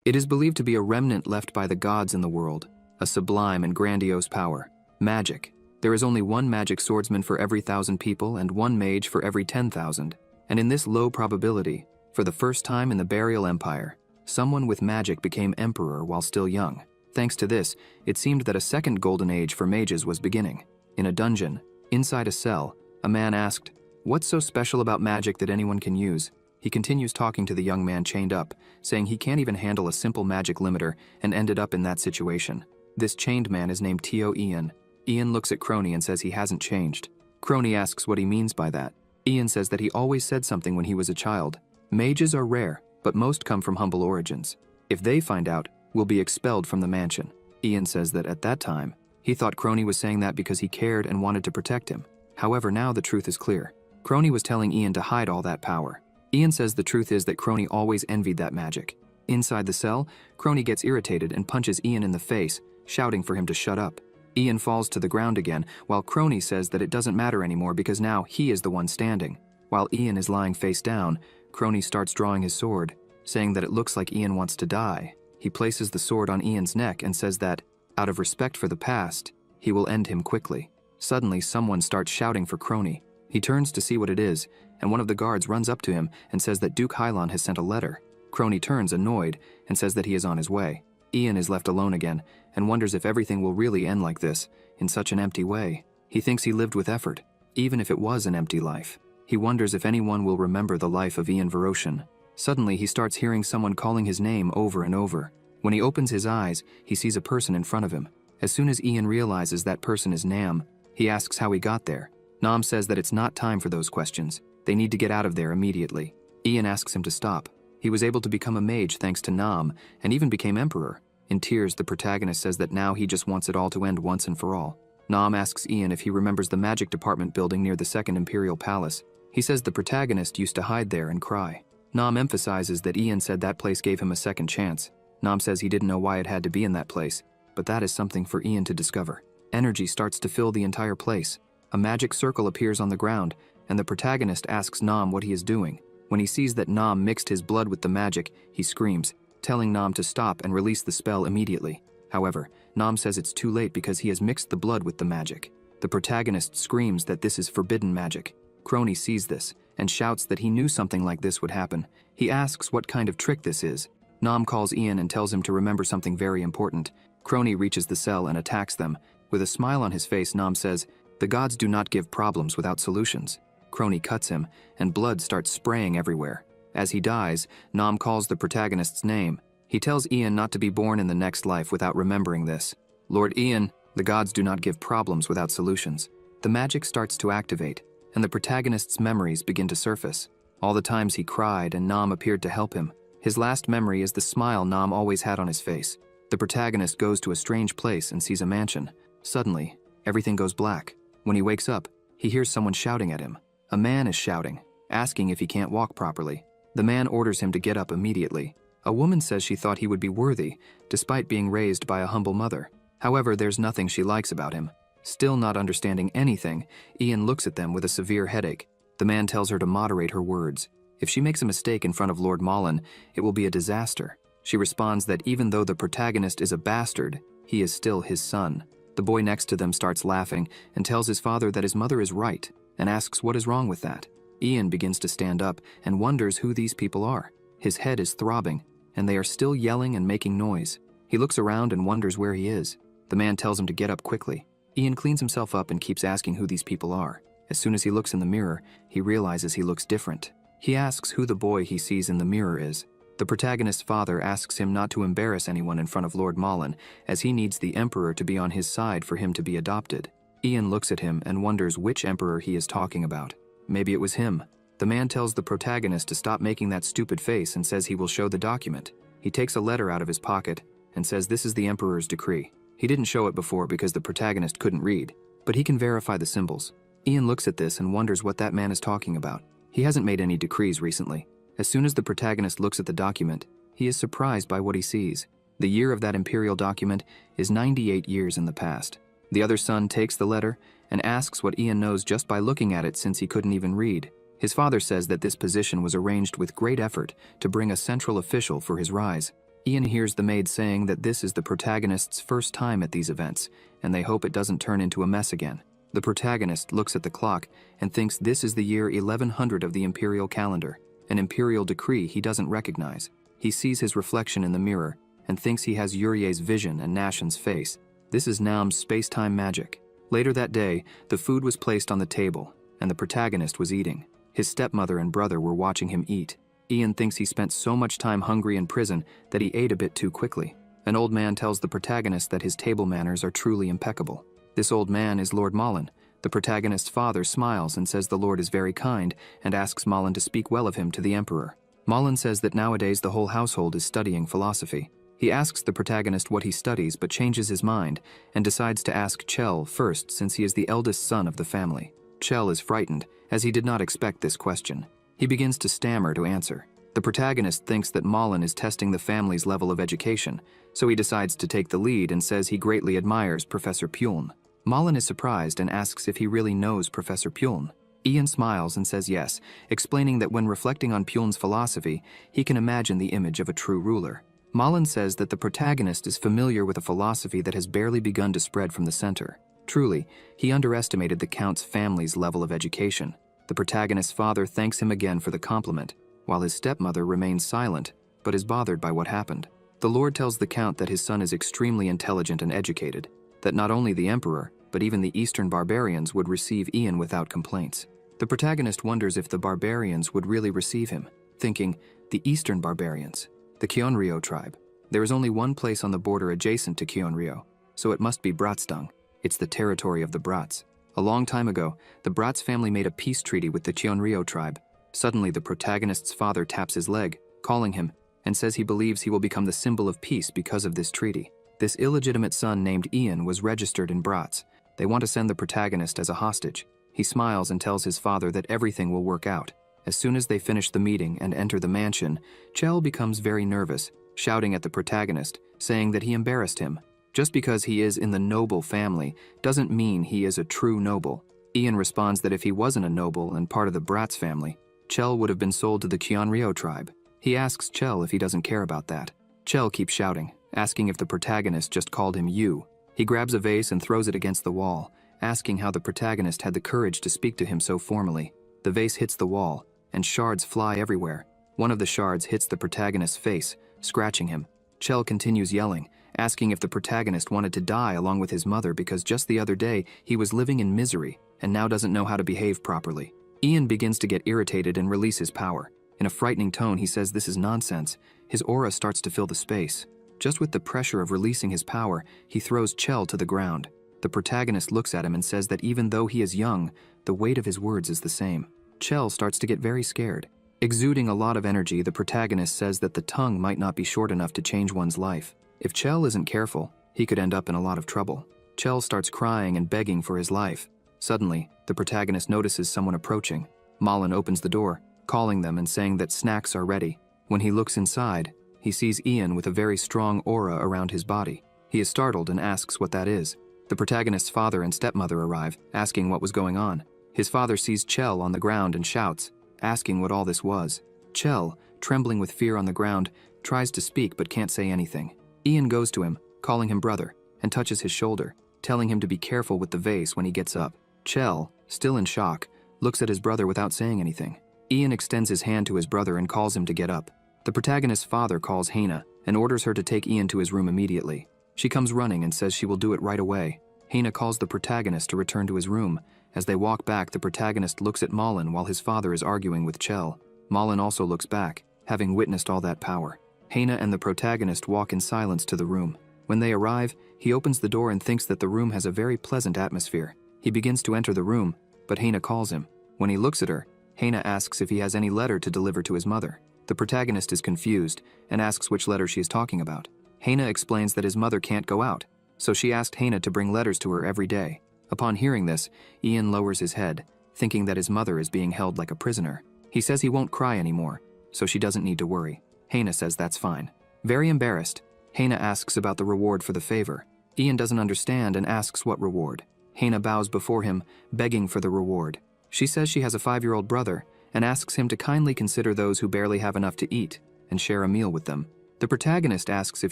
It is believed to be a remnant left by the gods in the world, a sublime and grandiose power. Magic. There is only one magic swordsman for every 1,000 people and one mage for every 10,000. And in this low probability, for the first time in the Burial Empire, someone with magic became emperor while still young. Thanks to this, it seemed that a second golden age for mages was beginning. In a dungeon, inside a cell, a man asked, "What's so special about magic that anyone can use?" He continues talking to the young man chained up, saying he can't even handle a simple magic limiter and ended up in that situation. This chained man is named Tio Ian. Ian looks at Crony and says he hasn't changed. Crony asks what he means by that. Ian says that he always said something when he was a child. Mages are rare, but most come from humble origins. If they find out, we'll be expelled from the mansion. Ian says that at that time, he thought Crony was saying that because he cared and wanted to protect him. However, now the truth is clear. Crony was telling Ian to hide all that power. Ian says the truth is that Crony always envied that magic. Inside the cell, Crony gets irritated and punches Ian in the face, shouting for him to shut up. Ian falls to the ground again, while Crony says that it doesn't matter anymore because now he is the one standing. While Ian is lying face down, Crony starts drawing his sword, saying that it looks like Ian wants to die. He places the sword on Ian's neck and says that, out of respect for the past, he will end him quickly. Suddenly, someone starts shouting for Crony. He turns to see what it is, and one of the guards runs up to him and says that Duke Hylon has sent a letter. Crony turns annoyed and says that he is on his way. Ian is left alone again and wonders if everything will really end like this, in such an empty way. He thinks he lived with effort, even if it was an empty life. He wonders if anyone will remember the life of Ian Veroshin. Suddenly, he starts hearing someone calling his name over and over. When he opens his eyes, he sees a person in front of him. As soon as Ian realizes that person is Nam, he asks how he got there. Nam says that it's not time for those questions. They need to get out of there immediately. Ian asks him to stop. He was able to become a mage thanks to Nam, and even became emperor. In tears, the protagonist says that now he just wants it all to end once and for all. Nam asks Ian if he remembers the magic department building near the Second Imperial Palace. He says the protagonist used to hide there and cry. Nam emphasizes that Ian said that place gave him a second chance. Nam says he didn't know why it had to be in that place, but that is something for Ian to discover. Energy starts to fill the entire place. A magic circle appears on the ground, and the protagonist asks Nam what he is doing. When he sees that Nam mixed his blood with the magic, he screams, telling Nam to stop and release the spell immediately. However, Nam says it's too late because he has mixed the blood with the magic. The protagonist screams that this is forbidden magic. Crony sees this and shouts that he knew something like this would happen. He asks what kind of trick this is. Nam calls Ian and tells him to remember something very important. Crony reaches the cell and attacks them. With a smile on his face, Nam says, "The gods do not give problems without solutions." Crony cuts him, and blood starts spraying everywhere. As he dies, Nam calls the protagonist's name. He tells Ian not to be born in the next life without remembering this. "Lord Ian, the gods do not give problems without solutions." The magic starts to activate, and the protagonist's memories begin to surface. All the times he cried and Nam appeared to help him. His last memory is the smile Nam always had on his face. The protagonist goes to a strange place and sees a mansion. Suddenly, everything goes black. When he wakes up, he hears someone shouting at him. A man is shouting, asking if he can't walk properly. The man orders him to get up immediately. A woman says she thought he would be worthy, despite being raised by a humble mother. However, there's nothing she likes about him. Still not understanding anything, Ian looks at them with a severe headache. The man tells her to moderate her words. If she makes a mistake in front of Lord Malin, it will be a disaster. She responds that even though the protagonist is a bastard, he is still his son. The boy next to them starts laughing and tells his father that his mother is right, and asks what is wrong with that. Ian begins to stand up and wonders who these people are. His head is throbbing, and they are still yelling and making noise. He looks around and wonders where he is. The man tells him to get up quickly. Ian cleans himself up and keeps asking who these people are. As soon as he looks in the mirror, he realizes he looks different. He asks who the boy he sees in the mirror is. The protagonist's father asks him not to embarrass anyone in front of Lord Malin, as he needs the emperor to be on his side for him to be adopted. Ian looks at him and wonders which emperor he is talking about. Maybe it was him. The man tells the protagonist to stop making that stupid face and says he will show the document. He takes a letter out of his pocket and says this is the emperor's decree. He didn't show it before because the protagonist couldn't read, but he can verify the symbols. Ian looks at this and wonders what that man is talking about. He hasn't made any decrees recently. As soon as the protagonist looks at the document, he is surprised by what he sees. The year of that imperial document is 98 years in the past. The other son takes the letter and asks what Ian knows just by looking at it since he couldn't even read. His father says that this position was arranged with great effort to bring a central official for his rise. Ian hears the maid saying that this is the protagonist's first time at these events, and they hope it doesn't turn into a mess again. The protagonist looks at the clock and thinks this is the year 1100 of the imperial calendar, an imperial decree he doesn't recognize. He sees his reflection in the mirror and thinks he has Urie's vision and Nashen's face. This is Nam's space-time magic. Later that day, the food was placed on the table, and the protagonist was eating. His stepmother and brother were watching him eat. Ian thinks he spent so much time hungry in prison that he ate a bit too quickly. An old man tells the protagonist that his table manners are truly impeccable. This old man is Lord Malin. The protagonist's father smiles and says the Lord is very kind and asks Malin to speak well of him to the Emperor. Malin says that nowadays the whole household is studying philosophy. He asks the protagonist what he studies but changes his mind and decides to ask Chell first since he is the eldest son of the family. Chell is frightened as he did not expect this question. He begins to stammer to answer. The protagonist thinks that Malin is testing the family's level of education, so he decides to take the lead and says he greatly admires Professor Puln. Malin is surprised and asks if he really knows Professor Puln. Ian smiles and says yes, explaining that when reflecting on Puln's philosophy, he can imagine the image of a true ruler. Malin says that the protagonist is familiar with a philosophy that has barely begun to spread from the center. Truly, he underestimated the Count's family's level of education. The protagonist's father thanks him again for the compliment, while his stepmother remains silent, but is bothered by what happened. The Lord tells the Count that his son is extremely intelligent and educated, that not only the Emperor, but even the Eastern barbarians would receive Ian without complaints. The protagonist wonders if the barbarians would really receive him, thinking, the Eastern barbarians, the Kionryo tribe. There is only one place on the border adjacent to Kionryo, so it must be Bratstung. It's the territory of the Brats. A long time ago, the Brats family made a peace treaty with the Kionryo tribe. Suddenly, the protagonist's father taps his leg, calling him, and says he believes he will become the symbol of peace because of this treaty. This illegitimate son named Ian was registered in Brats. They want to send the protagonist as a hostage. He smiles and tells his father that everything will work out. As soon as they finish the meeting and enter the mansion, Chell becomes very nervous, shouting at the protagonist, saying that he embarrassed him. Just because he is in the noble family doesn't mean he is a true noble. Ian responds that if he wasn't a noble and part of the Bratz family, Chell would have been sold to the Kionryo tribe. He asks Chell if he doesn't care about that. Chell keeps shouting, asking if the protagonist just called him you. He grabs a vase and throws it against the wall, asking how the protagonist had the courage to speak to him so formally. The vase hits the wall, and shards fly everywhere. One of the shards hits the protagonist's face, scratching him. Chell continues yelling, asking if the protagonist wanted to die along with his mother because just the other day he was living in misery and now doesn't know how to behave properly. Ian begins to get irritated and release his power. In a frightening tone, he says this is nonsense. His aura starts to fill the space. Just with the pressure of releasing his power, he throws Chell to the ground. The protagonist looks at him and says that even though he is young, the weight of his words is the same. Chell starts to get very scared. Exuding a lot of energy, the protagonist says that the tongue might not be short enough to change one's life. If Chell isn't careful, he could end up in a lot of trouble. Chell starts crying and begging for his life. Suddenly, the protagonist notices someone approaching. Malin opens the door, calling them and saying that snacks are ready. When he looks inside, he sees Ian with a very strong aura around his body. He is startled and asks what that is. The protagonist's father and stepmother arrive, asking what was going on. His father sees Chell on the ground and shouts, asking what all this was. Chell, trembling with fear on the ground, tries to speak but can't say anything. Ian goes to him, calling him brother, and touches his shoulder, telling him to be careful with the vase when he gets up. Chell, still in shock, looks at his brother without saying anything. Ian extends his hand to his brother and calls him to get up. The protagonist's father calls Hana and orders her to take Ian to his room immediately. She comes running and says she will do it right away. Hana calls the protagonist to return to his room. As they walk back, the protagonist looks at Malin while his father is arguing with Chell. Malin also looks back, having witnessed all that power. Hana and the protagonist walk in silence to the room. When they arrive, he opens the door and thinks that the room has a very pleasant atmosphere. He begins to enter the room, but Hana calls him. When he looks at her, Hana asks if he has any letter to deliver to his mother. The protagonist is confused and asks which letter she is talking about. Hana explains that his mother can't go out, so she asked Hana to bring letters to her every day. Upon hearing this, Ian lowers his head, thinking that his mother is being held like a prisoner. He says he won't cry anymore, so she doesn't need to worry. Hana says that's fine. Very embarrassed, Hana asks about the reward for the favor. Ian doesn't understand and asks what reward. Hana bows before him, begging for the reward. She says she has a 5-year-old brother and asks him to kindly consider those who barely have enough to eat and share a meal with them. The The protagonist asks if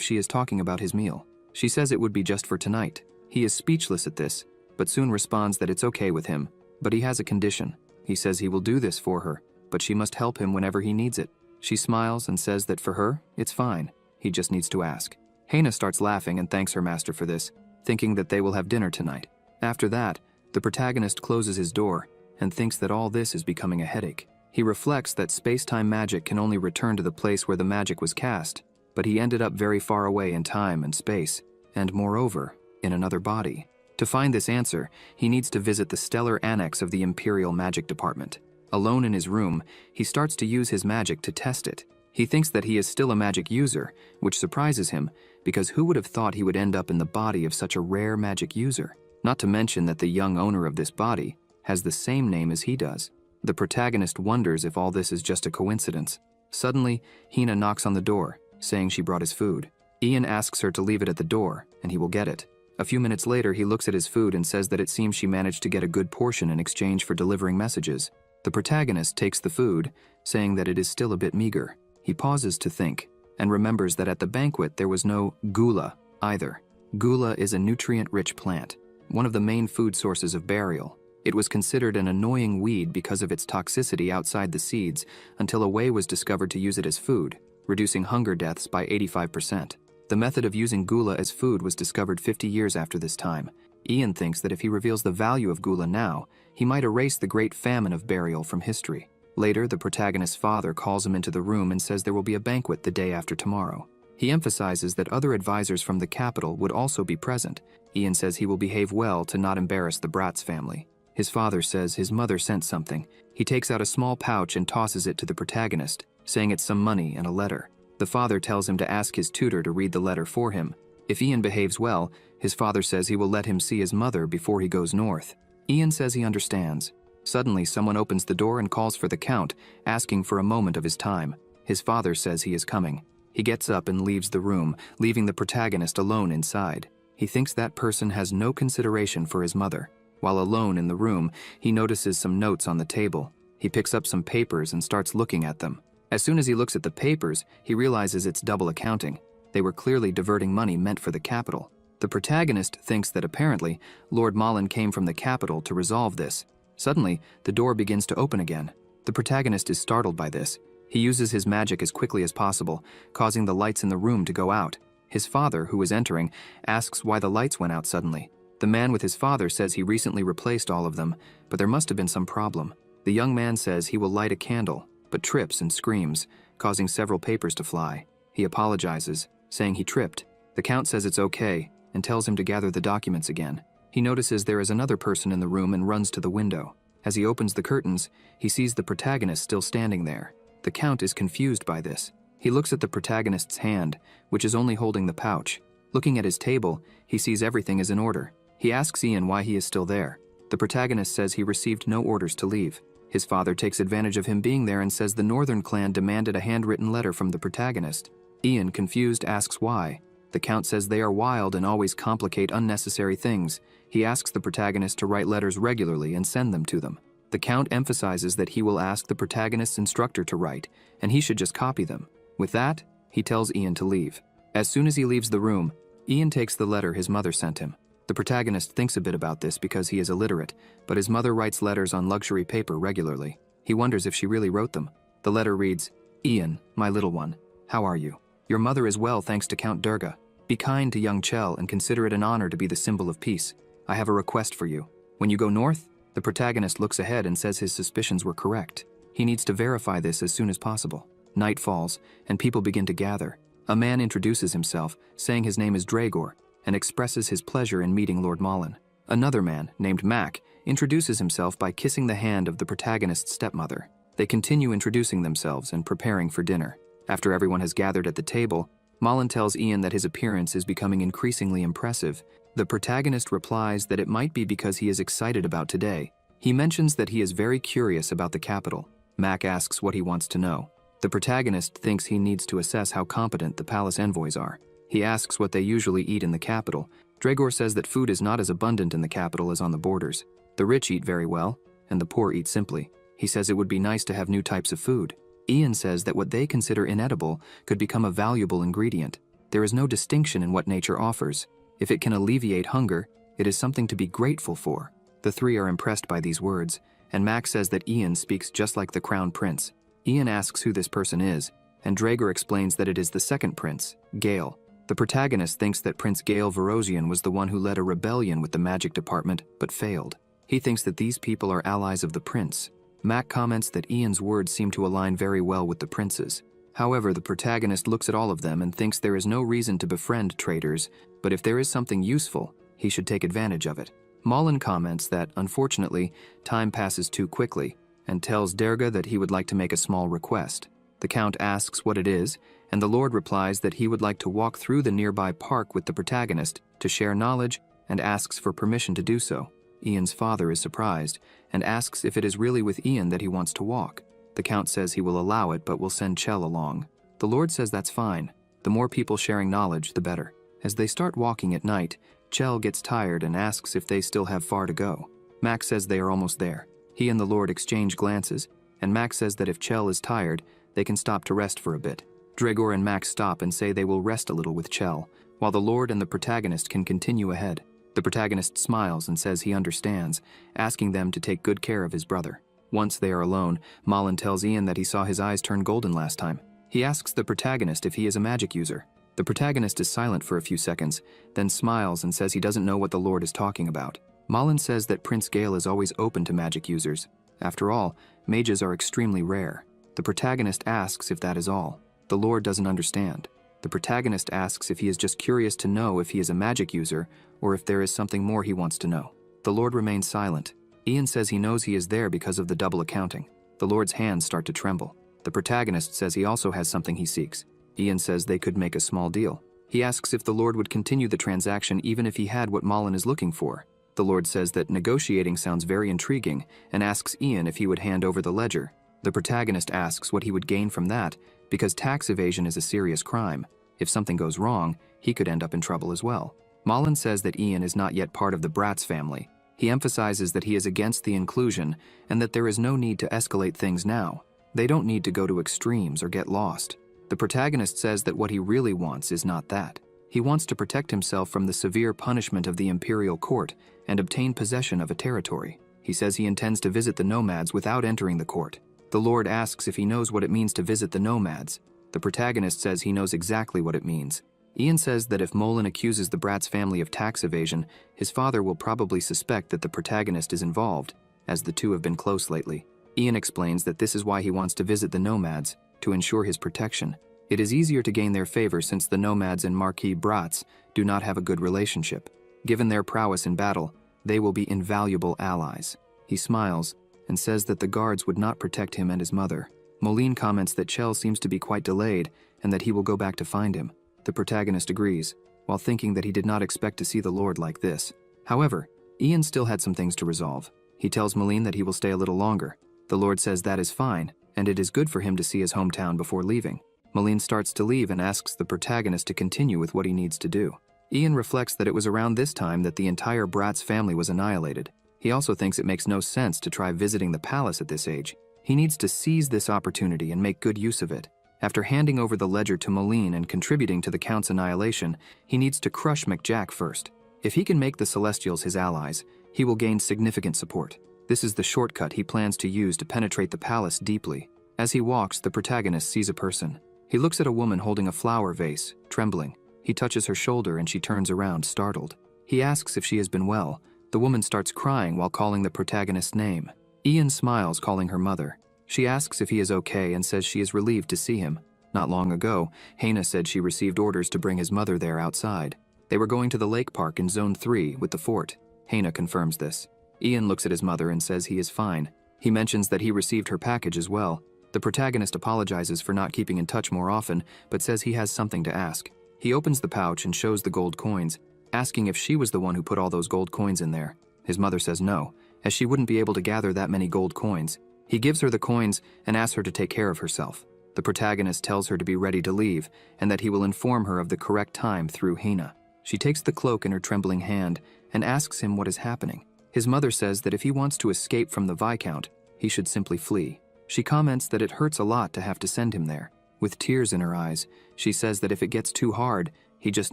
she is talking about his meal. She says it would be just for tonight. He is speechless at this, but soon responds that it's okay with him, but he has a condition. He says he will do this for her, but she must help him whenever he needs it. She smiles and says that for her, it's fine. He just needs to ask. Hana starts laughing and thanks her master for this, thinking that they will have dinner tonight. After that, the protagonist closes his door and thinks that all this is becoming a headache. He reflects that space-time magic can only return to the place where the magic was cast, but he ended up very far away in time and space, and moreover, in another body. To find this answer, he needs to visit the stellar annex of the Imperial Magic Department. Alone in his room, he starts to use his magic to test it. He thinks that he is still a magic user, which surprises him, because who would have thought he would end up in the body of such a rare magic user? Not to mention that the young owner of this body has the same name as he does. The protagonist wonders if all this is just a coincidence. Suddenly, Hina knocks on the door, saying she brought his food. Ian asks her to leave it at the door, and he will get it. A few minutes later, he looks at his food and says that it seems she managed to get a good portion in exchange for delivering messages. The protagonist takes the food, saying that it is still a bit meager. He pauses to think, and remembers that at the banquet there was no gula either. Gula is a nutrient-rich plant, one of the main food sources of burial. It was considered an annoying weed because of its toxicity outside the seeds until a way was discovered to use it as food, reducing hunger deaths by 85%. The method of using gula as food was discovered 50 years after this time. Ian thinks that if he reveals the value of gula now, he might erase the great famine of burial from history. Later, the protagonist's father calls him into the room and says there will be a banquet the day after tomorrow. He emphasizes that other advisors from the capital would also be present. Ian says he will behave well to not embarrass the Bratz family. His father says his mother sent something. He takes out a small pouch and tosses it to the protagonist, saying it's some money and a letter. The father tells him to ask his tutor to read the letter for him. If Ian behaves well, his father says he will let him see his mother before he goes north. Ian says he understands. Suddenly, someone opens the door and calls for the Count, asking for a moment of his time. His father says he is coming. He gets up and leaves the room, leaving the protagonist alone inside. He thinks that person has no consideration for his mother. While alone in the room, he notices some notes on the table. He picks up some papers and starts looking at them. As soon as he looks at the papers, he realizes it's double accounting. They were clearly diverting money meant for the capital. The protagonist thinks that apparently Lord Malin came from the capital to resolve this. Suddenly, the door begins to open again. The protagonist is startled by this. He uses his magic as quickly as possible, causing the lights in the room to go out. His father, who is entering, asks why the lights went out suddenly. The man with his father says he recently replaced all of them, but there must have been some problem. The young man says he will light a candle, but trips and screams, causing several papers to fly. He apologizes, saying he tripped. The Count says it's okay, and tells him to gather the documents again. He notices there is another person in the room and runs to the window. As he opens the curtains, he sees the protagonist still standing there. The Count is confused by this. He looks at the protagonist's hand, which is only holding the pouch. Looking at his table, he sees everything is in order. He asks Ian why he is still there. The protagonist says he received no orders to leave. His father takes advantage of him being there and says the Northern clan demanded a handwritten letter from the protagonist. Ian, confused, asks why. The Count says they are wild and always complicate unnecessary things. He asks the protagonist to write letters regularly and send them to them. The Count emphasizes that he will ask the protagonist's instructor to write, and he should just copy them. With that, he tells Ian to leave. As soon as he leaves the room, Ian takes the letter his mother sent him. The protagonist thinks a bit about this because he is illiterate, but his mother writes letters on luxury paper regularly. He wonders if she really wrote them. The letter reads, "Ian, my little one, how are you? Your mother is well thanks to Count Durga. Be kind to young Chell and consider it an honor to be the symbol of peace. I have a request for you. When you go north," the protagonist looks ahead and says his suspicions were correct. He needs to verify this as soon as possible. Night falls, and people begin to gather. A man introduces himself, saying his name is Dragor, and expresses his pleasure in meeting Lord Malin. Another man, named Mac, introduces himself by kissing the hand of the protagonist's stepmother. They continue introducing themselves and preparing for dinner. After everyone has gathered at the table, Malin tells Ian that his appearance is becoming increasingly impressive. The protagonist replies that it might be because he is excited about today. He mentions that he is very curious about the capital. Mac asks what he wants to know. The protagonist thinks he needs to assess how competent the palace envoys are. He asks what they usually eat in the capital. Dragor says that food is not as abundant in the capital as on the borders. The rich eat very well, and the poor eat simply. He says it would be nice to have new types of food. Ian says that what they consider inedible could become a valuable ingredient. There is no distinction in what nature offers. If it can alleviate hunger, it is something to be grateful for. The three are impressed by these words, and Mac says that Ian speaks just like the Crown Prince. Ian asks who this person is, and Draeger explains that it is the second prince, Gale. The protagonist thinks that Prince Gale Verosian was the one who led a rebellion with the magic department, but failed. He thinks that these people are allies of the prince. Mac comments that Ian's words seem to align very well with the prince's. However, the protagonist looks at all of them and thinks there is no reason to befriend traitors, but if there is something useful, he should take advantage of it. Malin comments that, unfortunately, time passes too quickly, and tells Derga that he would like to make a small request. The Count asks what it is, and the Lord replies that he would like to walk through the nearby park with the protagonist to share knowledge and asks for permission to do so. Ian's father is surprised and asks if it is really with Ian that he wants to walk. The Count says he will allow it but will send Chell along. The Lord says that's fine. The more people sharing knowledge, the better. As they start walking at night, Chell gets tired and asks if they still have far to go. Max says they are almost there. He and the Lord exchange glances, and Max says that if Chell is tired, they can stop to rest for a bit. Draegor and Max stop and say they will rest a little with Chell, while the Lord and the protagonist can continue ahead. The protagonist smiles and says he understands, asking them to take good care of his brother. Once they are alone, Malin tells Ian that he saw his eyes turn golden last time. He asks the protagonist if he is a magic user. The protagonist is silent for a few seconds, then smiles and says he doesn't know what the Lord is talking about. Malin says that Prince Gale is always open to magic users. After all, mages are extremely rare. The protagonist asks if that is all. The Lord doesn't understand. The protagonist asks if he is just curious to know if he is a magic user or if there is something more he wants to know. The Lord remains silent. Ian says he knows he is there because of the double accounting. The Lord's hands start to tremble. The protagonist says he also has something he seeks. Ian says they could make a small deal. He asks if the Lord would continue the transaction even if he had what Malin is looking for. The Lord says that negotiating sounds very intriguing and asks Ian if he would hand over the ledger. The protagonist asks what he would gain from that, because tax evasion is a serious crime. If something goes wrong, he could end up in trouble as well. Malin says that Ian is not yet part of the Bratz family. He emphasizes that he is against the inclusion and that there is no need to escalate things now. They don't need to go to extremes or get lost. The protagonist says that what he really wants is not that. He wants to protect himself from the severe punishment of the imperial court and obtain possession of a territory. He says he intends to visit the nomads without entering the court. The Lord asks if he knows what it means to visit the nomads. The protagonist says he knows exactly what it means. Ian says that if Molin accuses the Bratz family of tax evasion, his father will probably suspect that the protagonist is involved, as the two have been close lately. Ian explains that this is why he wants to visit the nomads, to ensure his protection. It is easier to gain their favor since the nomads and Marquis Bratz do not have a good relationship. Given their prowess in battle, they will be invaluable allies. He smiles and says that the guards would not protect him and his mother. Moline comments that Chell seems to be quite delayed and that he will go back to find him. The protagonist agrees, while thinking that he did not expect to see the Lord like this. However, Ian still had some things to resolve. He tells Moline that he will stay a little longer. The Lord says that is fine, and it is good for him to see his hometown before leaving. Moline starts to leave and asks the protagonist to continue with what he needs to do. Ian reflects that it was around this time that the entire Bratz family was annihilated. He also thinks it makes no sense to try visiting the palace at this age. He needs to seize this opportunity and make good use of it. After handing over the ledger to Moline and contributing to the Count's annihilation, he needs to crush McJack first. If he can make the Celestials his allies, he will gain significant support. This is the shortcut he plans to use to penetrate the palace deeply. As he walks, the protagonist sees a person. He looks at a woman holding a flower vase, trembling. He touches her shoulder and she turns around, startled. He asks if she has been well. The woman starts crying while calling the protagonist's name. Ian smiles, calling her mother. She asks if he is okay and says she is relieved to see him. Not long ago, Hana said she received orders to bring his mother there outside. They were going to the lake park in Zone 3 with the fort. Hana confirms this. Ian looks at his mother and says he is fine. He mentions that he received her package as well. The protagonist apologizes for not keeping in touch more often, but says he has something to ask. He opens the pouch and shows the gold coins, asking if she was the one who put all those gold coins in there. His mother says no, as she wouldn't be able to gather that many gold coins. He gives her the coins and asks her to take care of herself. The protagonist tells her to be ready to leave, and that he will inform her of the correct time through Hina. She takes the cloak in her trembling hand and asks him what is happening. His mother says that if he wants to escape from the Viscount, he should simply flee. She comments that it hurts a lot to have to send him there. With tears in her eyes, she says that if it gets too hard, he just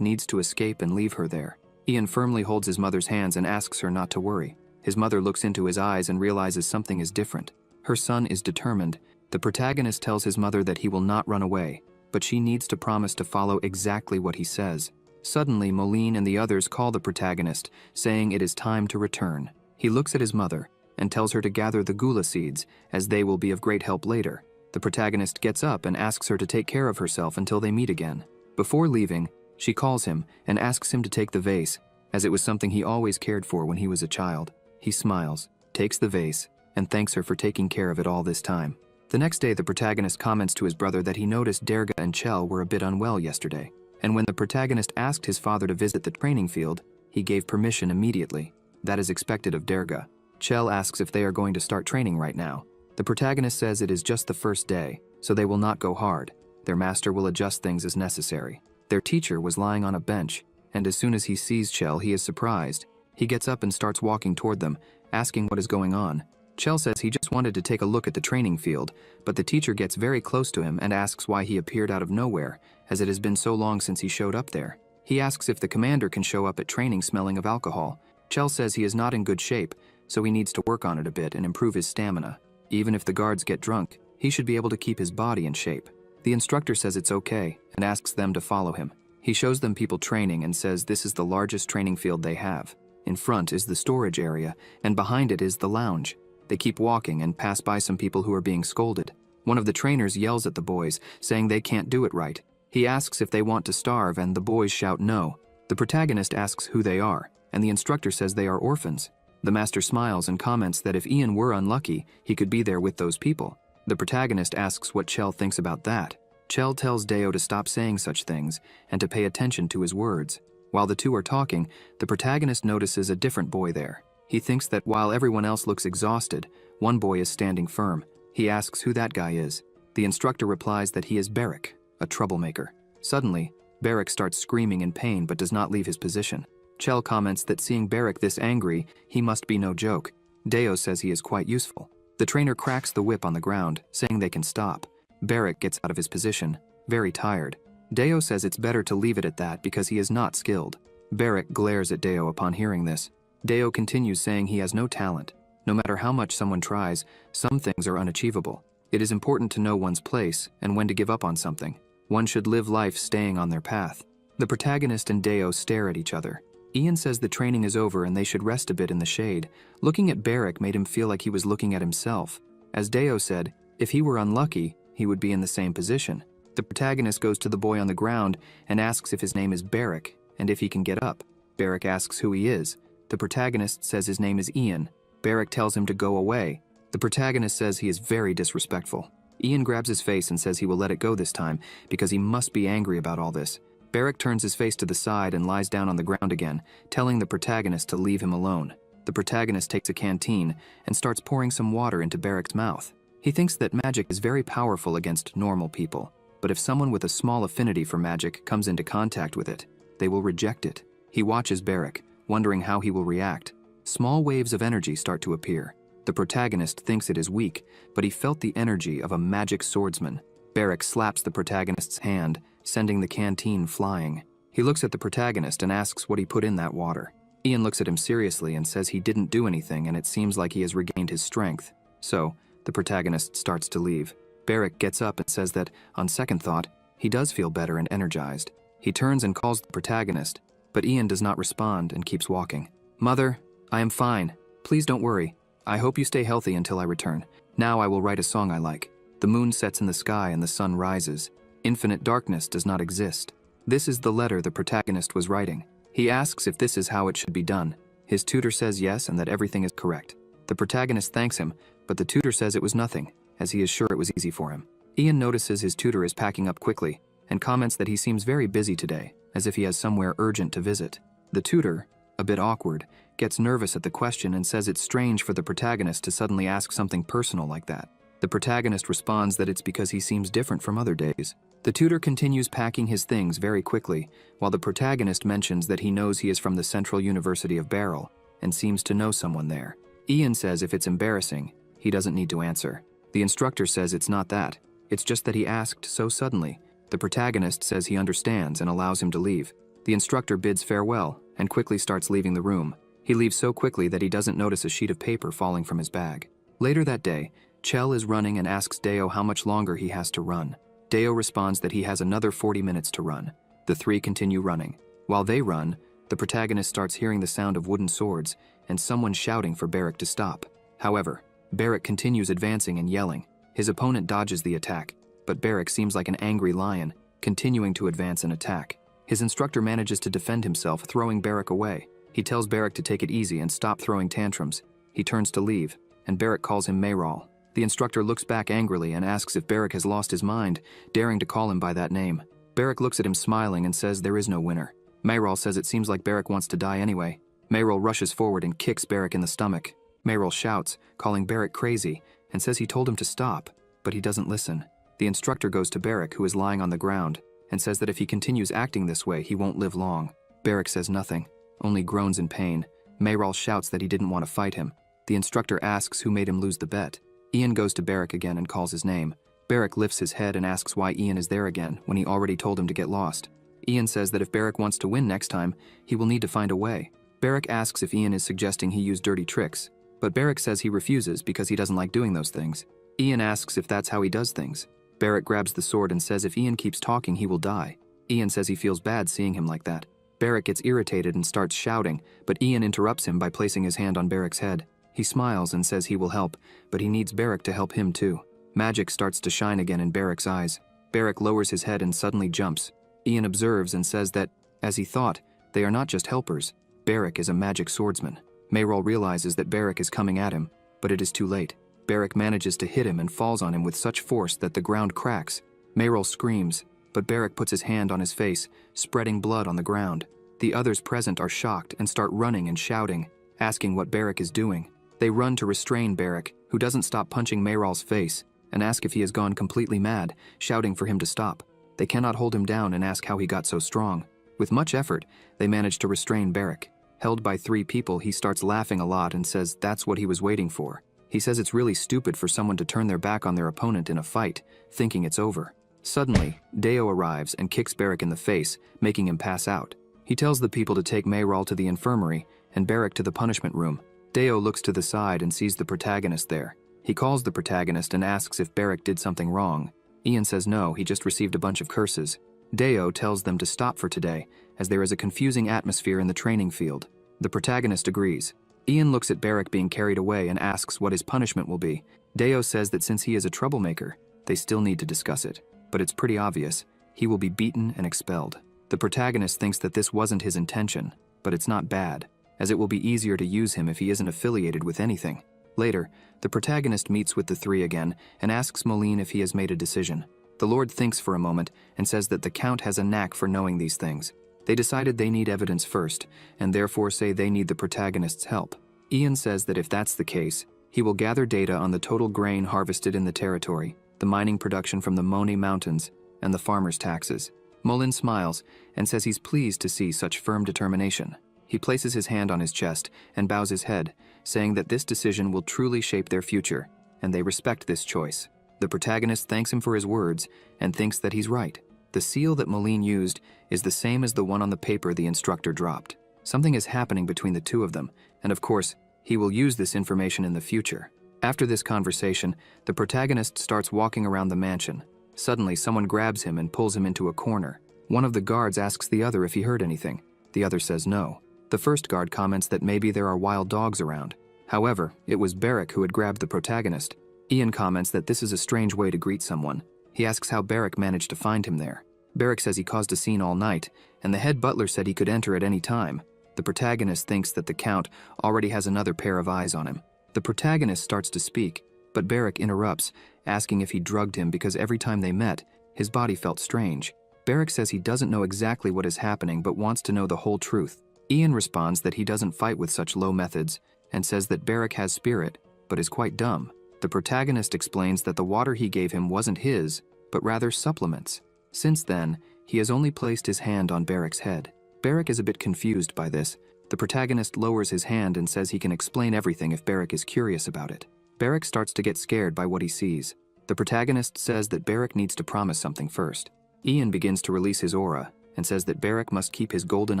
needs to escape and leave her there. Ian firmly holds his mother's hands and asks her not to worry. His mother looks into his eyes and realizes something is different. Her son is determined. The protagonist tells his mother that he will not run away, but she needs to promise to follow exactly what he says. Suddenly, Moline and the others call the protagonist, saying it is time to return. He looks at his mother and tells her to gather the gula seeds, as they will be of great help later. The protagonist gets up and asks her to take care of herself until they meet again. Before leaving, she calls him and asks him to take the vase, as it was something he always cared for when he was a child. He smiles, takes the vase, and thanks her for taking care of it all this time. The next day, the protagonist comments to his brother that he noticed Derga and Chell were a bit unwell yesterday, and when the protagonist asked his father to visit the training field, he gave permission immediately. That is expected of Derga. Chell asks if they are going to start training right now. The protagonist says it is just the first day, so they will not go hard. Their master will adjust things as necessary. Their teacher was lying on a bench, and as soon as he sees Chell, he is surprised. He gets up and starts walking toward them, asking what is going on. Chell says he just wanted to take a look at the training field, but the teacher gets very close to him and asks why he appeared out of nowhere, as it has been so long since he showed up there. He asks if the commander can show up at training smelling of alcohol. Chell says he is not in good shape, so he needs to work on it a bit and improve his stamina. Even if the guards get drunk, he should be able to keep his body in shape. The instructor says it's okay and asks them to follow him. He shows them people training and says this is the largest training field they have. In front is the storage area, and behind it is the lounge. They keep walking and pass by some people who are being scolded. One of the trainers yells at the boys, saying they can't do it right. He asks if they want to starve, and the boys shout no. The protagonist asks who they are, and the instructor says they are orphans. The master smiles and comments that if Ian were unlucky, he could be there with those people. The protagonist asks what Chell thinks about that. Chell tells Deo to stop saying such things and to pay attention to his words. While the two are talking, the protagonist notices a different boy there. He thinks that while everyone else looks exhausted, one boy is standing firm. He asks who that guy is. The instructor replies that he is Beric, a troublemaker. Suddenly, Beric starts screaming in pain but does not leave his position. Chell comments that seeing Beric this angry, he must be no joke. Deo says he is quite useful. The trainer cracks the whip on the ground, saying they can stop. Beric gets out of his position, very tired. Deo says it's better to leave it at that because he is not skilled. Beric glares at Deo upon hearing this. Deo continues saying he has no talent. No matter how much someone tries, some things are unachievable. It is important to know one's place and when to give up on something. One should live life staying on their path. The protagonist and Deo stare at each other. Ian says the training is over and they should rest a bit in the shade. Looking at Beric made him feel like he was looking at himself. As Deo said, if he were unlucky, he would be in the same position. The protagonist goes to the boy on the ground and asks if his name is Beric and if he can get up. Beric asks who he is. The protagonist says his name is Ian. Beric tells him to go away. The protagonist says he is very disrespectful. Ian grabs his face and says he will let it go this time because he must be angry about all this. Beric turns his face to the side and lies down on the ground again, telling the protagonist to leave him alone. The protagonist takes a canteen and starts pouring some water into Beric's mouth. He thinks that magic is very powerful against normal people, but if someone with a small affinity for magic comes into contact with it, they will reject it. He watches Beric, wondering how he will react. Small waves of energy start to appear. The protagonist thinks it is weak, but he felt the energy of a magic swordsman. Beric slaps the protagonist's hand, sending the canteen flying. He looks at the protagonist and asks what he put in that water. Ian looks at him seriously and says he didn't do anything and it seems like he has regained his strength. So, the protagonist starts to leave. Beric gets up and says that, on second thought, he does feel better and energized. He turns and calls the protagonist, but Ian does not respond and keeps walking. "Mother, I am fine. Please don't worry. I hope you stay healthy until I return. Now I will write a song I like." The moon sets in the sky and the sun rises. Infinite darkness does not exist. This is the letter the protagonist was writing. He asks if this is how it should be done. His tutor says yes and that everything is correct. The protagonist thanks him, but the tutor says it was nothing, as he is sure it was easy for him. Ian notices his tutor is packing up quickly and comments that he seems very busy today, as if he has somewhere urgent to visit. The tutor, a bit awkward, gets nervous at the question and says it's strange for the protagonist to suddenly ask something personal like that. The protagonist responds that it's because he seems different from other days. The tutor continues packing his things very quickly, while the protagonist mentions that he knows he is from the Central University of Beryl and seems to know someone there. Ian says if it's embarrassing, he doesn't need to answer. The instructor says it's not that. It's just that he asked so suddenly. The protagonist says he understands and allows him to leave. The instructor bids farewell and quickly starts leaving the room. He leaves so quickly that he doesn't notice a sheet of paper falling from his bag. Later that day, Chell is running and asks Deo how much longer he has to run. Deo responds that he has another 40 minutes to run. The three continue running. While they run, the protagonist starts hearing the sound of wooden swords and someone shouting for Barrick to stop. However, Barrick continues advancing and yelling. His opponent dodges the attack, but Barrick seems like an angry lion, continuing to advance and attack. His instructor manages to defend himself, throwing Barrick away. He tells Barrick to take it easy and stop throwing tantrums. He turns to leave, and Barrick calls him Mayral. The instructor looks back angrily and asks if Barrick has lost his mind, daring to call him by that name. Barrick looks at him smiling and says there is no winner. Mayral says it seems like Barrick wants to die anyway. Mayral rushes forward and kicks Barrick in the stomach. Mayral shouts, calling Barrick crazy, and says he told him to stop, but he doesn't listen. The instructor goes to Barrick, who is lying on the ground, and says that if he continues acting this way, he won't live long. Barrick says nothing, only groans in pain. Mayral shouts that he didn't want to fight him. The instructor asks who made him lose the bet. Ian goes to Barrick again and calls his name. Barrick lifts his head and asks why Ian is there again when he already told him to get lost. Ian says that if Barrick wants to win next time, he will need to find a way. Barrick asks if Ian is suggesting he use dirty tricks, but Barrick says he refuses because he doesn't like doing those things. Ian asks if that's how he does things. Barrick grabs the sword and says if Ian keeps talking, he will die. Ian says he feels bad seeing him like that. Barrick gets irritated and starts shouting, but Ian interrupts him by placing his hand on Barrick's head. He smiles and says he will help, but he needs Barrick to help him too. Magic starts to shine again in Barrick's eyes. Barrick lowers his head and suddenly jumps. Ian observes and says that, as he thought, they are not just helpers. Barrick is a magic swordsman. Mayral realizes that Barrick is coming at him, but it is too late. Barrick manages to hit him and falls on him with such force that the ground cracks. Mayral screams, but Barrick puts his hand on his face, spreading blood on the ground. The others present are shocked and start running and shouting, asking what Barrick is doing. They run to restrain Barrick, who doesn't stop punching Mayral's face, and ask if he has gone completely mad, shouting for him to stop. They cannot hold him down and ask how he got so strong. With much effort, they manage to restrain Barrick. Held by 3 people, he starts laughing a lot and says that's what he was waiting for. He says it's really stupid for someone to turn their back on their opponent in a fight, thinking it's over. Suddenly, Deo arrives and kicks Barrick in the face, making him pass out. He tells the people to take Mayral to the infirmary and Barrick to the punishment room. Deo looks to the side and sees the protagonist there. He calls the protagonist and asks if Barrick did something wrong. Ian says no, he just received a bunch of curses. Deo tells them to stop for today, as there is a confusing atmosphere in the training field. The protagonist agrees. Ian looks at Barrick being carried away and asks what his punishment will be. Deo says that since he is a troublemaker, they still need to discuss it. But it's pretty obvious. He will be beaten and expelled. The protagonist thinks that this wasn't his intention, but it's not bad, as it will be easier to use him if he isn't affiliated with anything. Later, the protagonist meets with the 3 again and asks Moline if he has made a decision. The Lord thinks for a moment and says that the Count has a knack for knowing these things. They decided they need evidence first, and therefore say they need the protagonist's help. Ian says that if that's the case, he will gather data on the total grain harvested in the territory, the mining production from the Moni Mountains, and the farmers' taxes. Moline smiles and says he's pleased to see such firm determination. He places his hand on his chest and bows his head, saying that this decision will truly shape their future, and they respect this choice. The protagonist thanks him for his words and thinks that he's right. The seal that Moline used is the same as the one on the paper the instructor dropped. Something is happening between the 2 of them, and of course, he will use this information in the future. After this conversation, the protagonist starts walking around the mansion. Suddenly, someone grabs him and pulls him into a corner. One of the guards asks the other if he heard anything. The other says no. The first guard comments that maybe there are wild dogs around. However, it was Barrick who had grabbed the protagonist. Ian comments that this is a strange way to greet someone. He asks how Barrick managed to find him there. Barrick says he caused a scene all night, and the head butler said he could enter at any time. The protagonist thinks that the Count already has another pair of eyes on him. The protagonist starts to speak, but Barrick interrupts, asking if he drugged him because every time they met, his body felt strange. Barrick says he doesn't know exactly what is happening but wants to know the whole truth. Ian responds that he doesn't fight with such low methods and says that Barrick has spirit, but is quite dumb. The protagonist explains that the water he gave him wasn't his, but rather supplements. Since then, he has only placed his hand on Barrick's head. Barrick is a bit confused by this. The protagonist lowers his hand and says he can explain everything if Barrick is curious about it. Beric starts to get scared by what he sees. The protagonist says that Beric needs to promise something first. Ian begins to release his aura and says that Beric must keep his golden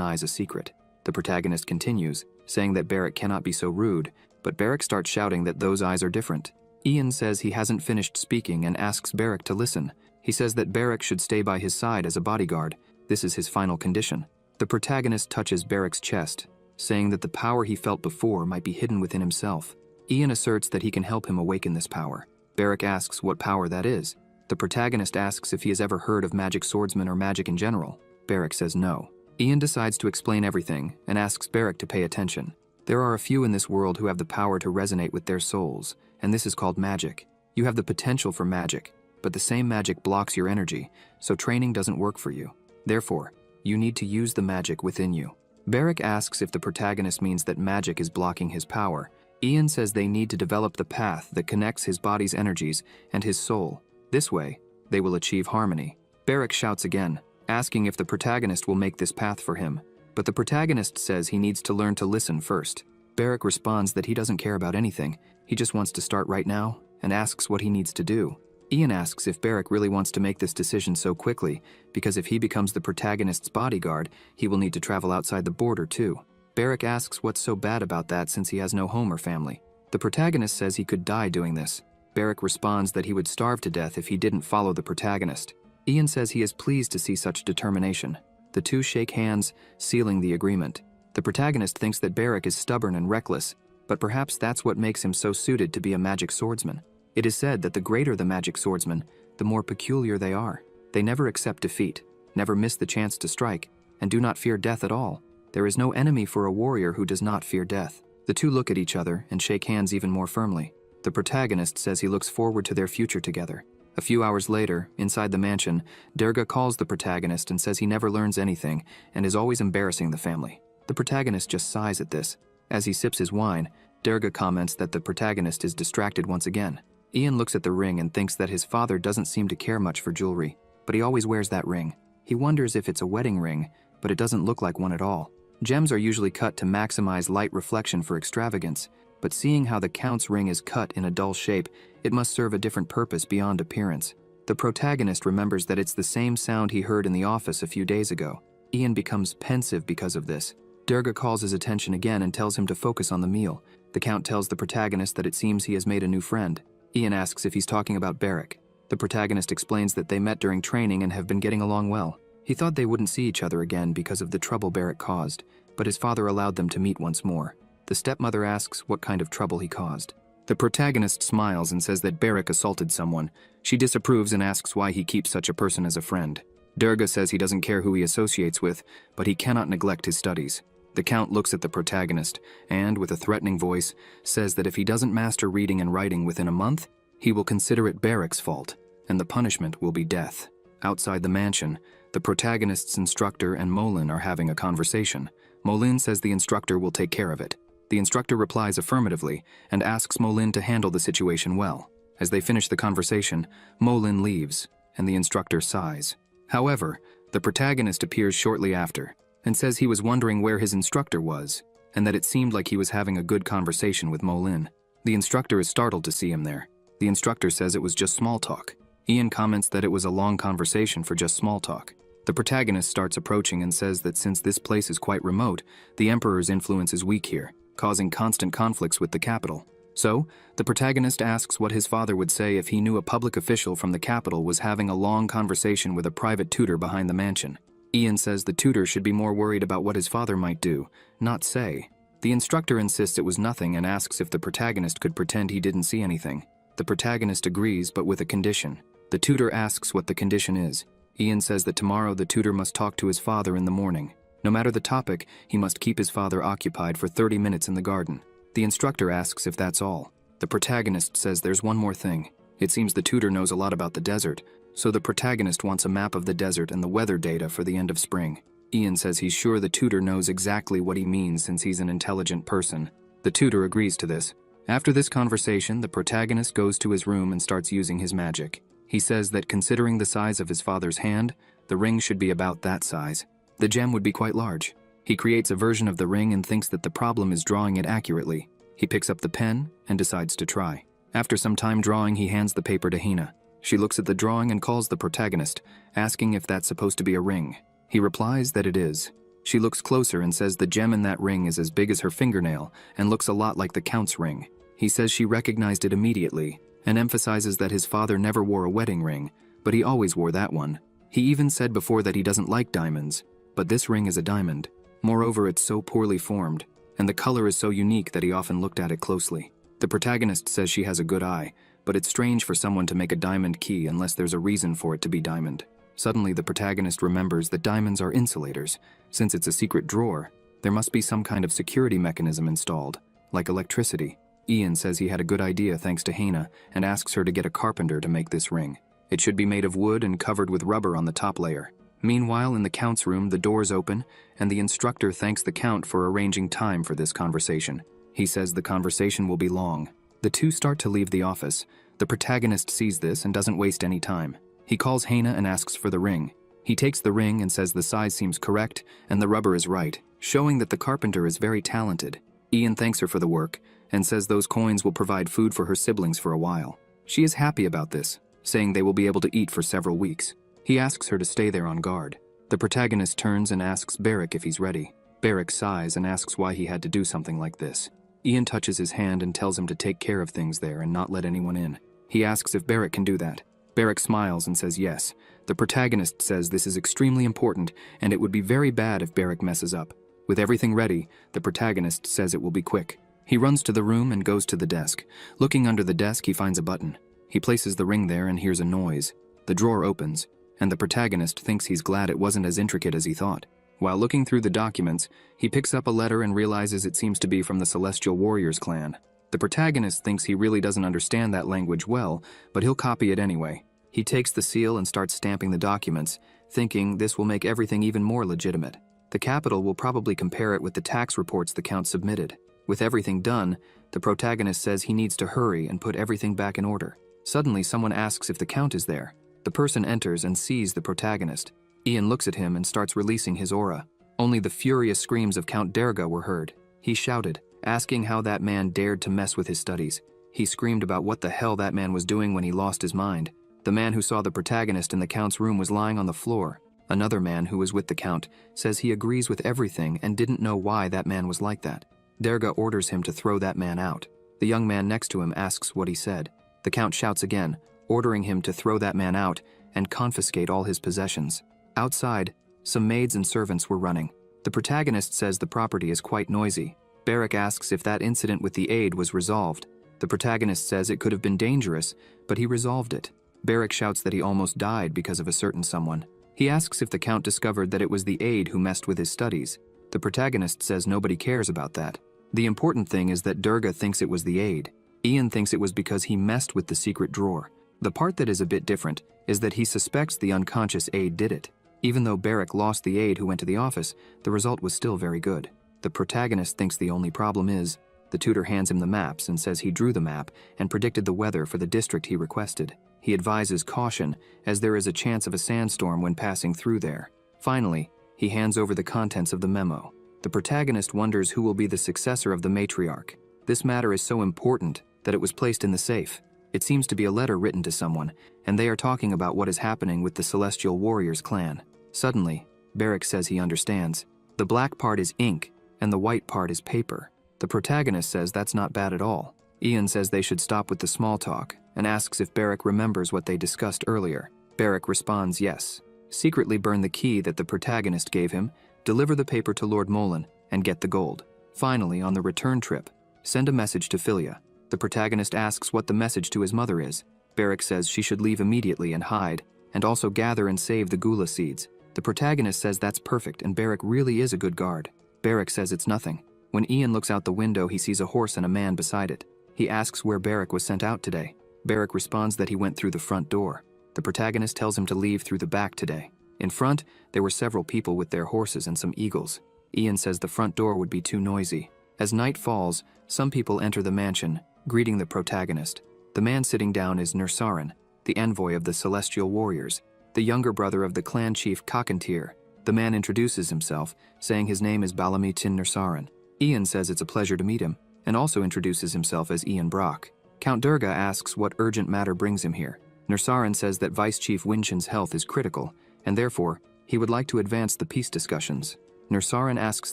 eyes a secret. The protagonist continues, saying that Beric cannot be so rude, but Beric starts shouting that those eyes are different. Ian says he hasn't finished speaking and asks Beric to listen. He says that Beric should stay by his side as a bodyguard. This is his final condition. The protagonist touches Beric's chest, saying that the power he felt before might be hidden within himself. Ian asserts that he can help him awaken this power. Beric asks what power that is. The protagonist asks if he has ever heard of magic swordsmen or magic in general. Beric says no. Ian decides to explain everything and asks Beric to pay attention. There are a few in this world who have the power to resonate with their souls, and this is called magic. You have the potential for magic, but the same magic blocks your energy, so training doesn't work for you. Therefore, you need to use the magic within you. Beric asks if the protagonist means that magic is blocking his power. Ian says they need to develop the path that connects his body's energies and his soul. This way, they will achieve harmony. Beric shouts again, asking if the protagonist will make this path for him, but the protagonist says he needs to learn to listen first. Beric responds that he doesn't care about anything, he just wants to start right now, and asks what he needs to do. Ian asks if Beric really wants to make this decision so quickly, because if he becomes the protagonist's bodyguard, he will need to travel outside the border too. Beric asks what's so bad about that since he has no home or family. The protagonist says he could die doing this. Beric responds that he would starve to death if he didn't follow the protagonist. Ian says he is pleased to see such determination. The two shake hands, sealing the agreement. The protagonist thinks that Beric is stubborn and reckless, but perhaps that's what makes him so suited to be a magic swordsman. It is said that the greater the magic swordsman, the more peculiar they are. They never accept defeat, never miss the chance to strike, and do not fear death at all. There is no enemy for a warrior who does not fear death. The two look at each other and shake hands even more firmly. The protagonist says he looks forward to their future together. A few hours later, inside the mansion, Durga calls the protagonist and says he never learns anything and is always embarrassing the family. The protagonist just sighs at this. As he sips his wine, Durga comments that the protagonist is distracted once again. Ian looks at the ring and thinks that his father doesn't seem to care much for jewelry, but he always wears that ring. He wonders if it's a wedding ring, but it doesn't look like one at all. Gems are usually cut to maximize light reflection for extravagance, but seeing how the Count's ring is cut in a dull shape, it must serve a different purpose beyond appearance. The protagonist remembers that it's the same sound he heard in the office a few days ago. Ian becomes pensive because of this. Durga calls his attention again and tells him to focus on the meal. The Count tells the protagonist that it seems he has made a new friend. Ian asks if he's talking about Beric. The protagonist explains that they met during training and have been getting along well. He thought they wouldn't see each other again because of the trouble Beric caused, but his father allowed them to meet once more. The stepmother asks what kind of trouble he caused. The protagonist smiles and says that Beric assaulted someone. She disapproves and asks why he keeps such a person as a friend. Durga says he doesn't care who he associates with, but he cannot neglect his studies. The Count looks at the protagonist and, with a threatening voice, says that if he doesn't master reading and writing within a month, he will consider it Beric's fault, and the punishment will be death. Outside the mansion, the protagonist's instructor and Molin are having a conversation. Molin says the instructor will take care of it. The instructor replies affirmatively and asks Molin to handle the situation well. As they finish the conversation, Molin leaves, and the instructor sighs. However, the protagonist appears shortly after and says he was wondering where his instructor was, and that it seemed like he was having a good conversation with Molin. The instructor is startled to see him there. The instructor says it was just small talk. Ian comments that it was a long conversation for just small talk. The protagonist starts approaching and says that since this place is quite remote, the Emperor's influence is weak here, causing constant conflicts with the capital. So, the protagonist asks what his father would say if he knew a public official from the capital was having a long conversation with a private tutor behind the mansion. Ian says the tutor should be more worried about what his father might do, not say. The instructor insists it was nothing and asks if the protagonist could pretend he didn't see anything. The protagonist agrees, but with a condition. The tutor asks what the condition is. Ian says that tomorrow the tutor must talk to his father in the morning. No matter the topic, he must keep his father occupied for 30 minutes in the garden. The instructor asks if that's all. The protagonist says there's one more thing. It seems the tutor knows a lot about the desert, so the protagonist wants a map of the desert and the weather data for the end of spring. Ian says he's sure the tutor knows exactly what he means since he's an intelligent person. The tutor agrees to this. After this conversation, the protagonist goes to his room and starts using his magic. He says that considering the size of his father's hand, the ring should be about that size. The gem would be quite large. He creates a version of the ring and thinks that the problem is drawing it accurately. He picks up the pen and decides to try. After some time drawing, he hands the paper to Hina. She looks at the drawing and calls the protagonist, asking if that's supposed to be a ring. He replies that it is. She looks closer and says the gem in that ring is as big as her fingernail and looks a lot like the Count's ring. He says she recognized it immediately and emphasizes that his father never wore a wedding ring, but he always wore that one. He even said before that he doesn't like diamonds, but this ring is a diamond. Moreover, it's so poorly formed, and the color is so unique that he often looked at it closely. The protagonist says she has a good eye, but it's strange for someone to make a diamond key unless there's a reason for it to be diamond. Suddenly, the protagonist remembers that diamonds are insulators. Since it's a secret drawer, there must be some kind of security mechanism installed, like electricity. Ian says he had a good idea thanks to Hina and asks her to get a carpenter to make this ring. It should be made of wood and covered with rubber on the top layer. Meanwhile, in the Count's room, the doors open, and the instructor thanks the Count for arranging time for this conversation. He says the conversation will be long. The two start to leave the office. The protagonist sees this and doesn't waste any time. He calls Hina and asks for the ring. He takes the ring and says the size seems correct and the rubber is right, showing that the carpenter is very talented. Ian thanks her for the work and says those coins will provide food for her siblings for a while. She is happy about this, saying they will be able to eat for several weeks. He asks her to stay there on guard. The protagonist turns and asks Barrick if he's ready. Barrick sighs and asks why he had to do something like this. Ian touches his hand and tells him to take care of things there and not let anyone in. He asks if Barrick can do that. Barrick smiles and says yes. The protagonist says this is extremely important and it would be very bad if Barrick messes up. With everything ready, the protagonist says it will be quick. He runs to the room and goes to the desk. Looking under the desk, he finds a button. He places the ring there and hears a noise. The drawer opens, and the protagonist thinks he's glad it wasn't as intricate as he thought. While looking through the documents, he picks up a letter and realizes it seems to be from the Celestial Warriors clan. The protagonist thinks he really doesn't understand that language well, but he'll copy it anyway. He takes the seal and starts stamping the documents, thinking this will make everything even more legitimate. The capital will probably compare it with the tax reports the Count submitted. With everything done, the protagonist says he needs to hurry and put everything back in order. Suddenly, someone asks if the Count is there. The person enters and sees the protagonist. Ian looks at him and starts releasing his aura. Only the furious screams of Count Derga were heard. He shouted, asking how that man dared to mess with his studies. He screamed about what the hell that man was doing when he lost his mind. The man who saw the protagonist in the Count's room was lying on the floor. Another man who was with the Count says he agrees with everything and didn't know why that man was like that. Derga orders him to throw that man out. The young man next to him asks what he said. The Count shouts again, ordering him to throw that man out and confiscate all his possessions. Outside, some maids and servants were running. The protagonist says the property is quite noisy. Barrick asks if that incident with the aide was resolved. The protagonist says it could have been dangerous, but he resolved it. Barrick shouts that he almost died because of a certain someone. He asks if the Count discovered that it was the aide who messed with his studies. The protagonist says nobody cares about that. The important thing is that Durga thinks it was the aide. Ian thinks it was because he messed with the secret drawer. The part that is a bit different is that he suspects the unconscious aide did it. Even though Barrick lost the aide who went to the office, the result was still very good. The protagonist thinks the only problem is, the tutor hands him the maps and says he drew the map and predicted the weather for the district he requested. He advises caution, as there is a chance of a sandstorm when passing through there. Finally, he hands over the contents of the memo. The protagonist wonders who will be the successor of the matriarch. This matter is so important that it was placed in the safe. It seems to be a letter written to someone, and they are talking about what is happening with the Celestial Warriors clan. Suddenly, Barrick says he understands. The black part is ink, and the white part is paper. The protagonist says that's not bad at all. Ian says they should stop with the small talk, and asks if Barrick remembers what they discussed earlier. Barrick responds yes. Secretly burn the key that the protagonist gave him, deliver the paper to Lord Molan, and get the gold. Finally, on the return trip, send a message to Philia. The protagonist asks what the message to his mother is. Barrick says she should leave immediately and hide, and also gather and save the gula seeds. The protagonist says that's perfect and Barrick really is a good guard. Barrick says it's nothing. When Ian looks out the window, he sees a horse and a man beside it. He asks where Barrick was sent out today. Barrick responds that he went through the front door. The protagonist tells him to leave through the back today. In front, there were several people with their horses and some eagles. Ian says the front door would be too noisy. As night falls, some people enter the mansion, greeting the protagonist. The man sitting down is Nursaran, the envoy of the Celestial Warriors, the younger brother of the clan chief Kakantir. The man introduces himself, saying his name is Balami Tin Nursaran. Ian says it's a pleasure to meet him, and also introduces himself as Ian Brock. Count Durga asks what urgent matter brings him here. Nursaran says that Vice Chief Winchen's health is critical, and therefore, he would like to advance the peace discussions. Nursaran asks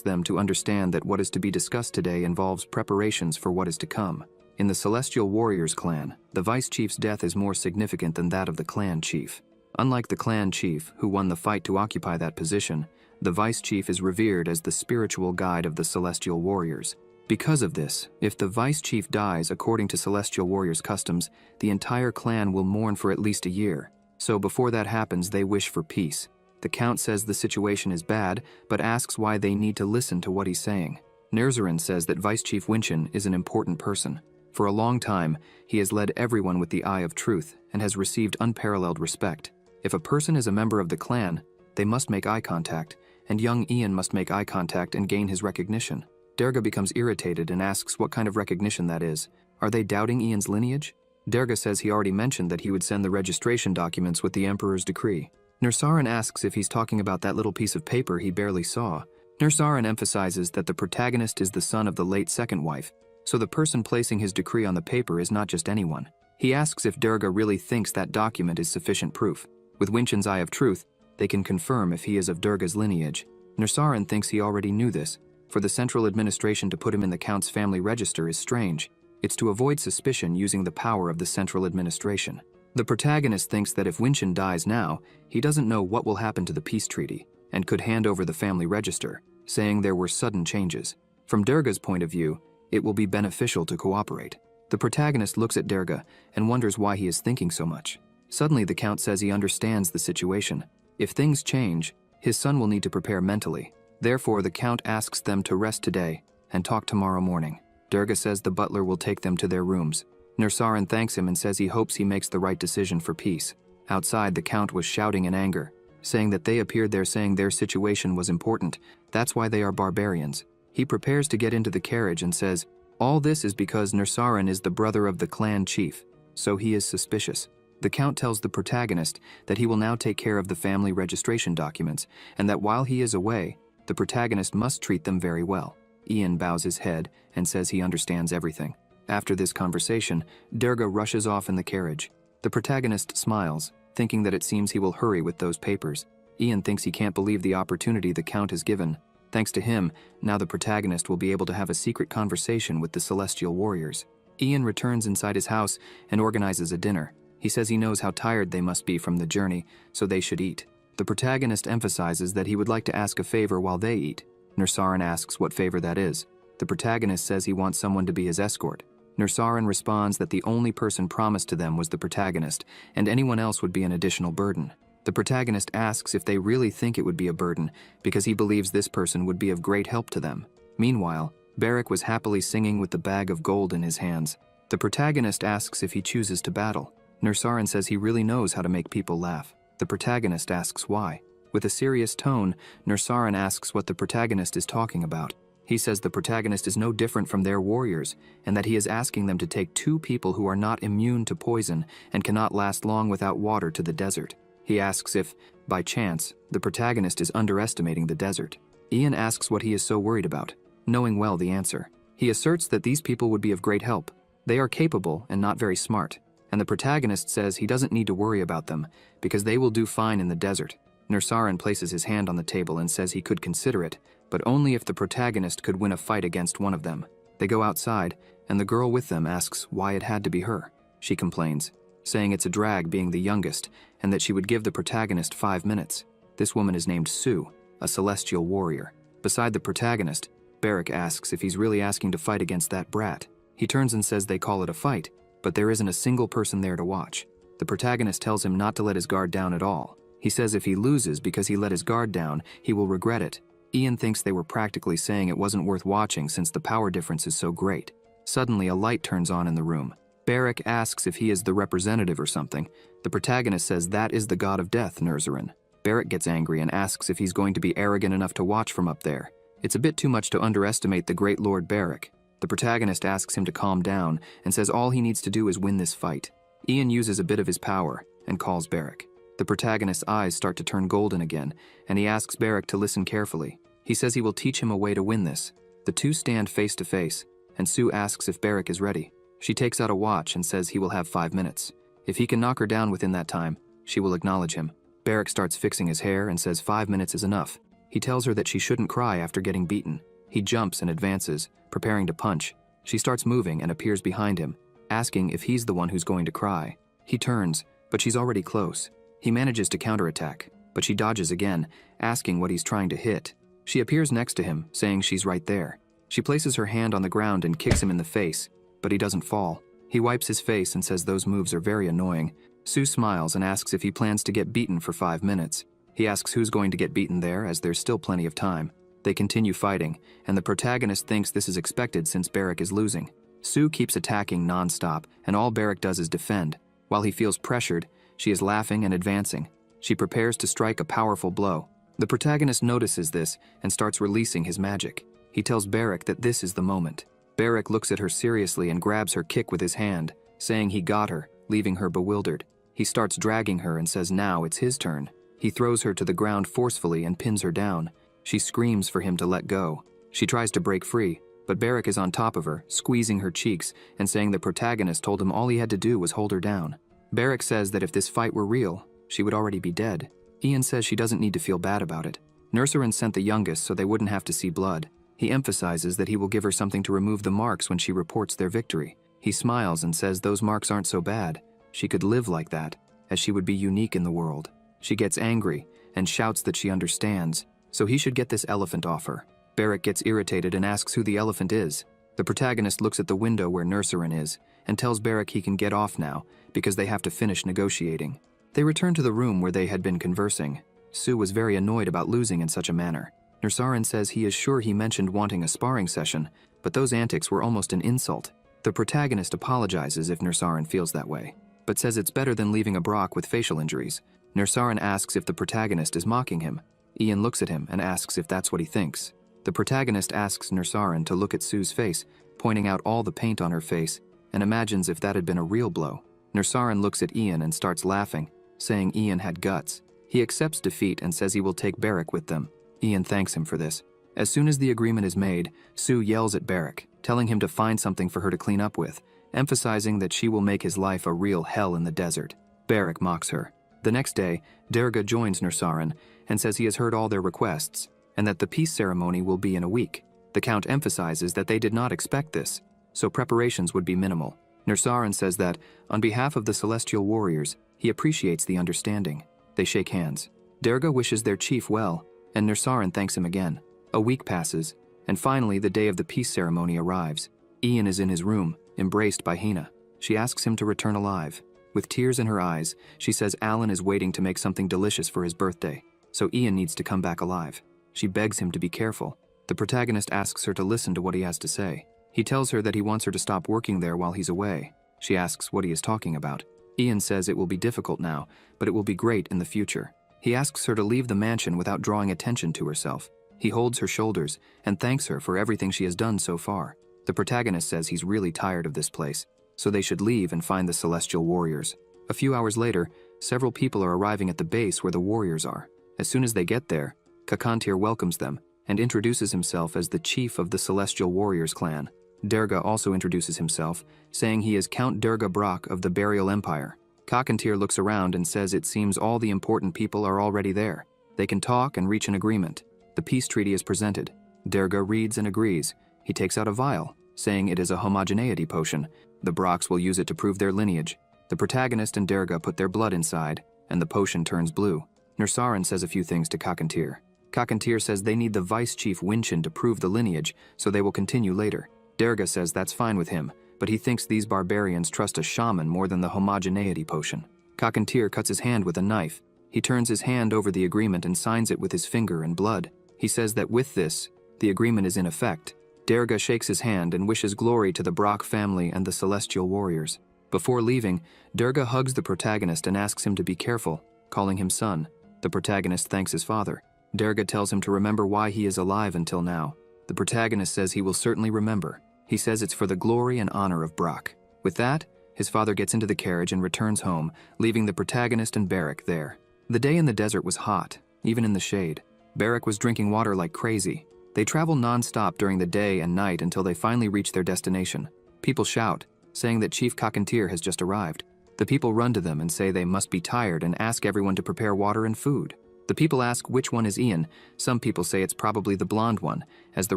them to understand that what is to be discussed today involves preparations for what is to come. In the Celestial Warriors clan, the Vice Chief's death is more significant than that of the clan chief. Unlike the clan chief, who won the fight to occupy that position, the Vice Chief is revered as the spiritual guide of the Celestial Warriors. Because of this, if the Vice Chief dies according to Celestial Warriors customs, the entire clan will mourn for at least a year. So before that happens, they wish for peace. The Count says the situation is bad, but asks why they need to listen to what he's saying. Nerzarin says that Vice Chief Winchen is an important person. For a long time, he has led everyone with the eye of truth and has received unparalleled respect. If a person is a member of the clan, they must make eye contact, and young Ian must make eye contact and gain his recognition. Durga becomes irritated and asks what kind of recognition that is. Are they doubting Ian's lineage? Durga says he already mentioned that he would send the registration documents with the Emperor's decree. Nursaran asks if he's talking about that little piece of paper he barely saw. Nursaran emphasizes that the protagonist is the son of the late second wife, so the person placing his decree on the paper is not just anyone. He asks if Durga really thinks that document is sufficient proof. With Winchen's eye of truth, they can confirm if he is of Durga's lineage. Nursaran thinks he already knew this. For the central administration to put him in the Count's family register is strange. It's to avoid suspicion using the power of the central administration. The protagonist thinks that if Winchen dies now, he doesn't know what will happen to the peace treaty, and could hand over the family register, saying there were sudden changes. From Durga's point of view, it will be beneficial to cooperate. The protagonist looks at Durga and wonders why he is thinking so much. Suddenly the Count says he understands the situation. If things change, his son will need to prepare mentally. Therefore, the Count asks them to rest today and talk tomorrow morning. Durga says the butler will take them to their rooms. Nursaran thanks him and says he hopes he makes the right decision for peace. Outside, the Count was shouting in anger, saying that they appeared there saying their situation was important. That's why they are barbarians. He prepares to get into the carriage and says, all this is because Nursaran is the brother of the clan chief, so he is suspicious. The Count tells the protagonist that he will now take care of the family registration documents, and that while he is away, the protagonist must treat them very well. Ian bows his head and says he understands everything. After this conversation, Durga rushes off in the carriage. The protagonist smiles, thinking that it seems he will hurry with those papers. Ian thinks he can't believe the opportunity the Count has given. Thanks to him, now the protagonist will be able to have a secret conversation with the Celestial Warriors. Ian returns inside his house and organizes a dinner. He says he knows how tired they must be from the journey, so they should eat. The protagonist emphasizes that he would like to ask a favor while they eat. Nursaran asks what favor that is. The protagonist says he wants someone to be his escort. Nursaran responds that the only person promised to them was the protagonist, and anyone else would be an additional burden. The protagonist asks if they really think it would be a burden, because he believes this person would be of great help to them. Meanwhile, Barak was happily singing with the bag of gold in his hands. The protagonist asks if he chooses to battle. Nursaran says he really knows how to make people laugh. The protagonist asks why. With a serious tone, Nursaran asks what the protagonist is talking about. He says the protagonist is no different from their warriors, and that he is asking them to take 2 people who are not immune to poison and cannot last long without water to the desert. He asks if, by chance, the protagonist is underestimating the desert. Ian asks what he is so worried about, knowing well the answer. He asserts that these people would be of great help. They are capable and not very smart, and the protagonist says he doesn't need to worry about them because they will do fine in the desert. Nursaran places his hand on the table and says he could consider it, but only if the protagonist could win a fight against one of them. They go outside, and the girl with them asks why it had to be her. She complains, saying it's a drag being the youngest, and that she would give the protagonist 5 minutes. This woman is named Sue, a celestial warrior. Beside the protagonist, Barak asks if he's really asking to fight against that brat. He turns and says they call it a fight, but there isn't a single person there to watch. The protagonist tells him not to let his guard down at all. He says if he loses because he let his guard down, he will regret it. Ian thinks they were practically saying it wasn't worth watching since the power difference is so great. Suddenly, a light turns on in the room. Barak asks if he is the representative or something. The protagonist says that is the god of death, Nerzarin. Barak gets angry and asks if he's going to be arrogant enough to watch from up there. It's a bit too much to underestimate the great Lord Barak. The protagonist asks him to calm down and says all he needs to do is win this fight. Ian uses a bit of his power and calls Barak. The protagonist's eyes start to turn golden again, and he asks Barak to listen carefully. He says he will teach him a way to win this. The two stand face to face, and Sue asks if Barak is ready. She takes out a watch and says he will have 5 minutes. If he can knock her down within that time, she will acknowledge him. Barrack starts fixing his hair and says 5 minutes is enough. He tells her that she shouldn't cry after getting beaten. He jumps and advances, preparing to punch. She starts moving and appears behind him, asking if he's the one who's going to cry. He turns, but she's already close. He manages to counterattack, but she dodges again, asking what he's trying to hit. She appears next to him, saying she's right there. She places her hand on the ground and kicks him in the face, but he doesn't fall. He wipes his face and says those moves are very annoying. Sue smiles and asks if he plans to get beaten for 5 minutes. He asks who's going to get beaten there, as there's still plenty of time. They continue fighting, and the protagonist thinks this is expected since Barrack is losing. Sue keeps attacking non-stop, and all Barrack does is defend. While he feels pressured, she is laughing and advancing. She prepares to strike a powerful blow. The protagonist notices this and starts releasing his magic. He tells Barrack that this is the moment. Barrack looks at her seriously and grabs her kick with his hand, saying he got her, leaving her bewildered. He starts dragging her and says now it's his turn. He throws her to the ground forcefully and pins her down. She screams for him to let go. She tries to break free, but Barrack is on top of her, squeezing her cheeks and saying the protagonist told him all he had to do was hold her down. Barrack says that if this fight were real, she would already be dead. Ian says she doesn't need to feel bad about it. Nurserin sent the youngest so they wouldn't have to see blood. He emphasizes that he will give her something to remove the marks when she reports their victory. He smiles and says those marks aren't so bad. She could live like that, as she would be unique in the world. She gets angry and shouts that she understands, so he should get this elephant off her. Barrack gets irritated and asks who the elephant is. The protagonist looks at the window where Nurserin is and tells Barrack he can get off now because they have to finish negotiating. They return to the room where they had been conversing. Sue was very annoyed about losing in such a manner. Nurserin says he is sure he mentioned wanting a sparring session, but those antics were almost an insult. The protagonist apologizes if Nurserin feels that way, but says it's better than leaving a Brock with facial injuries. Nurserin asks if the protagonist is mocking him. Ian looks at him and asks if that's what he thinks. The protagonist asks Nurserin to look at Sue's face, pointing out all the paint on her face, and imagines if that had been a real blow. Nurserin looks at Ian and starts laughing, saying Ian had guts. He accepts defeat and says he will take Barrack with them. Ian thanks him for this. As soon as the agreement is made, Sue yells at Barrack, telling him to find something for her to clean up with, emphasizing that she will make his life a real hell in the desert. Barrack mocks her. The next day, Derga joins Nurserin and says he has heard all their requests, and that the peace ceremony will be in a week. The Count emphasizes that they did not expect this, so preparations would be minimal. Nurserin says that, on behalf of the Celestial Warriors, he appreciates the understanding. They shake hands. Derga wishes their chief well, and Nurserin thanks him again. A week passes, and finally the day of the peace ceremony arrives. Ian is in his room, embraced by Hina. She asks him to return alive. With tears in her eyes, she says Alan is waiting to make something delicious for his birthday, so Ian needs to come back alive. She begs him to be careful. The protagonist asks her to listen to what he has to say. He tells her that he wants her to stop working there while he's away. She asks what he is talking about. Ian says it will be difficult now, but it will be great in the future. He asks her to leave the mansion without drawing attention to herself. He holds her shoulders and thanks her for everything she has done so far. The protagonist says he's really tired of this place, so they should leave and find the Celestial Warriors. A few hours later, several people are arriving at the base where the warriors are. As soon as they get there, Kakantir welcomes them and introduces himself as the chief of the Celestial Warriors clan. Derga also introduces himself, saying he is Count Derga Brock of the Burial Empire. Kakantir looks around and says it seems all the important people are already there. They can talk and reach an agreement. The peace treaty is presented. Derga reads and agrees. He takes out a vial, saying it is a homogeneity potion. The Brocks will use it to prove their lineage. The protagonist and Derga put their blood inside, and the potion turns blue. Nurserin says a few things to Kakantir. Kakantir says they need the Vice Chief Winchin to prove the lineage, so they will continue later. Derga says that's fine with him, but he thinks these barbarians trust a shaman more than the homogeneity potion. Kakantir cuts his hand with a knife. He turns his hand over the agreement and signs it with his finger and blood. He says that with this, the agreement is in effect. Derga shakes his hand and wishes glory to the Brock family and the Celestial Warriors. Before leaving, Derga hugs the protagonist and asks him to be careful, calling him son. The protagonist thanks his father. Derga tells him to remember why he is alive until now. The protagonist says he will certainly remember. He says it's for the glory and honor of Brock. With that, his father gets into the carriage and returns home, leaving the protagonist and Barrack there. The day in the desert was hot, even in the shade. Barrack was drinking water like crazy. They travel non-stop during the day and night until they finally reach their destination. People shout, saying that Chief Cockatier has just arrived. The people run to them and say they must be tired and ask everyone to prepare water and food. The people ask which one is Ian. Some people say it's probably the blonde one, as the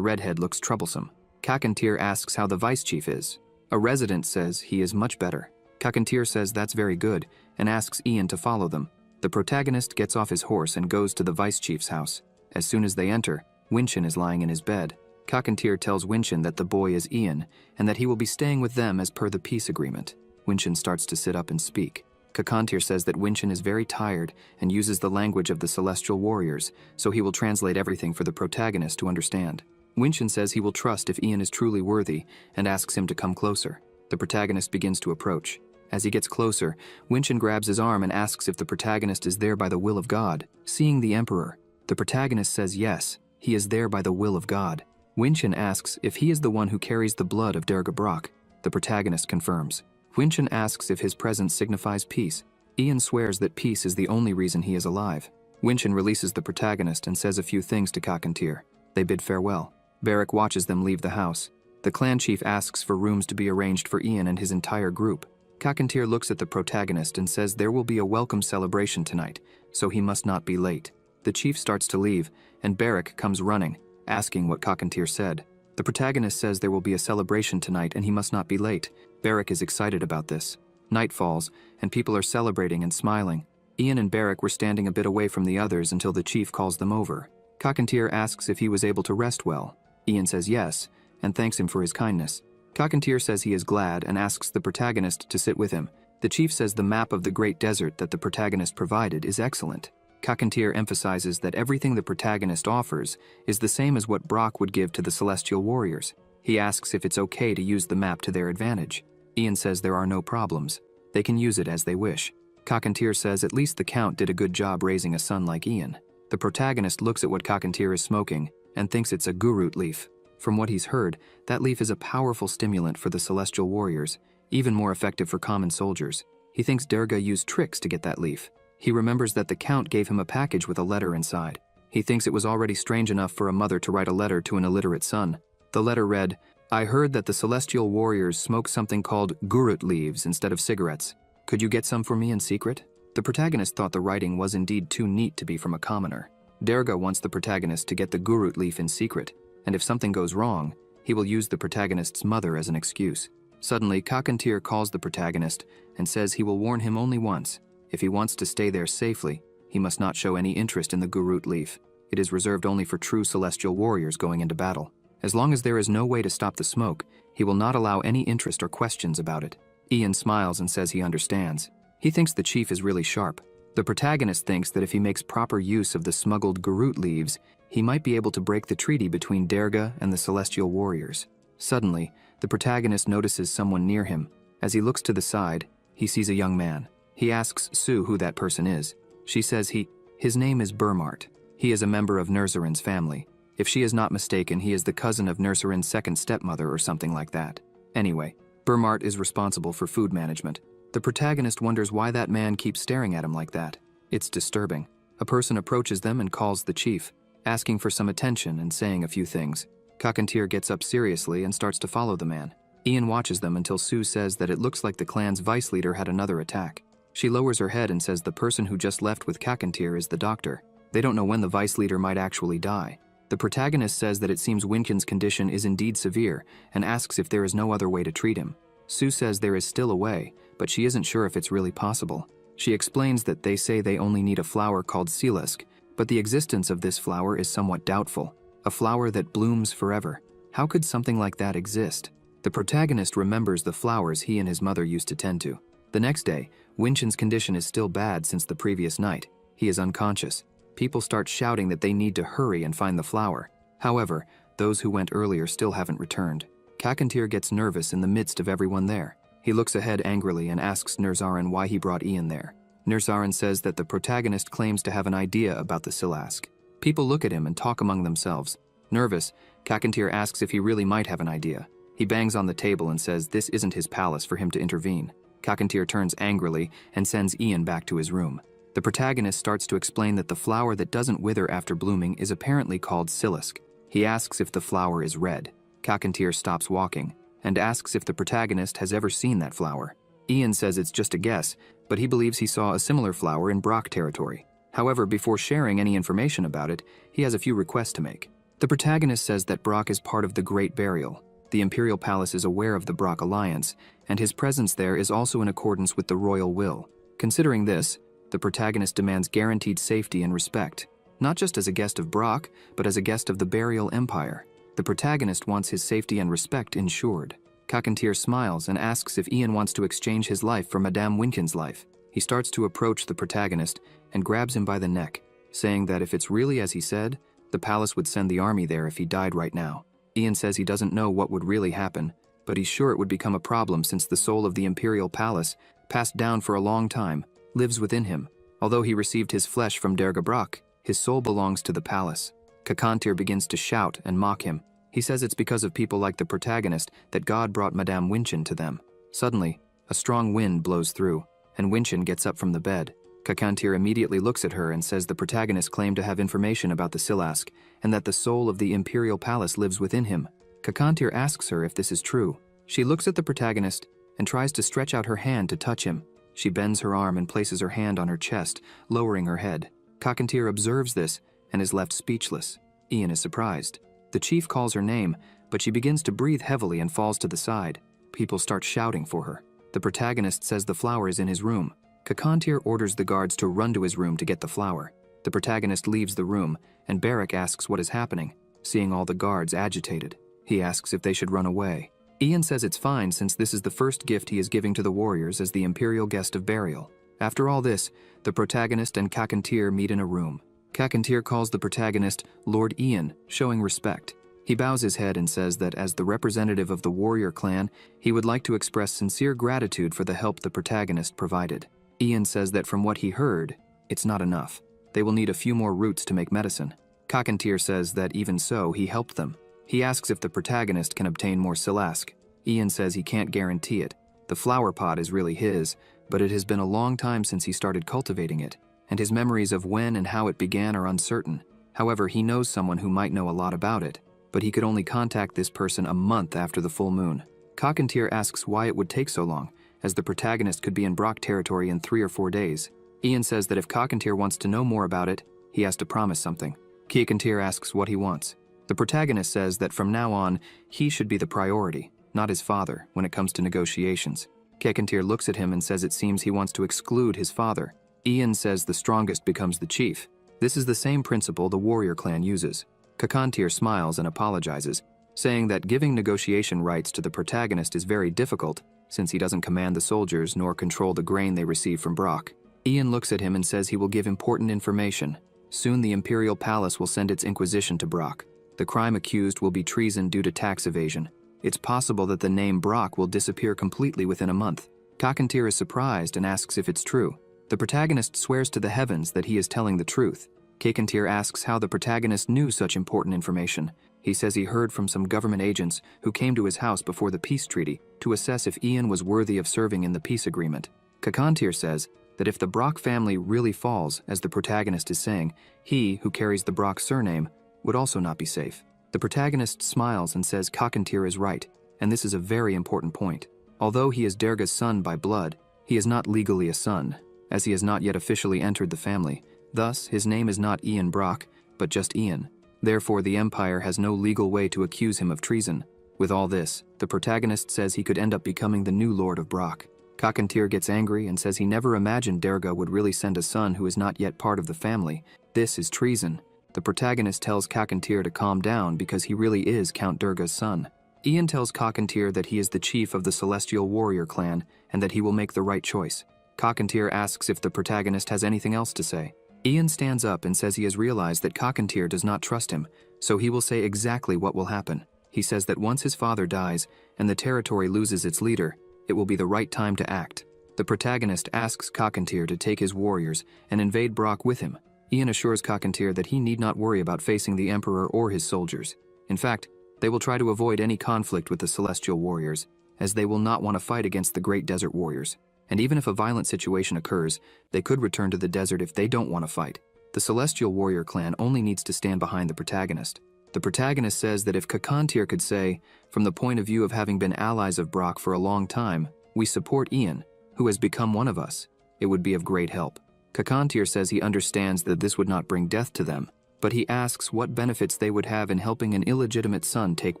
redhead looks troublesome. Cockatier asks how the vice chief is. A resident says he is much better. Cockatier says that's very good and asks Ian to follow them. The protagonist gets off his horse and goes to the vice chief's house. As soon as they enter, Winshin is lying in his bed. Cockatier tells Winshin that the boy is Ian and that he will be staying with them as per the peace agreement. Winshin starts to sit up and speak. Cockatier says that Winshin is very tired and uses the language of the celestial warriors, so he will translate everything for the protagonist to understand. Winshin says he will trust if Ian is truly worthy and asks him to come closer. The protagonist begins to approach. As he gets closer, Winshin grabs his arm and asks if the protagonist is there by the will of God. Seeing the Emperor, the protagonist says yes, he is there by the will of God. Winshin asks if he is the one who carries the blood of Derga Brock. The protagonist confirms. Winshin asks if his presence signifies peace. Ian swears that peace is the only reason he is alive. Winshin releases the protagonist and says a few things to Cockatier. They bid farewell. Varric watches them leave the house. The clan chief asks for rooms to be arranged for Ian and his entire group. Cockatier looks at the protagonist and says there will be a welcome celebration tonight, so he must not be late. The chief starts to leave, and Varric comes running, asking what Cockatier said. The protagonist says there will be a celebration tonight and he must not be late. Varric is excited about this. Night falls, and people are celebrating and smiling. Ian and Varric were standing a bit away from the others until the chief calls them over. Cockatier asks if he was able to rest well. Ian says yes, and thanks him for his kindness. Cockatier says he is glad and asks the protagonist to sit with him. The chief says the map of the Great Desert that the protagonist provided is excellent. Cockatier emphasizes that everything the protagonist offers is the same as what Brock would give to the Celestial Warriors. He asks if it's okay to use the map to their advantage. Ian says there are no problems. They can use it as they wish. Cockatier says at least the Count did a good job raising a son like Ian. The protagonist looks at what Cockatier is smoking and thinks it's a gurut leaf. From what he's heard, that leaf is a powerful stimulant for the Celestial Warriors, even more effective for common soldiers. He thinks Derga used tricks to get that leaf. He remembers that the Count gave him a package with a letter inside. He thinks it was already strange enough for a mother to write a letter to an illiterate son. The letter read, "I heard that the Celestial Warriors smoke something called gurut leaves instead of cigarettes. Could you get some for me in secret?" The protagonist thought the writing was indeed too neat to be from a commoner. Derga wants the protagonist to get the gurut leaf in secret, and if something goes wrong, he will use the protagonist's mother as an excuse. Suddenly, Cockatier calls the protagonist and says he will warn him only once. If he wants to stay there safely, he must not show any interest in the gurut leaf. It is reserved only for true celestial warriors going into battle. As long as there is no way to stop the smoke, he will not allow any interest or questions about it. Ian smiles and says he understands. He thinks the chief is really sharp. The protagonist thinks that if he makes proper use of the smuggled gurut leaves, he might be able to break the treaty between Derga and the celestial warriors. Suddenly, the protagonist notices someone near him. As he looks to the side, he sees a young man. He asks Sue who that person is. She says his name is Burmart. He is a member of Nersarin's family. If she is not mistaken, he is the cousin of Nersarin's second stepmother or something like that. Anyway, Burmart is responsible for food management. The protagonist wonders why that man keeps staring at him like that. It's disturbing. A person approaches them and calls the chief, asking for some attention and saying a few things. Cockatier gets up seriously and starts to follow the man. Ian watches them until Sue says that it looks like the clan's vice leader had another attack. She lowers her head and says the person who just left with Cockatier is the doctor. They don't know when the vice leader might actually die. The protagonist says that it seems Winkin's condition is indeed severe and asks if there is no other way to treat him. Sue says there is still a way, but she isn't sure if it's really possible. She explains that they say they only need a flower called Silisk, but the existence of this flower is somewhat doubtful. A flower that blooms forever. How could something like that exist? The protagonist remembers the flowers he and his mother used to tend to. The next day, Winshin's condition is still bad since the previous night. He is unconscious. People start shouting that they need to hurry and find the flower. However, those who went earlier still haven't returned. Cockatier gets nervous in the midst of everyone there. He looks ahead angrily and asks Nersarin why he brought Ian there. Nersarin says that the protagonist claims to have an idea about the Silask. People look at him and talk among themselves. Nervous, Cockatier asks if he really might have an idea. He bangs on the table and says this isn't his palace for him to intervene. Cockatier turns angrily and sends Ian back to his room. The protagonist starts to explain that the flower that doesn't wither after blooming is apparently called Silisk. He asks if the flower is red. Cockatier stops walking and asks if the protagonist has ever seen that flower. Ian says it's just a guess, but he believes he saw a similar flower in Brock territory. However, before sharing any information about it, he has a few requests to make. The protagonist says that Brock is part of the Great Burial. The Imperial Palace is aware of the Brock alliance, and his presence there is also in accordance with the royal will. Considering this, the protagonist demands guaranteed safety and respect, not just as a guest of Brock, but as a guest of the Burial Empire. The protagonist wants his safety and respect ensured. Cockatier smiles and asks if Ian wants to exchange his life for Madame Winkin's life. He starts to approach the protagonist and grabs him by the neck, saying that if it's really as he said, the palace would send the army there if he died right now. Ian says he doesn't know what would really happen, but he's sure it would become a problem since the soul of the Imperial Palace, passed down for a long time, lives within him. Although he received his flesh from Derga Brock, his soul belongs to the palace. Cockatier begins to shout and mock him. He says it's because of people like the protagonist that God brought Madame Winkin to them. Suddenly, a strong wind blows through, and Winkin gets up from the bed. Cockatier immediately looks at her and says the protagonist claimed to have information about the Silask, and that the soul of the Imperial Palace lives within him. Cockatier asks her if this is true. She looks at the protagonist and tries to stretch out her hand to touch him. She bends her arm and places her hand on her chest, lowering her head. Cockatier observes this and is left speechless. Ian is surprised. The chief calls her name, but she begins to breathe heavily and falls to the side. People start shouting for her. The protagonist says the flower is in his room. Cockatier orders the guards to run to his room to get the flower. The protagonist leaves the room, and Barrack asks what is happening. Seeing all the guards agitated, he asks if they should run away. Ian says it's fine since this is the first gift he is giving to the warriors as the imperial guest of burial. After all this, the protagonist and Cockatier meet in a room. Cockatier calls the protagonist Lord Ian, showing respect. He bows his head and says that as the representative of the warrior clan, he would like to express sincere gratitude for the help the protagonist provided. Ian says that from what he heard, it's not enough. They will need a few more roots to make medicine. Cockatier says that even so, he helped them. He asks if the protagonist can obtain more Silask. Ian says he can't guarantee it. The flower pot is really his, but it has been a long time since he started cultivating it, and his memories of when and how it began are uncertain. However, he knows someone who might know a lot about it, but he could only contact this person a month after the full moon. Cockatier asks why it would take so long, as the protagonist could be in Brock territory in 3 or 4 days. Ian says that if Cockatier wants to know more about it, he has to promise something. Cockatier asks what he wants. The protagonist says that from now on, he should be the priority, not his father, when it comes to negotiations. Cockatier looks at him and says it seems he wants to exclude his father. Ian says the strongest becomes the chief. This is the same principle the warrior clan uses. Cockatier smiles and apologizes, saying that giving negotiation rights to the protagonist is very difficult, since he doesn't command the soldiers nor control the grain they receive from Brock. Ian looks at him and says he will give important information. Soon the Imperial Palace will send its inquisition to Brock. The crime accused will be treason due to tax evasion. It's possible that the name Brock will disappear completely within a month. Cockatier is surprised and asks if it's true. The protagonist swears to the heavens that he is telling the truth. Cockatier asks how the protagonist knew such important information. He says he heard from some government agents who came to his house before the peace treaty to assess if Ian was worthy of serving in the peace agreement. Cockatier says that if the Brock family really falls, as the protagonist is saying, he, who carries the Brock surname, would also not be safe. The protagonist smiles and says Cockatier is right, and this is a very important point. Although he is Derga's son by blood, he is not legally a son, as he has not yet officially entered the family. Thus, his name is not Ian Brock, but just Ian. Therefore, the Empire has no legal way to accuse him of treason. With all this, the protagonist says he could end up becoming the new Lord of Brock. Cockatier gets angry and says he never imagined Derga would really send a son who is not yet part of the family. This is treason. The protagonist tells Cockatier to calm down because he really is Count Derga's son. Ian tells Cockatier that he is the chief of the Celestial Warrior clan and that he will make the right choice. Cockatier asks if the protagonist has anything else to say. Ian stands up and says he has realized that Cockatier does not trust him, so he will say exactly what will happen. He says that once his father dies and the territory loses its leader, it will be the right time to act. The protagonist asks Cockatier to take his warriors and invade Brock with him. Ian assures Cockatier that he need not worry about facing the Emperor or his soldiers. In fact, they will try to avoid any conflict with the Celestial Warriors, as they will not want to fight against the Great Desert Warriors. And even if a violent situation occurs, they could return to the desert if they don't want to fight. The Celestial Warrior clan only needs to stand behind the protagonist. The protagonist says that if Kakantir could say, from the point of view of having been allies of Brock for a long time, we support Ian, who has become one of us, it would be of great help. Kakantir says he understands that this would not bring death to them, but he asks what benefits they would have in helping an illegitimate son take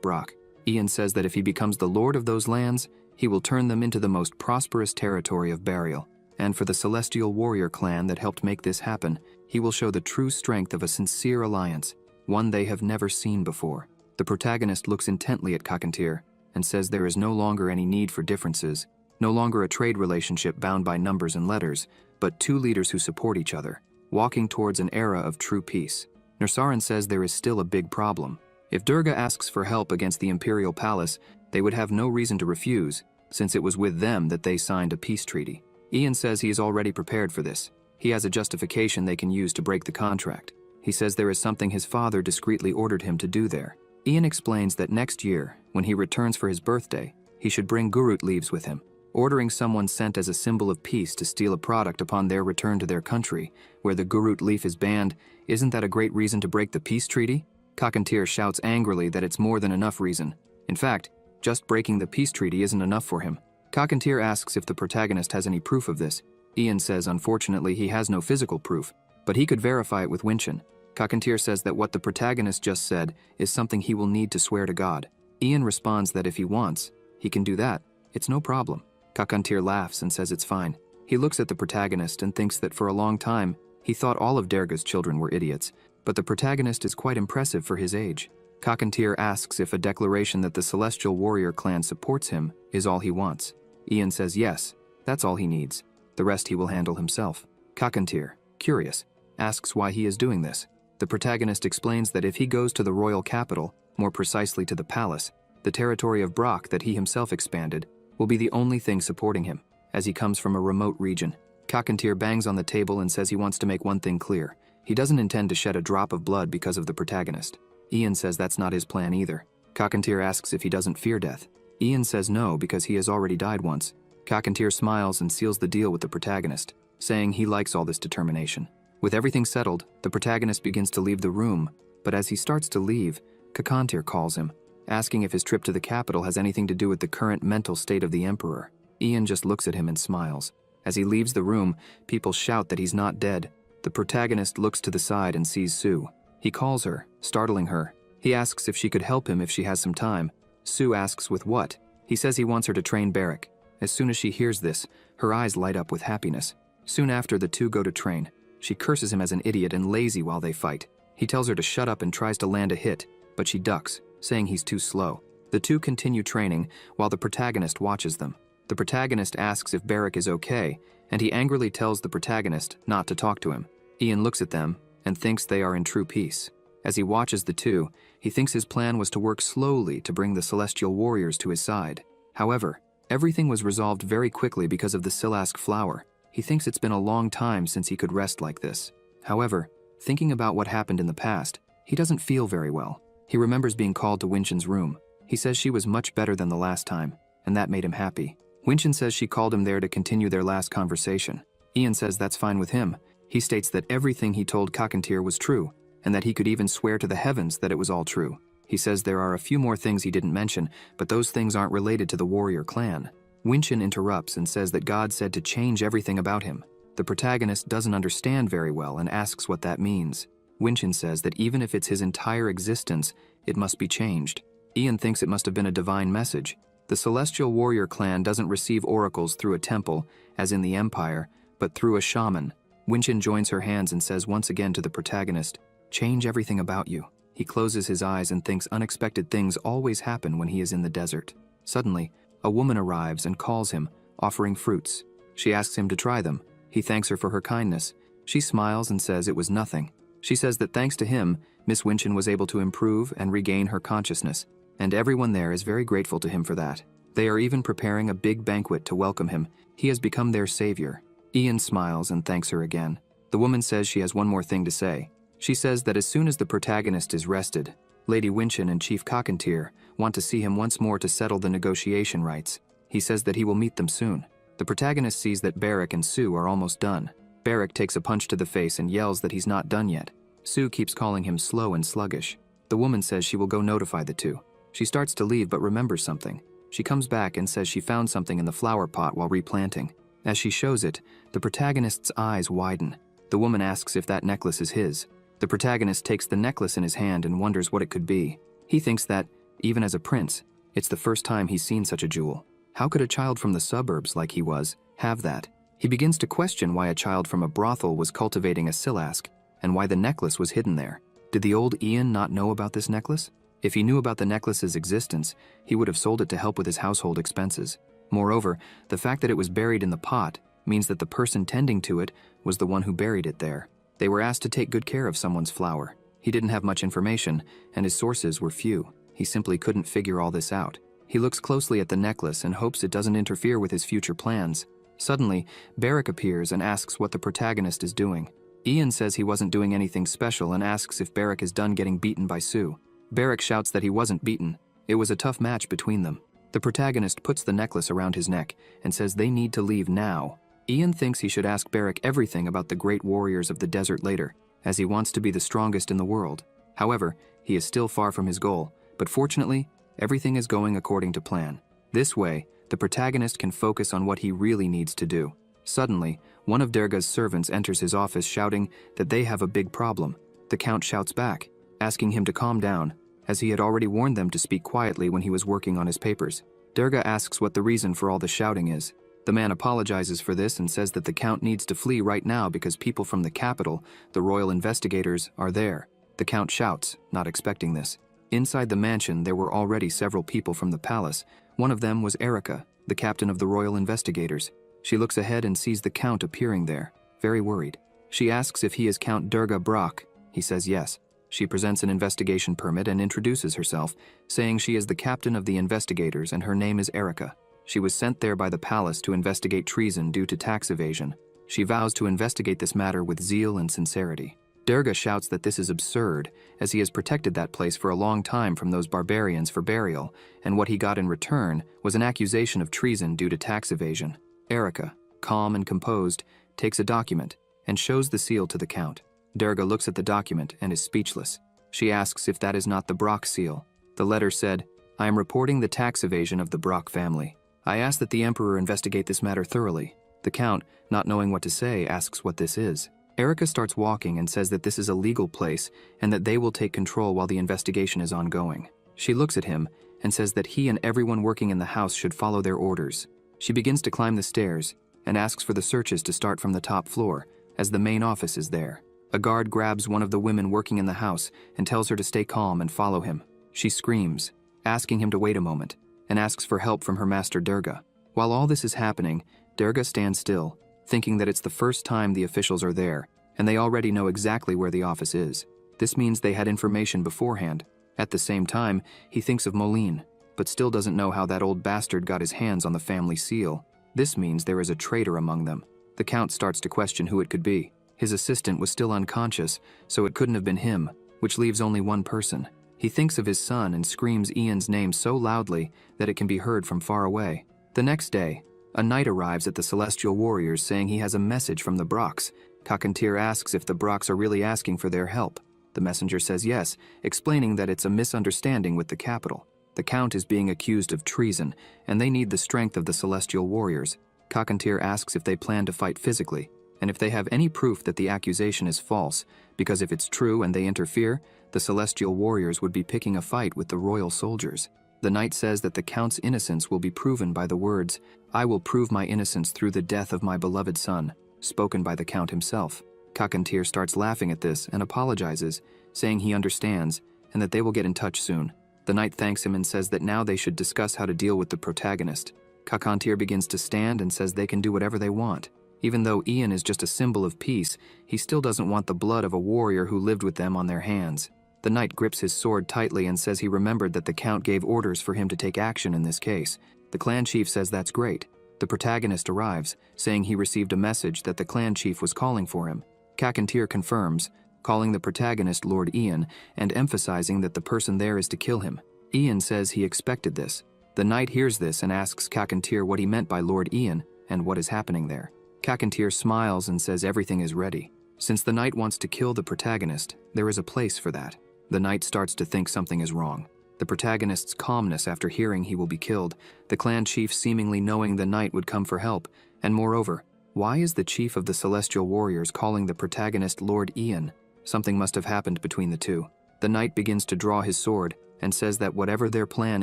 Brock. Ian says that if he becomes the lord of those lands, he will turn them into the most prosperous territory of burial. And for the Celestial Warrior clan that helped make this happen, he will show the true strength of a sincere alliance, one they have never seen before. The protagonist looks intently at Kakantir and says there is no longer any need for differences, no longer a trade relationship bound by numbers and letters, but two leaders who support each other, walking towards an era of true peace. Nursaran says there is still a big problem. If Durga asks for help against the Imperial Palace, they would have no reason to refuse, since it was with them that they signed a peace treaty. Ian says he is already prepared for this. He has a justification they can use to break the contract. He says there is something his father discreetly ordered him to do there. Ian explains that next year, when he returns for his birthday, he should bring Gurut leaves with him, ordering someone sent as a symbol of peace to steal a product upon their return to their country, where the Gurut leaf is banned. Isn't that a great reason to break the peace treaty? Kakantir shouts angrily that it's more than enough reason. In fact, just breaking the peace treaty isn't enough for him. Kakantir asks if the protagonist has any proof of this. Ian says unfortunately he has no physical proof, but he could verify it with Winchin. Kakantir says that what the protagonist just said is something he will need to swear to God. Ian responds that if he wants, he can do that. It's no problem. Kakantir laughs and says it's fine. He looks at the protagonist and thinks that for a long time, he thought all of Durga's children were idiots, but the protagonist is quite impressive for his age. Kakantir asks if a declaration that the Celestial Warrior clan supports him is all he wants. Ian says yes, that's all he needs. The rest he will handle himself. Kakantir, curious, asks why he is doing this. The protagonist explains that if he goes to the royal capital, more precisely to the palace, the territory of Brock that he himself expanded, will be the only thing supporting him, as he comes from a remote region. Kakantir bangs on the table and says he wants to make one thing clear. He doesn't intend to shed a drop of blood because of the protagonist. Ian says that's not his plan either. Kakantir asks if he doesn't fear death. Ian says no because he has already died once. Kakantir smiles and seals the deal with the protagonist, saying he likes all this determination. With everything settled, the protagonist begins to leave the room, but as he starts to leave, Kakantir calls him, asking if his trip to the capital has anything to do with the current mental state of the Emperor. Ian just looks at him and smiles. As he leaves the room, people shout that he's not dead. The protagonist looks to the side and sees Sue. He calls her, startling her. He asks if she could help him if she has some time. Sue asks with what. He says he wants her to train Barrack. As soon as she hears this, her eyes light up with happiness. Soon after, the two go to train. She curses him as an idiot and lazy while they fight. He tells her to shut up and tries to land a hit, but she ducks, saying he's too slow. The two continue training while the protagonist watches them. The protagonist asks if Barrack is okay, and he angrily tells the protagonist not to talk to him. Ian looks at them and thinks they are in true peace. As he watches the two, he thinks his plan was to work slowly to bring the Celestial Warriors to his side. However, everything was resolved very quickly because of the Silask flower. He thinks it's been a long time since he could rest like this. However, thinking about what happened in the past, he doesn't feel very well. He remembers being called to Winchin's room. He says she was much better than the last time, and that made him happy. Winchin says she called him there to continue their last conversation. Ian says that's fine with him. He states that everything he told Kakantir was true, and that he could even swear to the heavens that it was all true. He says there are a few more things he didn't mention, but those things aren't related to the warrior clan. Winchin interrupts and says that God said to change everything about him. The protagonist doesn't understand very well and asks what that means. Winchin says that even if it's his entire existence, it must be changed. Ian thinks it must have been a divine message. The Celestial Warrior clan doesn't receive oracles through a temple, as in the Empire, but through a shaman. Winchin joins her hands and says once again to the protagonist, "Change everything about you." He closes his eyes and thinks unexpected things always happen when he is in the desert. Suddenly, a woman arrives and calls him, offering fruits. She asks him to try them. He thanks her for her kindness. She smiles and says it was nothing. She says that thanks to him, Miss Winchin was able to improve and regain her consciousness, and everyone there is very grateful to him for that. They are even preparing a big banquet to welcome him. He has become their savior. Ian smiles and thanks her again. The woman says she has one more thing to say. She says that as soon as the protagonist is rested, Lady Winchin and Chief Kakantir want to see him once more to settle the negotiation rights. He says that he will meet them soon. The protagonist sees that Barrack and Sue are almost done. Barrack takes a punch to the face and yells that he's not done yet. Sue keeps calling him slow and sluggish. The woman says she will go notify the two. She starts to leave but remembers something. She comes back and says she found something in the flower pot while replanting. As she shows it, the protagonist's eyes widen. The woman asks if that necklace is his. The protagonist takes the necklace in his hand and wonders what it could be. He thinks that, even as a prince, it's the first time he's seen such a jewel. How could a child from the suburbs, like he was, have that? He begins to question why a child from a brothel was cultivating a silask, and why the necklace was hidden there. Did the old Ian not know about this necklace? If he knew about the necklace's existence, he would have sold it to help with his household expenses. Moreover, the fact that it was buried in the pot means that the person tending to it was the one who buried it there. They were asked to take good care of someone's flower. He didn't have much information, and his sources were few. He simply couldn't figure all this out. He looks closely at the necklace and hopes it doesn't interfere with his future plans. Suddenly, Barrack appears and asks what the protagonist is doing. Ian says he wasn't doing anything special and asks if Barrack is done getting beaten by Sue. Barrack shouts that he wasn't beaten. It was a tough match between them. The protagonist puts the necklace around his neck and says they need to leave now. Ian thinks he should ask Barrack everything about the great warriors of the desert later, as he wants to be the strongest in the world. However, he is still far from his goal, but fortunately, everything is going according to plan. This way, the protagonist can focus on what he really needs to do. Suddenly, one of Derga's servants enters his office shouting that they have a big problem. The Count shouts back, asking him to calm down, as he had already warned them to speak quietly when he was working on his papers. Derga asks what the reason for all the shouting is. The man apologizes for this and says that the Count needs to flee right now because people from the capital, the royal investigators, are there. The Count shouts, not expecting this. Inside the mansion, there were already several people from the palace. One of them was Erica, the captain of the royal investigators. She looks ahead and sees the Count appearing there, very worried. She asks if he is Count Durga Brock. He says yes. She presents an investigation permit and introduces herself, saying she is the captain of the investigators and her name is Erica. She was sent there by the palace to investigate treason due to tax evasion. She vows to investigate this matter with zeal and sincerity. Durga shouts that this is absurd, as he has protected that place for a long time from those barbarians for burial, and what he got in return was an accusation of treason due to tax evasion. Erica, calm and composed, takes a document and shows the seal to the Count. Durga looks at the document and is speechless. She asks if that is not the Brock seal. The letter said, "I am reporting the tax evasion of the Brock family. I ask that the Emperor investigate this matter thoroughly." The Count, not knowing what to say, asks what this is. Erica starts walking and says that this is a legal place and that they will take control while the investigation is ongoing. She looks at him and says that he and everyone working in the house should follow their orders. She begins to climb the stairs and asks for the searches to start from the top floor, as the main office is there. A guard grabs one of the women working in the house and tells her to stay calm and follow him. She screams, asking him to wait a moment, and asks for help from her master Durga. While all this is happening, Durga stands still, thinking that it's the first time the officials are there, and they already know exactly where the office is. This means they had information beforehand. At the same time, he thinks of Moline, but still doesn't know how that old bastard got his hands on the family seal. This means there is a traitor among them. The Count starts to question who it could be. His assistant was still unconscious, so it couldn't have been him, which leaves only one person. He thinks of his son and screams Ian's name so loudly that it can be heard from far away. The next day, a knight arrives at the Celestial Warriors saying he has a message from the Brocks. Kakantir asks if the Brocks are really asking for their help. The messenger says yes, explaining that it's a misunderstanding with the capital. The Count is being accused of treason, and they need the strength of the Celestial Warriors. Kakantir asks if they plan to fight physically, and if they have any proof that the accusation is false, because if it's true and they interfere, the Celestial Warriors would be picking a fight with the royal soldiers. The knight says that the Count's innocence will be proven by the words, "I will prove my innocence through the death of my beloved son," spoken by the Count himself. Kakantir starts laughing at this and apologizes, saying he understands and that they will get in touch soon. The knight thanks him and says that now they should discuss how to deal with the protagonist. Kakantir begins to stand and says they can do whatever they want. Even though Ian is just a symbol of peace, he still doesn't want the blood of a warrior who lived with them on their hands. The knight grips his sword tightly and says he remembered that the Count gave orders for him to take action in this case. The clan chief says that's great. The protagonist arrives, saying he received a message that the clan chief was calling for him. Kakantir confirms, calling the protagonist Lord Ian and emphasizing that the person there is to kill him. Ian says he expected this. The knight hears this and asks Kakantir what he meant by Lord Ian and what is happening there. Kakantir smiles and says everything is ready. Since the knight wants to kill the protagonist, there is a place for that. The knight starts to think something is wrong. The protagonist's calmness after hearing he will be killed, the clan chief seemingly knowing the knight would come for help, and moreover, why is the chief of the Celestial Warriors calling the protagonist Lord Ian? Something must have happened between the two. The knight begins to draw his sword and says that whatever their plan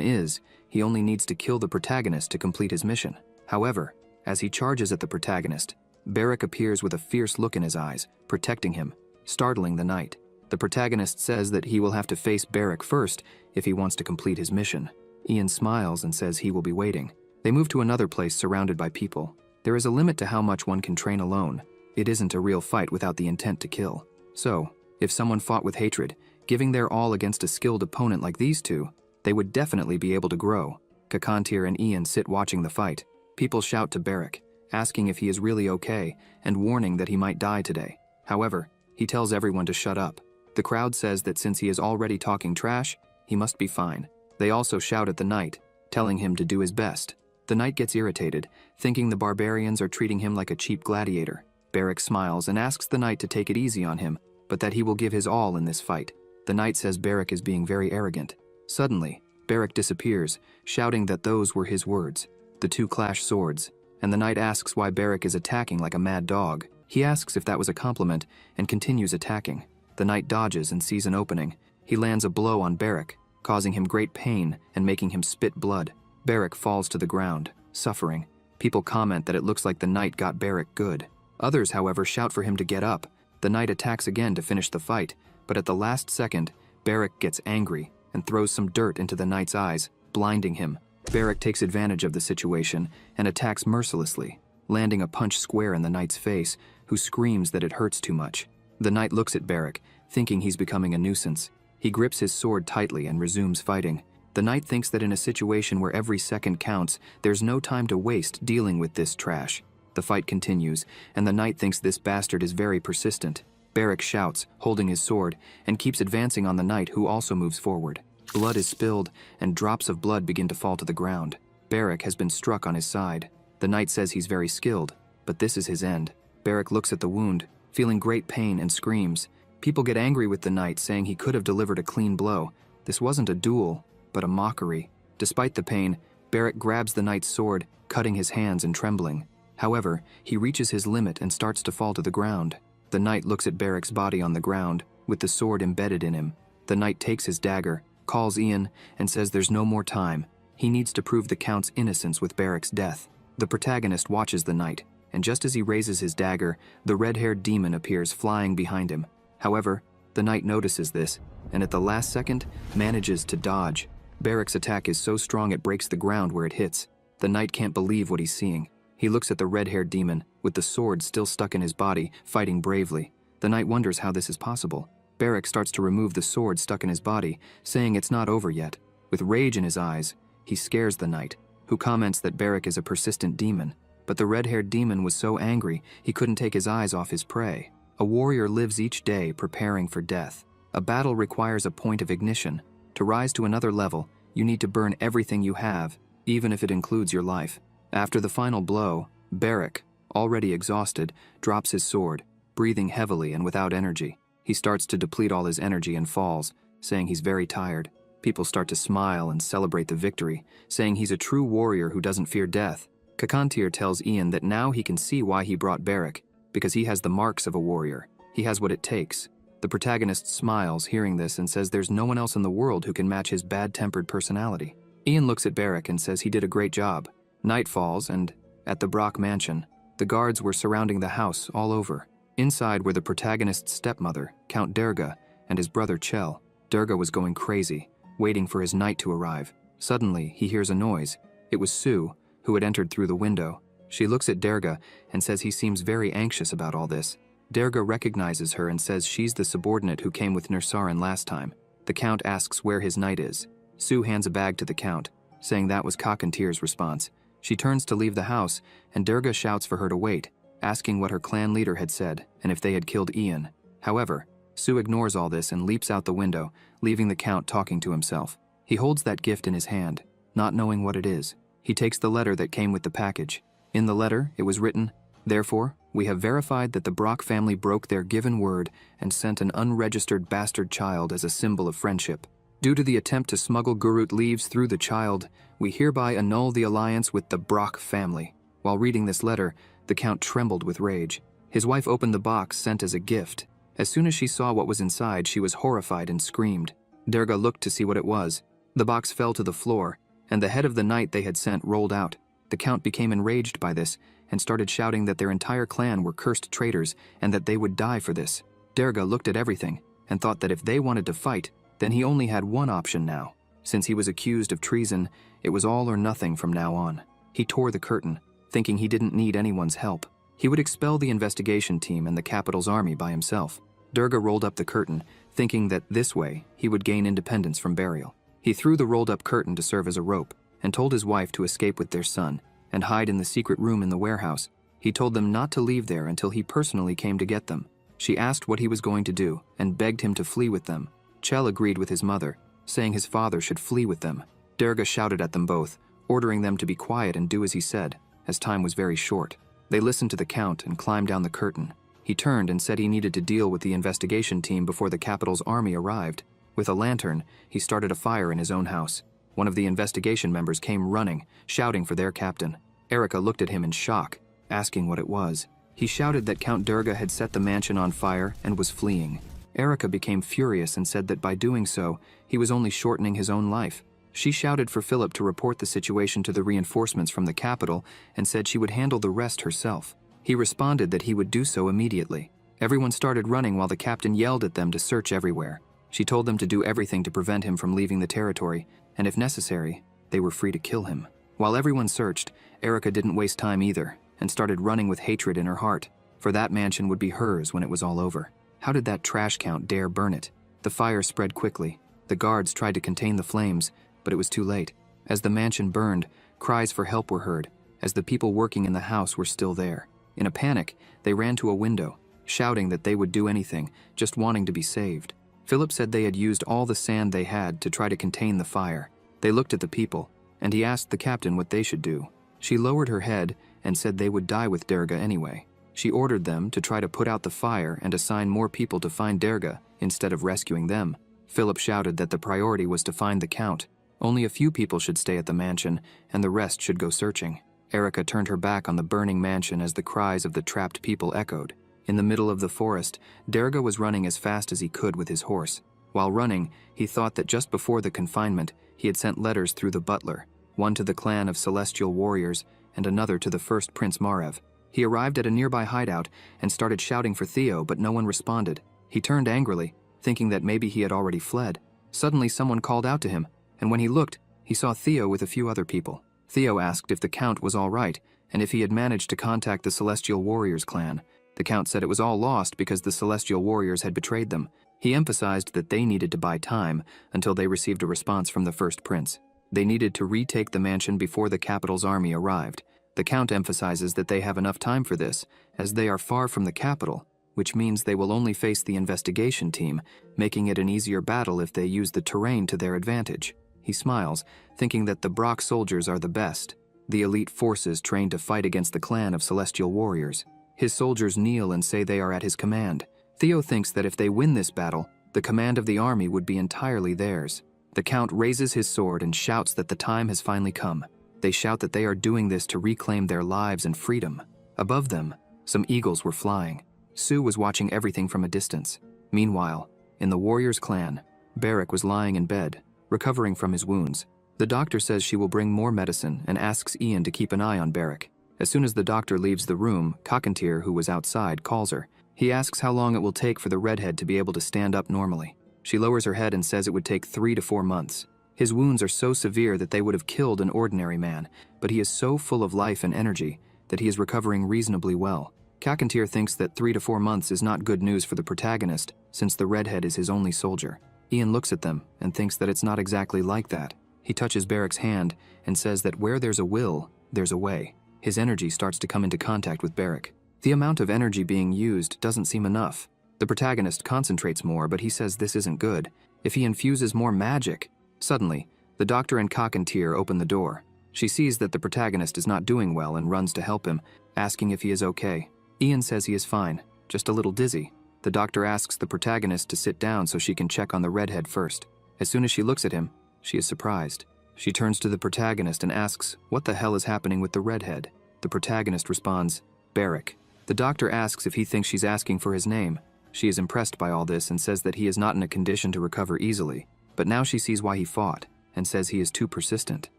is, he only needs to kill the protagonist to complete his mission. However, as he charges at the protagonist, Beric appears with a fierce look in his eyes, protecting him, startling the knight. The protagonist says that he will have to face Beric first if he wants to complete his mission. Ian smiles and says he will be waiting. They move to another place surrounded by people. There is a limit to how much one can train alone. It isn't a real fight without the intent to kill. So, if someone fought with hatred, giving their all against a skilled opponent like these two, they would definitely be able to grow. Kakantir and Ian sit watching the fight. People shout to Beric, asking if he is really okay and warning that he might die today. However, he tells everyone to shut up. The crowd says that since he is already talking trash, he must be fine. They also shout at the knight, telling him to do his best. The knight gets irritated, thinking the barbarians are treating him like a cheap gladiator. Beric smiles and asks the knight to take it easy on him, but that he will give his all in this fight. The knight says Beric is being very arrogant. Suddenly, Beric disappears, shouting that those were his words. The two clash swords, and the knight asks why Beric is attacking like a mad dog. He asks if that was a compliment and continues attacking. The knight dodges and sees an opening. He lands a blow on Beric, causing him great pain and making him spit blood. Beric falls to the ground, suffering. People comment that it looks like the knight got Beric good. Others, however, shout for him to get up. The knight attacks again to finish the fight, but at the last second, Beric gets angry and throws some dirt into the knight's eyes, blinding him. Beric takes advantage of the situation and attacks mercilessly, landing a punch square in the knight's face, who screams that it hurts too much. The knight looks at Beric, thinking he's becoming a nuisance. He grips his sword tightly and resumes fighting. The knight thinks that in a situation where every second counts, there's no time to waste dealing with this trash. The fight continues, and the knight thinks this bastard is very persistent. Beric shouts, holding his sword, and keeps advancing on the knight, who also moves forward. Blood is spilled, and drops of blood begin to fall to the ground. Beric has been struck on his side. The knight says he's very skilled, but this is his end. Beric looks at the wound, feeling great pain, and screams. People get angry with the knight, saying he could have delivered a clean blow. This wasn't a duel, but a mockery. Despite the pain, Beric grabs the knight's sword, cutting his hands and trembling. However, he reaches his limit and starts to fall to the ground. The knight looks at Beric's body on the ground, with the sword embedded in him. The knight takes his dagger, calls Ian, and says there's no more time. He needs to prove the Count's innocence with Beric's death. The protagonist watches the knight, and just as he raises his dagger, the red-haired demon appears flying behind him. However, the knight notices this, and at the last second, manages to dodge. Beric's attack is so strong it breaks the ground where it hits. The knight can't believe what he's seeing. He looks at the red-haired demon, with the sword still stuck in his body, fighting bravely. The knight wonders how this is possible. Beric starts to remove the sword stuck in his body, saying it's not over yet. With rage in his eyes, he scares the knight, who comments that Beric is a persistent demon. But the red-haired demon was so angry, he couldn't take his eyes off his prey. A warrior lives each day preparing for death. A battle requires a point of ignition. To rise to another level, you need to burn everything you have, even if it includes your life. After the final blow, Beric, already exhausted, drops his sword, breathing heavily and without energy. He starts to deplete all his energy and falls, saying he's very tired. People start to smile and celebrate the victory, saying he's a true warrior who doesn't fear death. Kakantir tells Ian that now he can see why he brought Beric, because he has the marks of a warrior. He has what it takes. The protagonist smiles, hearing this, and says there's no one else in the world who can match his bad-tempered personality. Ian looks at Beric and says he did a great job. Night falls, and at the Brock mansion, the guards were surrounding the house all over. Inside were the protagonist's stepmother, Count Durga, and his brother Chel. Durga was going crazy, waiting for his knight to arrive. Suddenly, he hears a noise. It was Sue, who had entered through the window. She looks at Durga and says he seems very anxious about all this. Durga recognizes her and says she's the subordinate who came with Nursarin last time. The Count asks where his knight is. Sue hands a bag to the Count, saying that was Kakantir's response. She turns to leave the house, and Durga shouts for her to wait, asking what her clan leader had said and if they had killed Ian. However, Sue ignores all this and leaps out the window, leaving the Count talking to himself. He holds that gift in his hand, not knowing what it is. He takes the letter that came with the package. In the letter, it was written, Therefore, we have verified that the Brock family broke their given word and sent an unregistered bastard child as a symbol of friendship. Due to the attempt to smuggle Gurut leaves through the child, we hereby annul the alliance with the Brock family. While reading this letter, the Count trembled with rage. His wife opened the box sent as a gift. As soon as she saw what was inside, she was horrified and screamed. Durga looked to see what it was. The box fell to the floor, and the head of the knight they had sent rolled out. The Count became enraged by this and started shouting that their entire clan were cursed traitors and that they would die for this. Durga looked at everything and thought that if they wanted to fight, then he only had one option now. Since he was accused of treason, it was all or nothing from now on. He tore the curtain, thinking he didn't need anyone's help. He would expel the investigation team and the capital's army by himself. Durga rolled up the curtain, thinking that this way he would gain independence from burial. He threw the rolled-up curtain to serve as a rope and told his wife to escape with their son and hide in the secret room in the warehouse. He told them not to leave there until he personally came to get them. She asked what he was going to do and begged him to flee with them. Chell agreed with his mother, saying his father should flee with them. Durga shouted at them both, ordering them to be quiet and do as he said, as time was very short. They listened to the Count and climbed down the curtain. He turned and said he needed to deal with the investigation team before the capital's army arrived. With a lantern, he started a fire in his own house. One of the investigation members came running, shouting for their captain. Erica looked at him in shock, asking what it was. He shouted that Count Durga had set the mansion on fire and was fleeing. Erica became furious and said that by doing so, he was only shortening his own life. She shouted for Philip to report the situation to the reinforcements from the capital and said she would handle the rest herself. He responded that he would do so immediately. Everyone started running while the captain yelled at them to search everywhere. She told them to do everything to prevent him from leaving the territory, and if necessary, they were free to kill him. While everyone searched, Erica didn't waste time either, and started running with hatred in her heart, for that mansion would be hers when it was all over. How did that trash count dare burn it? The fire spread quickly. The guards tried to contain the flames, but it was too late. As the mansion burned, cries for help were heard, as the people working in the house were still there. In a panic, they ran to a window, shouting that they would do anything, just wanting to be saved. Philip said they had used all the sand they had to try to contain the fire. They looked at the people, and he asked the captain what they should do. She lowered her head and said they would die with Durga anyway. She ordered them to try to put out the fire and assign more people to find Durga instead of rescuing them. Philip shouted that the priority was to find the Count. Only a few people should stay at the mansion, and the rest should go searching. Erica turned her back on the burning mansion as the cries of the trapped people echoed. In the middle of the forest, Durga was running as fast as he could with his horse. While running, he thought that just before the confinement, he had sent letters through the butler, one to the clan of celestial warriors and another to the first Prince Margrave. He arrived at a nearby hideout and started shouting for Theo, but no one responded. He turned angrily, thinking that maybe he had already fled. Suddenly someone called out to him, and when he looked, he saw Theo with a few other people. Theo asked if the Count was all right, and if he had managed to contact the Celestial Warriors clan. The Count said it was all lost because the Celestial Warriors had betrayed them. He emphasized that they needed to buy time until they received a response from the first prince. They needed to retake the mansion before the capital's army arrived. The Count emphasizes that they have enough time for this, as they are far from the capital, which means they will only face the investigation team, making it an easier battle if they use the terrain to their advantage. He smiles, thinking that the Brock soldiers are the best, the elite forces trained to fight against the clan of Celestial Warriors. His soldiers kneel and say they are at his command. Theo thinks that if they win this battle, the command of the army would be entirely theirs. The Count raises his sword and shouts that the time has finally come. They shout that they are doing this to reclaim their lives and freedom. Above them, some eagles were flying. Sue was watching everything from a distance. Meanwhile, in the warriors' clan, Barrack was lying in bed, recovering from his wounds. The doctor says she will bring more medicine and asks Ian to keep an eye on Barrack. As soon as the doctor leaves the room, Cockatier, who was outside, calls her. He asks how long it will take for the redhead to be able to stand up normally. She lowers her head and says it would take 3 to 4 months. His wounds are so severe that they would have killed an ordinary man, but he is so full of life and energy that he is recovering reasonably well. Cockatier thinks that 3 to 4 months is not good news for the protagonist, since the redhead is his only soldier. Ian looks at them and thinks that it's not exactly like that. He touches Barrack's hand and says that where there's a will, there's a way. His energy starts to come into contact with Barrack. The amount of energy being used doesn't seem enough. The protagonist concentrates more, but he says this isn't good. If he infuses more magic... Suddenly, the doctor and Cockatier open the door. She sees that the protagonist is not doing well and runs to help him, asking if he is okay. Ian says he is fine, just a little dizzy. The doctor asks the protagonist to sit down so she can check on the redhead first. As soon as she looks at him, she is surprised. She turns to the protagonist and asks what the hell is happening with the redhead. The protagonist responds, Barrick. The doctor asks if he thinks she's asking for his name. She is impressed by all this and says that he is not in a condition to recover easily. But now she sees why he fought, and says he is too persistent.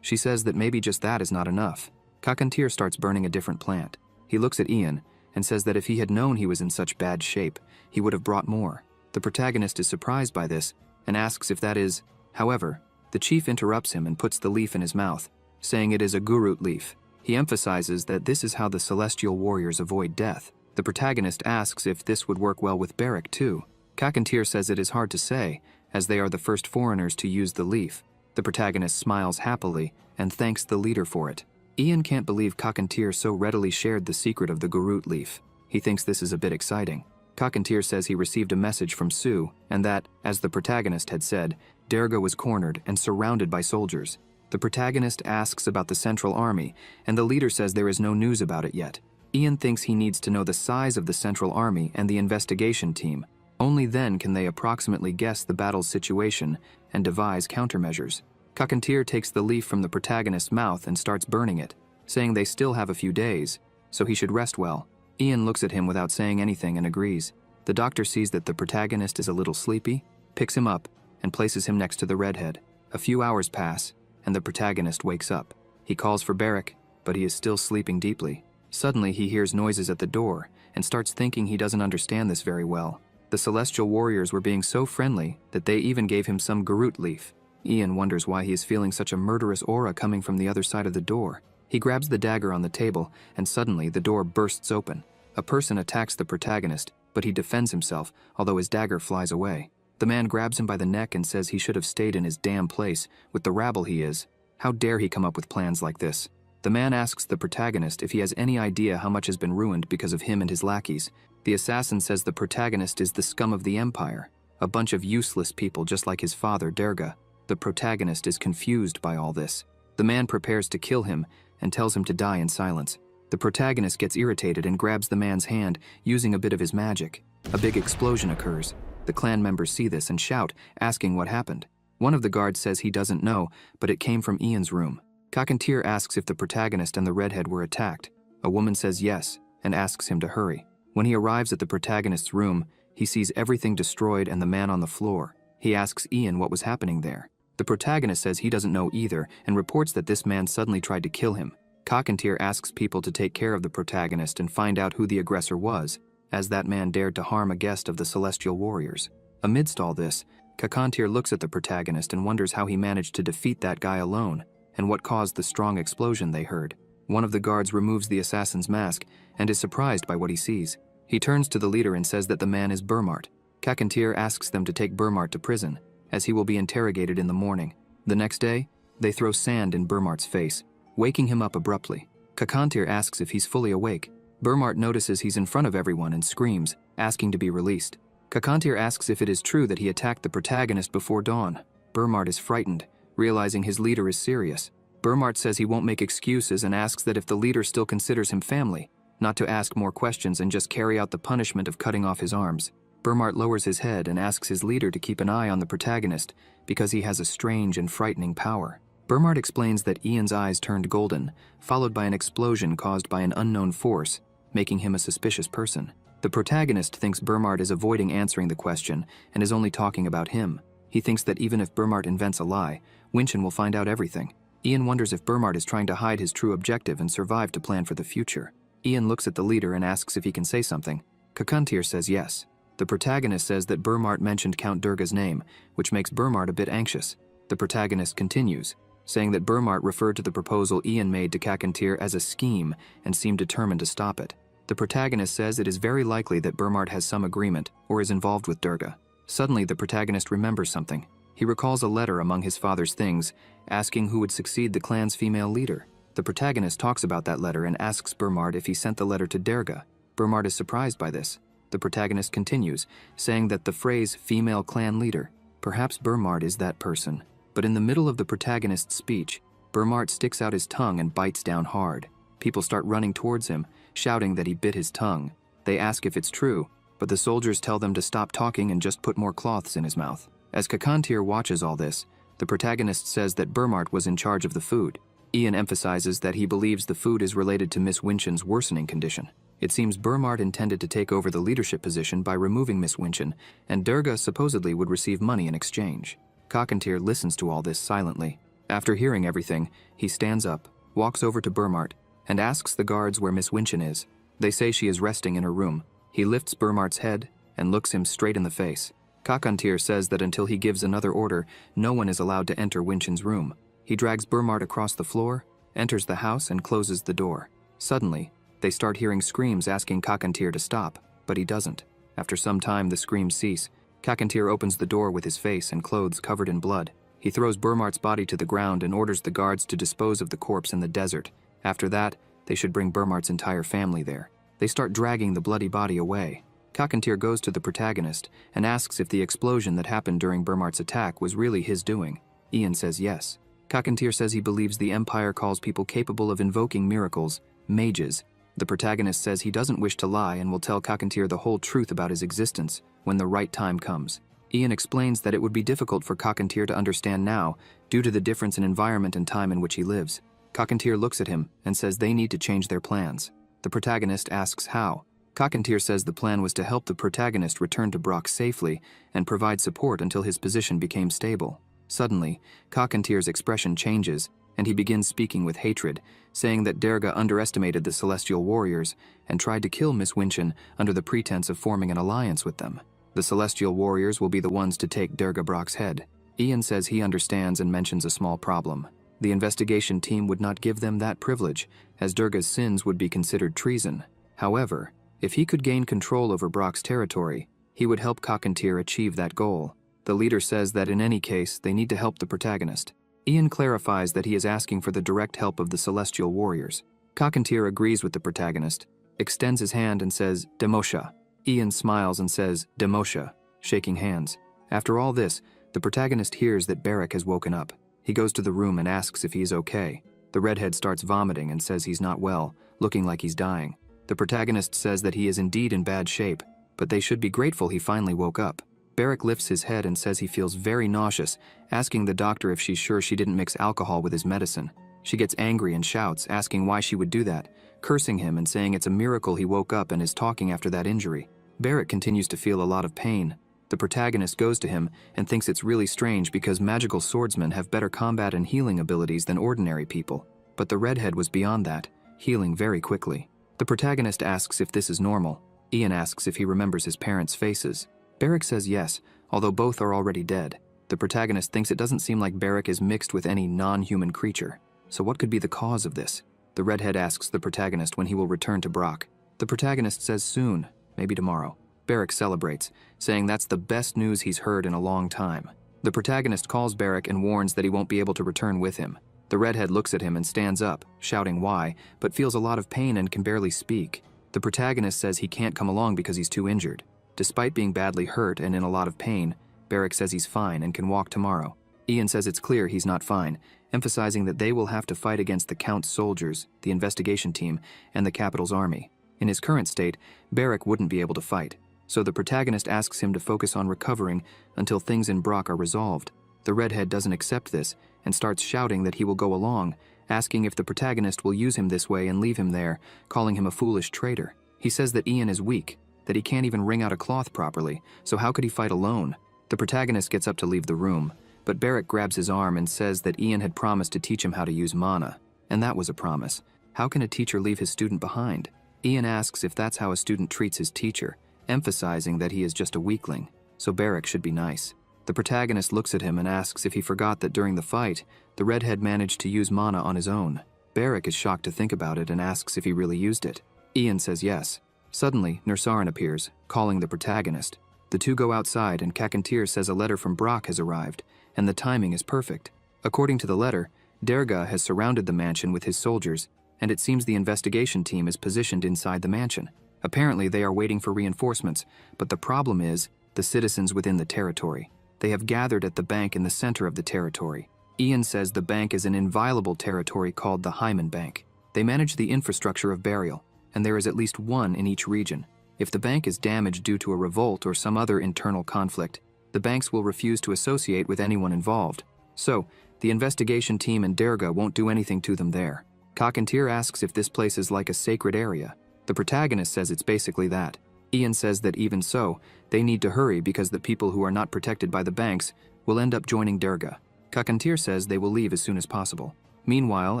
She says that maybe just that is not enough. Kakantir starts burning a different plant. He looks at Ian and says that if he had known he was in such bad shape, he would have brought more. The protagonist is surprised by this and asks if that is. However, the chief interrupts him and puts the leaf in his mouth, saying it is a gurut leaf. He emphasizes that this is how the celestial warriors avoid death. The protagonist asks if this would work well with Barrick too. Kakantir says it is hard to say, as they are the first foreigners to use the leaf. The protagonist smiles happily and thanks the leader for it. Ian can't believe Kakantir so readily shared the secret of the gurut leaf. He thinks this is a bit exciting. Kakantir says he received a message from Sue and that, as the protagonist had said, Derga was cornered and surrounded by soldiers. The protagonist asks about the Central Army, and the leader says there is no news about it yet. Ian thinks he needs to know the size of the Central Army and the investigation team. Only then can they approximately guess the battle's situation and devise countermeasures. Kakantir takes the leaf from the protagonist's mouth and starts burning it, saying they still have a few days, so he should rest well. Ian looks at him without saying anything and agrees. The doctor sees that the protagonist is a little sleepy, picks him up, and places him next to the redhead. A few hours pass, and the protagonist wakes up. He calls for Barrick, but he is still sleeping deeply. Suddenly he hears noises at the door and starts thinking he doesn't understand this very well. The celestial warriors were being so friendly that they even gave him some gurut leaf. Ian wonders why he is feeling such a murderous aura coming from the other side of the door. He grabs the dagger on the table, and suddenly the door bursts open. A person attacks the protagonist, but he defends himself, although his dagger flies away. The man grabs him by the neck and says he should have stayed in his damn place, with the rabble he is. How dare he come up with plans like this? The man asks the protagonist if he has any idea how much has been ruined because of him and his lackeys. The assassin says the protagonist is the scum of the empire, a bunch of useless people just like his father, Derga. The protagonist is confused by all this. The man prepares to kill him and tells him to die in silence. The protagonist gets irritated and grabs the man's hand, using a bit of his magic. A big explosion occurs. The clan members see this and shout, asking what happened. One of the guards says he doesn't know, but it came from Ian's room. Kakantir asks if the protagonist and the redhead were attacked. A woman says yes, and asks him to hurry. When he arrives at the protagonist's room, he sees everything destroyed and the man on the floor. He asks Ian what was happening there. The protagonist says he doesn't know either, and reports that this man suddenly tried to kill him. Kakantir asks people to take care of the protagonist and find out who the aggressor was, as that man dared to harm a guest of the Celestial Warriors. Amidst all this, Kakantir looks at the protagonist and wonders how he managed to defeat that guy alone, and what caused the strong explosion they heard. One of the guards removes the assassin's mask and is surprised by what he sees. He turns to the leader and says that the man is Burmart. Kakantir asks them to take Burmart to prison, as he will be interrogated in the morning. The next day, they throw sand in Burmart's face, waking him up abruptly. Kakantir asks if he's fully awake. Burmart notices he's in front of everyone and screams, asking to be released. Kakantir asks if it is true that he attacked the protagonist before dawn. Burmart is frightened, realizing his leader is serious. Burmart says he won't make excuses and asks that if the leader still considers him family, not to ask more questions and just carry out the punishment of cutting off his arms. Burmart lowers his head and asks his leader to keep an eye on the protagonist because he has a strange and frightening power. Burmart explains that Ian's eyes turned golden, followed by an explosion caused by an unknown force, making him a suspicious person. The protagonist thinks Burmart is avoiding answering the question and is only talking about him. He thinks that even if Burmart invents a lie, Winchin will find out everything. Ian wonders if Burmart is trying to hide his true objective and survive to plan for the future. Ian looks at the leader and asks if he can say something. Kakantir says yes. The protagonist says that Burmart mentioned Count Durga's name, which makes Burmart a bit anxious. The protagonist continues, saying that Burmart referred to the proposal Ian made to Kakantir as a scheme and seemed determined to stop it. The protagonist says it is very likely that Burmart has some agreement or is involved with Durga. Suddenly, the protagonist remembers something. He recalls a letter among his father's things, asking who would succeed the clan's female leader. The protagonist talks about that letter and asks Burmart if he sent the letter to Durga. Burmart is surprised by this. The protagonist continues, saying that the phrase female clan leader, perhaps Burmart is that person. But in the middle of the protagonist's speech, Burmart sticks out his tongue and bites down hard. People start running towards him, shouting that he bit his tongue. They ask if it's true, but the soldiers tell them to stop talking and just put more cloths in his mouth. As Kakantir watches all this, the protagonist says that Burmart was in charge of the food. Ian emphasizes that he believes the food is related to Miss Winchen's worsening condition. It seems Burmart intended to take over the leadership position by removing Miss Winchen, and Durga supposedly would receive money in exchange. Kakantir listens to all this silently. After hearing everything, he stands up, walks over to Burmart, and asks the guards where Miss Winchen is. They say she is resting in her room. He lifts Burmart's head and looks him straight in the face. Kakantir says that until he gives another order, no one is allowed to enter Winchen's room. He drags Burmart across the floor, enters the house, and closes the door. Suddenly, they start hearing screams asking Kakantir to stop, but he doesn't. After some time, the screams cease. Kakantir opens the door with his face and clothes covered in blood. He throws Burmart's body to the ground and orders the guards to dispose of the corpse in the desert. After that, they should bring Burmart's entire family there. They start dragging the bloody body away. Kakantir goes to the protagonist and asks if the explosion that happened during Burmart's attack was really his doing. Ian says yes. Kakantir says he believes the Empire calls people capable of invoking miracles, mages. The protagonist says he doesn't wish to lie and will tell Kakantir the whole truth about his existence when the right time comes. Ian explains that it would be difficult for Kakantir to understand now due to the difference in environment and time in which he lives. Kakantir looks at him and says they need to change their plans. The protagonist asks how. Kakantir says the plan was to help the protagonist return to Brock safely and provide support until his position became stable. Suddenly, Kakantir's expression changes, and he begins speaking with hatred, saying that Durga underestimated the Celestial Warriors and tried to kill Miss Winchen under the pretense of forming an alliance with them. The Celestial Warriors will be the ones to take Durga Brock's head. Ian says he understands and mentions a small problem. The investigation team would not give them that privilege, as Durga's sins would be considered treason. However, if he could gain control over Brock's territory, he would help Kakantir achieve that goal. The leader says that in any case, they need to help the protagonist. Ian clarifies that he is asking for the direct help of the Celestial Warriors. Kakantir agrees with the protagonist, extends his hand and says, Demosha. Ian smiles and says, Demosha, shaking hands. After all this, the protagonist hears that Barrack has woken up. He goes to the room and asks if he is okay. The redhead starts vomiting and says he's not well, looking like he's dying. The protagonist says that he is indeed in bad shape, but they should be grateful he finally woke up. Barrack lifts his head and says he feels very nauseous, asking the doctor if she's sure she didn't mix alcohol with his medicine. She gets angry and shouts, asking why she would do that, cursing him and saying it's a miracle he woke up and is talking after that injury. Barrack continues to feel a lot of pain. The protagonist goes to him and thinks it's really strange because magical swordsmen have better combat and healing abilities than ordinary people. But the redhead was beyond that, healing very quickly. The protagonist asks if this is normal. Ian asks if he remembers his parents' faces. Barrack says yes, although both are already dead. The protagonist thinks it doesn't seem like Barrack is mixed with any non-human creature. So what could be the cause of this? The redhead asks the protagonist when he will return to Brock. The protagonist says soon, maybe tomorrow. Barrack celebrates, saying that's the best news he's heard in a long time. The protagonist calls Barrack and warns that he won't be able to return with him. The redhead looks at him and stands up, shouting why, but feels a lot of pain and can barely speak. The protagonist says he can't come along because he's too injured. Despite being badly hurt and in a lot of pain, Barrack says he's fine and can walk tomorrow. Ian says it's clear he's not fine, emphasizing that they will have to fight against the Count's soldiers, the investigation team, and the capital's army. In his current state, Barrack wouldn't be able to fight, so the protagonist asks him to focus on recovering until things in Brock are resolved. The redhead doesn't accept this and starts shouting that he will go along, asking if the protagonist will use him this way and leave him there, calling him a foolish traitor. He says that Ian is weak, that he can't even wring out a cloth properly, so how could he fight alone? The protagonist gets up to leave the room, but Barrack grabs his arm and says that Ian had promised to teach him how to use mana, and that was a promise. How can a teacher leave his student behind? Ian asks if that's how a student treats his teacher, emphasizing that he is just a weakling, so Barrack should be nice. The protagonist looks at him and asks if he forgot that during the fight, the redhead managed to use mana on his own. Barrack is shocked to think about it and asks if he really used it. Ian says yes. Suddenly, Nursarin appears, calling the protagonist. The two go outside and Kakantir says a letter from Brock has arrived, and the timing is perfect. According to the letter, Durga has surrounded the mansion with his soldiers, and it seems the investigation team is positioned inside the mansion. Apparently they are waiting for reinforcements, but the problem is the citizens within the territory. They have gathered at the bank in the center of the territory. Ian says the bank is an inviolable territory called the Hyman Bank. They manage the infrastructure of burial, and there is at least one in each region. If the bank is damaged due to a revolt or some other internal conflict, the banks will refuse to associate with anyone involved. So, the investigation team and Derga won't do anything to them there. Cockatier asks if this place is like a sacred area. The protagonist says it's basically that. Ian says that even so, they need to hurry because the people who are not protected by the banks will end up joining Derga. Cockatier says they will leave as soon as possible. Meanwhile,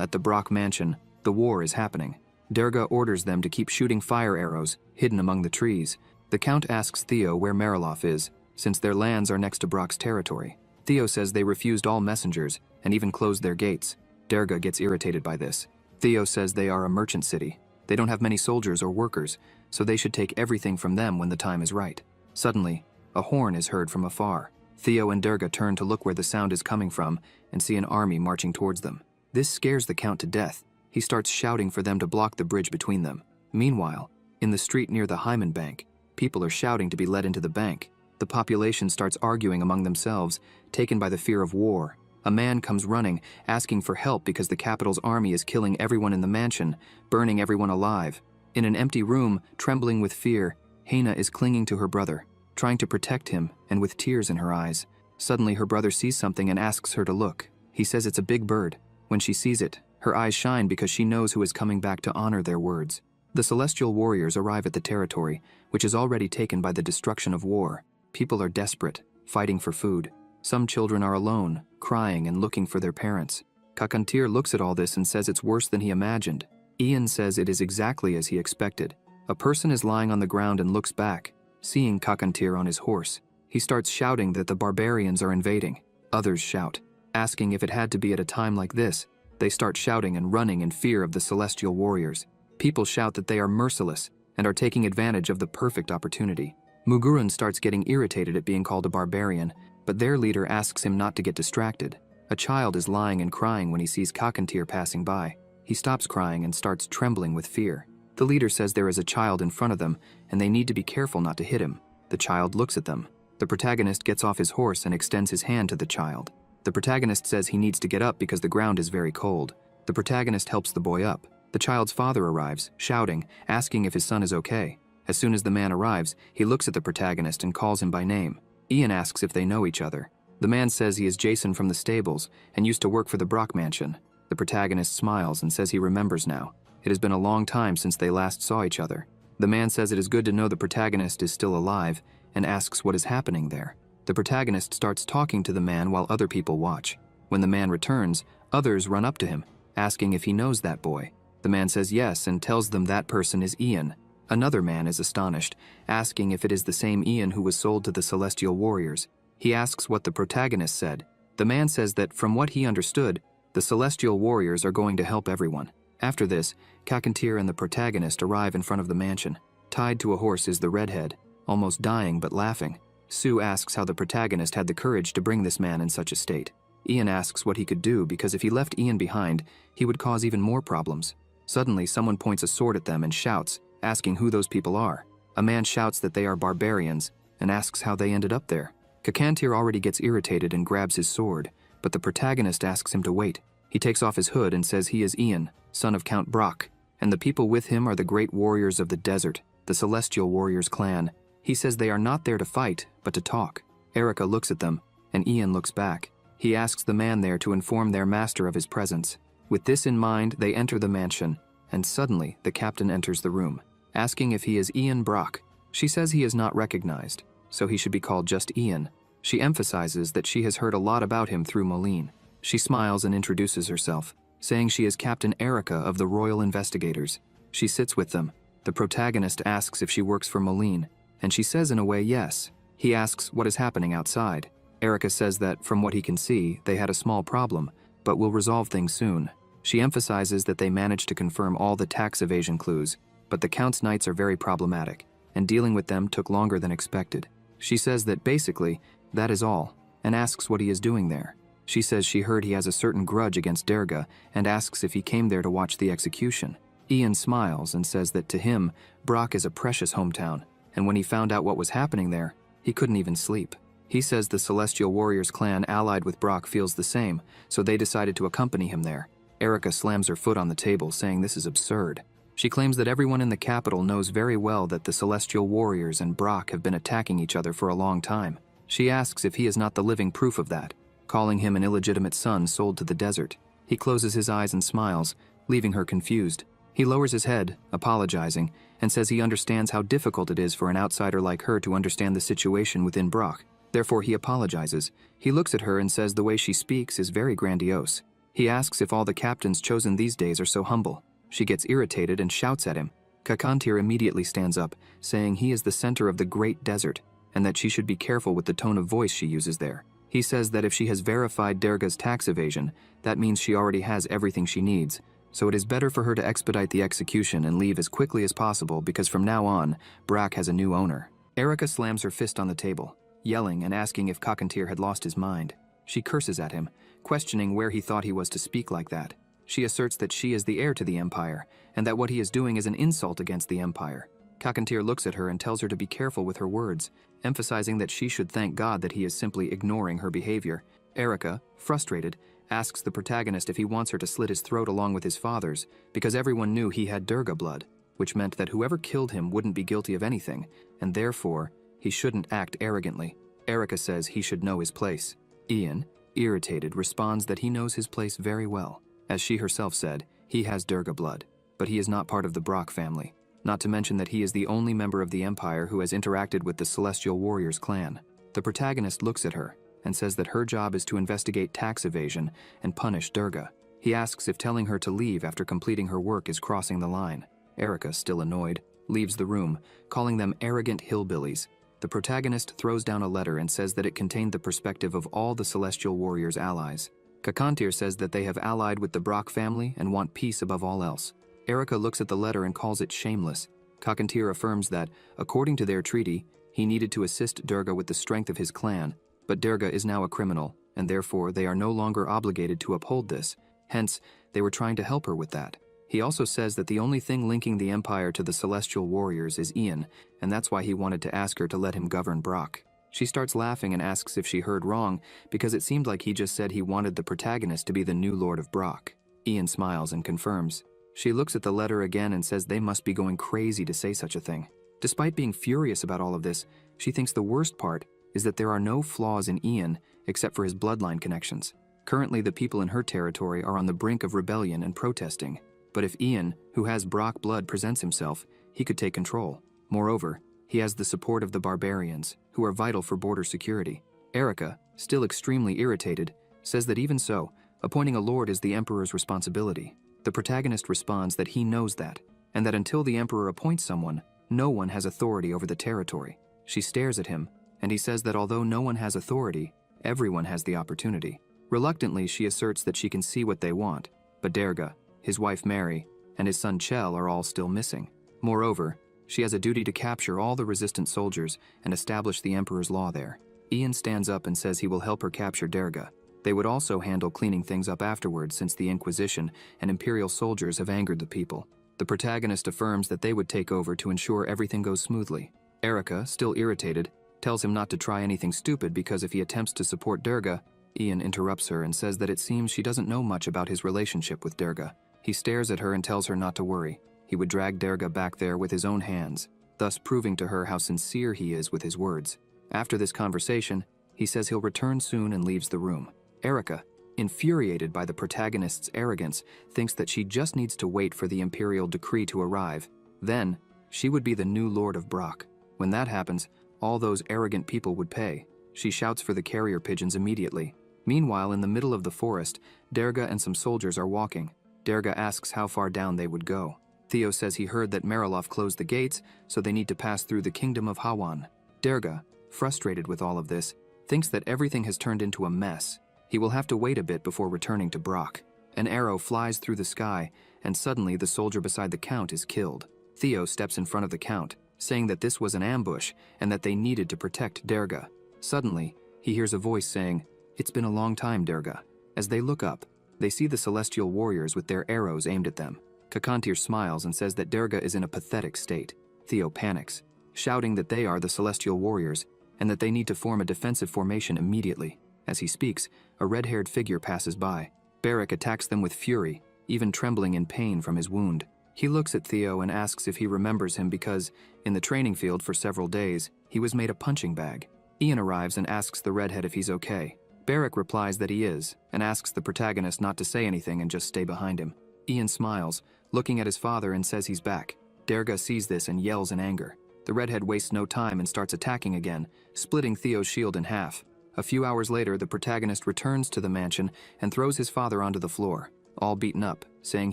at the Brock mansion, the war is happening. Derga orders them to keep shooting fire arrows hidden among the trees. The Count asks Theo where Mariloff is, since their lands are next to Brock's territory. Theo says they refused all messengers and even closed their gates. Derga gets irritated by this. Theo says they are a merchant city. They don't have many soldiers or workers, so they should take everything from them when the time is right. Suddenly, a horn is heard from afar. Theo and Derga turn to look where the sound is coming from and see an army marching towards them. This scares the Count to death. He starts shouting for them to block the bridge between them. Meanwhile, in the street near the Hyman Bank, people are shouting to be let into the bank. The population starts arguing among themselves, taken by the fear of war. A man comes running, asking for help because the capital's army is killing everyone in the mansion, burning everyone alive. In an empty room, trembling with fear, Hana is clinging to her brother, trying to protect him and with tears in her eyes. Suddenly her brother sees something and asks her to look. He says it's a big bird. When she sees it, her eyes shine because she knows who is coming back to honor their words. The Celestial Warriors arrive at the territory, which is already taken by the destruction of war. People are desperate, fighting for food. Some children are alone, crying and looking for their parents. Cockatier looks at all this and says it's worse than he imagined. Ian says it is exactly as he expected. A person is lying on the ground and looks back, seeing Cockatier on his horse. He starts shouting that the barbarians are invading. Others shout, asking if it had to be at a time like this. They start shouting and running in fear of the Celestial Warriors. People shout that they are merciless and are taking advantage of the perfect opportunity. Mugurun starts getting irritated at being called a barbarian, but their leader asks him not to get distracted. A child is lying and crying when he sees Cockatier passing by. He stops crying and starts trembling with fear. The leader says there is a child in front of them and they need to be careful not to hit him. The child looks at them. The protagonist gets off his horse and extends his hand to the child. The protagonist says he needs to get up because the ground is very cold. The protagonist helps the boy up. The child's father arrives, shouting, asking if his son is okay. As soon as the man arrives, he looks at the protagonist and calls him by name. Ian asks if they know each other. The man says he is Jason from the stables and used to work for the Brock mansion. The protagonist smiles and says he remembers now. It has been a long time since they last saw each other. The man says it is good to know the protagonist is still alive and asks what is happening there. The protagonist starts talking to the man while other people watch. When the man returns, others run up to him, asking if he knows that boy. The man says yes and tells them that person is Ian. Another man is astonished, asking if it is the same Ian who was sold to the Celestial Warriors. He asks what the protagonist said. The man says that from what he understood, the Celestial Warriors are going to help everyone. After this, Cockatier and the protagonist arrive in front of the mansion. Tied to a horse is the redhead, almost dying but laughing. Sue asks how the protagonist had the courage to bring this man in such a state. Ian asks what he could do because if he left Ian behind, he would cause even more problems. Suddenly, someone points a sword at them and shouts, asking who those people are. A man shouts that they are barbarians and asks how they ended up there. Cockatier already gets irritated and grabs his sword, but the protagonist asks him to wait. He takes off his hood and says he is Ian, son of Count Brock, and the people with him are the great warriors of the desert, the Celestial Warriors clan. He says they are not there to fight, but to talk. Erica looks at them, and Ian looks back. He asks the man there to inform their master of his presence. With this in mind, they enter the mansion, and suddenly the captain enters the room, asking if he is Ian Brock. She says he is not recognized, so he should be called just Ian. She emphasizes that she has heard a lot about him through Moline. She smiles and introduces herself, saying she is Captain Erica of the Royal Investigators. She sits with them. The protagonist asks if she works for Moline, and she says in a way yes. He asks what is happening outside. Erica says that, from what he can see, they had a small problem, but will resolve things soon. She emphasizes that they managed to confirm all the tax evasion clues, but the Count's knights are very problematic, and dealing with them took longer than expected. She says that basically, that is all, and asks what he is doing there. She says she heard he has a certain grudge against Derga and asks if he came there to watch the execution. Ian smiles and says that to him, Brock is a precious hometown, and when he found out what was happening there, he couldn't even sleep. He says the Celestial Warriors clan allied with Brock feels the same, so they decided to accompany him there. Erica slams her foot on the table, saying this is absurd. She claims that everyone in the capital knows very well that the Celestial Warriors and Brock have been attacking each other for a long time. She asks if he is not the living proof of that, calling him an illegitimate son sold to the desert. He closes his eyes and smiles, leaving her confused. He lowers his head, apologizing, and says he understands how difficult it is for an outsider like her to understand the situation within Brock. Therefore, he apologizes. He looks at her and says the way she speaks is very grandiose. He asks if all the captains chosen these days are so humble. She gets irritated and shouts at him. Kakantir immediately stands up, saying he is the center of the great desert, and that she should be careful with the tone of voice she uses there. He says that if she has verified Derga's tax evasion, that means she already has everything she needs, so it is better for her to expedite the execution and leave as quickly as possible because from now on, Brock has a new owner. Erica slams her fist on the table, yelling and asking if Kakantir had lost his mind. She curses at him, questioning where he thought he was to speak like that. She asserts that she is the heir to the Empire, and that what he is doing is an insult against the Empire. Kakantir looks at her and tells her to be careful with her words, emphasizing that she should thank God that he is simply ignoring her behavior. Erica, frustrated, asks the protagonist if he wants her to slit his throat along with his father's, because everyone knew he had Durga blood, which meant that whoever killed him wouldn't be guilty of anything, and therefore, he shouldn't act arrogantly. Erica says he should know his place. Ian, irritated, responds that he knows his place very well. As she herself said, he has Durga blood, but he is not part of the Brock family, not to mention that he is the only member of the Empire who has interacted with the Celestial Warriors clan. The protagonist looks at her and says that her job is to investigate tax evasion and punish Durga. He asks if telling her to leave after completing her work is crossing the line. Erica, still annoyed, leaves the room, calling them arrogant hillbillies. The protagonist throws down a letter and says that it contained the perspective of all the Celestial Warriors' allies. Kakantir says that they have allied with the Brock family and want peace above all else. Erica looks at the letter and calls it shameless. Kakantir affirms that, according to their treaty, he needed to assist Durga with the strength of his clan, but Durga is now a criminal, and therefore they are no longer obligated to uphold this. Hence, they were trying to help her with that. He also says that the only thing linking the Empire to the Celestial Warriors is Ian, and that's why he wanted to ask her to let him govern Brock. She starts laughing and asks if she heard wrong, because it seemed like he just said he wanted the protagonist to be the new Lord of Brock. Ian smiles and confirms. She looks at the letter again and says they must be going crazy to say such a thing. Despite being furious about all of this, she thinks the worst part is that there are no flaws in Ian except for his bloodline connections. Currently, the people in her territory are on the brink of rebellion and protesting. But if Ian, who has Brock blood, presents himself, he could take control. Moreover, he has the support of the barbarians, who are vital for border security. Erica, still extremely irritated, says that even so, appointing a lord is the Emperor's responsibility. The protagonist responds that he knows that, and that until the Emperor appoints someone, no one has authority over the territory. She stares at him, and he says that although no one has authority, everyone has the opportunity. Reluctantly, she asserts that she can see what they want, but Durga, his wife Mary, and his son Chell are all still missing. Moreover, she has a duty to capture all the resistant soldiers and establish the Emperor's law there. Ian stands up and says he will help her capture Durga. They would also handle cleaning things up afterwards since the Inquisition and Imperial soldiers have angered the people. The protagonist affirms that they would take over to ensure everything goes smoothly. Erica, still irritated, tells him not to try anything stupid because if he attempts to support Durga, Ian interrupts her and says that it seems she doesn't know much about his relationship with Durga. He stares at her and tells her not to worry. He would drag Durga back there with his own hands, thus proving to her how sincere he is with his words. After this conversation, he says he'll return soon and leaves the room. Erica, infuriated by the protagonist's arrogance, thinks that she just needs to wait for the imperial decree to arrive. Then, she would be the new Lord of Brock. When that happens, all those arrogant people would pay. She shouts for the carrier pigeons immediately. Meanwhile, in the middle of the forest, Durga and some soldiers are walking. Durga asks how far down they would go. Theo says he heard that Mariloff closed the gates, so they need to pass through the kingdom of Hawan. Durga, frustrated with all of this, thinks that everything has turned into a mess. He will have to wait a bit before returning to Brock. An arrow flies through the sky, and suddenly the soldier beside the Count is killed. Theo steps in front of the Count, saying that this was an ambush and that they needed to protect Durga. Suddenly, he hears a voice saying, "It's been a long time, Durga." As they look up, they see the Celestial Warriors with their arrows aimed at them. Kakantir smiles and says that Durga is in a pathetic state. Theo panics, shouting that they are the Celestial Warriors and that they need to form a defensive formation immediately. As he speaks, a red-haired figure passes by. Barrack attacks them with fury, even trembling in pain from his wound. He looks at Theo and asks if he remembers him because, in the training field for several days, he was made a punching bag. Ian arrives and asks the redhead if he's okay. Beric replies that he is, and asks the protagonist not to say anything and just stay behind him. Ian smiles, looking at his father, and says he's back. Derga sees this and yells in anger. The redhead wastes no time and starts attacking again, splitting Theo's shield in half. A few hours later, the protagonist returns to the mansion and throws his father onto the floor, all beaten up, saying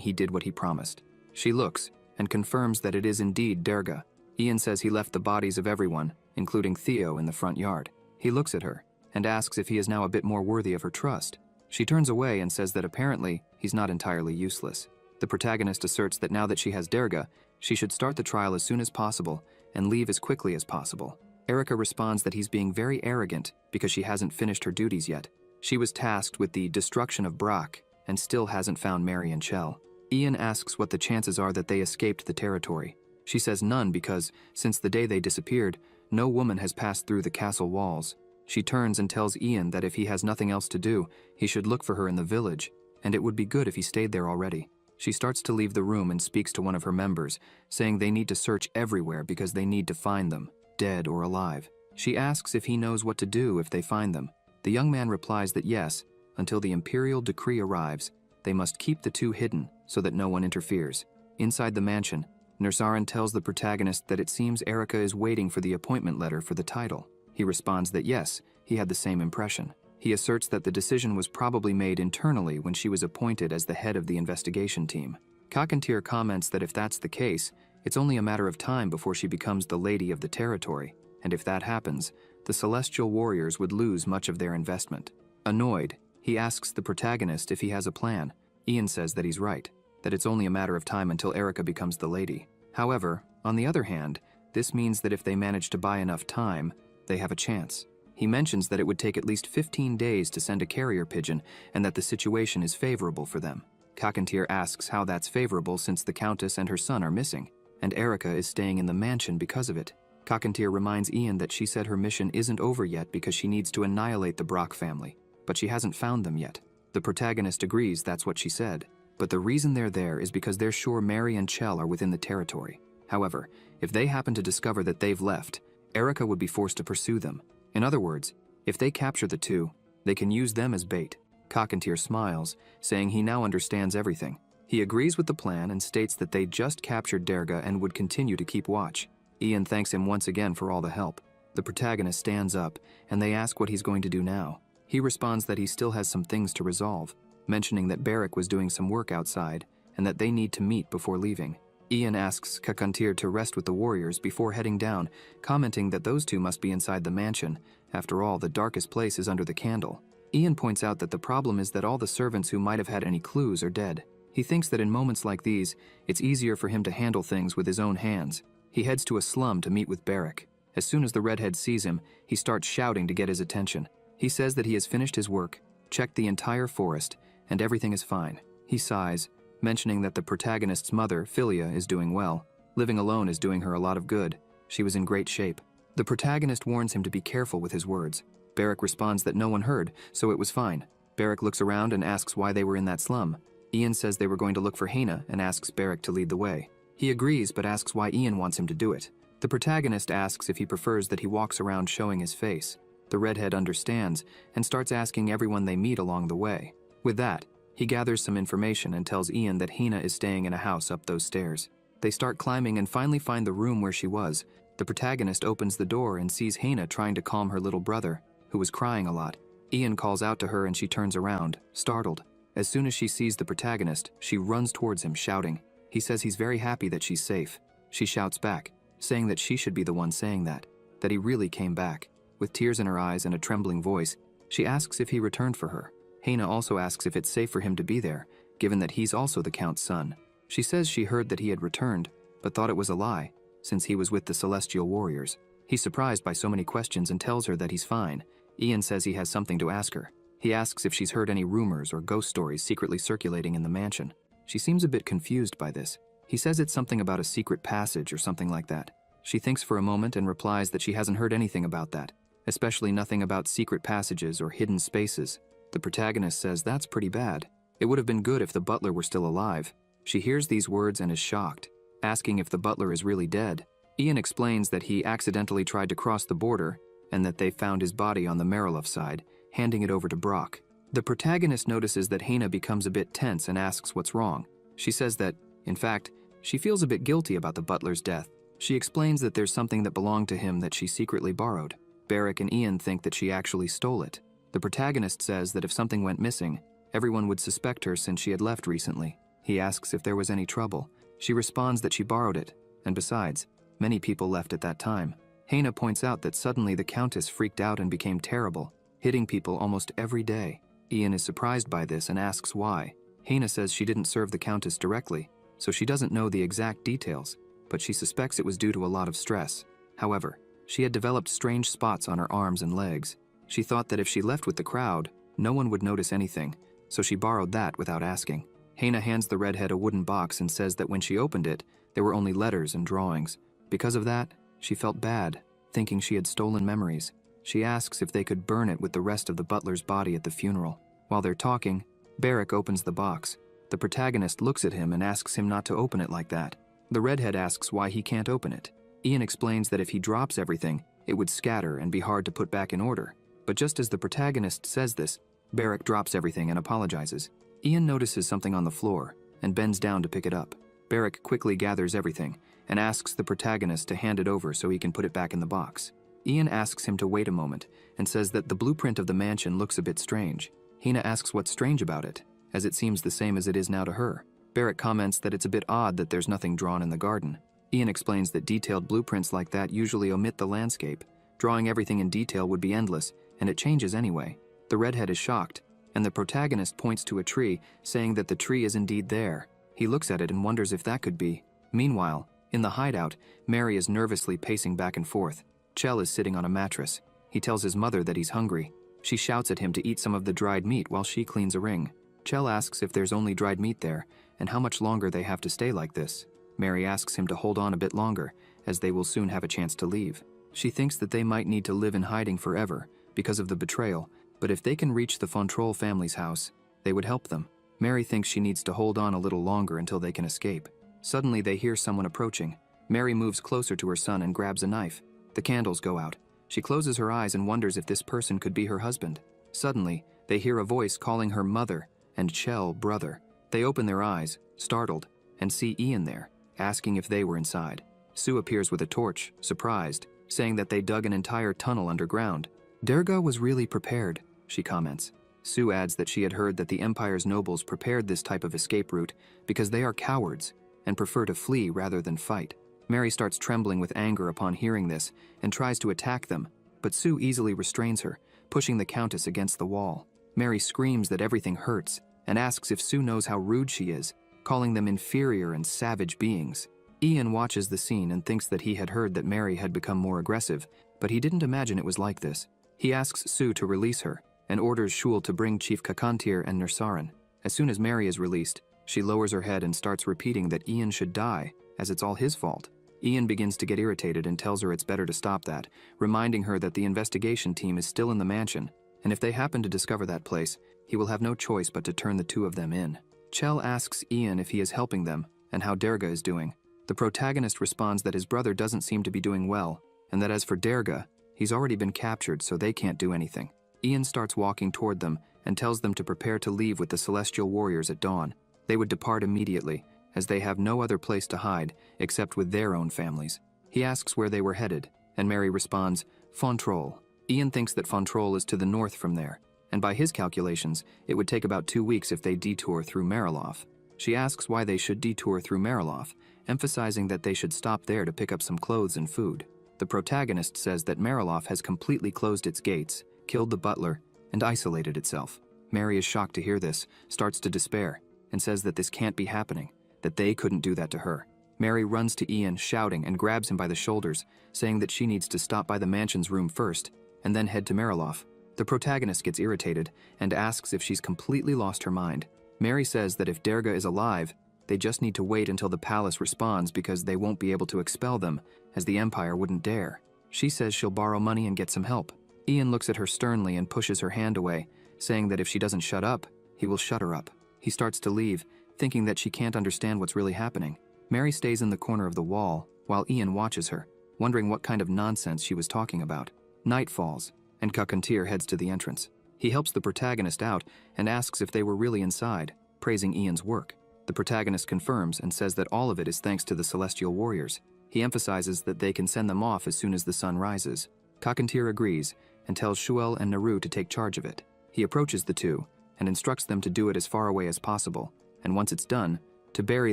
he did what he promised. She looks and confirms that it is indeed Derga. Ian says he left the bodies of everyone, including Theo, in the front yard. He looks at her and asks if he is now a bit more worthy of her trust. She turns away and says that apparently he's not entirely useless. The protagonist asserts that now that she has Derga, she should start the trial as soon as possible and leave as quickly as possible. Erica responds that he's being very arrogant because she hasn't finished her duties yet. She was tasked with the destruction of Brock and still hasn't found Mary and Chell. Ian asks what the chances are that they escaped the territory. She says none because, since the day they disappeared, no woman has passed through the castle walls. She turns and tells Ian that if he has nothing else to do, he should look for her in the village, and it would be good if he stayed there already. She starts to leave the room and speaks to one of her members, saying they need to search everywhere because they need to find them, dead or alive. She asks if he knows what to do if they find them. The young man replies that yes, until the imperial decree arrives, they must keep the two hidden so that no one interferes. Inside the mansion, Nersarin tells the protagonist that it seems Erica is waiting for the appointment letter for the title. He responds that yes, he had the same impression. He asserts that the decision was probably made internally when she was appointed as the head of the investigation team. Cockentier comments that if that's the case, it's only a matter of time before she becomes the lady of the territory, and if that happens, the Celestial Warriors would lose much of their investment. Annoyed, he asks the protagonist if he has a plan. Ian says that he's right, that it's only a matter of time until Erica becomes the lady. However, on the other hand, this means that if they manage to buy enough time, they have a chance. He mentions that it would take at least 15 days to send a carrier pigeon and that the situation is favorable for them. Cockentier asks how that's favorable since the Countess and her son are missing, and Erica is staying in the mansion because of it. Cockentier reminds Ian that she said her mission isn't over yet because she needs to annihilate the Brock family, but she hasn't found them yet. The protagonist agrees that's what she said, but the reason they're there is because they're sure Mary and Chell are within the territory. However, if they happen to discover that they've left, Erica would be forced to pursue them. In other words, if they capture the two, they can use them as bait. Cockentier smiles, saying he now understands everything. He agrees with the plan and states that they just captured Derga and would continue to keep watch. Ian thanks him once again for all the help. The protagonist stands up, and they ask what he's going to do now. He responds that he still has some things to resolve, mentioning that Beric was doing some work outside, and that they need to meet before leaving. Ian asks Cockentier to rest with the warriors before heading down, commenting that those two must be inside the mansion. After all, the darkest place is under the candle. Ian points out that the problem is that all the servants who might have had any clues are dead. He thinks that in moments like these, it's easier for him to handle things with his own hands. He heads to a slum to meet with Beric. As soon as the redhead sees him, he starts shouting to get his attention. He says that he has finished his work, checked the entire forest, and everything is fine. He sighs, mentioning that the protagonist's mother, Philia, is doing well. Living alone is doing her a lot of good. She was in great shape. The protagonist warns him to be careful with his words. Beric responds that no one heard, so it was fine. Beric looks around and asks why they were in that slum. Ian says they were going to look for Hena and asks Beric to lead the way. He agrees but asks why Ian wants him to do it. The protagonist asks if he prefers that he walks around showing his face. The redhead understands and starts asking everyone they meet along the way. With that, he gathers some information and tells Ian that Hena is staying in a house up those stairs. They start climbing and finally find the room where she was. The protagonist opens the door and sees Hena trying to calm her little brother, who was crying a lot. Ian calls out to her and she turns around, startled. As soon as she sees the protagonist, she runs towards him, shouting. He says he's very happy that she's safe. She shouts back, saying that she should be the one saying that he really came back. With tears in her eyes and a trembling voice, she asks if he returned for her. Hena also asks if it's safe for him to be there, given that he's also the Count's son. She says she heard that he had returned, but thought it was a lie, since he was with the Celestial Warriors. He's surprised by so many questions and tells her that he's fine. Ian says he has something to ask her. He asks if she's heard any rumors or ghost stories secretly circulating in the mansion. She seems a bit confused by this. He says it's something about a secret passage or something like that. She thinks for a moment and replies that she hasn't heard anything about that, especially nothing about secret passages or hidden spaces. The protagonist says that's pretty bad. It would have been good if the butler were still alive. She hears these words and is shocked, asking if the butler is really dead. Ian explains that he accidentally tried to cross the border and that they found his body on the Mariloff side, handing it over to Brock. The protagonist notices that Hannah becomes a bit tense and asks what's wrong. She says that, in fact, she feels a bit guilty about the butler's death. She explains that there's something that belonged to him that she secretly borrowed. Barrick and Ian think that she actually stole it. The protagonist says that if something went missing, everyone would suspect her since she had left recently. He asks if there was any trouble. She responds that she borrowed it, and besides, many people left at that time. Hannah points out that suddenly the Countess freaked out and became terrible, hitting people almost every day. Ian is surprised by this and asks why. Hannah says she didn't serve the Countess directly, so she doesn't know the exact details, but she suspects it was due to a lot of stress. However, she had developed strange spots on her arms and legs. She thought that if she left with the crowd, no one would notice anything, so she borrowed that without asking. Hannah hands the redhead a wooden box and says that when she opened it, there were only letters and drawings. Because of that, she felt bad, thinking she had stolen memories. She asks if they could burn it with the rest of the butler's body at the funeral. While they're talking, Barrick opens the box. The protagonist looks at him and asks him not to open it like that. The redhead asks why he can't open it. Ian explains that if he drops everything, it would scatter and be hard to put back in order. But just as the protagonist says this, Barrick drops everything and apologizes. Ian notices something on the floor and bends down to pick it up. Barrick quickly gathers everything and asks the protagonist to hand it over so he can put it back in the box. Ian asks him to wait a moment and says that the blueprint of the mansion looks a bit strange. Hannah asks what's strange about it, as it seems the same as it is now to her. Barrick comments that it's a bit odd that there's nothing drawn in the garden. Ian explains that detailed blueprints like that usually omit the landscape. Drawing everything in detail would be endless, and it changes anyway. The redhead is shocked, and the protagonist points to a tree, saying that the tree is indeed there. He looks at it and wonders if that could be. Meanwhile, in the hideout, Mary is nervously pacing back and forth. Chell is sitting on a mattress. He tells his mother that he's hungry. She shouts at him to eat some of the dried meat while she cleans a ring. Chell asks if there's only dried meat there, and how much longer they have to stay like this. Mary asks him to hold on a bit longer, as they will soon have a chance to leave. She thinks that they might need to live in hiding forever, because of the betrayal, but if they can reach the Fontrol family's house, they would help them. Mary thinks she needs to hold on a little longer until they can escape. Suddenly they hear someone approaching. Mary moves closer to her son and grabs a knife. The candles go out. She closes her eyes and wonders if this person could be her husband. Suddenly, they hear a voice calling her mother and Chell brother. They open their eyes, startled, and see Ian there, asking if they were inside. Sue appears with a torch, surprised, saying that they dug an entire tunnel underground. Durga was really prepared, she comments. Sue adds that she had heard that the Empire's nobles prepared this type of escape route because they are cowards and prefer to flee rather than fight. Mary starts trembling with anger upon hearing this and tries to attack them, but Sue easily restrains her, pushing the Countess against the wall. Mary screams that everything hurts and asks if Sue knows how rude she is, calling them inferior and savage beings. Ian watches the scene and thinks that he had heard that Mary had become more aggressive, but he didn't imagine it was like this. He asks Sue to release her and orders Shul to bring Chief Kakantir and Nursaran. As soon as Mary is released, she lowers her head and starts repeating that Ian should die, as it's all his fault. Ian begins to get irritated and tells her it's better to stop that, reminding her that the investigation team is still in the mansion, and if they happen to discover that place, he will have no choice but to turn the two of them in. Chell asks Ian if he is helping them and how Durga is doing. The protagonist responds that his brother doesn't seem to be doing well, and that as for Durga, he's already been captured so they can't do anything. Ian starts walking toward them and tells them to prepare to leave with the Celestial Warriors at dawn. They would depart immediately, as they have no other place to hide except with their own families. He asks where they were headed, and Mary responds, Fontrol. Ian thinks that Fontrol is to the north from there, and by his calculations, it would take about 2 weeks if they detour through Mariloff. She asks why they should detour through Mariloff, emphasizing that they should stop there to pick up some clothes and food. The protagonist says that Mariloff has completely closed its gates, killed the butler, and isolated itself. Mary is shocked to hear this, starts to despair, and says that this can't be happening, that they couldn't do that to her. Mary runs to Ian, shouting, and grabs him by the shoulders, saying that she needs to stop by the mansion's room first, and then head to Mariloff. The protagonist gets irritated and asks if she's completely lost her mind. Mary says that if Durga is alive, they just need to wait until the palace responds because they won't be able to expel them, as the Empire wouldn't dare. She says she'll borrow money and get some help. Ian looks at her sternly and pushes her hand away, saying that if she doesn't shut up, he will shut her up. He starts to leave, thinking that she can't understand what's really happening. Mary stays in the corner of the wall, while Ian watches her, wondering what kind of nonsense she was talking about. Night falls, and Kakantir heads to the entrance. He helps the protagonist out and asks if they were really inside, praising Ian's work. The protagonist confirms and says that all of it is thanks to the Celestial Warriors. He emphasizes that they can send them off as soon as the sun rises. Kakantir agrees and tells Shuel and Naru to take charge of it. He approaches the two and instructs them to do it as far away as possible, and once it's done, to bury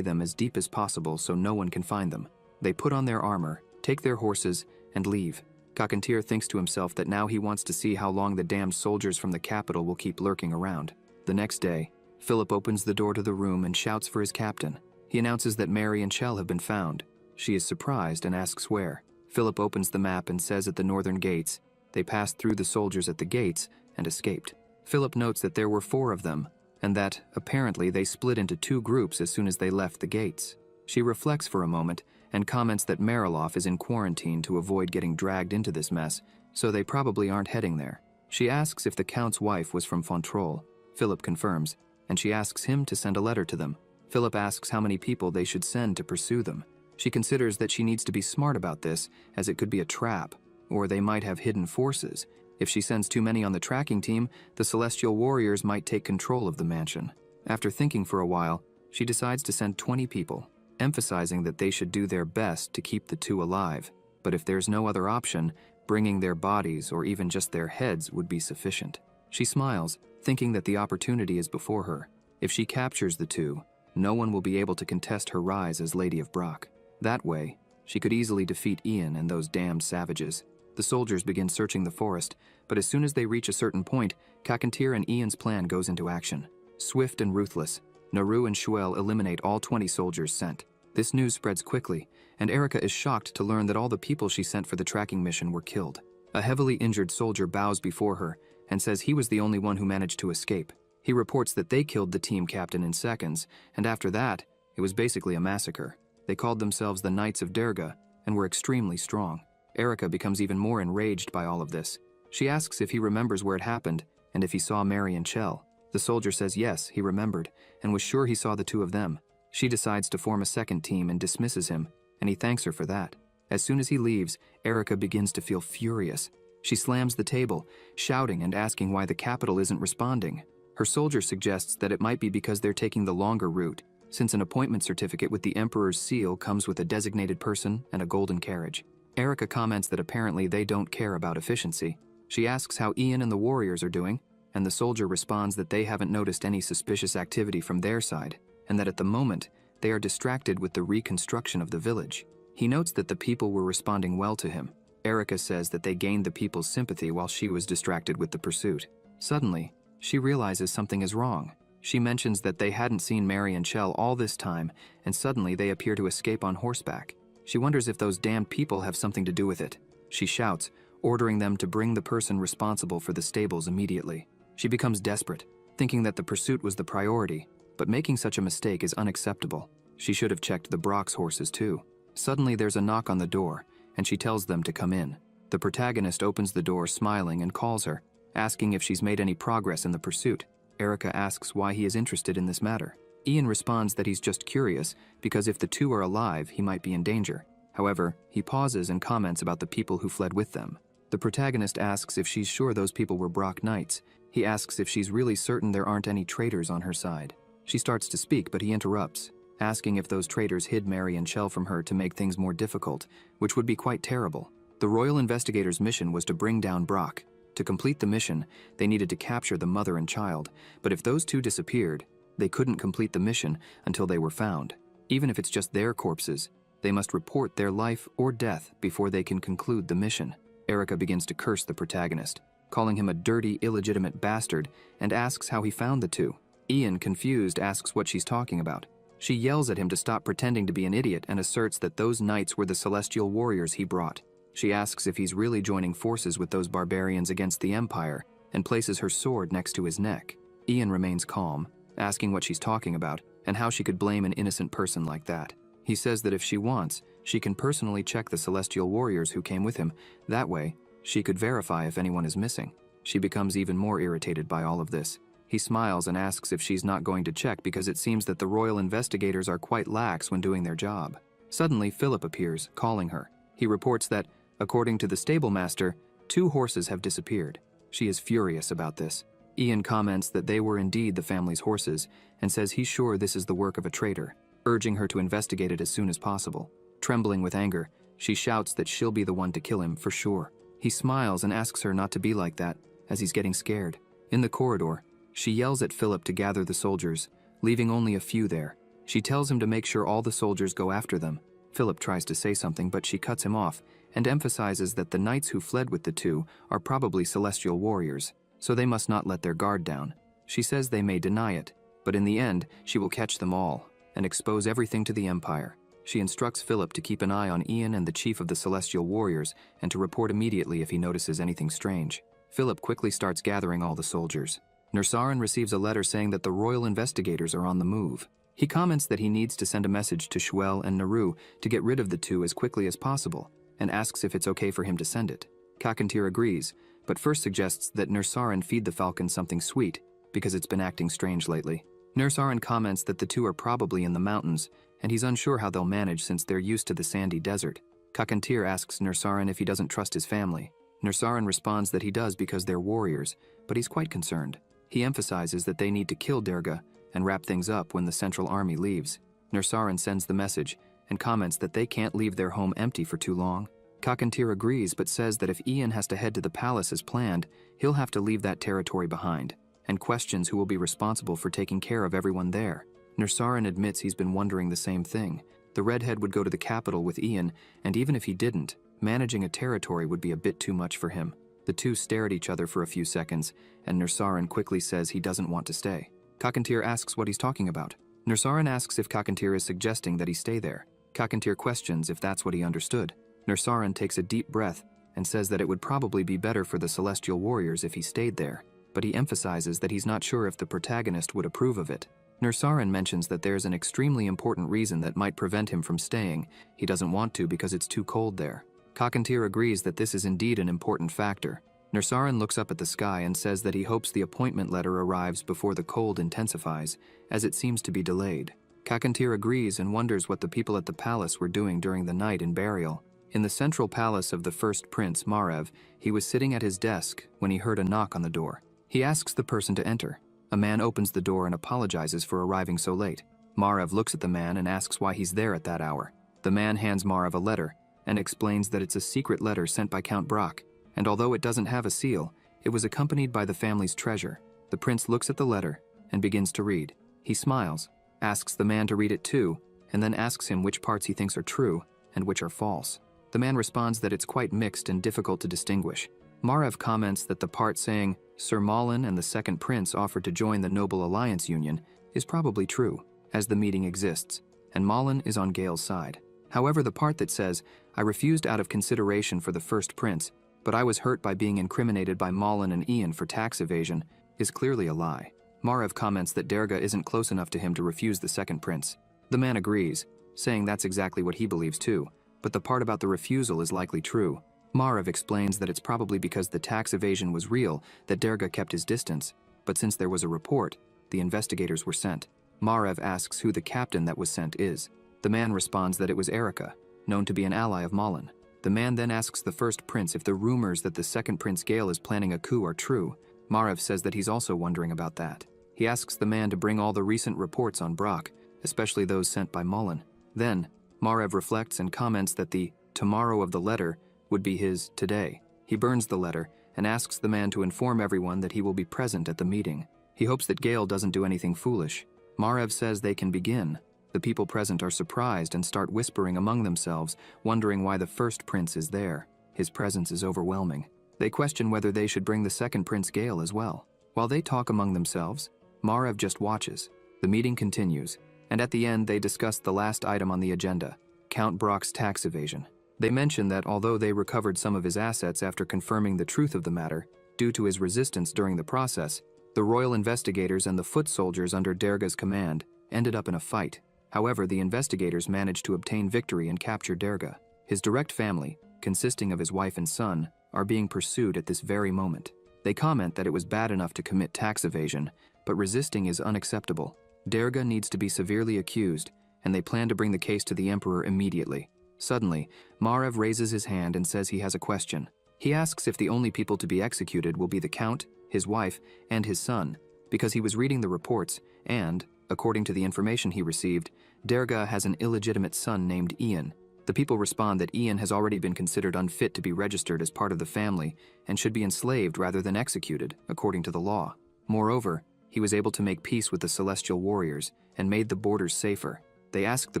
them as deep as possible so no one can find them. They put on their armor, take their horses, and leave. Kakantir thinks to himself that now he wants to see how long the damned soldiers from the capital will keep lurking around. The next day, Philip opens the door to the room and shouts for his captain. He announces that Mary and Chell have been found. She is surprised and asks where. Philip opens the map and says at the northern gates. They passed through the soldiers at the gates and escaped. Philip notes that there were 4 of them, and that, apparently, they split into 2 groups as soon as they left the gates. She reflects for a moment and comments that Mariloff is in quarantine to avoid getting dragged into this mess, so they probably aren't heading there. She asks if the Count's wife was from Fontrol. Philip confirms, and she asks him to send a letter to them. Philip asks how many people they should send to pursue them. She considers that she needs to be smart about this, as it could be a trap, or they might have hidden forces. If she sends too many on the tracking team, the Celestial Warriors might take control of the mansion. After thinking for a while, she decides to send 20 people, emphasizing that they should do their best to keep the 2 alive. But if there's no other option, bringing their bodies or even just their heads would be sufficient. She smiles, thinking that the opportunity is before her. If she captures the 2, no one will be able to contest her rise as Lady of Brock. That way, she could easily defeat Ian and those damned savages. The soldiers begin searching the forest, but as soon as they reach a certain point, Kakantir and Ian's plan goes into action. Swift and ruthless, Naru and Shuel eliminate all 20 soldiers sent. This news spreads quickly, and Erica is shocked to learn that all the people she sent for the tracking mission were killed. A heavily injured soldier bows before her and says he was the only one who managed to escape. He reports that they killed the team captain in seconds, and after that, it was basically a massacre. They called themselves the Knights of Derga and were extremely strong. Erica becomes even more enraged by all of this. She asks if he remembers where it happened and if he saw Mary and Chell. The soldier says yes, he remembered, and was sure he saw the 2 of them. She decides to form a second team and dismisses him, and he thanks her for that. As soon as he leaves, Erica begins to feel furious. She slams the table, shouting and asking why the capital isn't responding. Her soldier suggests that it might be because they're taking the longer route, since an appointment certificate with the Emperor's seal comes with a designated person and a golden carriage. Erica comments that apparently they don't care about efficiency. She asks how Ian and the warriors are doing, and the soldier responds that they haven't noticed any suspicious activity from their side, and that at the moment, they are distracted with the reconstruction of the village. He notes that the people were responding well to him. Erica says that they gained the people's sympathy while she was distracted with the pursuit. Suddenly, she realizes something is wrong. She mentions that they hadn't seen Mary and Chell all this time, and suddenly they appear to escape on horseback. She wonders if those damned people have something to do with it. She shouts, ordering them to bring the person responsible for the stables immediately. She becomes desperate, thinking that the pursuit was the priority, but making such a mistake is unacceptable. She should have checked the Brock's horses too. Suddenly there's a knock on the door, and she tells them to come in. The protagonist opens the door smiling and calls her, asking if she's made any progress in the pursuit. Erica asks why he is interested in this matter. Ian responds that he's just curious because if the 2 are alive, he might be in danger. However, he pauses and comments about the people who fled with them. The protagonist asks if she's sure those people were Brock Knights. He asks if she's really certain there aren't any traitors on her side. She starts to speak, but he interrupts, asking if those traitors hid Mary and Chell from her to make things more difficult, which would be quite terrible. The Royal Investigator's mission was to bring down Brock. To complete the mission, they needed to capture the mother and child, but if those 2 disappeared, they couldn't complete the mission until they were found. Even if it's just their corpses, they must report their life or death before they can conclude the mission. Erica begins to curse the protagonist, calling him a dirty, illegitimate bastard, and asks how he found the 2. Ian, confused, asks what she's talking about. She yells at him to stop pretending to be an idiot and asserts that those knights were the Celestial Warriors he brought. She asks if he's really joining forces with those barbarians against the Empire, and places her sword next to his neck. Ian remains calm, asking what she's talking about and how she could blame an innocent person like that. He says that if she wants, she can personally check the Celestial Warriors who came with him. That way, she could verify if anyone is missing. She becomes even more irritated by all of this. He smiles and asks if she's not going to check because it seems that the royal investigators are quite lax when doing their job. Suddenly, Philip appears, calling her. He reports that, according to the stable master, 2 horses have disappeared. She is furious about this. Ian comments that they were indeed the family's horses and says he's sure this is the work of a traitor, urging her to investigate it as soon as possible. Trembling with anger, she shouts that she'll be the one to kill him for sure. He smiles and asks her not to be like that, as he's getting scared. In the corridor, she yells at Philip to gather the soldiers, leaving only a few there. She tells him to make sure all the soldiers go after them. Philip tries to say something, but she cuts him off and emphasizes that the knights who fled with the 2 are probably celestial warriors, so they must not let their guard down. She says they may deny it, but in the end, she will catch them all and expose everything to the Empire. She instructs Philip to keep an eye on Ian and the chief of the celestial warriors and to report immediately if he notices anything strange. Philip quickly starts gathering all the soldiers. Nursarin receives a letter saying that the royal investigators are on the move. He comments that he needs to send a message to Shuel and Naru to get rid of the 2 as quickly as possible, and asks if it's okay for him to send it. Kakantir agrees, but first suggests that Nursarin feed the falcon something sweet, because it's been acting strange lately. Nursarin comments that the 2 are probably in the mountains, and he's unsure how they'll manage since they're used to the sandy desert. Kakantir asks Nursarin if he doesn't trust his family. Nursarin responds that he does because they're warriors, but he's quite concerned. He emphasizes that they need to kill Durga and wrap things up when the central army leaves. Nursarin sends the message and comments that they can't leave their home empty for too long. Kakantir agrees but says that if Ian has to head to the palace as planned, he'll have to leave that territory behind, and questions who will be responsible for taking care of everyone there. Nursarin admits he's been wondering the same thing. The redhead would go to the capital with Ian, and even if he didn't, managing a territory would be a bit too much for him. The 2 stare at each other for a few seconds, and Nursarin quickly says he doesn't want to stay. Kakantir asks what he's talking about. Nursarin asks if Kakantir is suggesting that he stay there. Kakantir questions if that's what he understood. Nursarin takes a deep breath and says that it would probably be better for the celestial warriors if he stayed there, but he emphasizes that he's not sure if the protagonist would approve of it. Nursarin mentions that there's an extremely important reason that might prevent him from staying. He doesn't want to because it's too cold there. Kakantir agrees that this is indeed an important factor. Nursarin looks up at the sky and says that he hopes the appointment letter arrives before the cold intensifies, as it seems to be delayed. Kakantir agrees and wonders what the people at the palace were doing during the night in burial. In the central palace of the first prince, Margrave, he was sitting at his desk when he heard a knock on the door. He asks the person to enter. A man opens the door and apologizes for arriving so late. Margrave looks at the man and asks why he's there at that hour. The man hands Margrave a letter and explains that it's a secret letter sent by Count Brock, and although it doesn't have a seal, it was accompanied by the family's treasure. The prince looks at the letter and begins to read. He smiles, asks the man to read it too, and then asks him which parts he thinks are true and which are false. The man responds that it's quite mixed and difficult to distinguish. Margrave comments that the part saying Sir Malin and the second prince offered to join the Noble Alliance Union is probably true, as the meeting exists, and Malin is on Gale's side. However, the part that says, I refused out of consideration for the first prince, but I was hurt by being incriminated by Malin and Ian for tax evasion, is clearly a lie. Margrave comments that Durga isn't close enough to him to refuse the second prince. The man agrees, saying that's exactly what he believes too, but the part about the refusal is likely true. Margrave explains that it's probably because the tax evasion was real that Durga kept his distance, but since there was a report, the investigators were sent. Margrave asks who the captain that was sent is. The man responds that it was Erica, known to be an ally of Malin. The man then asks the first prince if the rumors that the second Prince Gale is planning a coup are true. Margrave says that he's also wondering about that. He asks the man to bring all the recent reports on Brock, especially those sent by Malin. Then, Margrave reflects and comments that the tomorrow of the letter would be his today. He burns the letter and asks the man to inform everyone that he will be present at the meeting. He hopes that Gale doesn't do anything foolish. Margrave says they can begin. The people present are surprised and start whispering among themselves, wondering why the first prince is there. His presence is overwhelming. They question whether they should bring the second Prince Gale as well. While they talk among themselves, Margrave just watches. The meeting continues, and at the end they discuss the last item on the agenda, Count Brock's tax evasion. They mention that although they recovered some of his assets after confirming the truth of the matter, due to his resistance during the process, the royal investigators and the foot soldiers under Durga's command ended up in a fight. However, the investigators managed to obtain victory and capture Durga. His direct family, consisting of his wife and son, are being pursued at this very moment. They comment that it was bad enough to commit tax evasion, but resisting is unacceptable. Derga needs to be severely accused, and they plan to bring the case to the emperor immediately. Suddenly, Margrave raises his hand and says he has a question. He asks if the only people to be executed will be the count, his wife, and his son, because he was reading the reports and, according to the information he received, Derga has an illegitimate son named Ian. The people respond that Ian has already been considered unfit to be registered as part of the family and should be enslaved rather than executed, according to the law. Moreover, he was able to make peace with the celestial warriors and made the borders safer. They ask the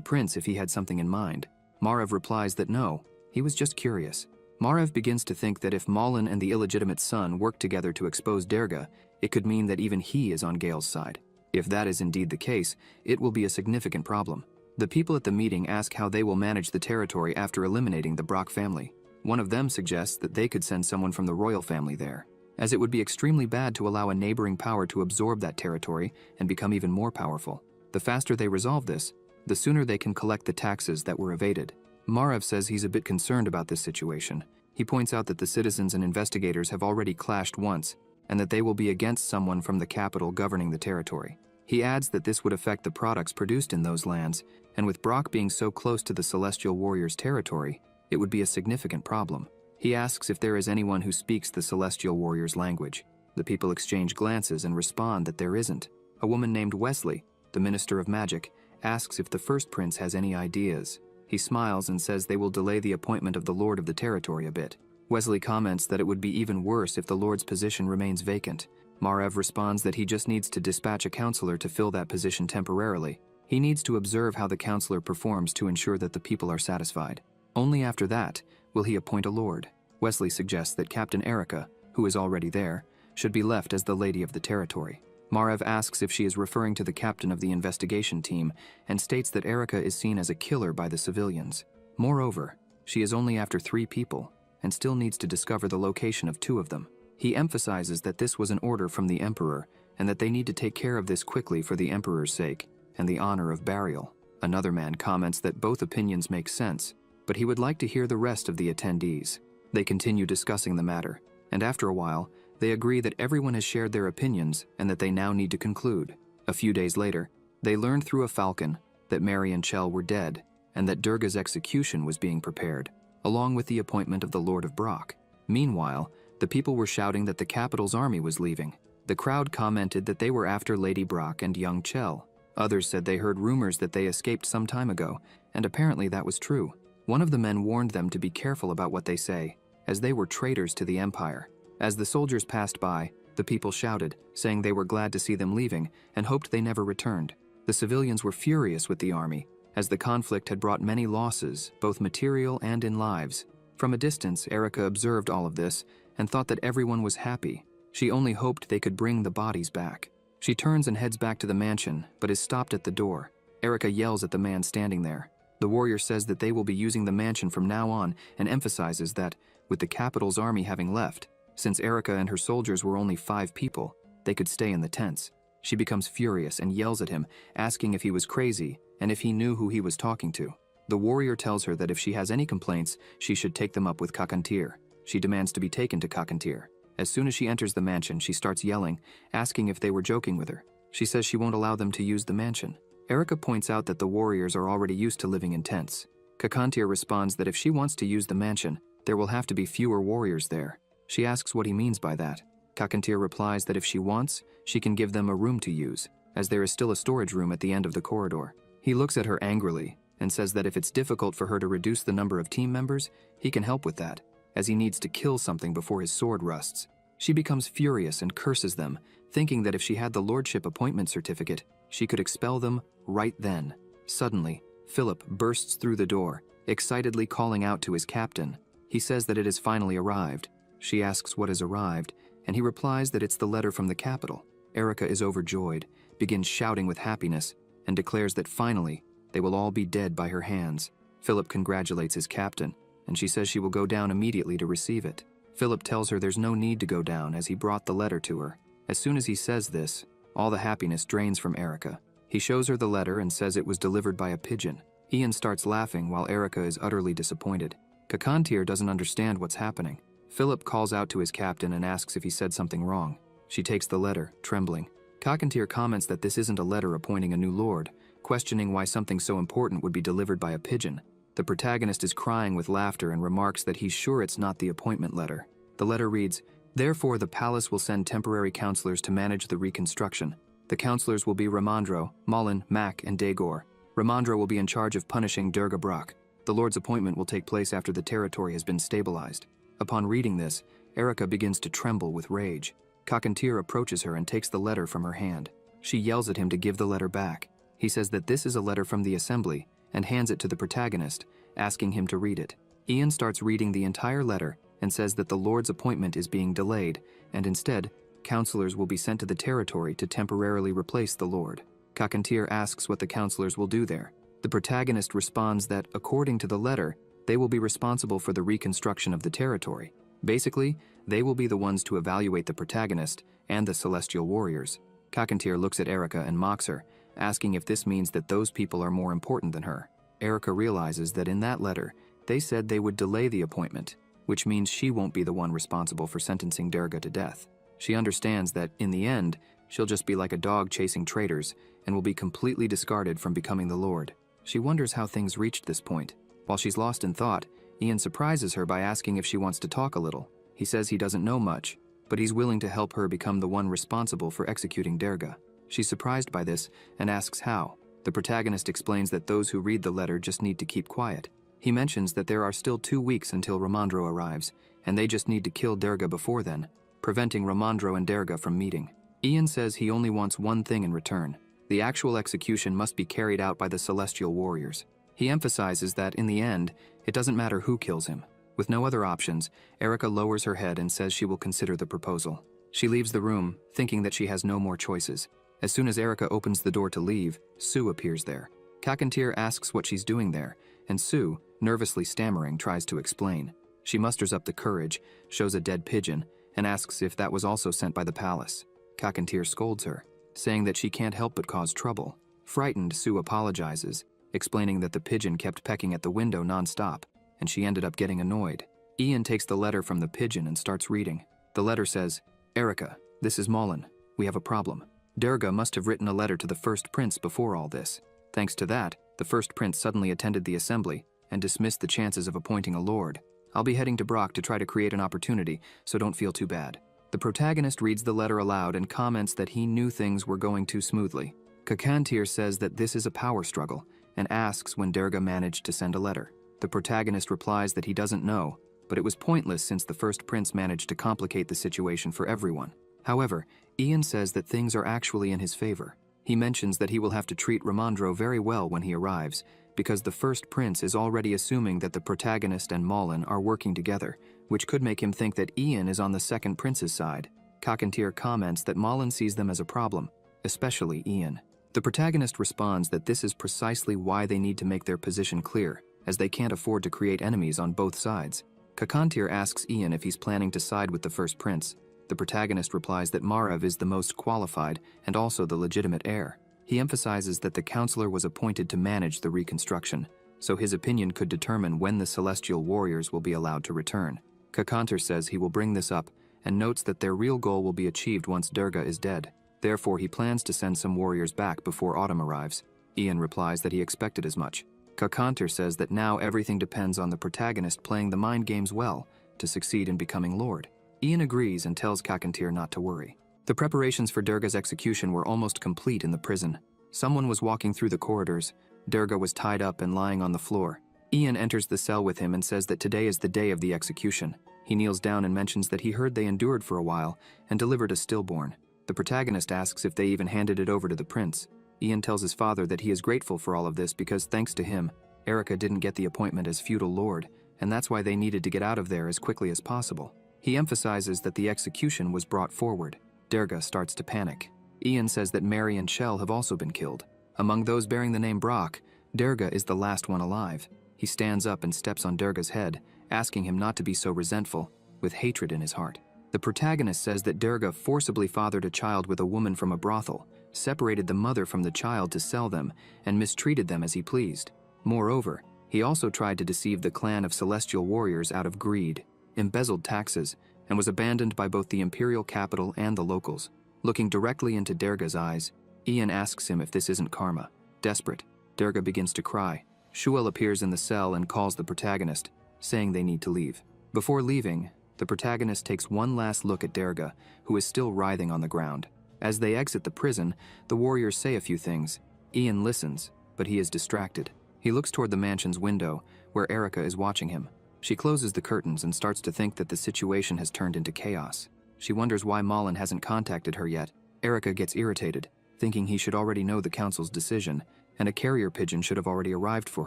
prince if he had something in mind. Margrave replies that no, he was just curious. Margrave begins to think that if Malin and the illegitimate son work together to expose Derga, it could mean that even he is on Gale's side. If that is indeed the case, it will be a significant problem. The people at the meeting ask how they will manage the territory after eliminating the Brock family. One of them suggests that they could send someone from the royal family there, as it would be extremely bad to allow a neighboring power to absorb that territory and become even more powerful. The faster they resolve this, the sooner they can collect the taxes that were evaded. Margrave says he's a bit concerned about this situation. He points out that the citizens and investigators have already clashed once, and that they will be against someone from the capital governing the territory. He adds that this would affect the products produced in those lands, and with Brock being so close to the Celestial Warriors' territory, it would be a significant problem. He asks if there is anyone who speaks the Celestial Warriors' language. The people exchange glances and respond that there isn't. A woman named Wesley, the Minister of Magic, asks if the first prince has any ideas. He smiles and says they will delay the appointment of the Lord of the Territory a bit. Wesley comments that it would be even worse if the Lord's position remains vacant. Margrave responds that he just needs to dispatch a counselor to fill that position temporarily. He needs to observe how the counselor performs to ensure that the people are satisfied. Only after that will he appoint a lord. Wesley suggests that Captain Erica, who is already there, should be left as the Lady of the Territory. Margrave asks if she is referring to the captain of the investigation team and states that Erica is seen as a killer by the civilians. Moreover, she is only after 3 people and still needs to discover the location of 2 of them. He emphasizes that this was an order from the Emperor and that they need to take care of this quickly for the Emperor's sake and the honor of burial. Another man comments that both opinions make sense, but he would like to hear the rest of the attendees. They continue discussing the matter, and after a while, they agree that everyone has shared their opinions and that they now need to conclude. A few days later, they learned through a falcon that Mary and Chell were dead and that Durga's execution was being prepared, along with the appointment of the Lord of Brock. Meanwhile, the people were shouting that the capital's army was leaving. The crowd commented that they were after Lady Brock and young Chell. Others said they heard rumors that they escaped some time ago, and apparently that was true. One of the men warned them to be careful about what they say, as they were traitors to the Empire. As the soldiers passed by, the people shouted, saying they were glad to see them leaving and hoped they never returned. The civilians were furious with the army, as the conflict had brought many losses, both material and in lives. From a distance, Erica observed all of this and thought that everyone was happy. She only hoped they could bring the bodies back. She turns and heads back to the mansion, but is stopped at the door. Erica yells at the man standing there. The warrior says that they will be using the mansion from now on and emphasizes that, with the capital's army having left, since Erica and her soldiers were only 5 people, they could stay in the tents. She becomes furious and yells at him, asking if he was crazy and if he knew who he was talking to. The warrior tells her that if she has any complaints, she should take them up with Kakantir. She demands to be taken to Kakantir. As soon as she enters the mansion, she starts yelling, asking if they were joking with her. She says she won't allow them to use the mansion. Erica points out that the warriors are already used to living in tents. Kakantir responds that if she wants to use the mansion, there will have to be fewer warriors there. She asks what he means by that. Kakantir replies that if she wants, she can give them a room to use, as there is still a storage room at the end of the corridor. He looks at her angrily and says that if it's difficult for her to reduce the number of team members, he can help with that, as he needs to kill something before his sword rusts. She becomes furious and curses them, thinking that if she had the lordship appointment certificate, she could expel them right then. Suddenly, Philip bursts through the door, excitedly calling out to his captain. He says that it has finally arrived. She asks what has arrived, and he replies that it's the letter from the capital. Erica is overjoyed, begins shouting with happiness, and declares that finally, they will all be dead by her hands. Philip congratulates his captain, and she says she will go down immediately to receive it. Philip tells her there's no need to go down as he brought the letter to her. As soon as he says this, all the happiness drains from Erica. He shows her the letter and says it was delivered by a pigeon. Ian starts laughing while Erica is utterly disappointed. Kakantir doesn't understand what's happening. Philip calls out to his captain and asks if he said something wrong. She takes the letter, trembling. Cockatier comments that this isn't a letter appointing a new lord, questioning why something so important would be delivered by a pigeon. The protagonist is crying with laughter and remarks that he's sure it's not the appointment letter. The letter reads, "Therefore the palace will send temporary counselors to manage the reconstruction. The counselors will be Ramandro, Malin, Mac, and Daegor. Ramandro will be in charge of punishing Durga Brock. The Lord's appointment will take place after the territory has been stabilized." Upon reading this, Erica begins to tremble with rage. Cockatier approaches her and takes the letter from her hand. She yells at him to give the letter back. He says that this is a letter from the assembly and hands it to the protagonist, asking him to read it. Ian starts reading the entire letter and says that the Lord's appointment is being delayed, and instead, counselors will be sent to the territory to temporarily replace the Lord. Cockatier asks what the counselors will do there. The protagonist responds that, according to the letter, they will be responsible for the reconstruction of the territory. Basically, they will be the ones to evaluate the protagonist and the celestial warriors. Cockatier looks at Erica and mocks her, asking if this means that those people are more important than her. Erica realizes that in that letter, they said they would delay the appointment, which means she won't be the one responsible for sentencing Durga to death. She understands that, in the end, she'll just be like a dog chasing traitors and will be completely discarded from becoming the Lord. She wonders how things reached this point. While she's lost in thought, Ian surprises her by asking if she wants to talk a little. He says he doesn't know much, but he's willing to help her become the one responsible for executing Durga. She's surprised by this and asks how. The protagonist explains that those who read the letter just need to keep quiet. He mentions that there are still 2 weeks until Ramandro arrives, and they just need to kill Durga before then, preventing Ramandro and Durga from meeting. Ian says he only wants one thing in return. The actual execution must be carried out by the celestial warriors. He emphasizes that, in the end, it doesn't matter who kills him. With no other options, Erica lowers her head and says she will consider the proposal. She leaves the room, thinking that she has no more choices. As soon as Erica opens the door to leave, Sue appears there. Cockatier asks what she's doing there, and Sue, nervously stammering, tries to explain. She musters up the courage, shows a dead pigeon, and asks if that was also sent by the palace. Cockatier scolds her, saying that she can't help but cause trouble. Frightened, Sue apologizes, explaining that the pigeon kept pecking at the window non-stop, and she ended up getting annoyed. Ian takes the letter from the pigeon and starts reading. The letter says, "Erica, this is Malin. We have a problem. Durga must have written a letter to the first prince before all this. Thanks to that, the first prince suddenly attended the assembly and dismissed the chances of appointing a lord. I'll be heading to Brock to try to create an opportunity, so don't feel too bad." The protagonist reads the letter aloud and comments that he knew things were going too smoothly. Cockatier says that this is a power struggle and asks when Durga managed to send a letter. The protagonist replies that he doesn't know, but it was pointless since the first prince managed to complicate the situation for everyone. However, Ian says that things are actually in his favor. He mentions that he will have to treat Ramandro very well when he arrives, because the first prince is already assuming that the protagonist and Malin are working together, which could make him think that Ian is on the second prince's side. Cockatier comments that Malin sees them as a problem, especially Ian. The protagonist responds that this is precisely why they need to make their position clear, as they can't afford to create enemies on both sides. Cockatier asks Ian if he's planning to side with the first prince. The protagonist replies that Margrave is the most qualified and also the legitimate heir. He emphasizes that the counselor was appointed to manage the reconstruction, so his opinion could determine when the celestial warriors will be allowed to return. Cockatier says he will bring this up and notes that their real goal will be achieved once Durga is dead. Therefore, he plans to send some warriors back before autumn arrives. Ian replies that he expected as much. Cockatier says that now everything depends on the protagonist playing the mind games well to succeed in becoming Lord. Ian agrees and tells Cockatier not to worry. The preparations for Durga's execution were almost complete in the prison. Someone was walking through the corridors. Durga was tied up and lying on the floor. Ian enters the cell with him and says that today is the day of the execution. He kneels down and mentions that he heard they endured for a while and delivered a stillborn. The protagonist asks if they even handed it over to the prince. Ian tells his father that he is grateful for all of this because, thanks to him, Erica didn't get the appointment as feudal lord, and that's why they needed to get out of there as quickly as possible. He emphasizes that the execution was brought forward. Durga starts to panic. Ian says that Mary and Shell have also been killed. Among those bearing the name Brock, Durga is the last one alive. He stands up and steps on Durga's head, asking him not to be so resentful, with hatred in his heart. The protagonist says that Durga forcibly fathered a child with a woman from a brothel, separated the mother from the child to sell them, and mistreated them as he pleased. Moreover, he also tried to deceive the clan of celestial warriors out of greed, embezzled taxes, and was abandoned by both the imperial capital and the locals. Looking directly into Durga's eyes, Ian asks him if this isn't karma. Desperate, Durga begins to cry. Shuel appears in the cell and calls the protagonist, saying they need to leave. Before leaving, the protagonist takes one last look at Durga, who is still writhing on the ground. As they exit the prison, the warriors say a few things. Ian listens, but he is distracted. He looks toward the mansion's window, where Erica is watching him. She closes the curtains and starts to think that the situation has turned into chaos. She wonders why Malin hasn't contacted her yet. Erica gets irritated, thinking he should already know the council's decision, and a carrier pigeon should have already arrived for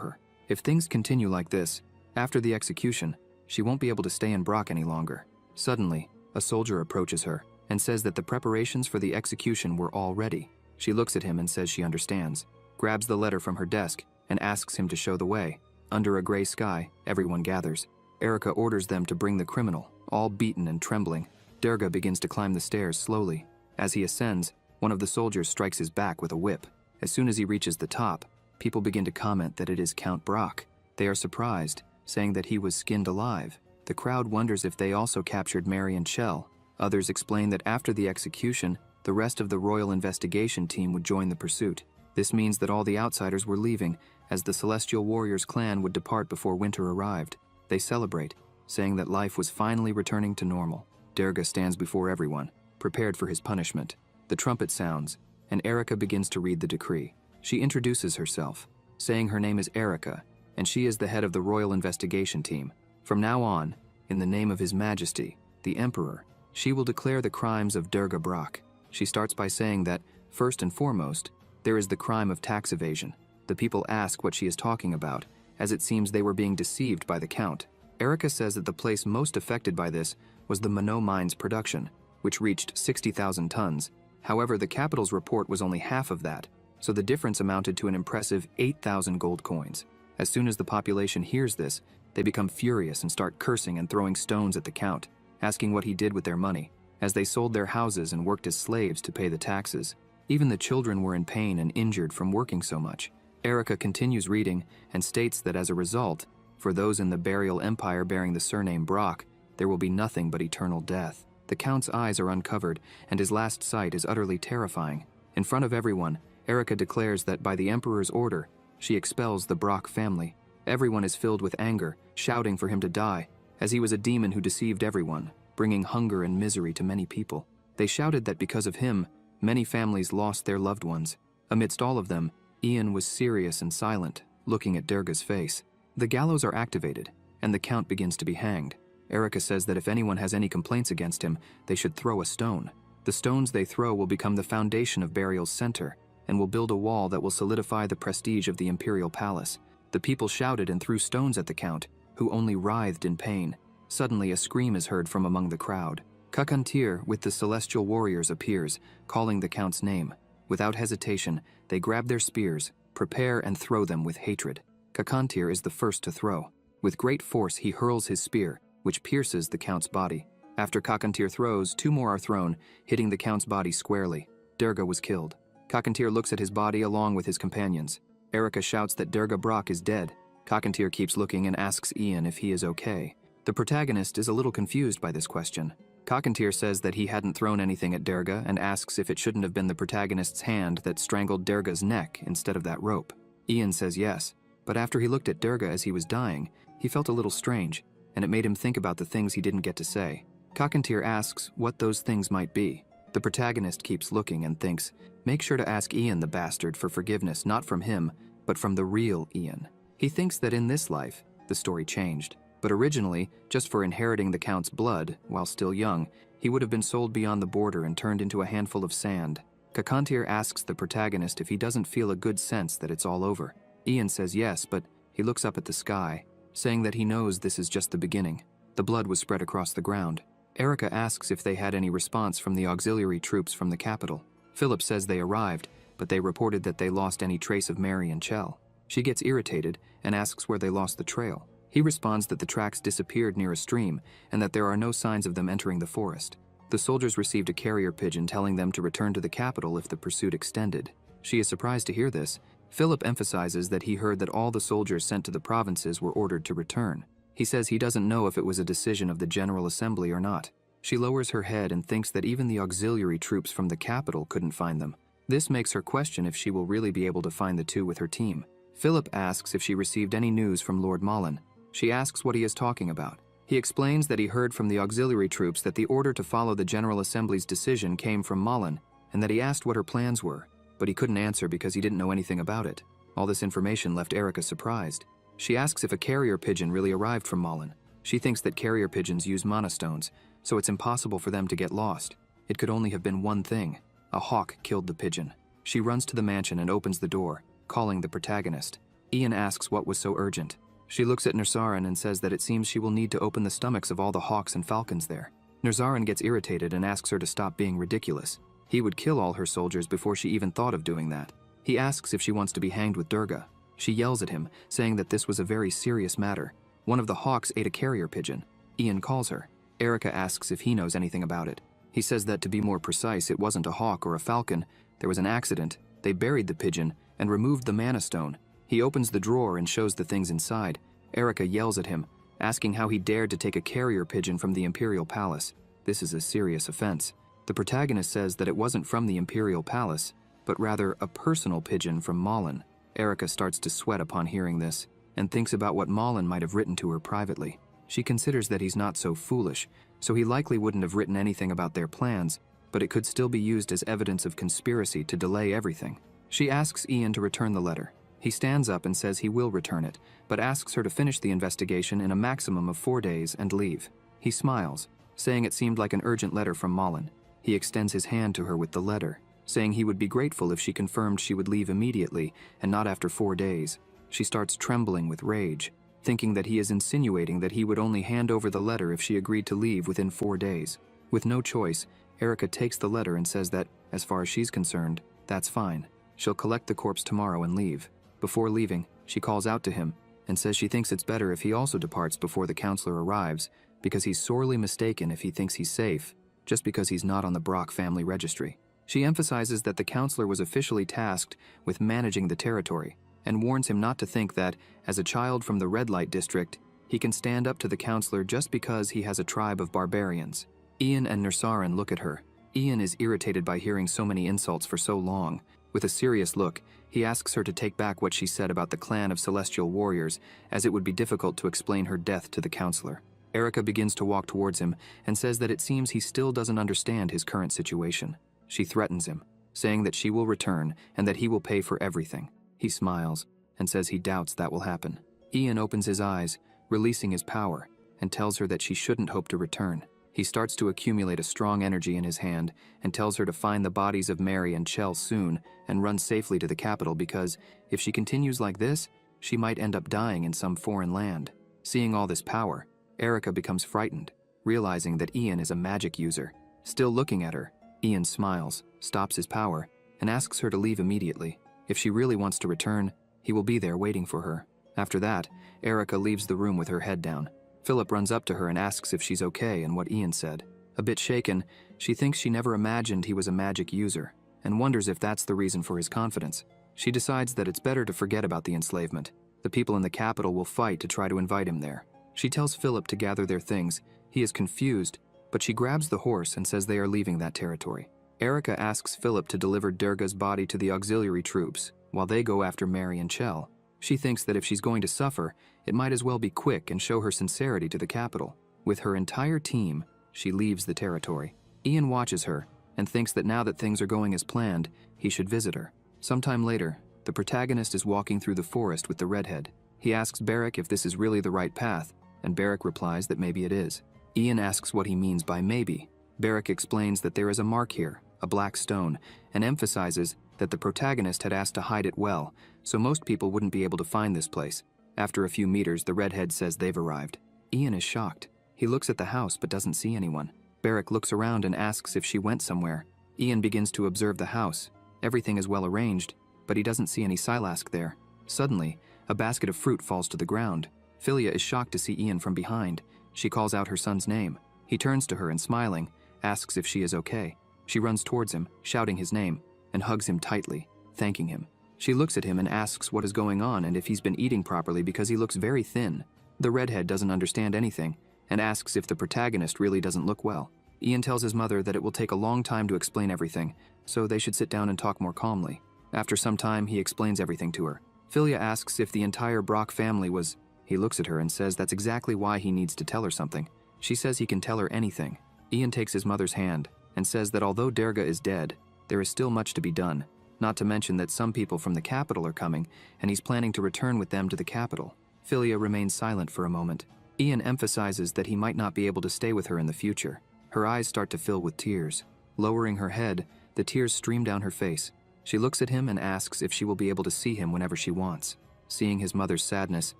her. If things continue like this, after the execution, she won't be able to stay in Brock any longer. Suddenly, a soldier approaches her and says that the preparations for the execution were all ready. She looks at him and says she understands, grabs the letter from her desk, and asks him to show the way. Under a gray sky, everyone gathers. Erica orders them to bring the criminal, all beaten and trembling. Durga begins to climb the stairs slowly. As he ascends, one of the soldiers strikes his back with a whip. As soon as he reaches the top, people begin to comment that it is Count Brock. They are surprised, saying that he was skinned alive. The crowd wonders if they also captured Mary and Chell. Others explain that after the execution, the rest of the royal investigation team would join the pursuit. This means that all the outsiders were leaving, as the Celestial Warriors clan would depart before winter arrived. They celebrate, saying that life was finally returning to normal. Durga stands before everyone, prepared for his punishment. The trumpet sounds, and Erica begins to read the decree. She introduces herself, saying her name is Erica, and she is the head of the royal investigation team. From now on, in the name of His Majesty, the Emperor, she will declare the crimes of Durga Brock. She starts by saying that, first and foremost, there is the crime of tax evasion. The people ask what she is talking about, as it seems they were being deceived by the Count. Erica says that the place most affected by this was the Manhwa mine's production, which reached 60,000 tons. However, the capital's report was only half of that, so the difference amounted to an impressive 8,000 gold coins. As soon as the population hears this, they become furious and start cursing and throwing stones at the Count, asking what he did with their money, as they sold their houses and worked as slaves to pay the taxes. Even the children were in pain and injured from working so much. Erica continues reading and states that as a result, for those in the burial empire bearing the surname Brock, there will be nothing but eternal death. The Count's eyes are uncovered, and his last sight is utterly terrifying. In front of everyone, Erica declares that by the Emperor's order, she expels the Brock family. Everyone is filled with anger, shouting for him to die, as he was a demon who deceived everyone, bringing hunger and misery to many people. They shouted that because of him, many families lost their loved ones. Amidst all of them, Ian was serious and silent, looking at Durga's face. The gallows are activated, and the Count begins to be hanged. Erica says that if anyone has any complaints against him, they should throw a stone. The stones they throw will become the foundation of Burial's center, and will build a wall that will solidify the prestige of the Imperial Palace. The people shouted and threw stones at the Count, who only writhed in pain. Suddenly a scream is heard from among the crowd. Kakantir with the Celestial Warriors appears, calling the Count's name. Without hesitation, they grab their spears, prepare and throw them with hatred. Kakantir is the first to throw. With great force he hurls his spear, which pierces the Count's body. After Kakantir throws, 2 more are thrown, hitting the Count's body squarely. Durga was killed. Kakantir looks at his body along with his companions. Erica shouts that Durga Brock is dead. Kakantir keeps looking and asks Ian if he is okay. The protagonist is a little confused by this question. Kakantir says that he hadn't thrown anything at Durga and asks if it shouldn't have been the protagonist's hand that strangled Durga's neck instead of that rope. Ian says yes, but after he looked at Durga as he was dying, he felt a little strange, and it made him think about the things he didn't get to say. Kakantir asks what those things might be. The protagonist keeps looking and thinks, make sure to ask Ian the bastard for forgiveness not from him, but from the real Ian. He thinks that in this life, the story changed. But originally, just for inheriting the Count's blood, while still young, he would have been sold beyond the border and turned into a handful of sand. Kakantir asks the protagonist if he doesn't feel a good sense that it's all over. Ian says yes, but he looks up at the sky, saying that he knows this is just the beginning. The blood was spread across the ground. Erica asks if they had any response from the auxiliary troops from the capital. Philip says they arrived, but they reported that they lost any trace of Mary and Chell. She gets irritated and asks where they lost the trail. He responds that the tracks disappeared near a stream and that there are no signs of them entering the forest. The soldiers received a carrier pigeon telling them to return to the capital if the pursuit extended. She is surprised to hear this. Philip emphasizes that he heard that all the soldiers sent to the provinces were ordered to return. He says he doesn't know if it was a decision of the General Assembly or not. She lowers her head and thinks that even the auxiliary troops from the capital couldn't find them. This makes her question if she will really be able to find the two with her team. Philip asks if she received any news from Lord Malin. She asks what he is talking about. He explains that he heard from the auxiliary troops that the order to follow the General Assembly's decision came from Malin, and that he asked what her plans were, but he couldn't answer because he didn't know anything about it. All this information left Erica surprised. She asks if a carrier pigeon really arrived from Malin. She thinks that carrier pigeons use mana stones, so it's impossible for them to get lost. It could only have been one thing. A hawk killed the pigeon. She runs to the mansion and opens the door, calling the protagonist. Ian asks what was so urgent. She looks at Nursaran and says that it seems she will need to open the stomachs of all the hawks and falcons there. Nursaran gets irritated and asks her to stop being ridiculous. He would kill all her soldiers before she even thought of doing that. He asks if she wants to be hanged with Durga. She yells at him, saying that this was a very serious matter. One of the hawks ate a carrier pigeon. Ian calls her. Erica asks if he knows anything about it. He says that to be more precise, it wasn't a hawk or a falcon. There was an accident. They buried the pigeon and removed the mana stone. He opens the drawer and shows the things inside. Erica yells at him, asking how he dared to take a carrier pigeon from the Imperial Palace. This is a serious offense. The protagonist says that it wasn't from the Imperial Palace, but rather a personal pigeon from Malin. Erica starts to sweat upon hearing this, and thinks about what Malin might have written to her privately. She considers that he's not so foolish, so he likely wouldn't have written anything about their plans, but it could still be used as evidence of conspiracy to delay everything. She asks Ian to return the letter. He stands up and says he will return it, but asks her to finish the investigation in a maximum of 4 days and leave. He smiles, saying it seemed like an urgent letter from Malin. He extends his hand to her with the letter, saying he would be grateful if she confirmed she would leave immediately and not after 4 days. She starts trembling with rage, thinking that he is insinuating that he would only hand over the letter if she agreed to leave within 4 days. With no choice, Erica takes the letter and says that, as far as she's concerned, that's fine. She'll collect the corpse tomorrow and leave. Before leaving, she calls out to him and says she thinks it's better if he also departs before the counselor arrives, because he's sorely mistaken if he thinks he's safe, just because he's not on the Brock family registry. She emphasizes that the counselor was officially tasked with managing the territory, and warns him not to think that, as a child from the red light district, he can stand up to the counselor just because he has a tribe of barbarians. Ian and Nursaran look at her. Ian is irritated by hearing so many insults for so long. With a serious look, he asks her to take back what she said about the clan of celestial warriors, as it would be difficult to explain her death to the counselor. Erica begins to walk towards him and says that it seems he still doesn't understand his current situation. She threatens him, saying that she will return and that he will pay for everything. He smiles and says he doubts that will happen. Ian opens his eyes, releasing his power, and tells her that she shouldn't hope to return. He starts to accumulate a strong energy in his hand and tells her to find the bodies of Mary and Chell soon and run safely to the capital because, if she continues like this, she might end up dying in some foreign land. Seeing all this power, Erica becomes frightened, realizing that Ian is a magic user. Still looking at her, Ian smiles, stops his power, and asks her to leave immediately. If she really wants to return, he will be there waiting for her. After that, Erica leaves the room with her head down. Philip runs up to her and asks if she's okay and what Ian said. A bit shaken, she thinks she never imagined he was a magic user, and wonders if that's the reason for his confidence. She decides that it's better to forget about the enslavement. The people in the capital will fight to try to invite him there. She tells Philip to gather their things. He is confused, but she grabs the horse and says they are leaving that territory. Erica asks Philip to deliver Durga's body to the auxiliary troops, while they go after Mary and Chell. She thinks that if she's going to suffer, it might as well be quick and show her sincerity to the capital. With her entire team, she leaves the territory. Ian watches her and thinks that now that things are going as planned, he should visit her. Sometime later, the protagonist is walking through the forest with the redhead. He asks Beric if this is really the right path, and Beric replies that maybe it is. Ian asks what he means by maybe. Beric explains that there is a mark here, a black stone, and emphasizes that the protagonist had asked to hide it well, so most people wouldn't be able to find this place. After a few meters, the redhead says they've arrived. Ian is shocked. He looks at the house but doesn't see anyone. Beric looks around and asks if she went somewhere. Ian begins to observe the house. Everything is well arranged, but he doesn't see any Silask there. Suddenly, a basket of fruit falls to the ground. Philia is shocked to see Ian from behind. She calls out her son's name. He turns to her and, smiling, asks if she is okay. She runs towards him, shouting his name, and hugs him tightly, thanking him. She looks at him and asks what is going on and if he's been eating properly because he looks very thin. The redhead doesn't understand anything and asks if the protagonist really doesn't look well. Ian tells his mother that it will take a long time to explain everything, so they should sit down and talk more calmly. After some time, he explains everything to her. Philia asks if the entire Brock family was... He looks at her and says that's exactly why he needs to tell her something. She says he can tell her anything. Ian takes his mother's hand and says that although Derga is dead, there is still much to be done, not to mention that some people from the capital are coming, and he's planning to return with them to the capital. Philia remains silent for a moment. Ian emphasizes that he might not be able to stay with her in the future. Her eyes start to fill with tears. Lowering her head, the tears stream down her face. She looks at him and asks if she will be able to see him whenever she wants. Seeing his mother's sadness,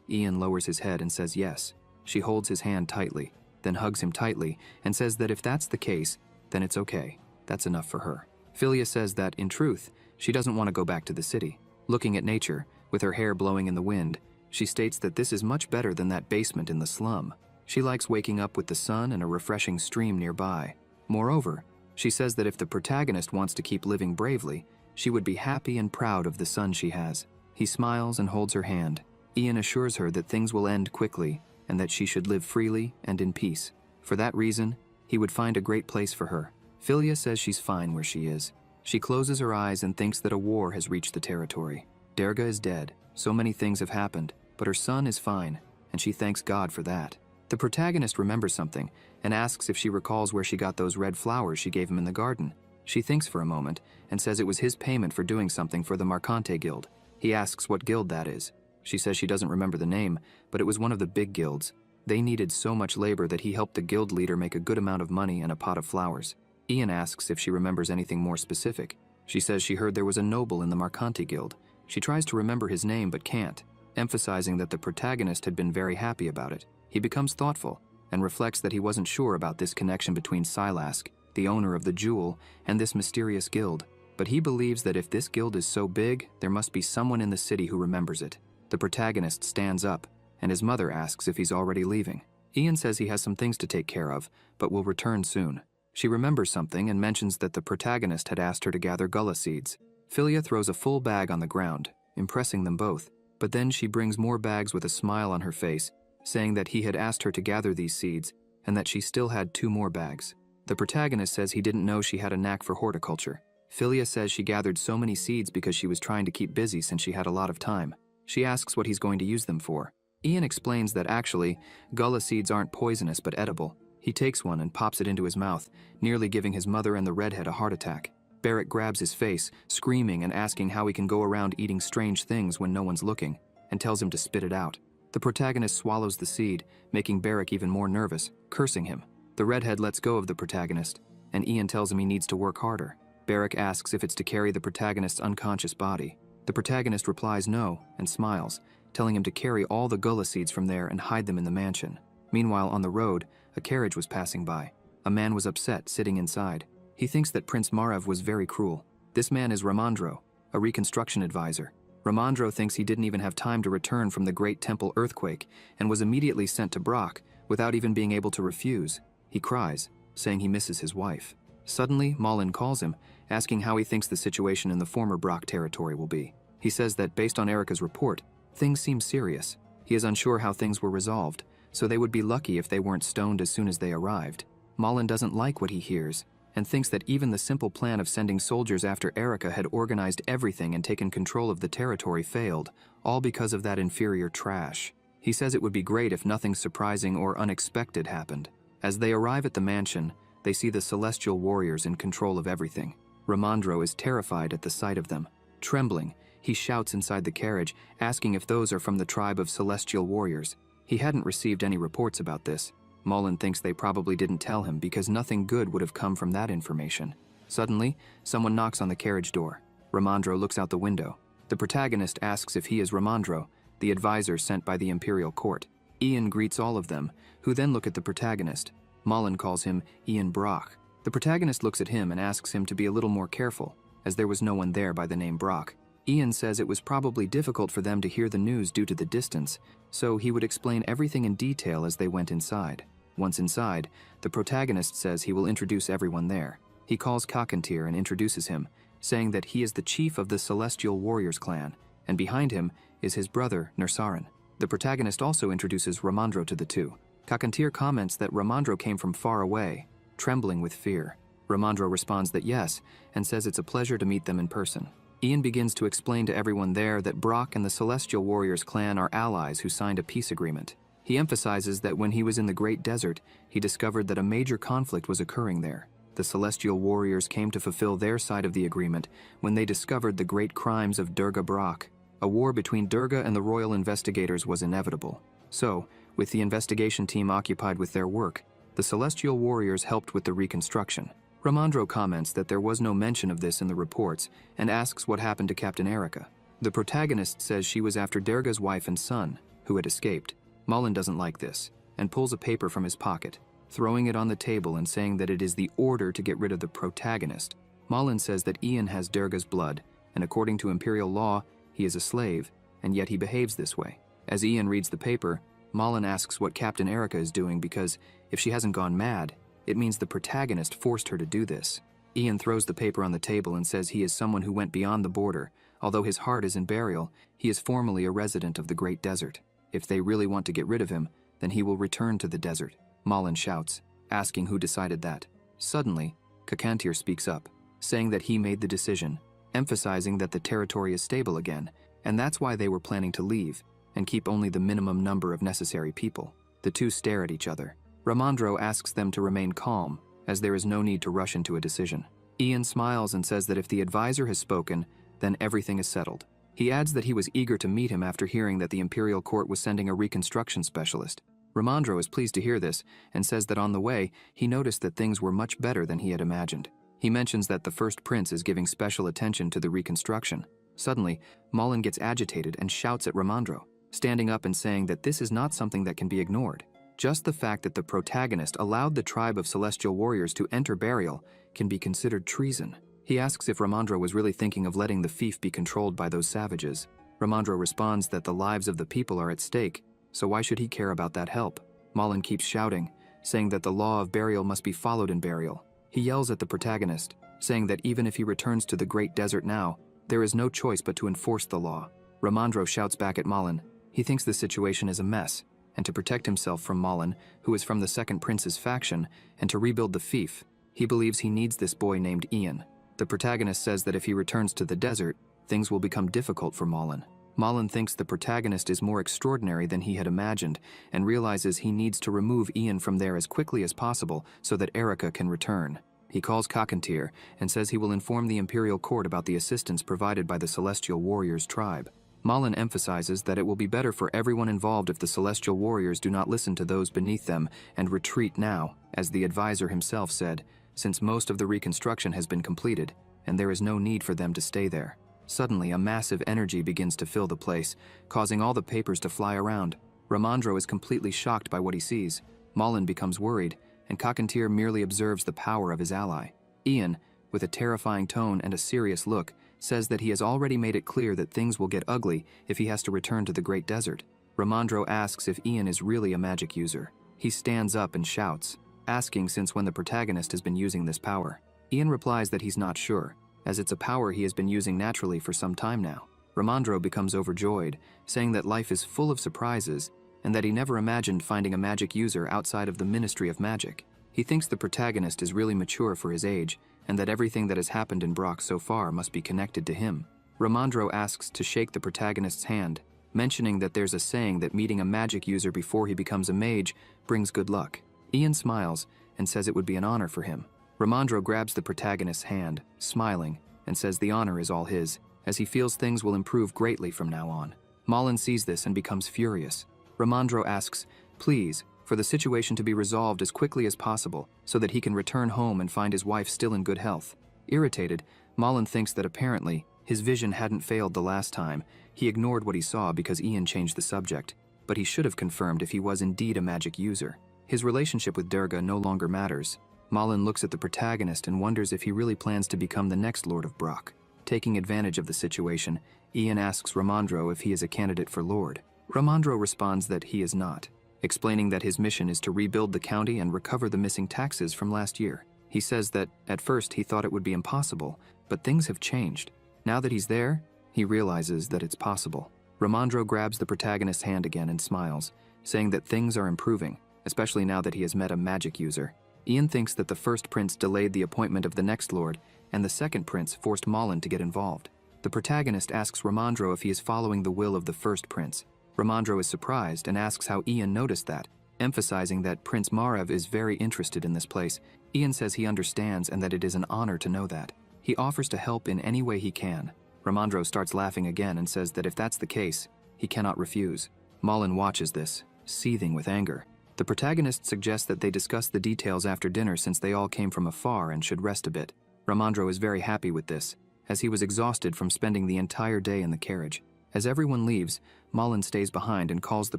Ian lowers his head and says yes. She holds his hand tightly, then hugs him tightly and says that if that's the case, then it's okay. That's enough for her. Philia says that, in truth, she doesn't want to go back to the city. Looking at nature, with her hair blowing in the wind, she states that this is much better than that basement in the slum. She likes waking up with the sun and a refreshing stream nearby. Moreover, she says that if the protagonist wants to keep living bravely, she would be happy and proud of the son she has. He smiles and holds her hand. Ian assures her that things will end quickly and that she should live freely and in peace. For that reason, he would find a great place for her. Philia says she's fine where she is. She closes her eyes and thinks that a war has reached the territory. Derga is dead. So many things have happened, but her son is fine, and she thanks God for that. The protagonist remembers something and asks if she recalls where she got those red flowers she gave him in the garden. She thinks for a moment and says it was his payment for doing something for the Marquis guild. He asks what guild that is. She says she doesn't remember the name, but it was one of the big guilds. They needed so much labor that he helped the guild leader make a good amount of money and a pot of flowers. Ian asks if she remembers anything more specific. She says she heard there was a noble in the Marquis guild. She tries to remember his name but can't, emphasizing that the protagonist had been very happy about it. He becomes thoughtful and reflects that he wasn't sure about this connection between Silask, the owner of the jewel, and this mysterious guild. But he believes that if this guild is so big, there must be someone in the city who remembers it. The protagonist stands up, and his mother asks if he's already leaving. Ian says he has some things to take care of, but will return soon. She remembers something and mentions that the protagonist had asked her to gather gullah seeds. Philia throws a full bag on the ground, impressing them both. But then she brings more bags with a smile on her face, saying that he had asked her to gather these seeds, and that she still had 2 more bags. The protagonist says he didn't know she had a knack for horticulture. Philia says she gathered so many seeds because she was trying to keep busy since she had a lot of time. She asks what he's going to use them for. Ian explains that actually, gullah seeds aren't poisonous but edible. He takes one and pops it into his mouth, nearly giving his mother and the redhead a heart attack. Barrack grabs his face, screaming and asking how he can go around eating strange things when no one's looking, and tells him to spit it out. The protagonist swallows the seed, making Barrack even more nervous, cursing him. The redhead lets go of the protagonist, and Ian tells him he needs to work harder. Barrack asks if it's to carry the protagonist's unconscious body. The protagonist replies no and smiles, telling him to carry all the gullah seeds from there and hide them in the mansion. Meanwhile, on the road, a carriage was passing by. A man was upset, sitting inside. He thinks that Prince Margrave was very cruel. This man is Ramandro, a reconstruction advisor. Ramandro thinks he didn't even have time to return from the Great Temple earthquake and was immediately sent to Brock without even being able to refuse. He cries, saying he misses his wife. Suddenly, Malin calls him, asking how he thinks the situation in the former Brock territory will be. He says that based on Erica's report, things seem serious. He is unsure how things were resolved, so they would be lucky if they weren't stoned as soon as they arrived. Malin doesn't like what he hears, and thinks that even the simple plan of sending soldiers after Erica had organized everything and taken control of the territory failed, all because of that inferior trash. He says it would be great if nothing surprising or unexpected happened. As they arrive at the mansion, they see the celestial warriors in control of everything. Ramandro is terrified at the sight of them. Trembling, he shouts inside the carriage, asking if those are from the tribe of celestial warriors. He hadn't received any reports about this. Mullen thinks they probably didn't tell him because nothing good would have come from that information. Suddenly, someone knocks on the carriage door. Ramandro looks out the window. The protagonist asks if he is Ramandro, the advisor sent by the imperial court. Ian greets all of them, who then look at the protagonist. Mullen calls him Ian Brock. The protagonist looks at him and asks him to be a little more careful, as there was no one there by the name Brock. Ian says it was probably difficult for them to hear the news due to the distance, so he would explain everything in detail as they went inside. Once inside, the protagonist says he will introduce everyone there. He calls Kakantir and introduces him, saying that he is the chief of the Celestial Warriors clan, and behind him is his brother, Nursarin. The protagonist also introduces Ramandro to the two. Kakantir comments that Ramandro came from far away, trembling with fear. Ramandro responds that yes, and says it's a pleasure to meet them in person. Ian begins to explain to everyone there that Brock and the Celestial Warriors clan are allies who signed a peace agreement. He emphasizes that when he was in the Great Desert, he discovered that a major conflict was occurring there. The Celestial Warriors came to fulfill their side of the agreement when they discovered the great crimes of Durga Brock. A war between Durga and the royal investigators was inevitable. So, with the investigation team occupied with their work, the Celestial Warriors helped with the reconstruction. Ramandro comments that there was no mention of this in the reports and asks what happened to Captain Erica. The protagonist says she was after Durga's wife and son, who had escaped. Mullen doesn't like this and pulls a paper from his pocket, throwing it on the table and saying that it is the order to get rid of the protagonist. Mullen says that Ian has Durga's blood, and according to Imperial law, he is a slave, and yet he behaves this way. As Ian reads the paper, Mullen asks what Captain Erica is doing because if she hasn't gone mad, it means the protagonist forced her to do this. Ian throws the paper on the table and says he is someone who went beyond the border. Although his heart is in burial, he is formally a resident of the Great Desert. If they really want to get rid of him, then he will return to the desert. Mullen shouts, asking who decided that. Suddenly, Kakantir speaks up, saying that he made the decision, emphasizing that the territory is stable again, and that's why they were planning to leave and keep only the minimum number of necessary people. The two stare at each other. Ramandro asks them to remain calm, as there is no need to rush into a decision. Ian smiles and says that if the advisor has spoken, then everything is settled. He adds that he was eager to meet him after hearing that the Imperial Court was sending a reconstruction specialist. Ramandro is pleased to hear this and says that on the way, he noticed that things were much better than he had imagined. He mentions that the first prince is giving special attention to the reconstruction. Suddenly, Mullen gets agitated and shouts at Ramandro, standing up and saying that this is not something that can be ignored. Just the fact that the protagonist allowed the tribe of Celestial Warriors to enter burial can be considered treason. He asks if Ramandro was really thinking of letting the fief be controlled by those savages. Ramandro responds that the lives of the people are at stake, so why should he care about that help? Mullen keeps shouting, saying that the law of burial must be followed in burial. He yells at the protagonist, saying that even if he returns to the Great Desert now, there is no choice but to enforce the law. Ramandro shouts back at Mullen. He thinks the situation is a mess, and to protect himself from Mullen, who is from the Second Prince's faction, and to rebuild the fief, he believes he needs this boy named Ian. The protagonist says that if he returns to the desert, things will become difficult for Mullen. Mullen thinks the protagonist is more extraordinary than he had imagined, and realizes he needs to remove Ian from there as quickly as possible so that Erica can return. He calls Kakantir and says he will inform the Imperial Court about the assistance provided by the Celestial Warriors tribe. Mullen emphasizes that it will be better for everyone involved if the Celestial Warriors do not listen to those beneath them and retreat now, as the advisor himself said, since most of the reconstruction has been completed, and there is no need for them to stay there. Suddenly, a massive energy begins to fill the place, causing all the papers to fly around. Ramandro is completely shocked by what he sees. Mullen becomes worried, and Kakantir merely observes the power of his ally. Ian, with a terrifying tone and a serious look, says that he has already made it clear that things will get ugly if he has to return to the Great Desert. Ramandro asks if Ian is really a magic user. He stands up and shouts, asking since when the protagonist has been using this power. Ian replies that he's not sure, as it's a power he has been using naturally for some time now. Ramandro becomes overjoyed, saying that life is full of surprises and that he never imagined finding a magic user outside of the Ministry of Magic. He thinks the protagonist is really mature for his age and that everything that has happened in Brock so far must be connected to him. Ramandro asks to shake the protagonist's hand, mentioning that there's a saying that meeting a magic user before he becomes a mage brings good luck. Ian smiles and says it would be an honor for him. Ramandro grabs the protagonist's hand, smiling, and says the honor is all his, as he feels things will improve greatly from now on. Mullen sees this and becomes furious. Ramandro asks, please, for the situation to be resolved as quickly as possible so that he can return home and find his wife still in good health. Irritated, Mullen thinks that apparently his vision hadn't failed the last time. He ignored what he saw because Ian changed the subject, but he should have confirmed if he was indeed a magic user. His relationship with Durga no longer matters. Mullen looks at the protagonist and wonders if he really plans to become the next Lord of Brock. Taking advantage of the situation, Ian asks Ramandro if he is a candidate for Lord. Ramandro responds that he is not, explaining that his mission is to rebuild the county and recover the missing taxes from last year. He says that, at first, he thought it would be impossible, but things have changed. Now that he's there, he realizes that it's possible. Ramandro grabs the protagonist's hand again and smiles, saying that things are improving, especially now that he has met a magic user. Ian thinks that the first prince delayed the appointment of the next lord, and the second prince forced Malin to get involved. The protagonist asks Ramandro if he is following the will of the first prince. Ramandro is surprised and asks how Ian noticed that, emphasizing that Prince Margrave is very interested in this place. Ian says he understands and that it is an honor to know that. He offers to help in any way he can. Ramandro starts laughing again and says that if that's the case, he cannot refuse. Malin watches this, seething with anger. The protagonist suggests that they discuss the details after dinner since they all came from afar and should rest a bit. Ramandro is very happy with this, as he was exhausted from spending the entire day in the carriage. As everyone leaves, Malin stays behind and calls the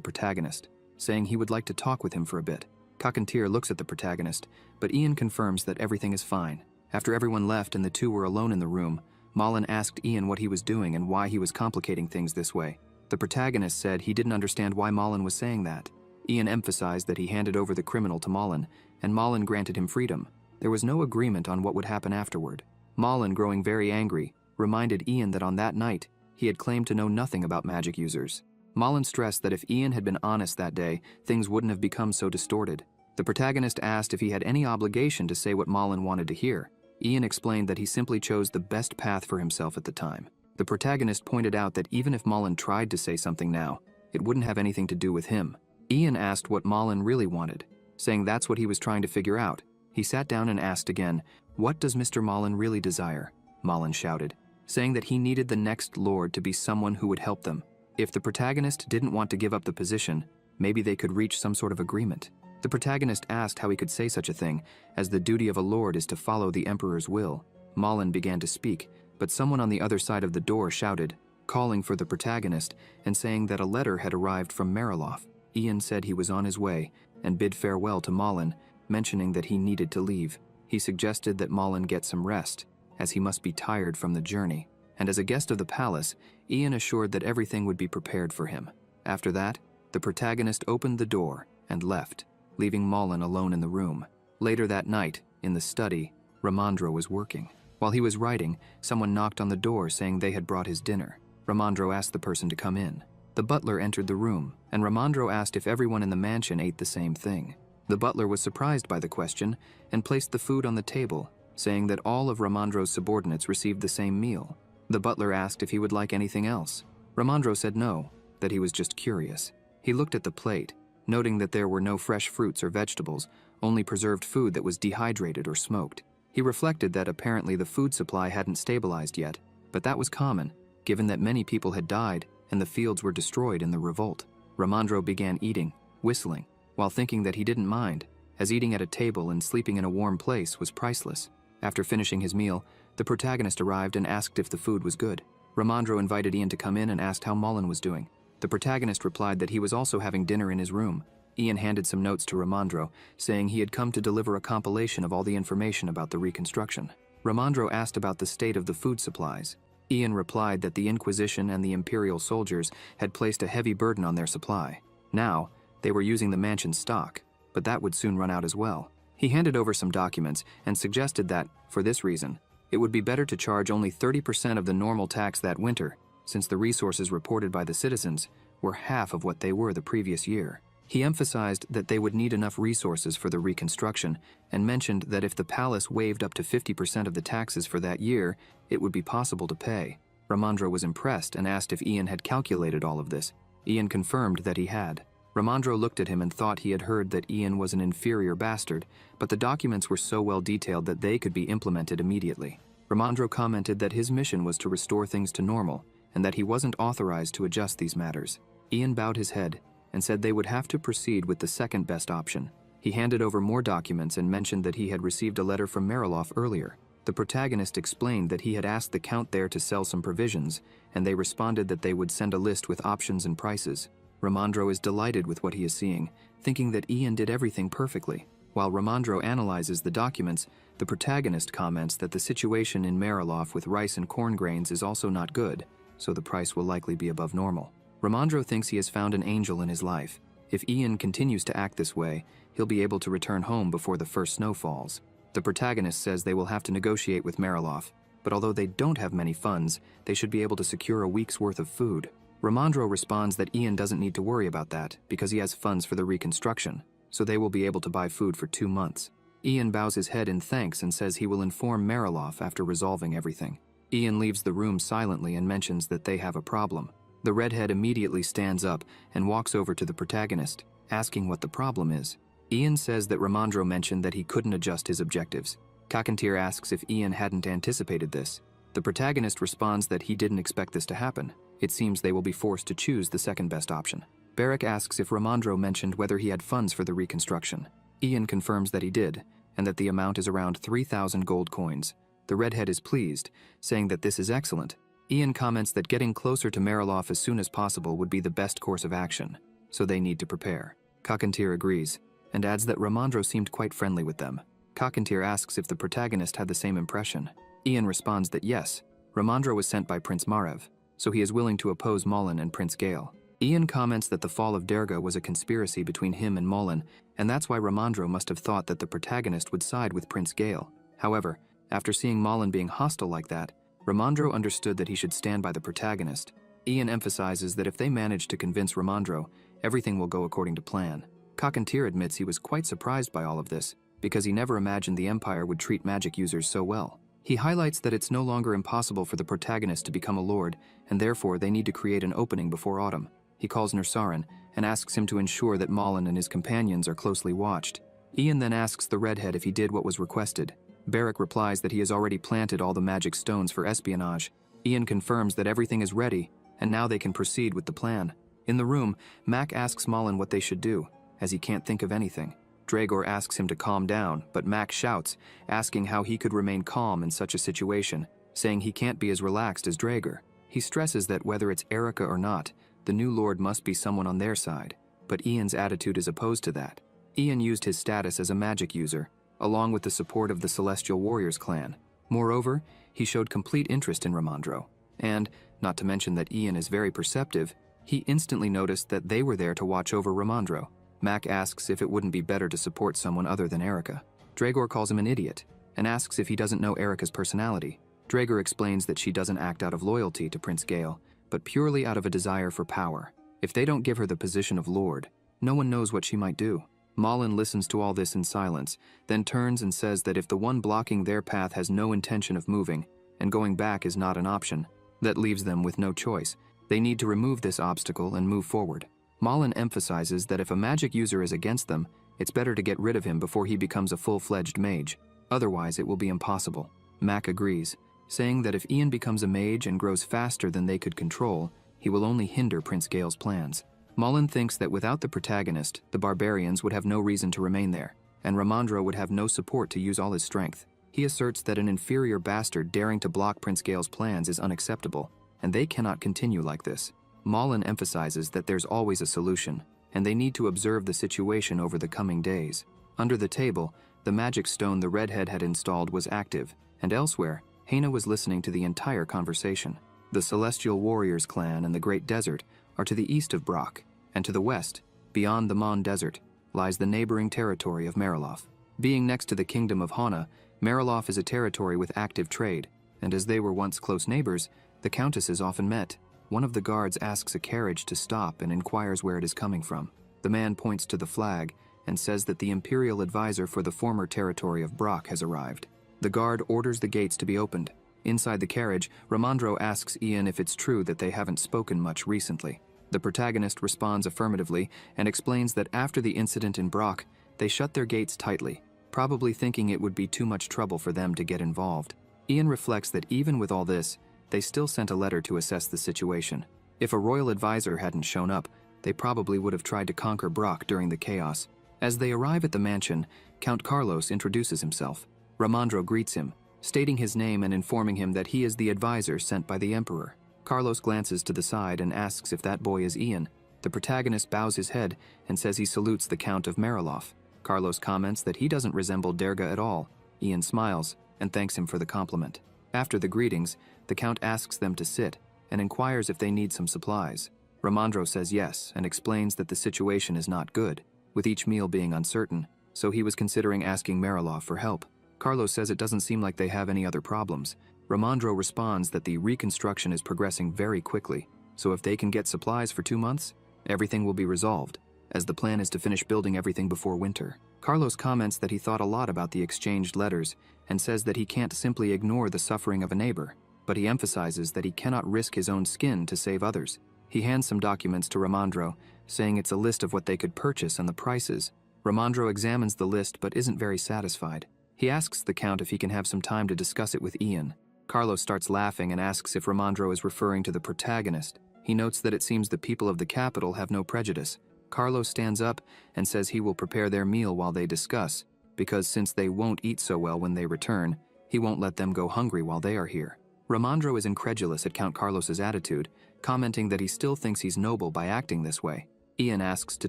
protagonist, saying he would like to talk with him for a bit. Cockatier looks at the protagonist, but Ian confirms that everything is fine. After everyone left and the two were alone in the room, Malin asked Ian what he was doing and why he was complicating things this way. The protagonist said he didn't understand why Malin was saying that. Ian emphasized that he handed over the criminal to Malin, and Malin granted him freedom. There was no agreement on what would happen afterward. Malin, growing very angry, reminded Ian that on that night, he had claimed to know nothing about magic users. Malin stressed that if Ian had been honest that day, things wouldn't have become so distorted. The protagonist asked if he had any obligation to say what Malin wanted to hear. Ian explained that he simply chose the best path for himself at the time. The protagonist pointed out that even if Malin tried to say something now, it wouldn't have anything to do with him. Ian asked what Malin really wanted, saying that's what he was trying to figure out. He sat down and asked again, "What does Mr. Malin really desire?" Malin shouted, saying that he needed the next lord to be someone who would help them. If the protagonist didn't want to give up the position, maybe they could reach some sort of agreement. The protagonist asked how he could say such a thing, as the duty of a lord is to follow the emperor's will. Malin began to speak, but someone on the other side of the door shouted, calling for the protagonist and saying that a letter had arrived from Mariloff. Ian said he was on his way and bid farewell to Malin, mentioning that he needed to leave. He suggested that Malin get some rest, as he must be tired from the journey, and as a guest of the palace, Ian assured that everything would be prepared for him. After that, the protagonist opened the door and left, leaving Malin alone in the room. Later that night, in the study, Ramandro was working. While he was writing, someone knocked on the door saying they had brought his dinner. Ramandro asked the person to come in. The butler entered the room, and Ramandro asked if everyone in the mansion ate the same thing. The butler was surprised by the question and placed the food on the table, saying that all of Ramandro's subordinates received the same meal. The butler asked if he would like anything else. Ramandro said no, that he was just curious. He looked at the plate, noting that there were no fresh fruits or vegetables, only preserved food that was dehydrated or smoked. He reflected that apparently the food supply hadn't stabilized yet, but that was common, given that many people had died and the fields were destroyed in the revolt. Ramandro began eating, whistling, while thinking that he didn't mind, as eating at a table and sleeping in a warm place was priceless. After finishing his meal, the protagonist arrived and asked if the food was good. Ramandro invited Ian to come in and asked how Malin was doing. The protagonist replied that he was also having dinner in his room. Ian handed some notes to Ramandro, saying he had come to deliver a compilation of all the information about the reconstruction. Ramandro asked about the state of the food supplies. Ian replied that the Inquisition and the Imperial soldiers had placed a heavy burden on their supply. Now, they were using the mansion's stock, but that would soon run out as well. He handed over some documents and suggested that, for this reason, it would be better to charge only 30% of the normal tax that winter, since the resources reported by the citizens were half of what they were the previous year. He emphasized that they would need enough resources for the reconstruction and mentioned that if the palace waived up to 50% of the taxes for that year, it would be possible to pay. Ramandro was impressed and asked if Ian had calculated all of this. Ian confirmed that he had. Ramandro looked at him and thought he had heard that Ian was an inferior bastard, but the documents were so well detailed that they could be implemented immediately. Ramandro commented that his mission was to restore things to normal and that he wasn't authorized to adjust these matters. Ian bowed his head and said they would have to proceed with the second best option. He handed over more documents and mentioned that he had received a letter from Mariloff earlier. The protagonist explained that he had asked the Count there to sell some provisions, and they responded that they would send a list with options and prices. Ramandro is delighted with what he is seeing, thinking that Ian did everything perfectly. While Ramandro analyzes the documents, the protagonist comments that the situation in Mariloff with rice and corn grains is also not good, so the price will likely be above normal. Ramandro thinks he has found an angel in his life. If Ian continues to act this way, he'll be able to return home before the first snow falls. The protagonist says they will have to negotiate with Mariloff, but although they don't have many funds, they should be able to secure a week's worth of food. Ramandro responds that Ian doesn't need to worry about that because he has funds for the reconstruction, so they will be able to buy food for 2 months. Ian bows his head in thanks and says he will inform Mariloff after resolving everything. Ian leaves the room silently and mentions that they have a problem. The redhead immediately stands up and walks over to the protagonist, asking what the problem is. Ian says that Ramandro mentioned that he couldn't adjust his objectives. Kakantir asks if Ian hadn't anticipated this. The protagonist responds that he didn't expect this to happen. It seems they will be forced to choose the second best option. Barrack asks if Ramandro mentioned whether he had funds for the reconstruction. Ian confirms that he did, and that the amount is around 3,000 gold coins. The redhead is pleased, saying that this is excellent. Ian comments that getting closer to Mariloff as soon as possible would be the best course of action, so they need to prepare. Kakantir agrees, and adds that Ramandro seemed quite friendly with them. Kakantir asks if the protagonist had the same impression. Ian responds that yes, Ramandro was sent by Prince Marev, so he is willing to oppose Malin and Prince Gale. Ian comments that the fall of Derga was a conspiracy between him and Malin, and that's why Ramandro must have thought that the protagonist would side with Prince Gale. However, after seeing Malin being hostile like that, Ramandro understood that he should stand by the protagonist. Ian emphasizes that if they manage to convince Ramandro, everything will go according to plan. Kakantir admits he was quite surprised by all of this, because he never imagined the Empire would treat magic users so well. He highlights that it's no longer impossible for the protagonist to become a lord, and therefore they need to create an opening before autumn. He calls Nursarin and asks him to ensure that Malin and his companions are closely watched. Ian then asks the redhead if he did what was requested. Barrack replies that he has already planted all the magic stones for espionage. Ian confirms that everything is ready, and now they can proceed with the plan. In the room, Mac asks Malin what they should do, as he can't think of anything. Dragor asks him to calm down, but Mac shouts, asking how he could remain calm in such a situation, saying he can't be as relaxed as Dragor. He stresses that whether it's Erica or not, the new lord must be someone on their side, but Ian's attitude is opposed to that. Ian used his status as a magic user, along with the support of the Celestial Warriors clan. Moreover, he showed complete interest in Ramandro, and, not to mention that Ian is very perceptive, he instantly noticed that they were there to watch over Ramandro. Mac asks if it wouldn't be better to support someone other than Erica. Dragor calls him an idiot, and asks if he doesn't know Erica's personality. Dragor explains that she doesn't act out of loyalty to Prince Gale, but purely out of a desire for power. If they don't give her the position of lord, no one knows what she might do. Malin listens to all this in silence, then turns and says that if the one blocking their path has no intention of moving, and going back is not an option, that leaves them with no choice. They need to remove this obstacle and move forward. Malin emphasizes that if a magic user is against them, it's better to get rid of him before he becomes a full-fledged mage. Otherwise, it will be impossible. Mac agrees, saying that if Ian becomes a mage and grows faster than they could control, he will only hinder Prince Gale's plans. Malin thinks that without the protagonist, the barbarians would have no reason to remain there, and Ramandro would have no support to use all his strength. He asserts that an inferior bastard daring to block Prince Gale's plans is unacceptable, and they cannot continue like this. Malin emphasizes that there's always a solution, and they need to observe the situation over the coming days. Under the table, the magic stone the redhead had installed was active, and elsewhere, Haina was listening to the entire conversation. The Celestial Warriors clan and the Great Desert are to the east of Brock, and to the west, beyond the Mon Desert, lies the neighboring territory of Mariloff. Being next to the kingdom of Hana, Mariloff is a territory with active trade, and as they were once close neighbors, the countesses often met. One of the guards asks a carriage to stop and inquires where it is coming from. The man points to the flag and says that the imperial advisor for the former territory of Brock has arrived. The guard orders the gates to be opened. Inside the carriage, Ramandro asks Ian if it's true that they haven't spoken much recently. The protagonist responds affirmatively and explains that after the incident in Brock, they shut their gates tightly, probably thinking it would be too much trouble for them to get involved. Ian reflects that even with all this, they still sent a letter to assess the situation. If a royal advisor hadn't shown up, they probably would have tried to conquer Brock during the chaos. As they arrive at the mansion, Count Carlos introduces himself. Ramandro greets him, stating his name and informing him that he is the advisor sent by the Emperor. Carlos glances to the side and asks if that boy is Ian. The protagonist bows his head and says he salutes the Count of Mariloff. Carlos comments that he doesn't resemble Derga at all. Ian smiles and thanks him for the compliment. After the greetings, the Count asks them to sit and inquires if they need some supplies. Ramandro says yes and explains that the situation is not good, with each meal being uncertain, so he was considering asking Mariloff for help. Carlos says it doesn't seem like they have any other problems. Ramandro responds that the reconstruction is progressing very quickly, so if they can get supplies for 2 months, everything will be resolved. as the plan is to finish building everything before winter. Carlos comments that he thought a lot about the exchanged letters and says that he can't simply ignore the suffering of a neighbor, but he emphasizes that he cannot risk his own skin to save others. He hands some documents to Ramandro, saying it's a list of what they could purchase and the prices. Ramandro examines the list but isn't very satisfied. He asks the Count if he can have some time to discuss it with Ian. Carlos starts laughing and asks if Ramandro is referring to the protagonist. He notes that it seems the people of the capital have no prejudice. Carlos stands up and says he will prepare their meal while they discuss, because since they won't eat so well when they return, he won't let them go hungry while they are here. Ramandro is incredulous at Count Carlos's attitude, commenting that he still thinks he's noble by acting this way. Ian asks to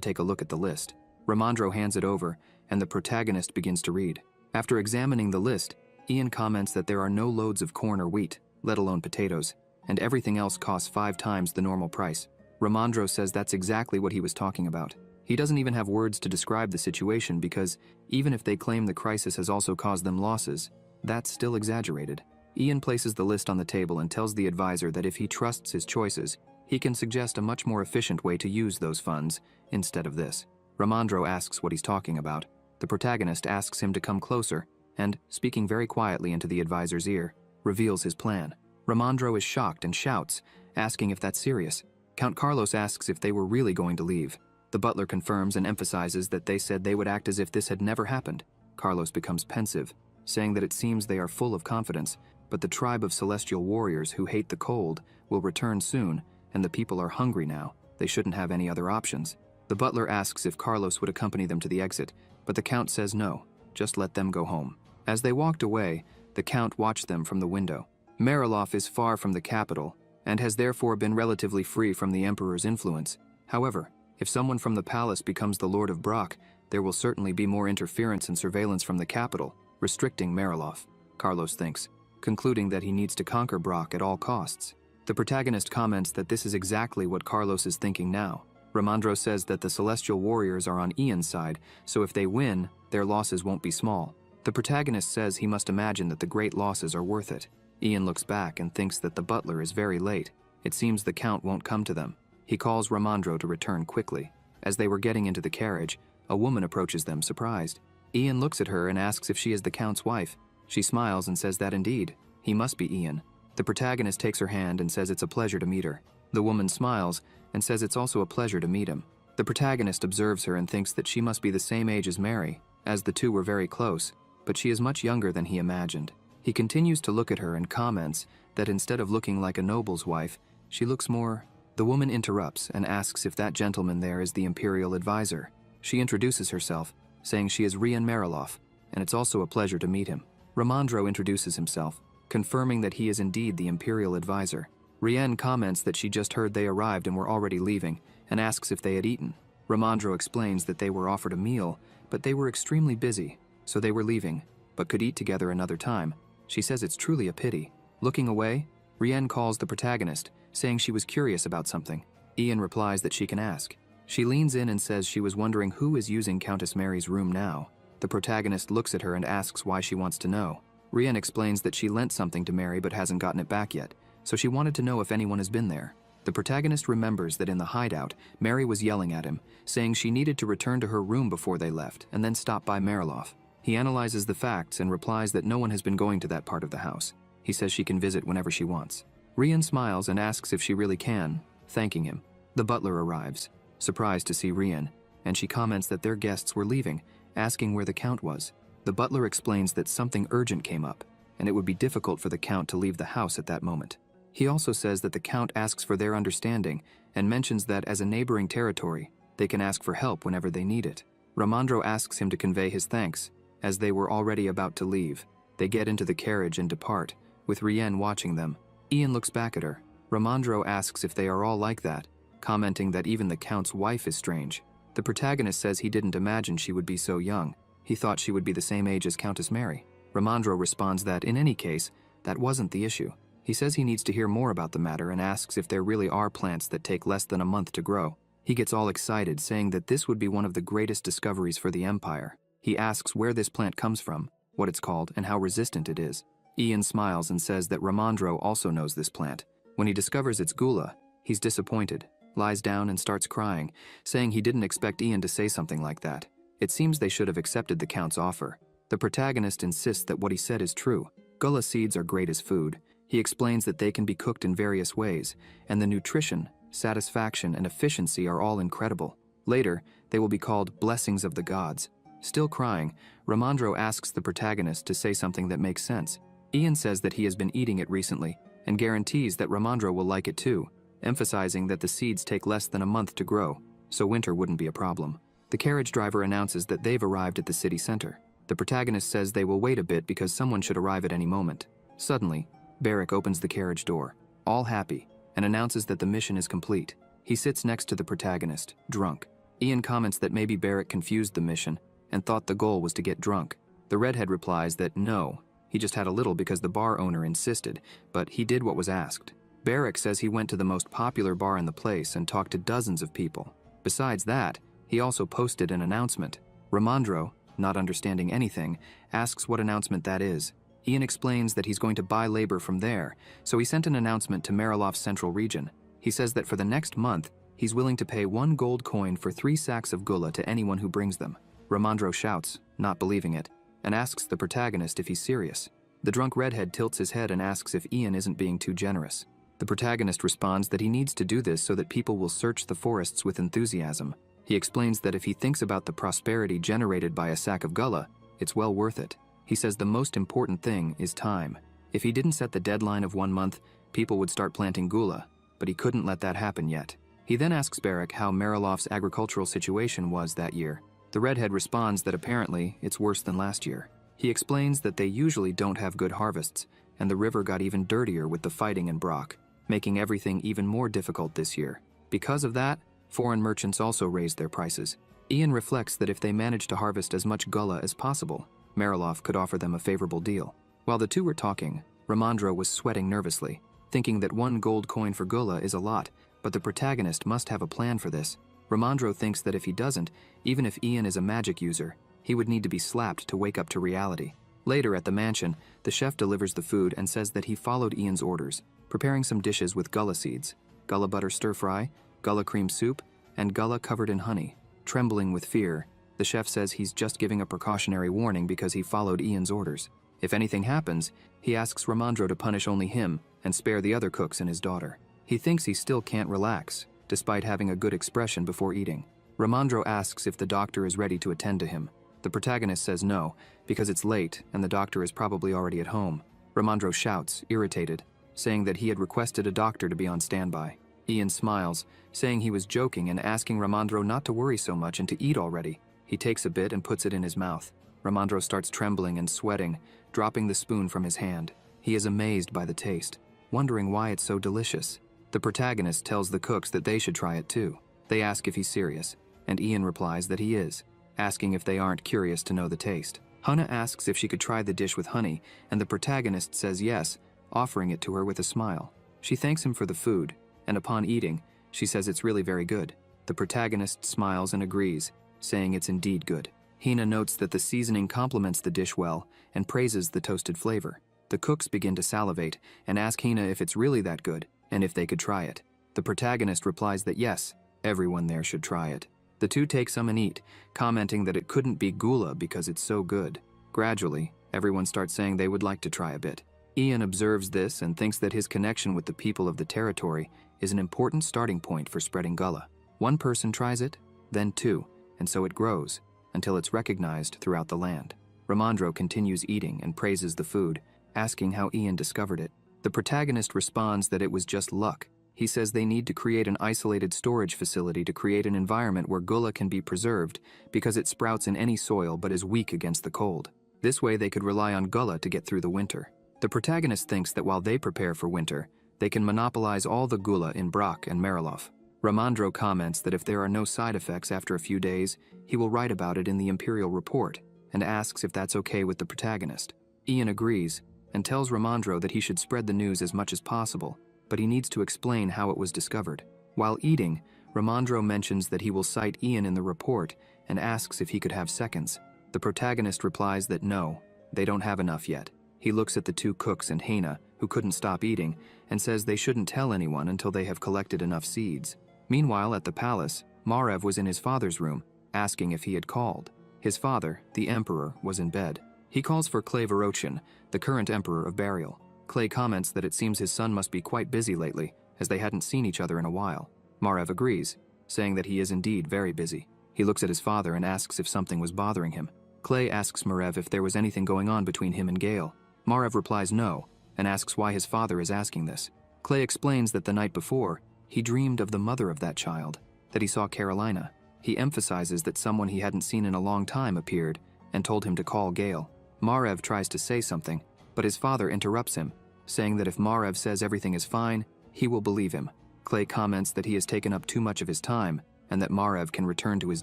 take a look at the list. Ramandro hands it over, and the protagonist begins to read. After examining the list, Ian comments that there are no loads of corn or wheat, let alone potatoes, and everything else costs 5 times the normal price. Ramandro says that's exactly what he was talking about. He doesn't even have words to describe the situation because even if they claim the crisis has also caused them losses, that's still exaggerated. Ian places the list on the table and tells the advisor that if he trusts his choices, he can suggest a much more efficient way to use those funds instead of this. Ramandro asks what he's talking about. The protagonist asks him to come closer and, speaking very quietly into the advisor's ear, reveals his plan. Ramandro is shocked and shouts, asking if that's serious. Count Carlos asks if they were really going to leave. The butler confirms and emphasizes that they said they would act as if this had never happened. Carlos becomes pensive, saying that it seems they are full of confidence, but the tribe of celestial warriors who hate the cold will return soon, and the people are hungry now. They shouldn't have any other options. The butler asks if Carlos would accompany them to the exit, but the Count says no, just let them go home. As they walked away, the Count watched them from the window. Mariloff is far from the capital, and has therefore been relatively free from the Emperor's influence. However, if someone from the palace becomes the Lord of Brock, there will certainly be more interference and surveillance from the capital, restricting Mariloff, Carlos thinks, concluding that he needs to conquer Brock at all costs. The protagonist comments that this is exactly what Carlos is thinking now. Ramandro says that the Celestial Warriors are on Ian's side, so if they win, their losses won't be small. The protagonist says he must imagine that the great losses are worth it. Ian looks back and thinks that the butler is very late. It seems the Count won't come to them. He calls Ramandro to return quickly. As they were getting into the carriage, a woman approaches them, surprised. Ian looks at her and asks if she is the Count's wife. She smiles and says that indeed, he must be Ian. The protagonist takes her hand and says it's a pleasure to meet her. The woman smiles and says it's also a pleasure to meet him. The protagonist observes her and thinks that she must be the same age as Mary, as the two were very close, but she is much younger than he imagined. He continues to look at her and comments that instead of looking like a noble's wife, she looks more... The woman interrupts and asks if that gentleman there is the Imperial Advisor. She introduces herself, saying she is Rian Mariloff, and it's also a pleasure to meet him. Ramandro introduces himself, confirming that he is indeed the Imperial Advisor. Rian comments that she just heard they arrived and were already leaving, and asks if they had eaten. Ramandro explains that they were offered a meal, but they were extremely busy, so they were leaving, but could eat together another time. She says it's truly a pity. Looking away, Rian calls the protagonist, saying she was curious about something. Ian replies that she can ask. She leans in and says she was wondering who is using Countess Mary's room now. The protagonist looks at her and asks why she wants to know. Rian explains that she lent something to Mary but hasn't gotten it back yet, so she wanted to know if anyone has been there. The protagonist remembers that in the hideout, Mary was yelling at him, saying she needed to return to her room before they left and then stop by Mariloff. He analyzes the facts and replies that no one has been going to that part of the house. He says she can visit whenever she wants. Rian smiles and asks if she really can, thanking him. The butler arrives, surprised to see Rian, and she comments that their guests were leaving, asking where the Count was. The butler explains that something urgent came up, and it would be difficult for the Count to leave the house at that moment. He also says that the Count asks for their understanding and mentions that as a neighboring territory, they can ask for help whenever they need it. Ramandro asks him to convey his thanks, as they were already about to leave. They get into the carriage and depart, with Rian watching them. Ian looks back at her. Ramandro asks if they are all like that, commenting that even the Count's wife is strange. The protagonist says he didn't imagine she would be so young. He thought she would be the same age as Countess Mary. Ramandro responds that, in any case, that wasn't the issue. He says he needs to hear more about the matter and asks if there really are plants that take less than a month to grow. He gets all excited, saying that this would be one of the greatest discoveries for the Empire. He asks where this plant comes from, what it's called, and how resistant it is. Ian smiles and says that Ramandro also knows this plant. When he discovers it's gula, he's disappointed, lies down and starts crying, saying he didn't expect Ian to say something like that. It seems they should have accepted the Count's offer. The protagonist insists that what he said is true. Gullah seeds are great as food. He explains that they can be cooked in various ways, and the nutrition, satisfaction, and efficiency are all incredible. Later, they will be called blessings of the gods. Still crying, Ramandro asks the protagonist to say something that makes sense. Ian says that he has been eating it recently, and guarantees that Ramandro will like it too, emphasizing that the seeds take less than a month to grow, so winter wouldn't be a problem. The carriage driver announces that they've arrived at the city center. The protagonist says they will wait a bit because someone should arrive at any moment. Suddenly, Barrick opens the carriage door, all happy, and announces that the mission is complete. He sits next to the protagonist, drunk. Ian comments that maybe Barrick confused the mission and thought the goal was to get drunk. The redhead replies that no, he just had a little because the bar owner insisted, but he did what was asked. Barrick says he went to the most popular bar in the place and talked to dozens of people. Besides that, he also posted an announcement. Ramandro, not understanding anything, asks what announcement that is. Ian explains that he's going to buy labor from there, so he sent an announcement to Marilov's central region. He says that for the next month, he's willing to pay 1 gold coin for 3 sacks of gullah to anyone who brings them. Ramandro shouts, not believing it, and asks the protagonist if he's serious. The drunk redhead tilts his head and asks if Ian isn't being too generous. The protagonist responds that he needs to do this so that people will search the forests with enthusiasm. He explains that if he thinks about the prosperity generated by a sack of gullah, it's well worth it. He says the most important thing is time. If he didn't set the deadline of 1 month, people would start planting gullah, but he couldn't let that happen yet. He then asks Barrick how Marilov's agricultural situation was that year. The redhead responds that apparently it's worse than last year. He explains that they usually don't have good harvests, and the river got even dirtier with the fighting in Brock, making everything even more difficult this year. Because of that, foreign merchants also raised their prices. Ian reflects that if they managed to harvest as much gullah as possible, Marilov could offer them a favorable deal. While the two were talking, Ramandro was sweating nervously, thinking that 1 gold coin for gullah is a lot, but the protagonist must have a plan for this. Ramandro thinks that if he doesn't, even if Ian is a magic user, he would need to be slapped to wake up to reality. Later at the mansion, the chef delivers the food and says that he followed Ian's orders, preparing some dishes with gullah seeds, gullah butter stir-fry, gullah cream soup, and gullah covered in honey. Trembling with fear, the chef says he's just giving a precautionary warning because he followed Ian's orders. If anything happens, he asks Ramandro to punish only him and spare the other cooks and his daughter. He thinks he still can't relax, despite having a good expression before eating. Ramandro asks if the doctor is ready to attend to him. The protagonist says no, because it's late and the doctor is probably already at home. Ramandro shouts, irritated, saying that he had requested a doctor to be on standby. Ian smiles, saying he was joking and asking Ramandro not to worry so much and to eat already. He takes a bit and puts it in his mouth. Ramandro starts trembling and sweating, dropping the spoon from his hand. He is amazed by the taste, wondering why it's so delicious. The protagonist tells the cooks that they should try it too. They ask if he's serious, and Ian replies that he is, asking if they aren't curious to know the taste. Hannah asks if she could try the dish with honey, and the protagonist says yes, offering it to her with a smile. She thanks him for the food, and upon eating, she says it's really very good. The protagonist smiles and agrees, saying it's indeed good. Hina notes that the seasoning complements the dish well and praises the toasted flavor. The cooks begin to salivate and ask Hina if it's really that good and if they could try it. The protagonist replies that yes, everyone there should try it. The two take some and eat, commenting that it couldn't be gullah because it's so good. Gradually, everyone starts saying they would like to try a bit. Ian observes this and thinks that his connection with the people of the territory is an important starting point for spreading gullah. One person tries it, then 2, and so it grows, until it's recognized throughout the land. Ramandro continues eating and praises the food, asking how Ian discovered it. The protagonist responds that it was just luck. He says they need to create an isolated storage facility to create an environment where gullah can be preserved because it sprouts in any soil but is weak against the cold. This way they could rely on gullah to get through the winter. The protagonist thinks that while they prepare for winter, they can monopolize all the gullah in Brock and Marilov. Ramandro comments that if there are no side effects after a few days, he will write about it in the Imperial Report, and asks if that's okay with the protagonist. Ian agrees, and tells Ramandro that he should spread the news as much as possible, but he needs to explain how it was discovered. While eating, Ramandro mentions that he will cite Ian in the report and asks if he could have seconds. The protagonist replies that no, they don't have enough yet. He looks at the 2 cooks and Hina, who couldn't stop eating, and says they shouldn't tell anyone until they have collected enough seeds. Meanwhile, at the palace, Margrave was in his father's room, asking if he had called. His father, the emperor, was in bed. He calls for Clay Varochin, the current emperor of Burial. Clay comments that it seems his son must be quite busy lately, as they hadn't seen each other in a while. Margrave agrees, saying that he is indeed very busy. He looks at his father and asks if something was bothering him. Clay asks Margrave if there was anything going on between him and Gale. Margrave replies no, and asks why his father is asking this. Clay explains that the night before, he dreamed of the mother of that child, that he saw Carolina. He emphasizes that someone he hadn't seen in a long time appeared and told him to call Gale. Margrave tries to say something, but his father interrupts him, saying that if Margrave says everything is fine, he will believe him. Clay comments that he has taken up too much of his time and that Margrave can return to his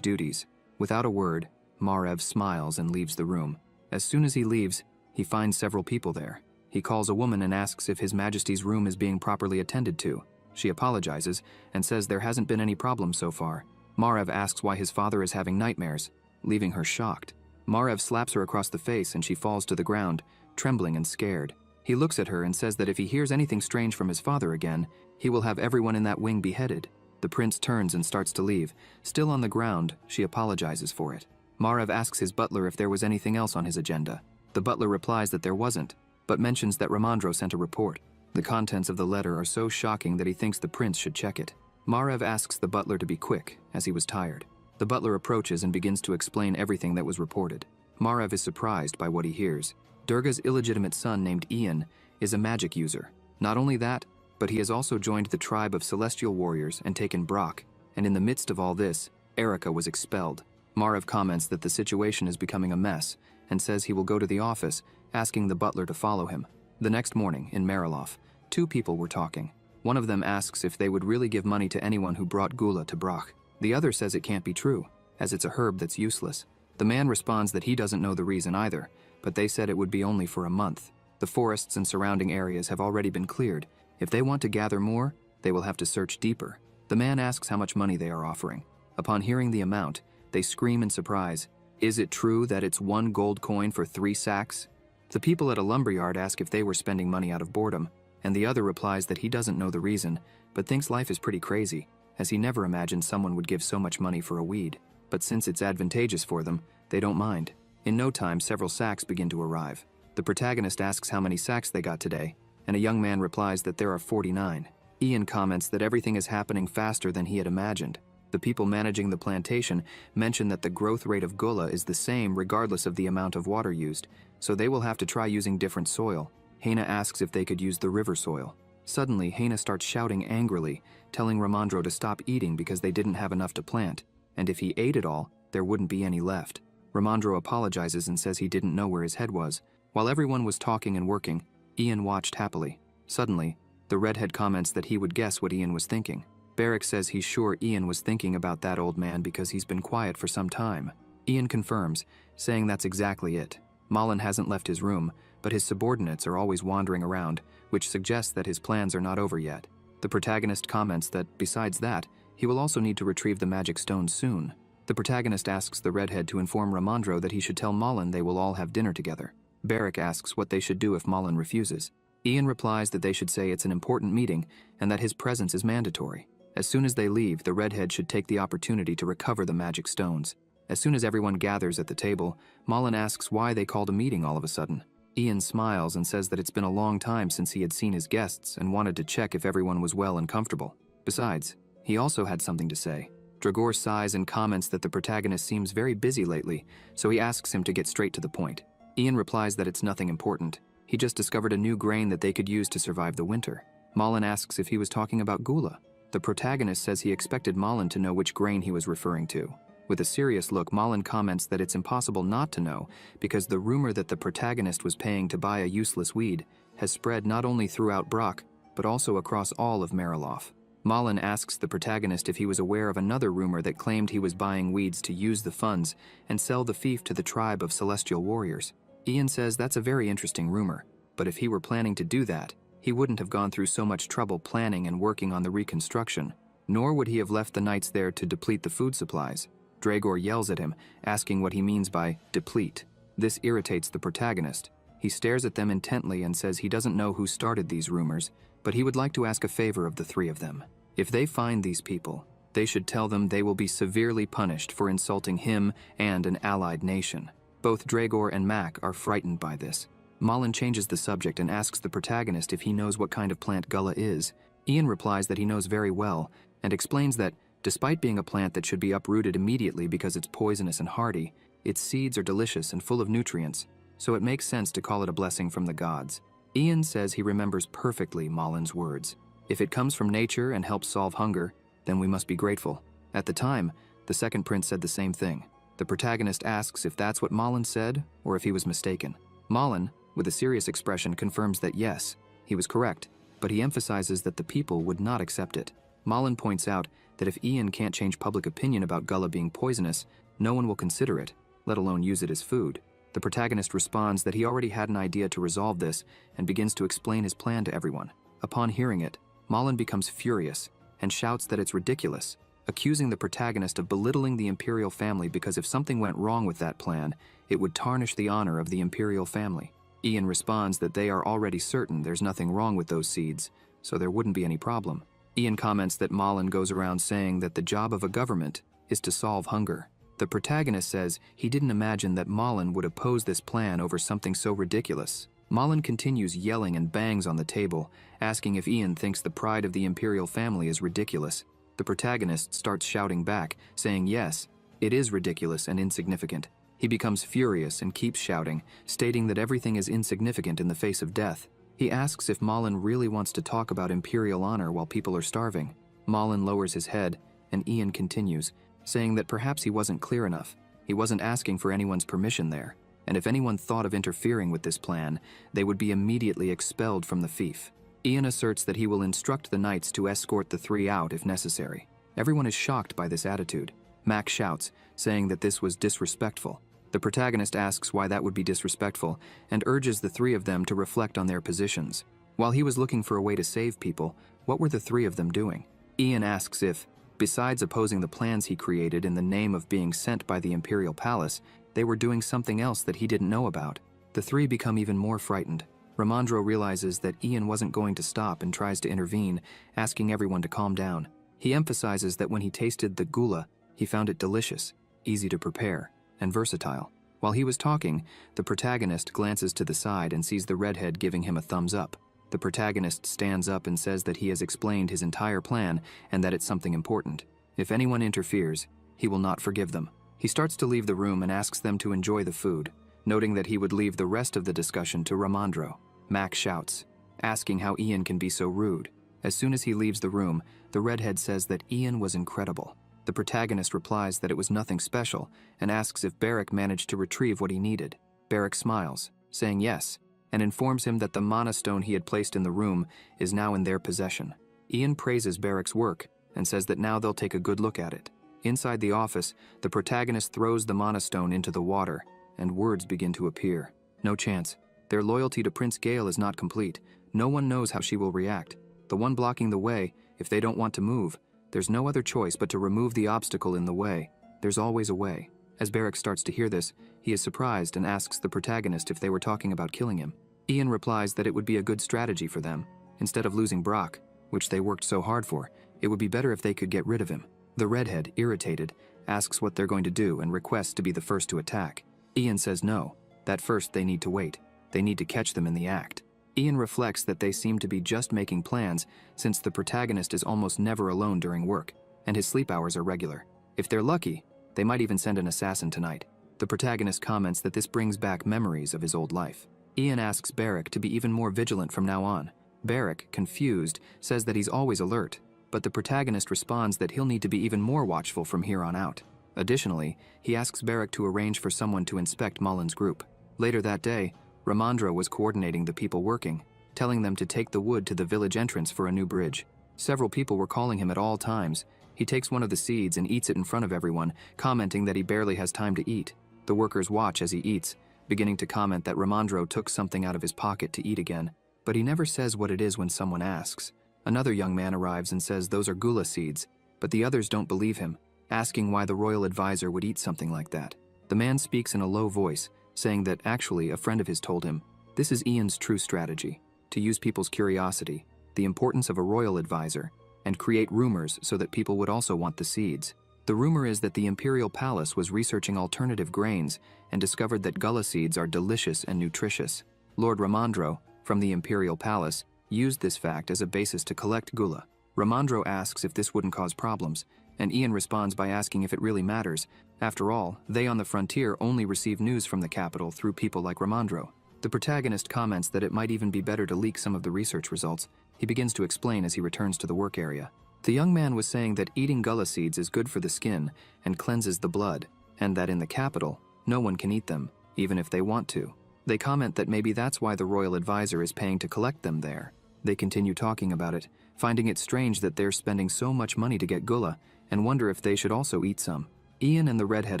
duties. Without a word, Margrave smiles and leaves the room. As soon as he leaves, he finds several people there. He calls a woman and asks if His Majesty's room is being properly attended to. She apologizes and says there hasn't been any problem so far. Margrave asks why his father is having nightmares, leaving her shocked. Margrave slaps her across the face and she falls to the ground, trembling and scared. He looks at her and says that if he hears anything strange from his father again, he will have everyone in that wing beheaded. The prince turns and starts to leave. Still on the ground, she apologizes for it. Margrave asks his butler if there was anything else on his agenda. The butler replies that there wasn't, but mentions that Ramandro sent a report. The contents of the letter are so shocking that he thinks the prince should check it. Margrave asks the butler to be quick, as he was tired. The butler approaches and begins to explain everything that was reported. Margrave is surprised by what he hears. Durga's illegitimate son named Ian is a magic user. Not only that, but he has also joined the tribe of celestial warriors and taken Brock, and in the midst of all this, Erica was expelled. Margrave comments that the situation is becoming a mess and says he will go to the office, asking the butler to follow him. The next morning, in Mariloff, two people were talking. One of them asks if they would really give money to anyone who brought Gula to Brock. The other says it can't be true, as it's a herb that's useless. The man responds that he doesn't know the reason either, but they said it would be only for a month. The forests and surrounding areas have already been cleared. If they want to gather more, they will have to search deeper. The man asks how much money they are offering. Upon hearing the amount, they scream in surprise. Is it true that it's 1 gold coin for 3 sacks? The people at a lumberyard ask if they were spending money out of boredom, and the other replies that he doesn't know the reason, but thinks life is pretty crazy, as he never imagined someone would give so much money for a weed. But since it's advantageous for them, they don't mind. In no time, several sacks begin to arrive. The protagonist asks how many sacks they got today, and a young man replies that there are 49. Ian comments that everything is happening faster than he had imagined. The people managing the plantation mention that the growth rate of Gula is the same regardless of the amount of water used, so they will have to try using different soil. Haina asks if they could use the river soil. Suddenly, Haina starts shouting angrily, telling Ramandro to stop eating because they didn't have enough to plant, and if he ate it all, there wouldn't be any left. Ramandro apologizes and says he didn't know where his head was. While everyone was talking and working, Ian watched happily. Suddenly, the redhead comments that he would guess what Ian was thinking. Barrick says he's sure Ian was thinking about that old man because he's been quiet for some time. Ian confirms, saying that's exactly it. Malin hasn't left his room, but his subordinates are always wandering around, which suggests that his plans are not over yet. The protagonist comments that, besides that, he will also need to retrieve the magic stone soon. The protagonist asks the redhead to inform Ramandro that he should tell Malin they will all have dinner together. Barrick asks what they should do if Malin refuses. Ian replies that they should say it's an important meeting and that his presence is mandatory. As soon as they leave, the redhead should take the opportunity to recover the magic stones. As soon as everyone gathers at the table, Malin asks why they called a meeting all of a sudden. Ian smiles and says that it's been a long time since he had seen his guests and wanted to check if everyone was well and comfortable. Besides, he also had something to say. Dragor sighs and comments that the protagonist seems very busy lately, so he asks him to get straight to the point. Ian replies that it's nothing important. He just discovered a new grain that they could use to survive the winter. Malin asks if he was talking about Gula. The protagonist says he expected Malin to know which grain he was referring to. With a serious look, Malin comments that it's impossible not to know because the rumor that the protagonist was paying to buy a useless weed has spread not only throughout Brock, but also across all of Mariloff. Malin asks the protagonist if he was aware of another rumor that claimed he was buying weeds to use the funds and sell the fief to the tribe of celestial warriors. Ian says that's a very interesting rumor, but if he were planning to do that, he wouldn't have gone through so much trouble planning and working on the reconstruction, nor would he have left the knights there to deplete the food supplies. Dragor yells at him, asking what he means by deplete. This irritates the protagonist. He stares at them intently and says he doesn't know who started these rumors, but he would like to ask a favor of the three of them. If they find these people, They should tell them they will be severely punished for insulting him and an allied nation. Both Dragor and Mac are frightened by this. Malin changes the subject and asks the protagonist if he knows what kind of plant Gullah is. Ian replies that he knows very well, and explains that, despite being a plant that should be uprooted immediately because it's poisonous and hardy, its seeds are delicious and full of nutrients, so it makes sense to call it a blessing from the gods. Ian says he remembers perfectly Malin's words. If it comes from nature and helps solve hunger, then we must be grateful. At the time, the second prince said the same thing. The protagonist asks if that's what Malin said, or if he was mistaken. Malin, with a serious expression, confirms that yes, he was correct, but he emphasizes that the people would not accept it. Malin points out that if Ian can't change public opinion about Gullah being poisonous, no one will consider it, let alone use it as food. The protagonist responds that he already had an idea to resolve this and begins to explain his plan to everyone. Upon hearing it, Malin becomes furious and shouts that it's ridiculous, accusing the protagonist of belittling the imperial family because if something went wrong with that plan, it would tarnish the honor of the imperial family. Ian responds that they are already certain there's nothing wrong with those seeds, so there wouldn't be any problem. Ian comments that Malin goes around saying that the job of a government is to solve hunger. The protagonist says he didn't imagine that Malin would oppose this plan over something so ridiculous. Malin continues yelling and bangs on the table, asking if Ian thinks the pride of the imperial family is ridiculous. The protagonist starts shouting back, saying yes, it is ridiculous and insignificant. He becomes furious and keeps shouting, stating that everything is insignificant in the face of death. He asks if Malin really wants to talk about imperial honor while people are starving. Malin lowers his head, and Ian continues, saying that perhaps he wasn't clear enough. He wasn't asking for anyone's permission there, and if anyone thought of interfering with this plan, they would be immediately expelled from the fief. Ian asserts that he will instruct the knights to escort the three out if necessary. Everyone is shocked by this attitude. Mac shouts, saying that this was disrespectful. The protagonist asks why that would be disrespectful and urges the three of them to reflect on their positions. While he was looking for a way to save people, what were the three of them doing? Ian asks if, besides opposing the plans he created in the name of being sent by the imperial palace, they were doing something else that he didn't know about. The three become even more frightened. Ramandro realizes that Ian wasn't going to stop and tries to intervene, asking everyone to calm down. He emphasizes that when he tasted the gula, he found it delicious, easy to prepare, and versatile. While he was talking, the protagonist glances to the side and sees the redhead giving him a thumbs up. The protagonist stands up and says that he has explained his entire plan and that it's something important. If anyone interferes, he will not forgive them. He starts to leave the room and asks them to enjoy the food, noting that he would leave the rest of the discussion to Ramandro. Mac shouts, asking how Ian can be so rude. As soon as he leaves the room, the redhead says that Ian was incredible. The protagonist replies that it was nothing special and asks if Barrack managed to retrieve what he needed. Barrack smiles, saying yes, and informs him that the mana stone he had placed in the room is now in their possession. Ian praises Barrack's work and says that now they'll take a good look at it. Inside the office, the protagonist throws the mana stone into the water, and words begin to appear. No chance. Their loyalty to Prince Gale is not complete. No one knows how she will react. The one blocking the way, if they don't want to move, there's no other choice but to remove the obstacle in the way. There's always a way. As Barrack starts to hear this, he is surprised and asks the protagonist if they were talking about killing him. Ian replies that it would be a good strategy for them. Instead of losing Brock, which they worked so hard for, it would be better if they could get rid of him. The redhead, irritated, asks what they're going to do and requests to be the first to attack. Ian says no, that first they need to wait. They need to catch them in the act. Ian reflects that they seem to be just making plans since the protagonist is almost never alone during work, and his sleep hours are regular. If they're lucky, they might even send an assassin tonight. The protagonist comments that this brings back memories of his old life. Ian asks Barrack to be even more vigilant from now on. Barrack, confused, says that he's always alert, but the protagonist responds that he'll need to be even more watchful from here on out. Additionally, he asks Barrack to arrange for someone to inspect Mullen's group. Later that day, Ramandro was coordinating the people working, telling them to take the wood to the village entrance for a new bridge. Several people were calling him at all times. He takes one of the seeds and eats it in front of everyone, commenting that he barely has time to eat. The workers watch as he eats, beginning to comment that Ramandro took something out of his pocket to eat again, but he never says what it is when someone asks. Another young man arrives and says those are gula seeds, but the others don't believe him, asking why the royal advisor would eat something like that. The man speaks in a low voice, saying that actually a friend of his told him, this is Ian's true strategy, to use people's curiosity, the importance of a royal advisor, and create rumors so that people would also want the seeds. The rumor is that the Imperial Palace was researching alternative grains and discovered that gullah seeds are delicious and nutritious. Lord Ramandro, from the Imperial Palace, used this fact as a basis to collect gullah. Ramandro asks if this wouldn't cause problems, and Ian responds by asking if it really matters. After all, they on the frontier only receive news from the capital through people like Ramandro. The protagonist comments that it might even be better to leak some of the research results. He begins to explain as he returns to the work area. The young man was saying that eating gullah seeds is good for the skin and cleanses the blood, and that in the capital, no one can eat them, even if they want to. They comment that maybe that's why the royal advisor is paying to collect them there. They continue talking about it, finding it strange that they're spending so much money to get gullah, and wonder if they should also eat some. Ian and the redhead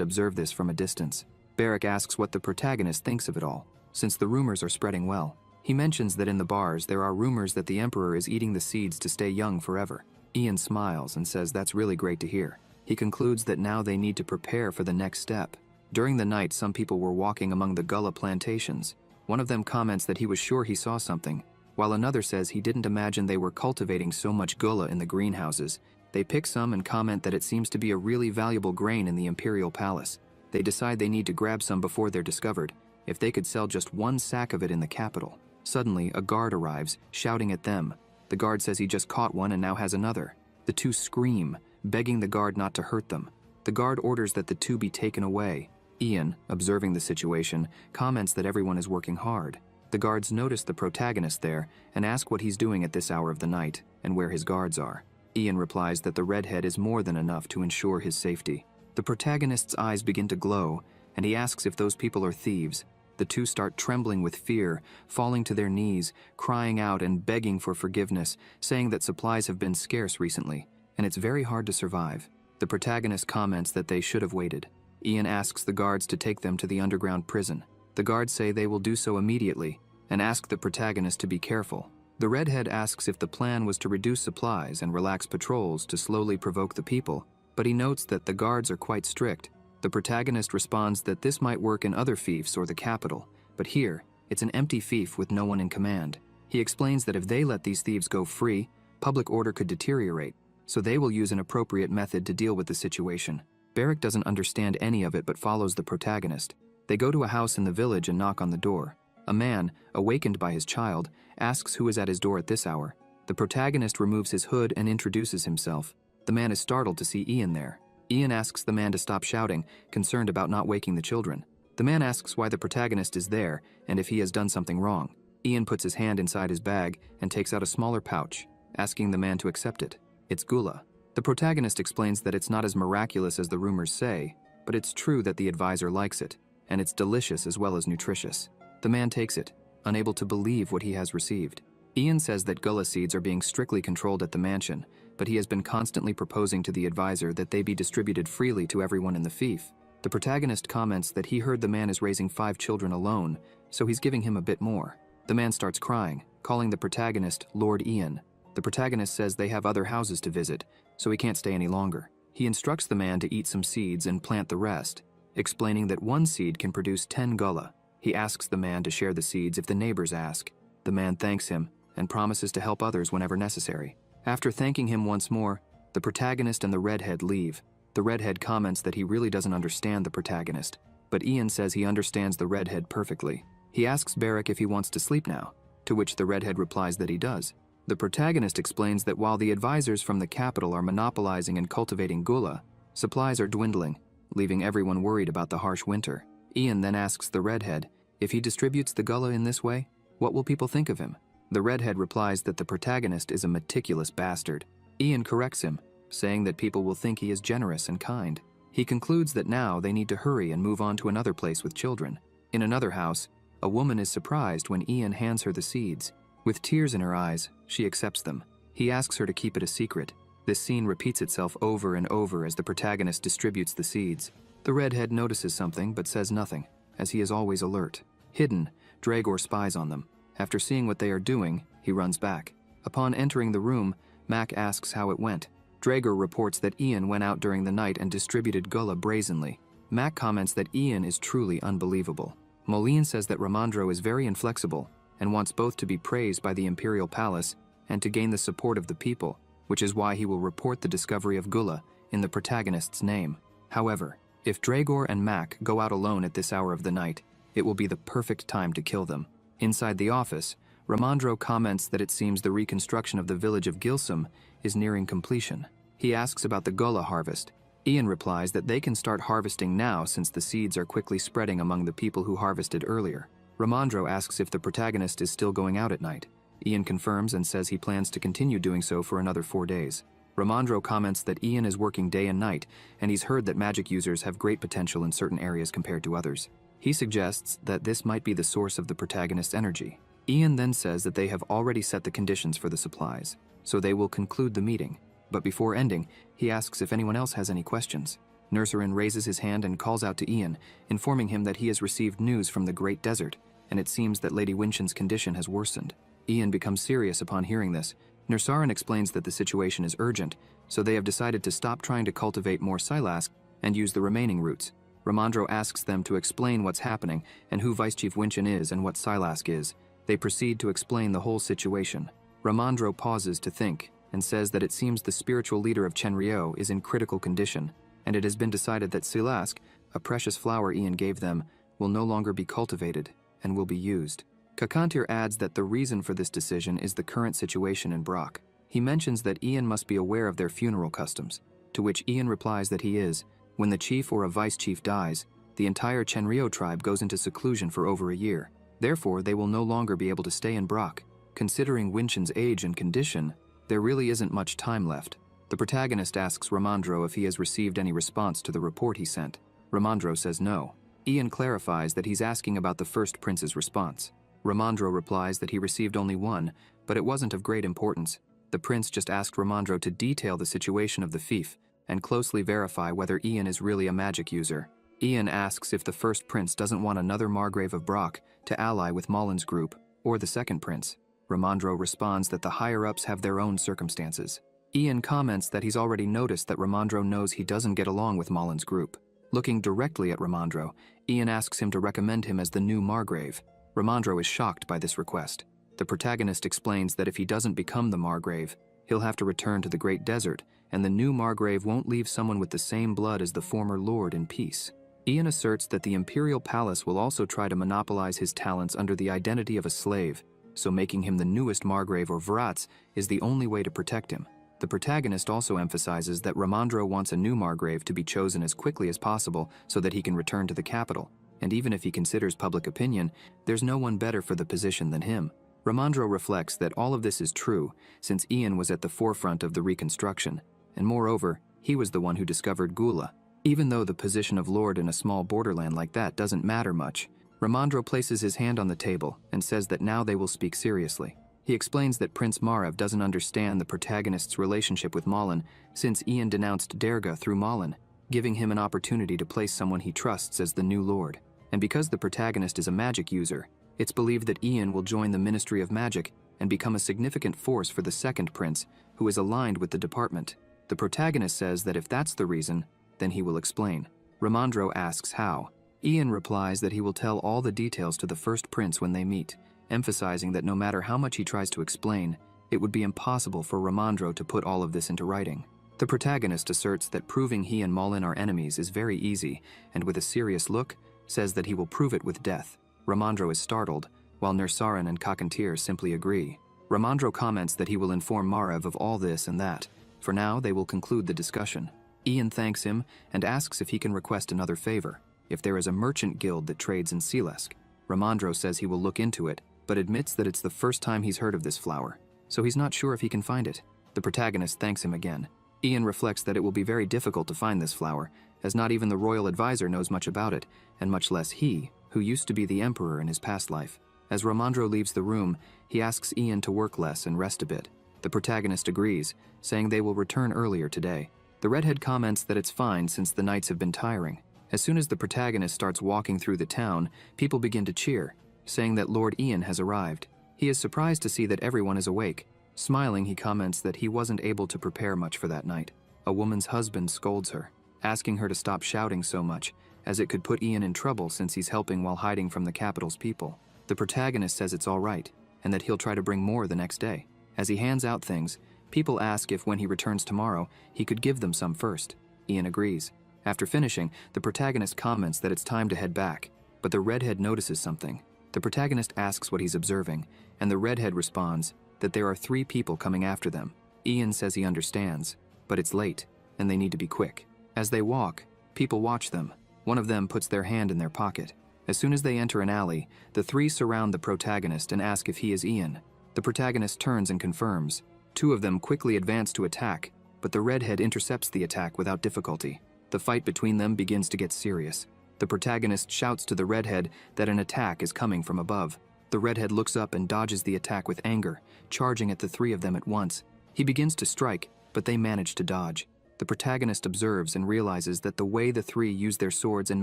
observe this from a distance. Beric asks what the protagonist thinks of it all, since the rumors are spreading well. He mentions that in the bars there are rumors that the emperor is eating the seeds to stay young forever. Ian smiles and says that's really great to hear. He concludes that now they need to prepare for the next step. During the night, some people were walking among the gullah plantations. One of them comments that he was sure he saw something, while another says he didn't imagine they were cultivating so much gullah in the greenhouses. They pick some and comment that it seems to be a really valuable grain in the Imperial Palace. They decide they need to grab some before they're discovered, if they could sell just one sack of it in the capital. Suddenly, a guard arrives, shouting at them. The guard says he just caught one and now has another. The two scream, begging the guard not to hurt them. The guard orders that the two be taken away. Ian, observing the situation, comments that everyone is working hard. The guards notice the protagonist there and ask what he's doing at this hour of the night and where his guards are. Ian replies that the redhead is more than enough to ensure his safety. The protagonist's eyes begin to glow, and he asks if those people are thieves. The two start trembling with fear, falling to their knees, crying out and begging for forgiveness, saying that supplies have been scarce recently, and it's very hard to survive. The protagonist comments that they should have waited. Ian asks the guards to take them to the underground prison. The guards say they will do so immediately, and ask the protagonist to be careful. The redhead asks if the plan was to reduce supplies and relax patrols to slowly provoke the people, but he notes that the guards are quite strict. The protagonist responds that this might work in other fiefs or the capital, but here, it's an empty fief with no one in command. He explains that if they let these thieves go free, public order could deteriorate, so they will use an appropriate method to deal with the situation. Beric doesn't understand any of it but follows the protagonist. They go to a house in the village and knock on the door. A man, awakened by his child, asks who is at his door at this hour. The protagonist removes his hood and introduces himself. The man is startled to see Ian there. Ian asks the man to stop shouting, concerned about not waking the children. The man asks why the protagonist is there and if he has done something wrong. Ian puts his hand inside his bag and takes out a smaller pouch, asking the man to accept it. It's gullah. The protagonist explains that it's not as miraculous as the rumors say, but it's true that the advisor likes it, and it's delicious as well as nutritious. The man takes it, unable to believe what he has received. Ian says that gullah seeds are being strictly controlled at the mansion, but he has been constantly proposing to the advisor that they be distributed freely to everyone in the fief. The protagonist comments that he heard the man is raising 5 children alone, so he's giving him a bit more. The man starts crying, calling the protagonist Lord Ian. The protagonist says they have other houses to visit, so he can't stay any longer. He instructs the man to eat some seeds and plant the rest, explaining that one seed can produce 10 gullah. He asks the man to share the seeds if the neighbors ask. The man thanks him and promises to help others whenever necessary. After thanking him once more, the protagonist and the redhead leave. The redhead comments that he really doesn't understand the protagonist, but Ian says he understands the redhead perfectly. He asks Beric if he wants to sleep now, to which the redhead replies that he does. The protagonist explains that while the advisors from the capital are monopolizing and cultivating gullah, supplies are dwindling, leaving everyone worried about the harsh winter. Ian then asks the redhead, if he distributes the gullah in this way, what will people think of him? The redhead replies that the protagonist is a meticulous bastard. Ian corrects him, saying that people will think he is generous and kind. He concludes that now they need to hurry and move on to another place with children. In another house, a woman is surprised when Ian hands her the seeds. With tears in her eyes, she accepts them. He asks her to keep it a secret. This scene repeats itself over and over as the protagonist distributes the seeds. The redhead notices something but says nothing, as he is always alert. Hidden, Dragor spies on them. After seeing what they are doing, he runs back. Upon entering the room, Mac asks how it went. Dragor reports that Ian went out during the night and distributed gullah brazenly. Mac comments that Ian is truly unbelievable. Moline says that Ramandro is very inflexible and wants both to be praised by the Imperial Palace and to gain the support of the people. which is why he will report the discovery of Gula in the protagonist's name. However, if Dragor and Mac go out alone at this hour of the night, it will be the perfect time to kill them. Inside the office, Ramandro comments that it seems the reconstruction of the village of Gilsum is nearing completion. He asks about the Gula harvest. Ian replies that they can start harvesting now since the seeds are quickly spreading among the people who harvested earlier. Ramandro asks if the protagonist is still going out at night. Ian confirms and says he plans to continue doing so for another 4 days. Ramandro comments that Ian is working day and night, and he's heard that magic users have great potential in certain areas compared to others. He suggests that this might be the source of the protagonist's energy. Ian then says that they have already set the conditions for the supplies, so they will conclude the meeting. But before ending, he asks if anyone else has any questions. Nurserin raises his hand and calls out to Ian, informing him that he has received news from the Great Desert, and it seems that Lady Winchen's condition has worsened. Ian becomes serious upon hearing this. Nurserin explains that the situation is urgent, so they have decided to stop trying to cultivate more Silask and use the remaining roots. Ramandro asks them to explain what's happening and who Vice Chief Winchen is and what Silask is. They proceed to explain the whole situation. Ramandro pauses to think and says that it seems the spiritual leader of Chenryo is in critical condition, and it has been decided that Silask, a precious flower Ian gave them, will no longer be cultivated and will be used. Kakantir adds that the reason for this decision is the current situation in Brock. He mentions that Ian must be aware of their funeral customs, to which Ian replies that he is. When the chief or a vice chief dies, the entire Chenryo tribe goes into seclusion for over a year. Therefore, they will no longer be able to stay in Brock. Considering Winchen's age and condition, there really isn't much time left. The protagonist asks Ramandro if he has received any response to the report he sent. Ramandro says no. Ian clarifies that he's asking about the first prince's response. Ramandro replies that he received only one, but it wasn't of great importance. The prince just asked Ramandro to detail the situation of the fief and closely verify whether Ian is really a magic user. Ian asks if the first prince doesn't want another Margrave of Brock to ally with Mullen's group, or the second prince. Ramandro responds that the higher-ups have their own circumstances. Ian comments that he's already noticed that Ramandro knows he doesn't get along with Mullen's group. Looking directly at Ramandro, Ian asks him to recommend him as the new Margrave. Ramandro is shocked by this request. The protagonist explains that if he doesn't become the Margrave, he'll have to return to the Great Desert, and the new Margrave won't leave someone with the same blood as the former lord in peace. Ian asserts that the Imperial Palace will also try to monopolize his talents under the identity of a slave, so making him the newest Margrave or Vratz is the only way to protect him. The protagonist also emphasizes that Ramandro wants a new Margrave to be chosen as quickly as possible so that he can return to the capital, and even if he considers public opinion, there's no one better for the position than him. Ramandro reflects that all of this is true, since Ian was at the forefront of the reconstruction, and moreover, he was the one who discovered Gula. Even though the position of lord in a small borderland like that doesn't matter much, Ramandro places his hand on the table and says that now they will speak seriously. He explains that Prince Marev doesn't understand the protagonist's relationship with Mullen since Ian denounced Derga through Mullen, giving him an opportunity to place someone he trusts as the new lord. And because the protagonist is a magic user, it's believed that Ian will join the Ministry of Magic and become a significant force for the second prince, who is aligned with the department. The protagonist says that if that's the reason, then he will explain. Ramandro asks how. Ian replies that he will tell all the details to the first prince when they meet, emphasizing that no matter how much he tries to explain, it would be impossible for Ramandro to put all of this into writing. The protagonist asserts that proving he and Mullen are enemies is very easy, and with a serious look, says that he will prove it with death. Ramandro is startled, while Nursarin and Kakantir simply agree. Ramandro comments that he will inform Marev of all this and that. For now, they will conclude the discussion. Ian thanks him and asks if he can request another favor, if there is a merchant guild that trades in Sealesk. Ramandro says he will look into it, but admits that it's the first time he's heard of this flower, so he's not sure if he can find it. The protagonist thanks him again. Ian reflects that it will be very difficult to find this flower, as not even the royal advisor knows much about it, and much less he, who used to be the emperor in his past life. As Ramandro leaves the room, he asks Ian to work less and rest a bit. The protagonist agrees, saying they will return earlier today. The redhead comments that it's fine since the nights have been tiring. As soon as the protagonist starts walking through the town, people begin to cheer, saying that Lord Ian has arrived. He is surprised to see that everyone is awake. Smiling, he comments that he wasn't able to prepare much for that night. A woman's husband scolds her, asking her to stop shouting so much, as it could put Ian in trouble since he's helping while hiding from the capital's people. The protagonist says it's all right, and that he'll try to bring more the next day. As he hands out things, People ask if when he returns tomorrow, he could give them some first. Ian agrees. After finishing, the protagonist comments that it's time to head back, but the redhead notices something. The protagonist asks what he's observing, and the redhead responds that there are 3 people coming after them. Ian says he understands, but it's late, and they need to be quick. As they walk, people watch them. One of them puts their hand in their pocket. As soon as they enter an alley, the 3 surround the protagonist and ask if he is Ian. The protagonist turns and confirms. 2 of them quickly advance to attack, but the redhead intercepts the attack without difficulty. The fight between them begins to get serious. The protagonist shouts to the redhead that an attack is coming from above. The redhead looks up and dodges the attack with anger, charging at the 3 of them at once. He begins to strike, but they manage to dodge. The protagonist observes and realizes that the way the 3 use their swords and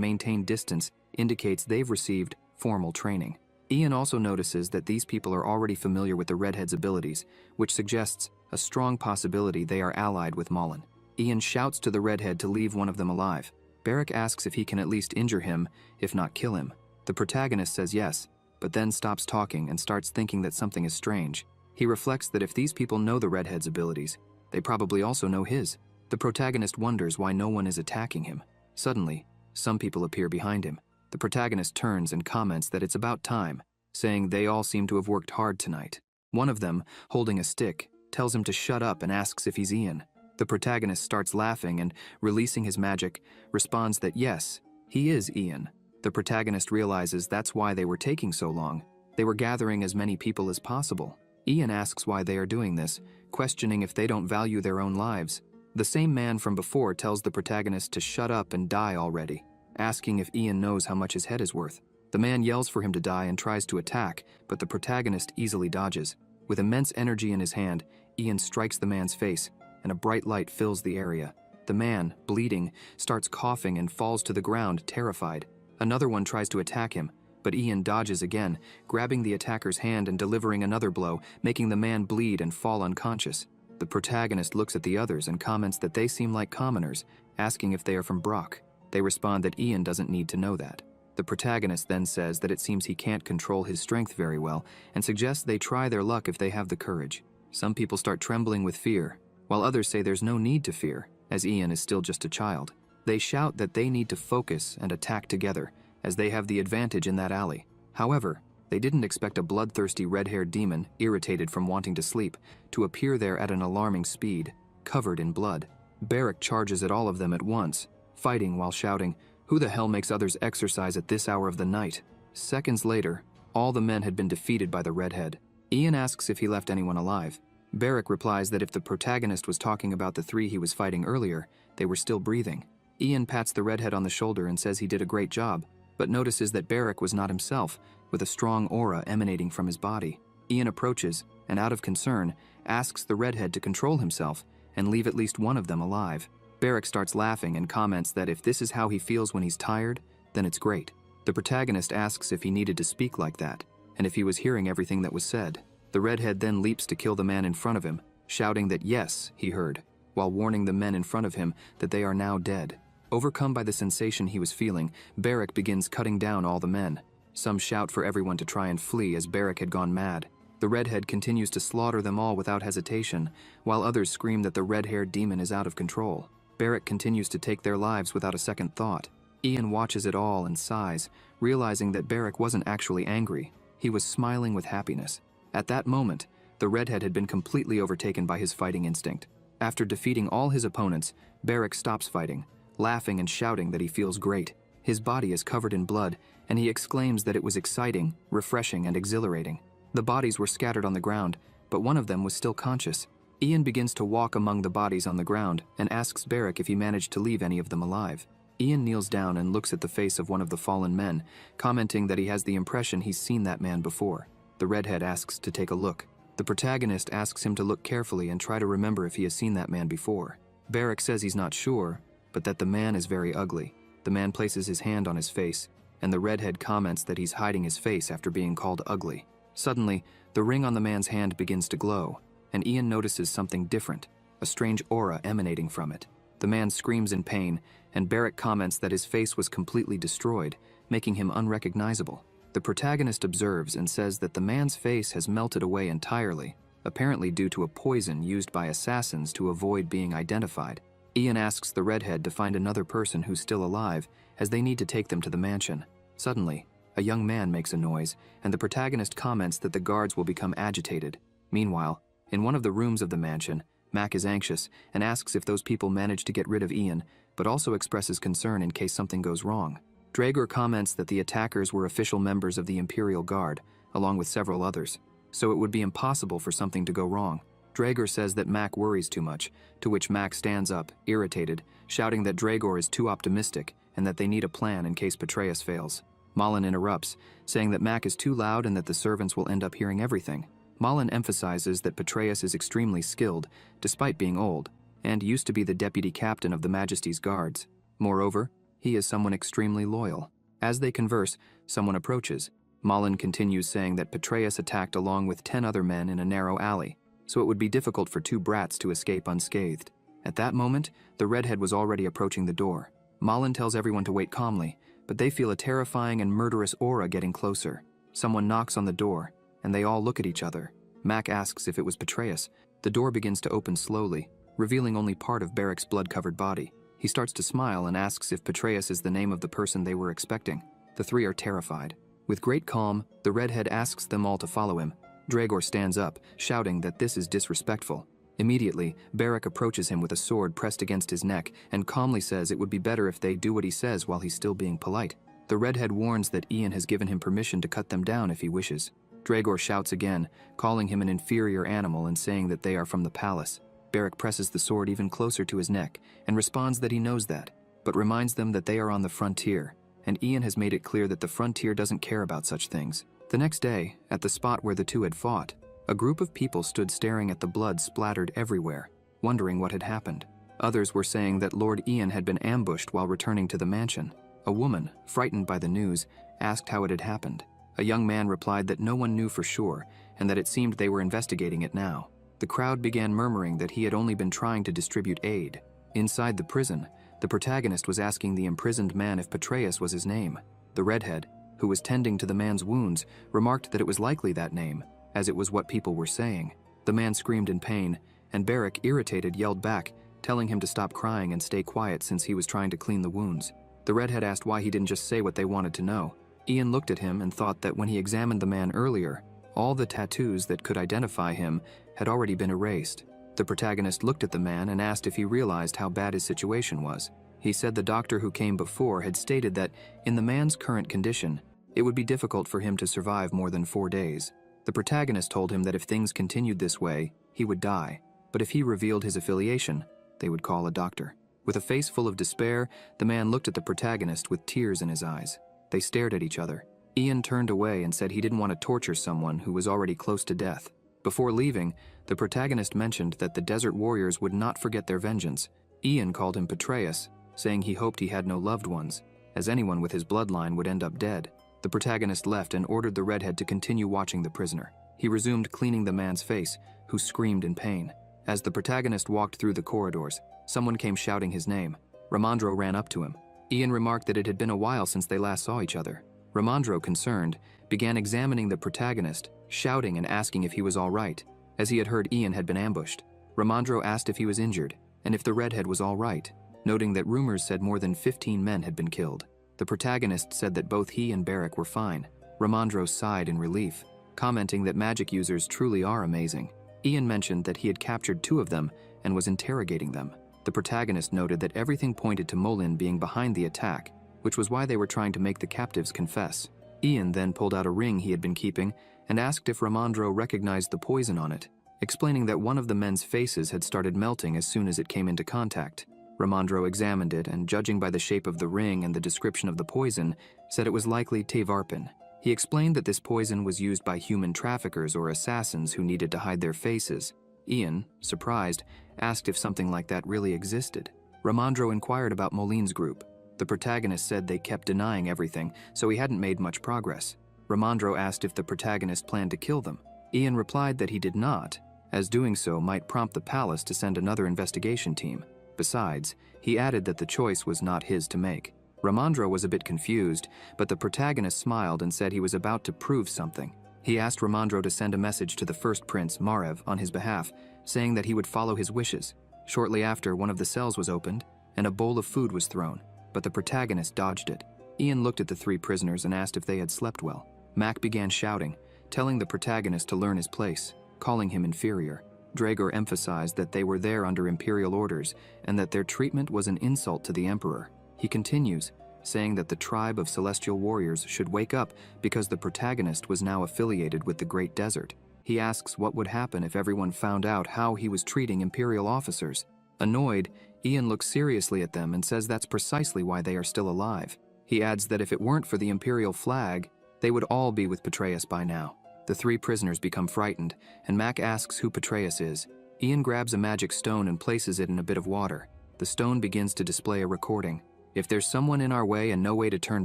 maintain distance indicates they've received formal training. Ian also notices that these people are already familiar with the redhead's abilities, which suggests a strong possibility they are allied with Mullen. Ian shouts to the redhead to leave one of them alive. Barrick asks if he can at least injure him, if not kill him. The protagonist says yes, but then stops talking and starts thinking that something is strange. He reflects that if these people know the redhead's abilities, they probably also know his. The protagonist wonders why no one is attacking him. Suddenly, some people appear behind him. The protagonist turns and comments that it's about time, saying they all seem to have worked hard tonight. One of them, holding a stick, tells him to shut up and asks if he's Ian. The protagonist starts laughing and, releasing his magic, responds that yes, he is Ian. The protagonist realizes that's why they were taking so long. They were gathering as many people as possible. Ian asks why they are doing this, questioning if they don't value their own lives. The same man from before tells the protagonist to shut up and die already, asking if Ian knows how much his head is worth. The man yells for him to die and tries to attack, but the protagonist easily dodges. With immense energy in his hand, Ian strikes the man's face, and a bright light fills the area. The man, bleeding, starts coughing and falls to the ground, terrified. Another one tries to attack him, but Ian dodges again, grabbing the attacker's hand and delivering another blow, making the man bleed and fall unconscious. The protagonist looks at the others and comments that they seem like commoners, asking if they are from Brock. They respond that Ian doesn't need to know that. The protagonist then says that it seems he can't control his strength very well, and suggests they try their luck if they have the courage. Some people start trembling with fear, while others say there's no need to fear, as Ian is still just a child. They shout that they need to focus and attack together, as they have the advantage in that alley. However, they didn't expect a bloodthirsty red-haired demon, irritated from wanting to sleep, to appear there at an alarming speed, covered in blood. Barrick charges at all of them at once, fighting while shouting, "Who the hell makes others exercise at this hour of the night?" Seconds later, all the men had been defeated by the redhead. Ian asks if he left anyone alive. Barrick replies that if the protagonist was talking about the 3 he was fighting earlier, they were still breathing. Ian pats the redhead on the shoulder and says he did a great job, but notices that Barrick was not himself, with a strong aura emanating from his body. Ian approaches, and out of concern, asks the redhead to control himself and leave at least one of them alive. Barrick starts laughing and comments that if this is how he feels when he's tired, then it's great. The protagonist asks if he needed to speak like that, and if he was hearing everything that was said. The redhead then leaps to kill the man in front of him, shouting that yes, he heard, while warning the men in front of him that they are now dead. Overcome by the sensation he was feeling, Barrick begins cutting down all the men. Some shout for everyone to try and flee as Barrick had gone mad. The redhead continues to slaughter them all without hesitation, while others scream that the red-haired demon is out of control. Barrick continues to take their lives without a second thought. Ian watches it all and sighs, realizing that Barrick wasn't actually angry. He was smiling with happiness. At that moment, the redhead had been completely overtaken by his fighting instinct. After defeating all his opponents, Barrick stops fighting, laughing and shouting that he feels great. His body is covered in blood, and he exclaims that it was exciting, refreshing, and exhilarating. The bodies were scattered on the ground, but one of them was still conscious. Ian begins to walk among the bodies on the ground and asks Barrick if he managed to leave any of them alive. Ian kneels down and looks at the face of one of the fallen men, commenting that he has the impression he's seen that man before. The redhead asks to take a look. The protagonist asks him to look carefully and try to remember if he has seen that man before. Barrick says he's not sure, but that the man is very ugly. The man places his hand on his face, and the redhead comments that he's hiding his face after being called ugly. Suddenly, the ring on the man's hand begins to glow, and Ian notices something different, a strange aura emanating from it. The man screams in pain, and Barrick comments that his face was completely destroyed, making him unrecognizable. The protagonist observes and says that the man's face has melted away entirely, apparently due to a poison used by assassins to avoid being identified. Ian asks the redhead to find another person who's still alive, as they need to take them to the mansion. Suddenly, a young man makes a noise, and the protagonist comments that the guards will become agitated. Meanwhile, in one of the rooms of the mansion, Mac is anxious and asks if those people manage to get rid of Ian, but also expresses concern in case something goes wrong. Draegor comments that the attackers were official members of the Imperial Guard, along with several others, so it would be impossible for something to go wrong. Draegor says that Mac worries too much, to which Mac stands up, irritated, shouting that Draegor is too optimistic and that they need a plan in case Patreus fails. Malin interrupts, saying that Mac is too loud and that the servants will end up hearing everything. Malin emphasizes that Patreus is extremely skilled, despite being old, and used to be the deputy captain of the Majesty's Guards. Moreover, he is someone extremely loyal. As they converse, someone approaches. Malin continues saying that Patreus attacked along with 10 other men in a narrow alley, so it would be difficult for 2 brats to escape unscathed. At that moment, the redhead was already approaching the door. Malin tells everyone to wait calmly, but they feel a terrifying and murderous aura getting closer. Someone knocks on the door, and they all look at each other. Mac asks if it was Patreus. The door begins to open slowly, revealing only part of Barrick's blood-covered body. He starts to smile and asks if Patreus is the name of the person they were expecting. The 3 are terrified. With great calm, the redhead asks them all to follow him. Draegor stands up, shouting that this is disrespectful. Immediately, Barrick approaches him with a sword pressed against his neck and calmly says it would be better if they do what he says while he's still being polite. The redhead warns that Ian has given him permission to cut them down if he wishes. Draegor shouts again, calling him an inferior animal and saying that they are from the palace. Barrick presses the sword even closer to his neck and responds that he knows that, but reminds them that they are on the frontier, and Ian has made it clear that the frontier doesn't care about such things. The next day, at the spot where the 2 had fought, a group of people stood staring at the blood splattered everywhere, wondering what had happened. Others were saying that Lord Ian had been ambushed while returning to the mansion. A woman, frightened by the news, asked how it had happened. A young man replied that no one knew for sure, and that it seemed they were investigating it now. The crowd began murmuring that he had only been trying to distribute aid. Inside the prison, the protagonist was asking the imprisoned man if Patreus was his name. The redhead, who was tending to the man's wounds, remarked that it was likely that name, as it was what people were saying. The man screamed in pain, and Barrick, irritated, yelled back, telling him to stop crying and stay quiet since he was trying to clean the wounds. The redhead asked why he didn't just say what they wanted to know. Ian looked at him and thought that when he examined the man earlier, all the tattoos that could identify him had already been erased. The protagonist looked at the man and asked if he realized how bad his situation was. He said the doctor who came before had stated that, in the man's current condition, it would be difficult for him to survive more than 4 days. The protagonist told him that if things continued this way, he would die, but if he revealed his affiliation, they would call a doctor. With a face full of despair, the man looked at the protagonist with tears in his eyes. They stared at each other. Ian turned away and said he didn't want to torture someone who was already close to death. Before leaving, the protagonist mentioned that the desert warriors would not forget their vengeance. Ian called him Patreus, saying he hoped he had no loved ones, as anyone with his bloodline would end up dead. The protagonist left and ordered the redhead to continue watching the prisoner. He resumed cleaning the man's face, who screamed in pain. As the protagonist walked through the corridors, someone came shouting his name. Ramandro ran up to him. Ian remarked that it had been a while since they last saw each other. Ramandro, concerned, began examining the protagonist, shouting and asking if he was all right, as he had heard Ian had been ambushed. Ramandro asked if he was injured, and if the redhead was all right, noting that rumors said more than 15 men had been killed. The protagonist said that both he and Barrick were fine. Ramandro sighed in relief, commenting that magic users truly are amazing. Ian mentioned that he had captured 2 of them and was interrogating them. The protagonist noted that everything pointed to Molin being behind the attack, which was why they were trying to make the captives confess. Ian then pulled out a ring he had been keeping and asked if Ramandro recognized the poison on it, explaining that one of the men's faces had started melting as soon as it came into contact. Ramandro examined it and, judging by the shape of the ring and the description of the poison, said it was likely Tevarpin. He explained that this poison was used by human traffickers or assassins who needed to hide their faces. Ian, surprised, asked if something like that really existed. Ramandro inquired about Molin's group. The protagonist said they kept denying everything, so he hadn't made much progress. Ramandro asked if the protagonist planned to kill them. Ian replied that he did not, as doing so might prompt the palace to send another investigation team. Besides, he added that the choice was not his to make. Ramandro was a bit confused, but the protagonist smiled and said he was about to prove something. He asked Ramandro to send a message to the first prince, Margrave, on his behalf, saying that he would follow his wishes. Shortly after, one of the cells was opened, and a bowl of food was thrown, but the protagonist dodged it. Ian looked at the 3 prisoners and asked if they had slept well. Mac began shouting, telling the protagonist to learn his place, calling him inferior. Dragor emphasized that they were there under imperial orders and that their treatment was an insult to the emperor. He continues, saying that the tribe of celestial warriors should wake up because the protagonist was now affiliated with the Great Desert. He asks what would happen if everyone found out how he was treating imperial officers. Annoyed, Ian looks seriously at them and says that's precisely why they are still alive. He adds that if it weren't for the imperial flag, they would all be with Petraeus by now. The 3 prisoners become frightened, and Mac asks who Petraeus is. Ian grabs a magic stone and places it in a bit of water. The stone begins to display a recording. If there's someone in our way and no way to turn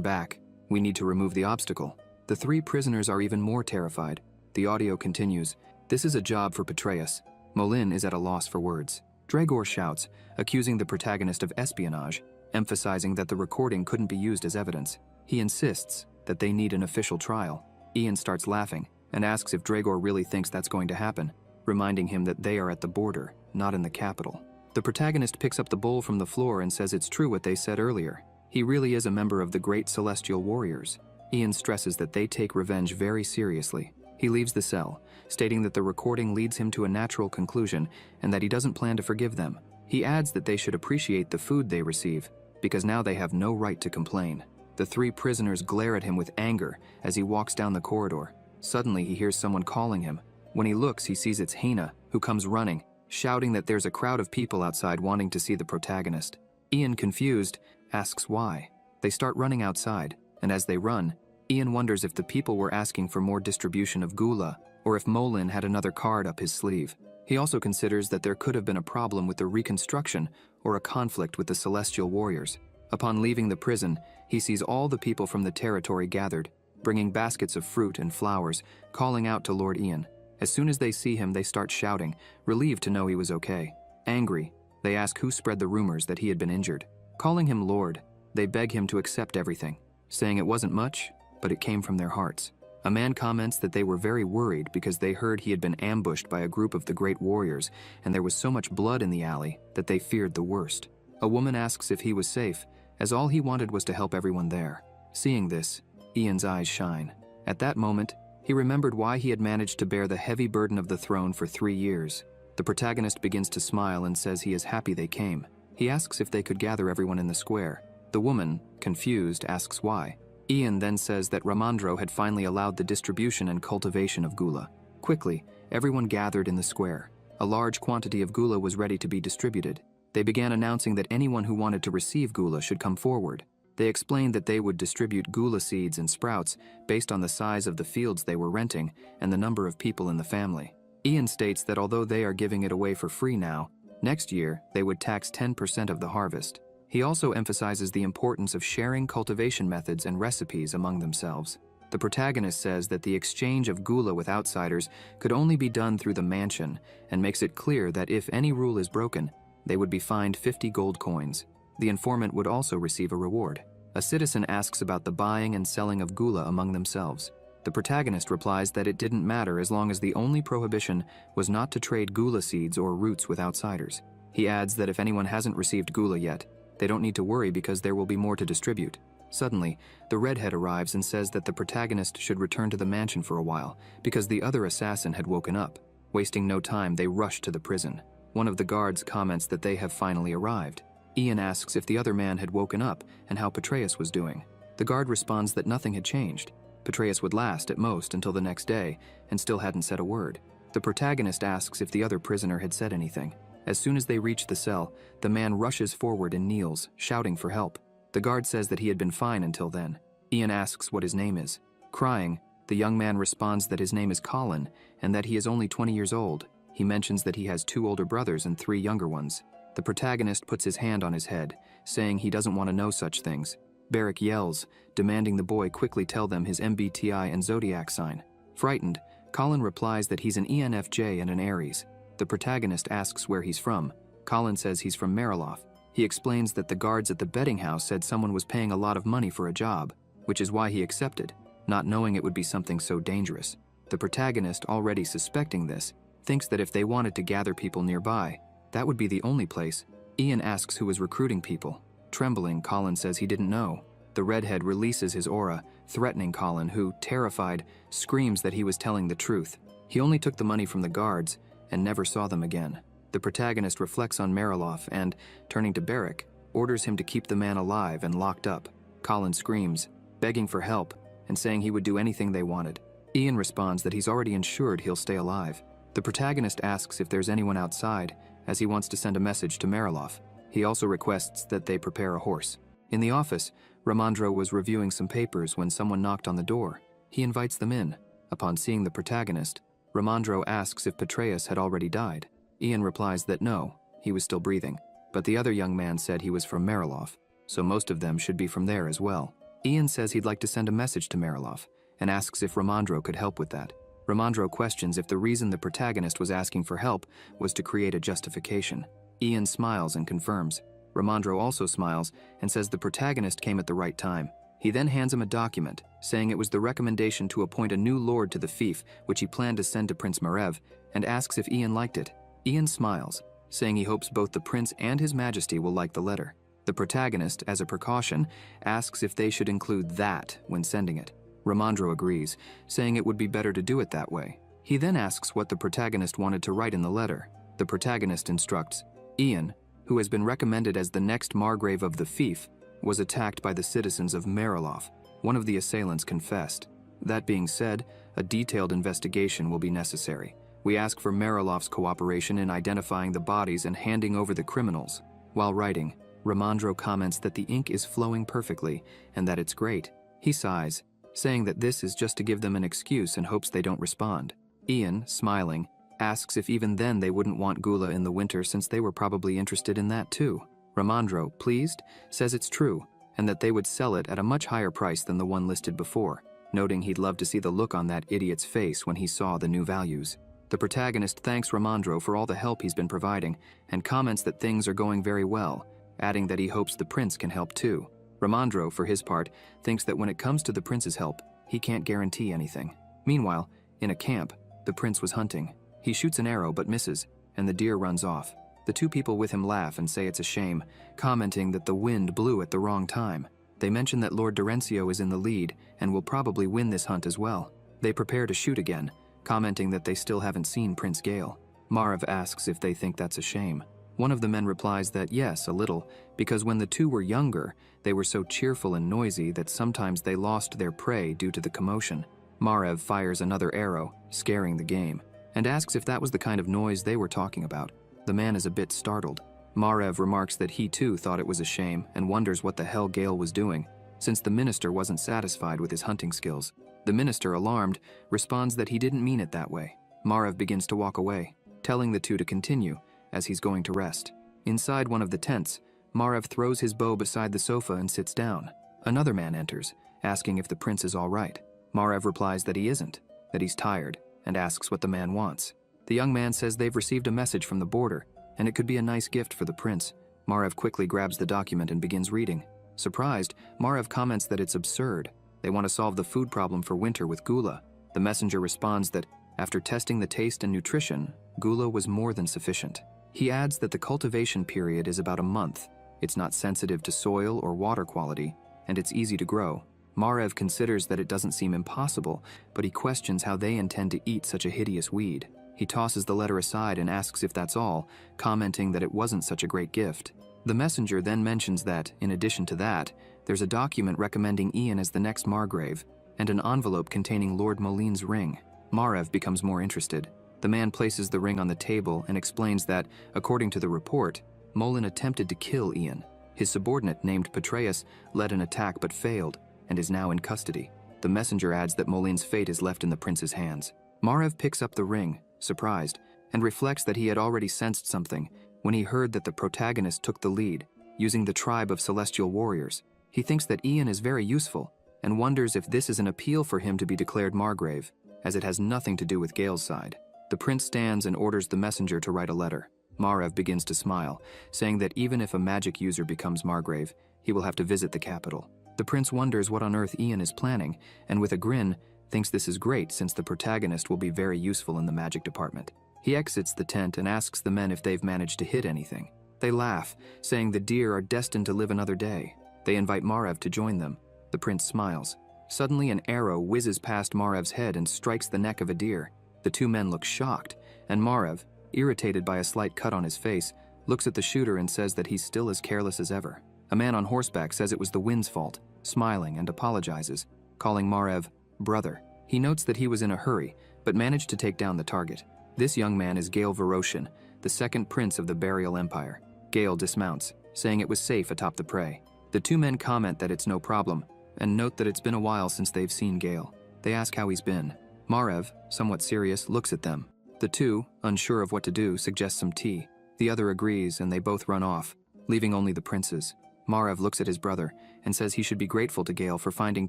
back, we need to remove the obstacle. The 3 prisoners are even more terrified. The audio continues. This is a job for Petraeus. Molin is at a loss for words. Dragor shouts, accusing the protagonist of espionage, emphasizing that the recording couldn't be used as evidence. He insists that they need an official trial. Ian starts laughing and asks if Dragor really thinks that's going to happen, reminding him that they are at the border, not in the capital. The protagonist picks up the bowl from the floor and says it's true what they said earlier. He really is a member of the great celestial warriors. Ian stresses that they take revenge very seriously. He leaves the cell, stating that the recording leads him to a natural conclusion and that he doesn't plan to forgive them. He adds that they should appreciate the food they receive, because now they have no right to complain. The 3 prisoners glare at him with anger as he walks down the corridor. Suddenly, he hears someone calling him. When he looks, he sees it's Hina, who comes running, shouting that there's a crowd of people outside wanting to see the protagonist. Ian, confused, asks why. They start running outside, and as they run, Ian wonders if the people were asking for more distribution of gula, or if Molin had another card up his sleeve. He also considers that there could have been a problem with the reconstruction or a conflict with the celestial warriors. Upon leaving the prison, he sees all the people from the territory gathered, bringing baskets of fruit and flowers, calling out to Lord Ian. As soon as they see him, they start shouting, relieved to know he was okay. Angry, they ask who spread the rumors that he had been injured. Calling him Lord, they beg him to accept everything, saying it wasn't much, but it came from their hearts. A man comments that they were very worried because they heard he had been ambushed by a group of the great warriors, and there was so much blood in the alley that they feared the worst. A woman asks if he was safe, as all he wanted was to help everyone there. Seeing this, Ian's eyes shine. At that moment, he remembered why he had managed to bear the heavy burden of the throne for 3 years. The protagonist begins to smile and says he is happy they came. He asks if they could gather everyone in the square. The woman, confused, asks why. Ian then says that Ramandro had finally allowed the distribution and cultivation of gula. Quickly, everyone gathered in the square. A large quantity of gula was ready to be distributed. They began announcing that anyone who wanted to receive gula should come forward. They explained that they would distribute gula seeds and sprouts based on the size of the fields they were renting and the number of people in the family. Ian states that although they are giving it away for free now, next year they would tax 10% of the harvest. He also emphasizes the importance of sharing cultivation methods and recipes among themselves. The protagonist says that the exchange of gula with outsiders could only be done through the mansion and makes it clear that if any rule is broken, they would be fined 50 gold coins. The informant would also receive a reward. A citizen asks about the buying and selling of gula among themselves. The protagonist replies that it didn't matter as long as the only prohibition was not to trade gula seeds or roots with outsiders. He adds that if anyone hasn't received gula yet, they don't need to worry because there will be more to distribute. Suddenly, the redhead arrives and says that the protagonist should return to the mansion for a while because the other assassin had woken up. Wasting no time, they rush to the prison. One of the guards comments that they have finally arrived. Ian asks if the other man had woken up and how Petraeus was doing. The guard responds that nothing had changed. Petraeus would last at most until the next day and still hadn't said a word. The protagonist asks if the other prisoner had said anything. As soon as they reach the cell, the man rushes forward and kneels, shouting for help. The guard says that he had been fine until then. Ian asks what his name is. Crying, the young man responds that his name is Colin and that he is only 20 years old. He mentions that he has 2 older brothers and 3 younger ones. The protagonist puts his hand on his head, saying he doesn't want to know such things. Barrick yells, demanding the boy quickly tell them his MBTI and zodiac sign. Frightened, Colin replies that he's an ENFJ and an Aries. The protagonist asks where he's from. Colin says he's from Mariloff. He explains that the guards at the betting house said someone was paying a lot of money for a job, which is why he accepted, not knowing it would be something so dangerous. The protagonist, already suspecting this, thinks that if they wanted to gather people nearby, that would be the only place. Ian asks who is recruiting people. Trembling, Colin says he didn't know. The redhead releases his aura, threatening Colin, who, terrified, screams that he was telling the truth. He only took the money from the guards and never saw them again. The protagonist reflects on Mariloff and, turning to Barrick, orders him to keep the man alive and locked up. Colin screams, begging for help and saying he would do anything they wanted. Ian responds that he's already ensured he'll stay alive. The protagonist asks if there's anyone outside, as he wants to send a message to Mariloff. He also requests that they prepare a horse. In the office, Ramandro was reviewing some papers when someone knocked on the door. He invites them in. Upon seeing the protagonist, Ramandro asks if Petraeus had already died. Ian replies that no, he was still breathing, but the other young man said he was from Mariloff, so most of them should be from there as well. Ian says he'd like to send a message to Mariloff and asks if Ramandro could help with that. Ramandro questions if the reason the protagonist was asking for help was to create a justification. Ian smiles and confirms. Ramandro also smiles and says the protagonist came at the right time. He then hands him a document, saying it was the recommendation to appoint a new lord to the fief, which he planned to send to Prince Margrave, and asks if Ian liked it. Ian smiles, saying he hopes both the prince and his majesty will like the letter. The protagonist, as a precaution, asks if they should include that when sending it. Ramandro agrees, saying it would be better to do it that way. He then asks what the protagonist wanted to write in the letter. The protagonist instructs, Ian, who has been recommended as the next Margrave of the fief, was attacked by the citizens of Mariloff. One of the assailants confessed. That being said, a detailed investigation will be necessary. We ask for Mariloff's cooperation in identifying the bodies and handing over the criminals. While writing, Ramandro comments that the ink is flowing perfectly and that it's great. He sighs, saying that this is just to give them an excuse and hopes they don't respond. Ian, smiling, asks if even then they wouldn't want Gula in the winter since they were probably interested in that too. Ramandro, pleased, says it's true and that they would sell it at a much higher price than the one listed before, noting he'd love to see the look on that idiot's face when he saw the new values. The protagonist thanks Ramandro for all the help he's been providing and comments that things are going very well, adding that he hopes the prince can help too. Ramandro, for his part, thinks that when it comes to the prince's help, he can't guarantee anything. Meanwhile, in a camp, the prince was hunting. He shoots an arrow but misses, and the deer runs off. The two people with him laugh and say it's a shame, commenting that the wind blew at the wrong time. They mention that Lord Dorencio is in the lead and will probably win this hunt as well. They prepare to shoot again, commenting that they still haven't seen Prince Gale. Marv asks if they think that's a shame. One of the men replies that yes, a little, because when the two were younger, they were so cheerful and noisy that sometimes they lost their prey due to the commotion. Marv fires another arrow, scaring the game, and asks if that was the kind of noise they were talking about. The man is a bit startled. Marv remarks that he too thought it was a shame and wonders what the hell Gale was doing, since the minister wasn't satisfied with his hunting skills. The minister, alarmed, responds that he didn't mean it that way. Marv begins to walk away, telling the two to continue, as he's going to rest. Inside one of the tents, Marv throws his bow beside the sofa and sits down. Another man enters, asking if the prince is all right. Marv replies that he isn't, that he's tired, and asks what the man wants. The young man says they've received a message from the border, and it could be a nice gift for the prince. Marv quickly grabs the document and begins reading. Surprised, Marv comments that it's absurd. They want to solve the food problem for winter with Gula. The messenger responds that, after testing the taste and nutrition, Gula was more than sufficient. He adds that the cultivation period is about a month. It's not sensitive to soil or water quality, and it's easy to grow. Marv considers that it doesn't seem impossible, but he questions how they intend to eat such a hideous weed. He tosses the letter aside and asks if that's all, commenting that it wasn't such a great gift. The messenger then mentions that, in addition to that, there's a document recommending Ian as the next Margrave, and an envelope containing Lord Moline's ring. Marv becomes more interested. The man places the ring on the table and explains that, according to the report, Moline attempted to kill Ian. His subordinate, named Petraeus, led an attack but failed, and is now in custody. The messenger adds that Moline's fate is left in the prince's hands. Marv picks up the ring, surprised, and reflects that he had already sensed something when he heard that the protagonist took the lead, using the tribe of celestial warriors. He thinks that Ian is very useful, and wonders if this is an appeal for him to be declared Margrave, as it has nothing to do with Gale's side. The prince stands and orders the messenger to write a letter. Marv begins to smile, saying that even if a magic user becomes Margrave, he will have to visit the capital. The prince wonders what on earth Ian is planning, and with a grin, thinks this is great since the protagonist will be very useful in the magic department. He exits the tent and asks the men if they've managed to hit anything. They laugh, saying the deer are destined to live another day. They invite Margrave to join them. The prince smiles. Suddenly an arrow whizzes past Margrave's head and strikes the neck of a deer. The two men look shocked, and Margrave, irritated by a slight cut on his face, looks at the shooter and says that he's still as careless as ever. A man on horseback says it was the wind's fault, smiling and apologizes, calling Margrave brother. He notes that he was in a hurry, but managed to take down the target. This young man is Gale Veroshin, the second prince of the Burial Empire. Gale dismounts, saying it was safe atop the prey. The two men comment that it's no problem, and note that it's been a while since they've seen Gale. They ask how he's been. Margrave, somewhat serious, looks at them. The two, unsure of what to do, suggest some tea. The other agrees, and they both run off, leaving only the princes. Margrave looks at his brother and says he should be grateful to Gale for finding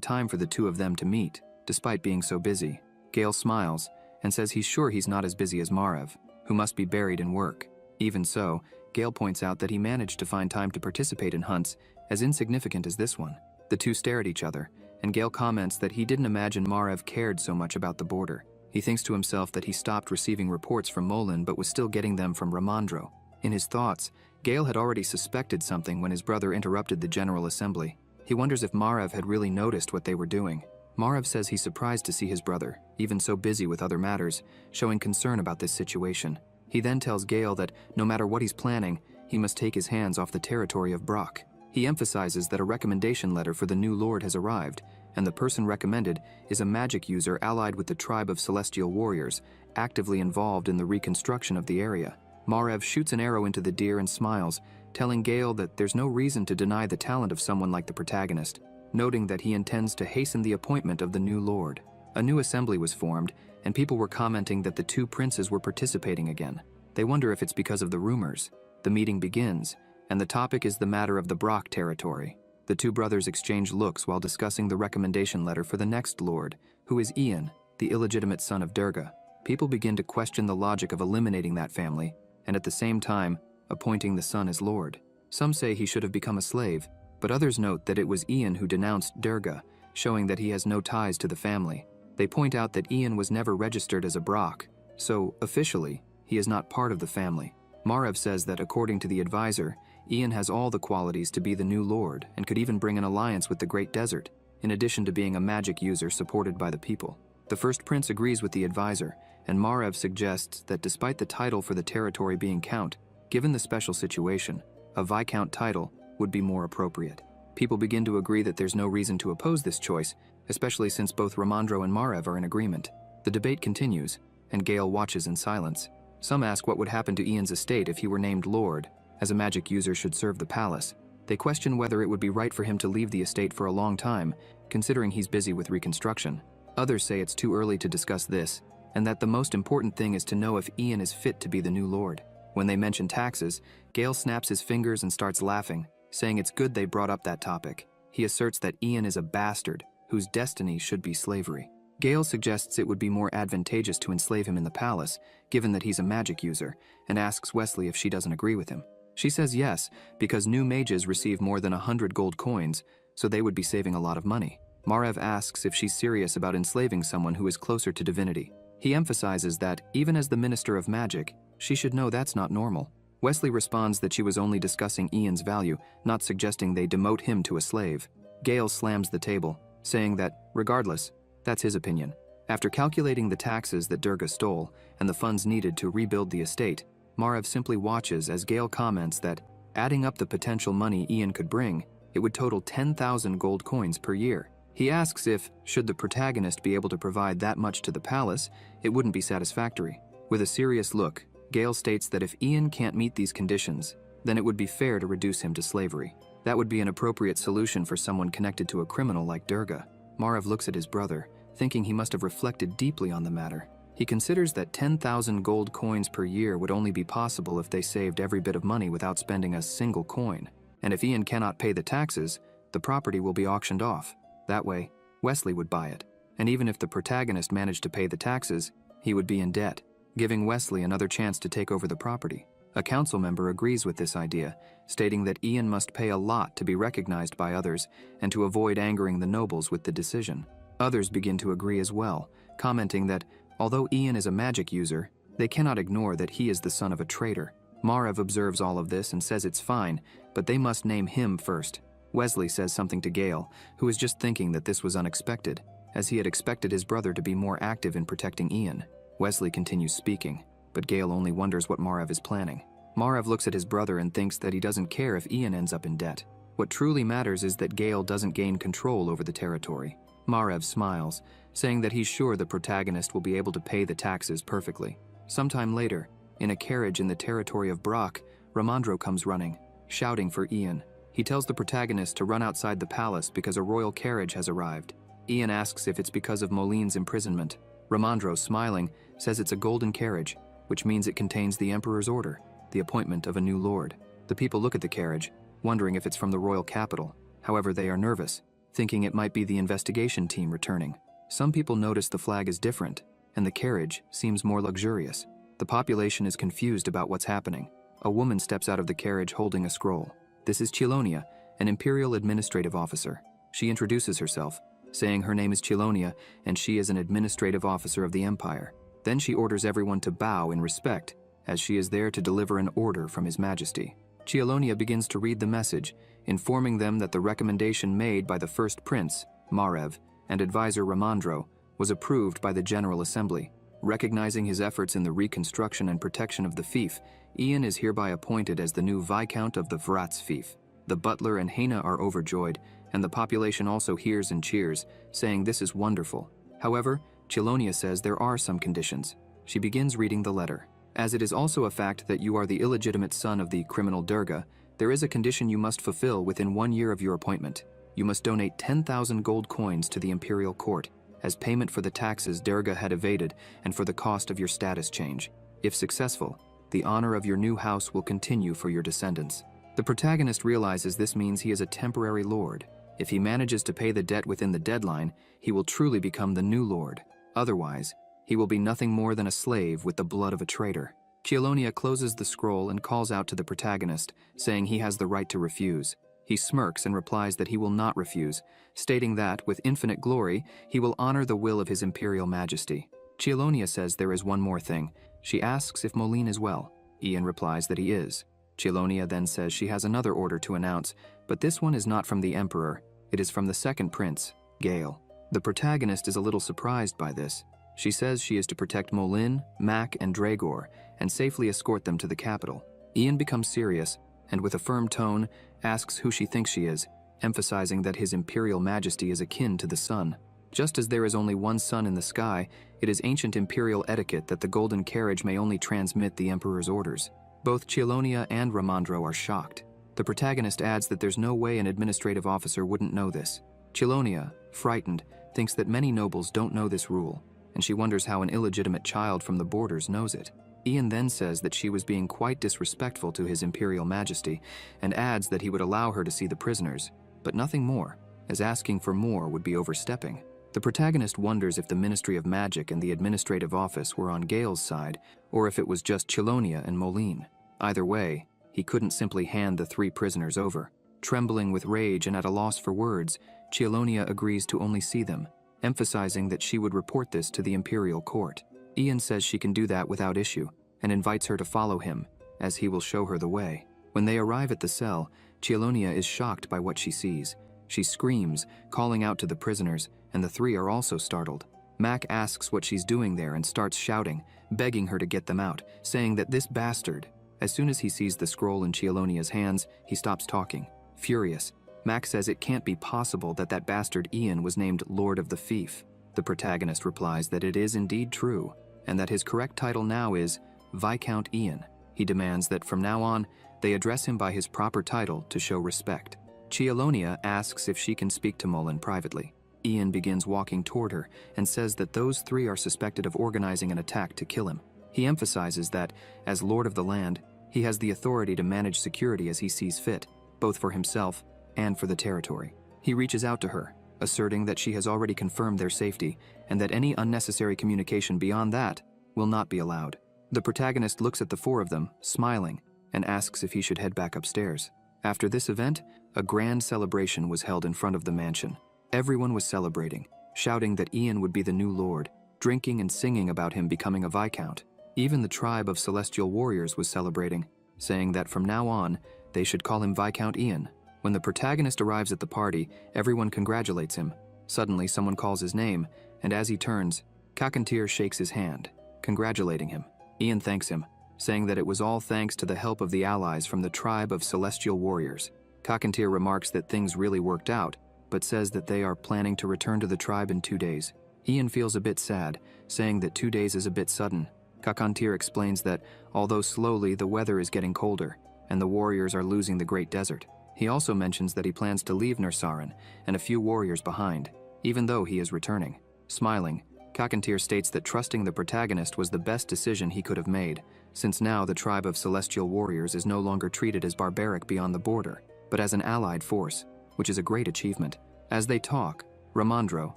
time for the two of them to meet, despite being so busy. Gale smiles and says he's sure he's not as busy as Margrave, who must be buried in work. Even so, Gale points out that he managed to find time to participate in hunts as insignificant as this one. The two stare at each other, and Gale comments that he didn't imagine Margrave cared so much about the border. He thinks to himself that he stopped receiving reports from Molin but was still getting them from Ramandro. In his thoughts, Gale had already suspected something when his brother interrupted the General Assembly. He wonders if Margrave had really noticed what they were doing. Margrave says he's surprised to see his brother, even so busy with other matters, showing concern about this situation. He then tells Gale that no matter what he's planning, he must take his hands off the territory of Brock. He emphasizes that a recommendation letter for the new lord has arrived, and the person recommended is a magic user allied with the tribe of celestial warriors, actively involved in the reconstruction of the area. Margrave shoots an arrow into the deer and smiles, telling Gale that there's no reason to deny the talent of someone like the protagonist, noting that he intends to hasten the appointment of the new lord. A new assembly was formed, and people were commenting that the two princes were participating again. They wonder if it's because of the rumors. The meeting begins, and the topic is the matter of the Brock territory. The two brothers exchange looks while discussing the recommendation letter for the next lord, who is Ian, the illegitimate son of Durga. People begin to question the logic of eliminating that family, and at the same time, appointing the son as lord. Some say he should have become a slave, but others note that it was Ian who denounced Durga, showing that he has no ties to the family. They point out that Ian was never registered as a Brock, so officially, he is not part of the family. Margrave says that according to the advisor, Ian has all the qualities to be the new lord and could even bring an alliance with the Great Desert, in addition to being a magic user supported by the people. The first prince agrees with the advisor, and Margrave suggests that despite the title for the territory being Count, given the special situation, a Viscount title would be more appropriate. People begin to agree that there's no reason to oppose this choice, especially since both Ramandro and Margrave are in agreement. The debate continues, and Gale watches in silence. Some ask what would happen to Ian's estate if he were named lord, as a magic user should serve the palace. They question whether it would be right for him to leave the estate for a long time, considering he's busy with reconstruction. Others say it's too early to discuss this, and that the most important thing is to know if Ian is fit to be the new lord. When they mention taxes, Gale snaps his fingers and starts laughing, saying it's good they brought up that topic. He asserts that Ian is a bastard, whose destiny should be slavery. Gale suggests it would be more advantageous to enslave him in the palace, given that he's a magic user, and asks Wesley if she doesn't agree with him. She says yes, because new mages receive more than 100 gold coins, so they would be saving a lot of money. Margrave asks if she's serious about enslaving someone who is closer to divinity. He emphasizes that, even as the Minister of Magic, she should know that's not normal. Wesley responds that she was only discussing Ian's value, not suggesting they demote him to a slave. Gale slams the table, saying that, regardless, that's his opinion. After calculating the taxes that Durga stole and the funds needed to rebuild the estate, Margrave simply watches as Gale comments that, adding up the potential money Ian could bring, it would total 10,000 gold coins per year. He asks if, should the protagonist be able to provide that much to the palace, it wouldn't be satisfactory. With a serious look, Gale states that if Ian can't meet these conditions, then it would be fair to reduce him to slavery. That would be an appropriate solution for someone connected to a criminal like Durga. Margrave looks at his brother, thinking he must have reflected deeply on the matter. He considers that 10,000 gold coins per year would only be possible if they saved every bit of money without spending a single coin. And if Ian cannot pay the taxes, the property will be auctioned off. That way, Wesley would buy it. And even if the protagonist managed to pay the taxes, he would be in debt, giving Wesley another chance to take over the property. A council member agrees with this idea, stating that Ian must pay a lot to be recognized by others and to avoid angering the nobles with the decision. Others begin to agree as well, commenting that, although Ian is a magic user, they cannot ignore that he is the son of a traitor. Margrave observes all of this and says it's fine, but they must name him first. Wesley says something to Gale, who is just thinking that this was unexpected, as he had expected his brother to be more active in protecting Ian. Wesley continues speaking, but Gale only wonders what Margrave is planning. Margrave looks at his brother and thinks that he doesn't care if Ian ends up in debt. What truly matters is that Gale doesn't gain control over the territory. Margrave smiles, saying that he's sure the protagonist will be able to pay the taxes perfectly. Sometime later, in a carriage in the territory of Brock, Ramandro comes running, shouting for Ian. He tells the protagonist to run outside the palace because a royal carriage has arrived. Ian asks if it's because of Moline's imprisonment. Ramandro, smiling, says it's a golden carriage, which means it contains the Emperor's order, the appointment of a new lord. The people look at the carriage, wondering if it's from the royal capital. However, they are nervous, thinking it might be the investigation team returning. Some people notice the flag is different, and the carriage seems more luxurious. The population is confused about what's happening. A woman steps out of the carriage holding a scroll. This is Chelonia, an imperial administrative officer. She introduces herself, saying her name is Chelonia and she is an administrative officer of the empire. Then she orders everyone to bow in respect, as she is there to deliver an order from His Majesty. Chelonia begins to read the message, informing them that the recommendation made by the first prince, Margrave, and advisor Ramandro was approved by the General Assembly. Recognizing his efforts in the reconstruction and protection of the fief, Ian is hereby appointed as the new Viscount of the Vrat's fief. The butler and Haina are overjoyed, and the population also hears and cheers, saying this is wonderful. However, Chelonia says there are some conditions. She begins reading the letter. As it is also a fact that you are the illegitimate son of the criminal Durga, there is a condition you must fulfill within 1 year of your appointment. You must donate 10,000 gold coins to the imperial court, as payment for the taxes Durga had evaded and for the cost of your status change. If successful, the honor of your new house will continue for your descendants. The protagonist realizes this means he is a temporary lord. If he manages to pay the debt within the deadline, he will truly become the new lord. Otherwise, he will be nothing more than a slave with the blood of a traitor. Chelonia closes the scroll and calls out to the protagonist, saying he has the right to refuse. He smirks and replies that he will not refuse, stating that, with infinite glory, he will honor the will of His Imperial Majesty. Chelonia says there is one more thing. She asks if Moline is well. Ian replies that he is. Chelonia then says she has another order to announce, but this one is not from the Emperor. It is from the second prince, Gale. The protagonist is a little surprised by this. She says she is to protect Moline, Mac, and Dragor, and safely escort them to the capital. Ian becomes serious, and with a firm tone, asks who she thinks she is, emphasizing that His Imperial Majesty is akin to the sun. Just as there is only one sun in the sky, it is ancient imperial etiquette that the golden carriage may only transmit the Emperor's orders. Both Chelonia and Ramandro are shocked. The protagonist adds that there's no way an administrative officer wouldn't know this. Chelonia, frightened, thinks that many nobles don't know this rule, and she wonders how an illegitimate child from the borders knows it. Ian then says that she was being quite disrespectful to His Imperial Majesty, and adds that he would allow her to see the prisoners, but nothing more, as asking for more would be overstepping. The protagonist wonders if the Ministry of Magic and the administrative office were on Gale's side, or if it was just Chelonia and Moline. Either way, he couldn't simply hand the 3 prisoners over. Trembling with rage and at a loss for words, Chelonia agrees to only see them, emphasizing that she would report this to the imperial court. Ian says she can do that without issue, and invites her to follow him, as he will show her the way. When they arrive at the cell, Chelonia is shocked by what she sees. She screams, calling out to the prisoners, and the 3 are also startled. Mac asks what she's doing there and starts shouting, begging her to get them out, saying that this bastard. As soon as he sees the scroll in Cheolonia's hands, he stops talking. Furious, Mac says it can't be possible that that bastard Ian was named Lord of the Fief. The protagonist replies that it is indeed true, and that his correct title now is Viscount Ian. He demands that from now on, they address him by his proper title to show respect. Chelonia asks if she can speak to Moline privately. Ian begins walking toward her and says that those 3 are suspected of organizing an attack to kill him. He emphasizes that, as Lord of the land, he has the authority to manage security as he sees fit, both for himself and for the territory. He reaches out to her, asserting that she has already confirmed their safety and that any unnecessary communication beyond that will not be allowed. The protagonist looks at the 4 of them, smiling, and asks if he should head back upstairs. After this event, a grand celebration was held in front of the mansion. Everyone was celebrating. shouting that Ian would be the new lord, drinking and singing about him becoming a viscount. Even the tribe of celestial warriors was celebrating, saying that from now on, they should call him Viscount Ian. When the protagonist arrives at the party, everyone congratulates him. Suddenly, someone calls his name, and as he turns, Kakantir shakes his hand, congratulating him. Ian thanks him, saying that it was all thanks to the help of the allies from the tribe of celestial warriors. Kakantir remarks that things really worked out, but says that they are planning to return to the tribe in 2 days. Ian feels a bit sad, saying that 2 days is a bit sudden. Kakantir explains that, although slowly, the weather is getting colder, and the warriors are losing the Great Desert. He also mentions that he plans to leave Nursaran and a few warriors behind, even though he is returning. Smiling, Kakantir states that trusting the protagonist was the best decision he could have made, since now the tribe of celestial warriors is no longer treated as barbaric beyond the border, but as an allied force, which is a great achievement. As they talk, Ramandro,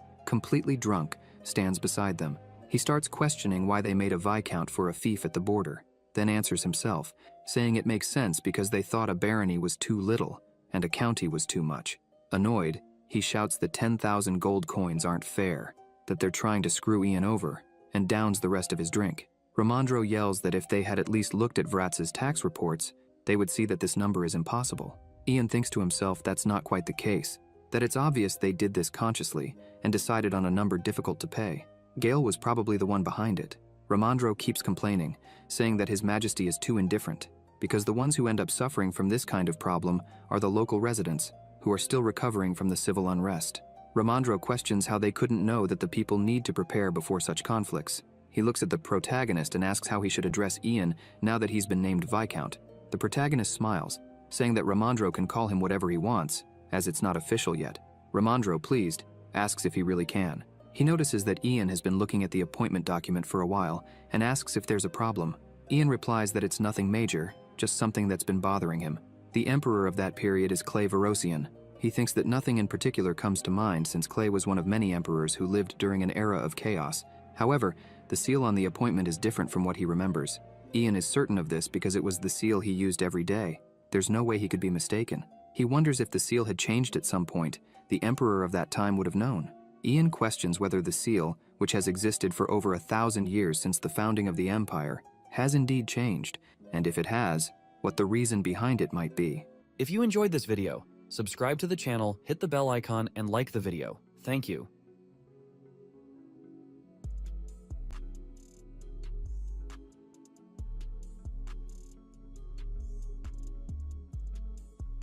completely drunk, stands beside them. He starts questioning why they made a viscount for a fief at the border, then answers himself, saying it makes sense because they thought a barony was too little and a county was too much. Annoyed, he shouts that 10,000 gold coins aren't fair, that they're trying to screw Ian over, and downs the rest of his drink. Ramandro yells that if they had at least looked at Vratz's tax reports, they would see that this number is impossible. Ian thinks to himself that's not quite the case, that it's obvious they did this consciously and decided on a number difficult to pay. Gale was probably the one behind it. Ramandro keeps complaining, saying that His Majesty is too indifferent, because the ones who end up suffering from this kind of problem are the local residents, who are still recovering from the civil unrest. Ramandro questions how they couldn't know that the people need to prepare before such conflicts. He looks at the protagonist and asks how he should address Ian now that he's been named Viscount. The protagonist smiles, saying that Ramandro can call him whatever he wants, as it's not official yet. Ramandro, pleased, asks if he really can. He notices that Ian has been looking at the appointment document for a while and asks if there's a problem. Ian replies that it's nothing major, just something that's been bothering him. The emperor of that period is Clay Verosian. He thinks that nothing in particular comes to mind since Clay was one of many emperors who lived during an era of chaos. However, the seal on the appointment is different from what he remembers. Ian is certain of this because it was the seal he used every day. There's no way he could be mistaken. He wonders if the seal had changed at some point. The emperor of that time would have known. Ian questions whether the seal, which has existed for over 1,000 years since the founding of the empire, has indeed changed, and if it has, what the reason behind it might be. If you enjoyed this video, subscribe to the channel, hit the bell icon, and like the video. Thank you.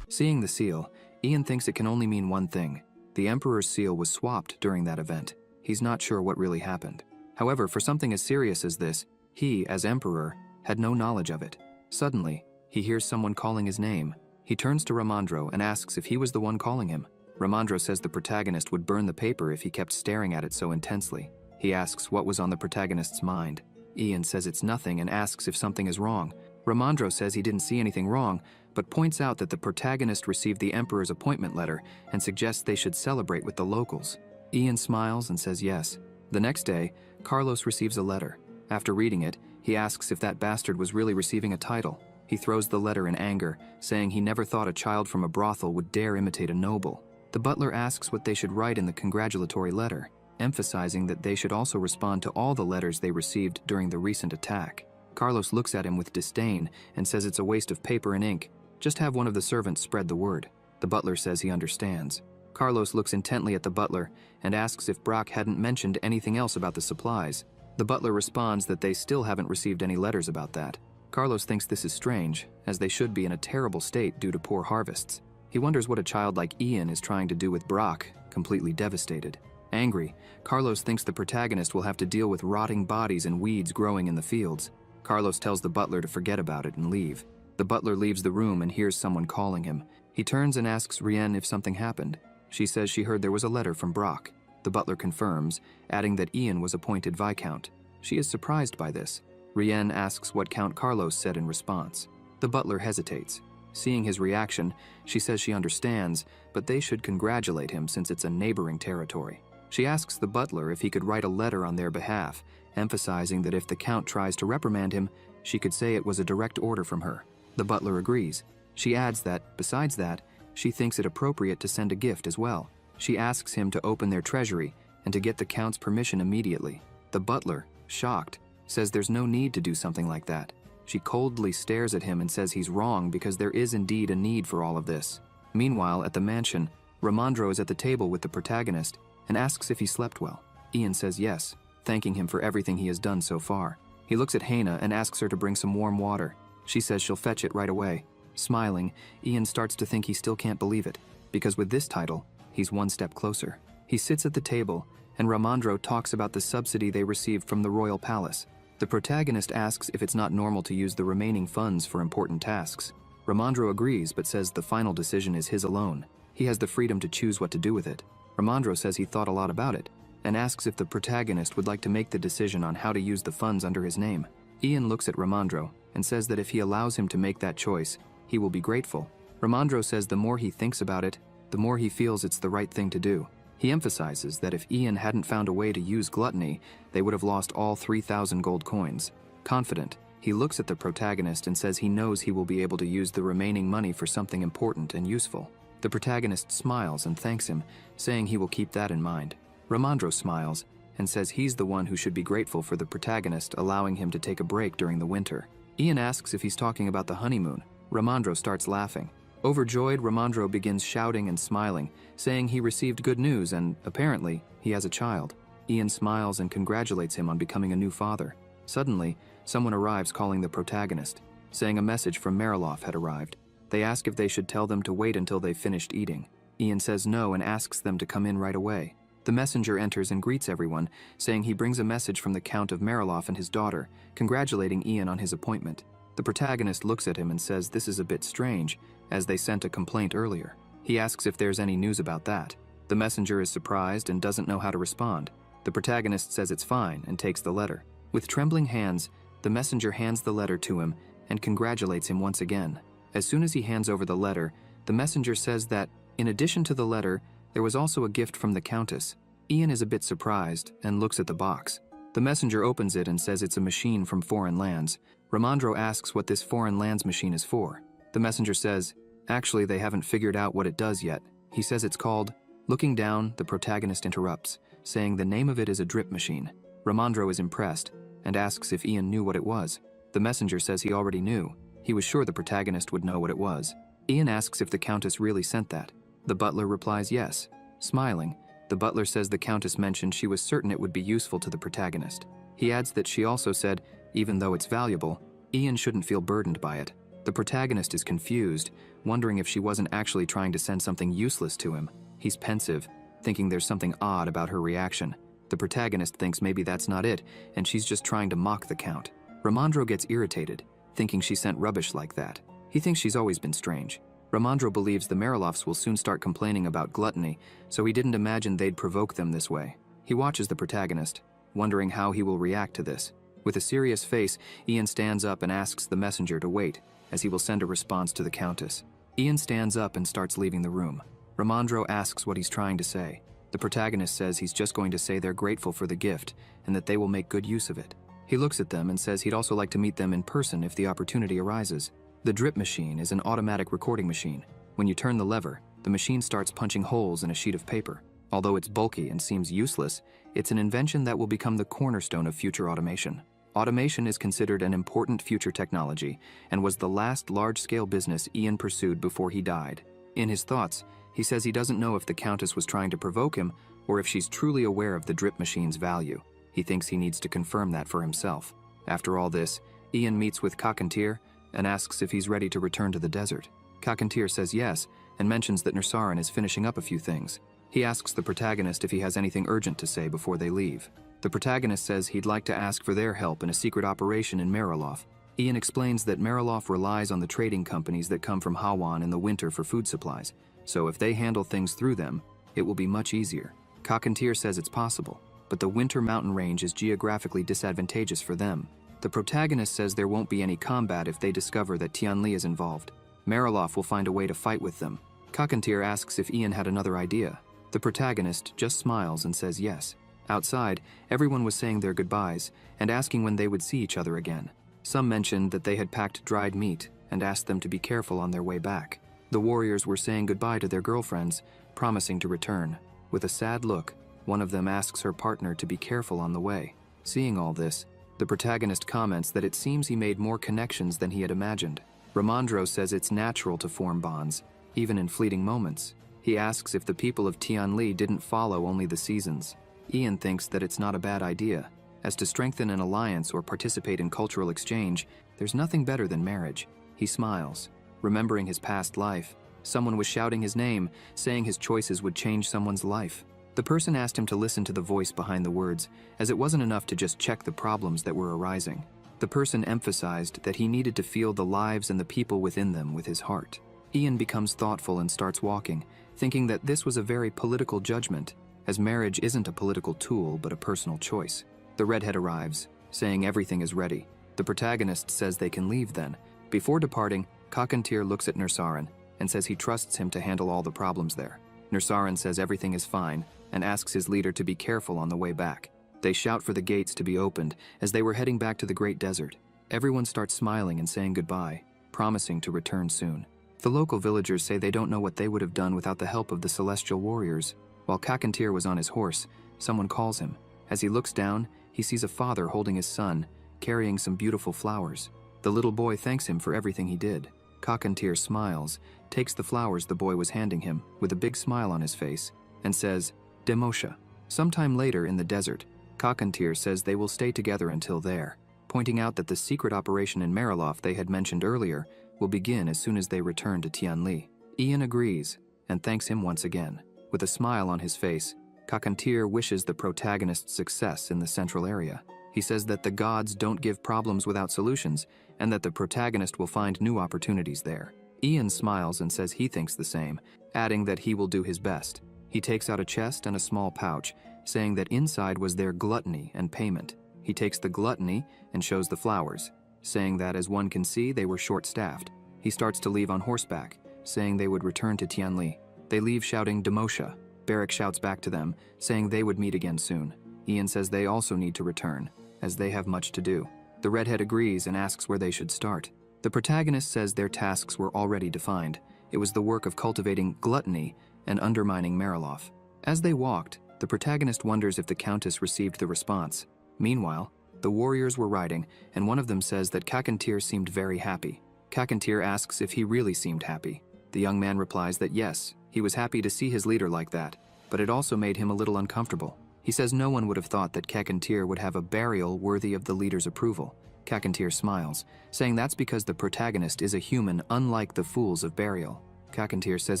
Seeing the seal, Ian thinks it can only mean one thing. The Emperor's seal was swapped during that event. He's not sure what really happened. However, for something as serious as this, he, as Emperor, had no knowledge of it. Suddenly, he hears someone calling his name. He turns to Ramandro and asks if he was the one calling him. Ramandro says the protagonist would burn the paper if he kept staring at it so intensely. He asks what was on the protagonist's mind. Ian says it's nothing and asks if something is wrong. Ramandro says he didn't see anything wrong, but points out that the protagonist received the Emperor's appointment letter and suggests they should celebrate with the locals. Ian smiles and says yes. The next day, Carlos receives a letter. After reading it, he asks if that bastard was really receiving a title. He throws the letter in anger, saying he never thought a child from a brothel would dare imitate a noble. The butler asks what they should write in the congratulatory letter, emphasizing that they should also respond to all the letters they received during the recent attack. Carlos looks at him with disdain and says it's a waste of paper and ink. Just have one of the servants spread the word. The butler says he understands. Carlos looks intently at the butler and asks if Brock hadn't mentioned anything else about the supplies. The butler responds that they still haven't received any letters about that. Carlos thinks this is strange, as they should be in a terrible state due to poor harvests. He wonders what a child like Ian is trying to do with Brock, completely devastated. Angry, Carlos thinks the protagonist will have to deal with rotting bodies and weeds growing in the fields. Carlos tells the butler to forget about it and leave. The butler leaves the room and hears someone calling him. He turns and asks Rienne if something happened. She says she heard there was a letter from Brock. The butler confirms, adding that Ian was appointed Viscount. She is surprised by this. Rienne asks what Count Carlos said in response. The butler hesitates. Seeing his reaction, she says she understands, but they should congratulate him since it's a neighboring territory. She asks the butler if he could write a letter on their behalf, emphasizing that if the Count tries to reprimand him, she could say it was a direct order from her. The butler agrees. She adds that, besides that, she thinks it appropriate to send a gift as well. She asks him to open their treasury, and to get the Count's permission immediately. The butler, shocked, says there's no need to do something like that. She coldly stares at him and says he's wrong because there is indeed a need for all of this. Meanwhile, at the mansion, Ramandro is at the table with the protagonist and asks if he slept well. Ian says yes, thanking him for everything he has done so far. He looks at Hannah and asks her to bring some warm water. She says she'll fetch it right away. Smiling, Ian starts to think he still can't believe it, because with this title, he's one step closer. He sits at the table, and Ramandro talks about the subsidy they received from the royal palace. The protagonist asks if it's not normal to use the remaining funds for important tasks. Ramandro agrees but says the final decision is his alone. He has the freedom to choose what to do with it. Ramandro says he thought a lot about it, and asks if the protagonist would like to make the decision on how to use the funds under his name. Ian looks at Ramandro and says that if he allows him to make that choice, he will be grateful. Ramandro says the more he thinks about it, the more he feels it's the right thing to do. He emphasizes that if Ian hadn't found a way to use gluttony, they would have lost all 3,000 gold coins. Confident, he looks at the protagonist and says he knows he will be able to use the remaining money for something important and useful. The protagonist smiles and thanks him, saying he will keep that in mind. Ramandro smiles and says he's the one who should be grateful for the protagonist allowing him to take a break during the winter. Ian asks if he's talking about the honeymoon. Ramandro starts laughing. Overjoyed, Ramandro begins shouting and smiling, saying he received good news and, apparently, he has a child. Ian smiles and congratulates him on becoming a new father. Suddenly, someone arrives calling the protagonist, saying a message from Mariloff had arrived. They ask if they should tell them to wait until they've finished eating. Ian says no and asks them to come in right away. The messenger enters and greets everyone, saying he brings a message from the Count of Mariloff and his daughter, congratulating Ian on his appointment. The protagonist looks at him and says this is a bit strange, as they sent a complaint earlier. He asks if there's any news about that. The messenger is surprised and doesn't know how to respond. The protagonist says it's fine and takes the letter. With trembling hands, the messenger hands the letter to him and congratulates him once again. As soon as he hands over the letter, the messenger says that, in addition to the letter, there was also a gift from the Countess. Ian is a bit surprised and looks at the box. The messenger opens it and says it's a machine from foreign lands. Ramandro asks what this foreign lands machine is for. The messenger says, actually they haven't figured out what it does yet. He says it's called... Looking down, the protagonist interrupts, saying the name of it is a drip machine. Ramandro is impressed and asks if Ian knew what it was. The messenger says he already knew. He was sure the protagonist would know what it was. Ian asks if the Countess really sent that. The butler replies yes. Smiling, the butler says the Countess mentioned she was certain it would be useful to the protagonist. He adds that she also said, even though it's valuable, Ian shouldn't feel burdened by it. The protagonist is confused, wondering if she wasn't actually trying to send something useless to him. He's pensive, thinking there's something odd about her reaction. The protagonist thinks maybe that's not it, and she's just trying to mock the Count. Ramandro gets irritated, thinking she sent rubbish like that. He thinks she's always been strange. Ramandro believes the Mariloffs will soon start complaining about gluttony, so he didn't imagine they'd provoke them this way. He watches the protagonist, wondering how he will react to this. With a serious face, Ian stands up and asks the messenger to wait, as he will send a response to the Countess. Ian stands up and starts leaving the room. Ramandro asks what he's trying to say. The protagonist says he's just going to say they're grateful for the gift and that they will make good use of it. He looks at them and says he'd also like to meet them in person if the opportunity arises. The drip machine is an automatic recording machine. When you turn the lever, the machine starts punching holes in a sheet of paper. Although it's bulky and seems useless, it's an invention that will become the cornerstone of future automation. Automation is considered an important future technology and was the last large-scale business Ian pursued before he died. In his thoughts, he says he doesn't know if the Countess was trying to provoke him or if she's truly aware of the drip machine's value. He thinks he needs to confirm that for himself. After all this, Ian meets with Kakantir and asks if he's ready to return to the desert. Kakantir says yes and mentions that Nursarin is finishing up a few things. He asks the protagonist if he has anything urgent to say before they leave. The protagonist says he'd like to ask for their help in a secret operation in Mariloff. Ian explains that Mariloff relies on the trading companies that come from Hawan in the winter for food supplies, so if they handle things through them, it will be much easier. Kakantir says it's possible, but the winter mountain range is geographically disadvantageous for them. The protagonist says there won't be any combat if they discover that Tianli is involved. Mariloff will find a way to fight with them. Kakantir asks if Ian had another idea. The protagonist just smiles and says yes. Outside, everyone was saying their goodbyes and asking when they would see each other again. Some mentioned that they had packed dried meat and asked them to be careful on their way back. The warriors were saying goodbye to their girlfriends, promising to return. With a sad look, One of them asks her partner to be careful on the way. Seeing all this, the protagonist comments that it seems he made more connections than he had imagined. Ramondro says it's natural to form bonds, even in fleeting moments. He asks if the people of Tianli didn't follow only the seasons. Ian thinks that it's not a bad idea. As to strengthen an alliance or participate in cultural exchange, there's nothing better than marriage. He smiles. Remembering his past life, someone was shouting his name, saying his choices would change someone's life. The person asked him to listen to the voice behind the words, as it wasn't enough to just check the problems that were arising. The person emphasized that he needed to feel the lives and the people within them with his heart. Ian becomes thoughtful and starts walking, thinking that this was a very political judgment, as marriage isn't a political tool but a personal choice. The redhead arrives, saying everything is ready. The protagonist says they can leave then. Before departing, Kakantir looks at Nursaran and says he trusts him to handle all the problems there. Nursaran says everything is fine and asks his leader to be careful on the way back. They shout for the gates to be opened as they were heading back to the Great Desert. Everyone starts smiling and saying goodbye, promising to return soon. The local villagers say they don't know what they would have done without the help of the celestial warriors. While Kakantir was on his horse, someone calls him. As he looks down, he sees a father holding his son, carrying some beautiful flowers. The little boy thanks him for everything he did. Kakantir smiles, takes the flowers the boy was handing him with a big smile on his face, and says, Demosha. Sometime later in the desert, Kakantir says they will stay together until there, pointing out that the secret operation in Marilof they had mentioned earlier will begin as soon as they return to Tianli. Ian agrees and thanks him once again. With a smile on his face, Kakantir wishes the protagonist success in the central area. He says that the gods don't give problems without solutions and that the protagonist will find new opportunities there. Ian smiles and says he thinks the same, adding that he will do his best. He takes out a chest and a small pouch, saying that inside was their gluttony and payment. He takes the gluttony and shows the flowers, saying that as one can see they were short-staffed. He starts to leave on horseback, saying they would return to Tianli. They leave shouting Demosha. Barrack shouts back to them, saying they would meet again soon. Ian says they also need to return, as they have much to do. The redhead agrees and asks where they should start. The protagonist says their tasks were already defined. It was the work of cultivating gluttony and undermining Marilof. As they walked, the protagonist wonders if the Countess received the response. Meanwhile, the warriors were riding, and one of them says that Kakantir seemed very happy. Kakantir asks if he really seemed happy. The young man replies that yes, he was happy to see his leader like that, but it also made him a little uncomfortable. He says no one would have thought that Kakantir would have a burial worthy of the leader's approval. Kakantir smiles, saying that's because the protagonist is a human unlike the fools of burial. Kakantir says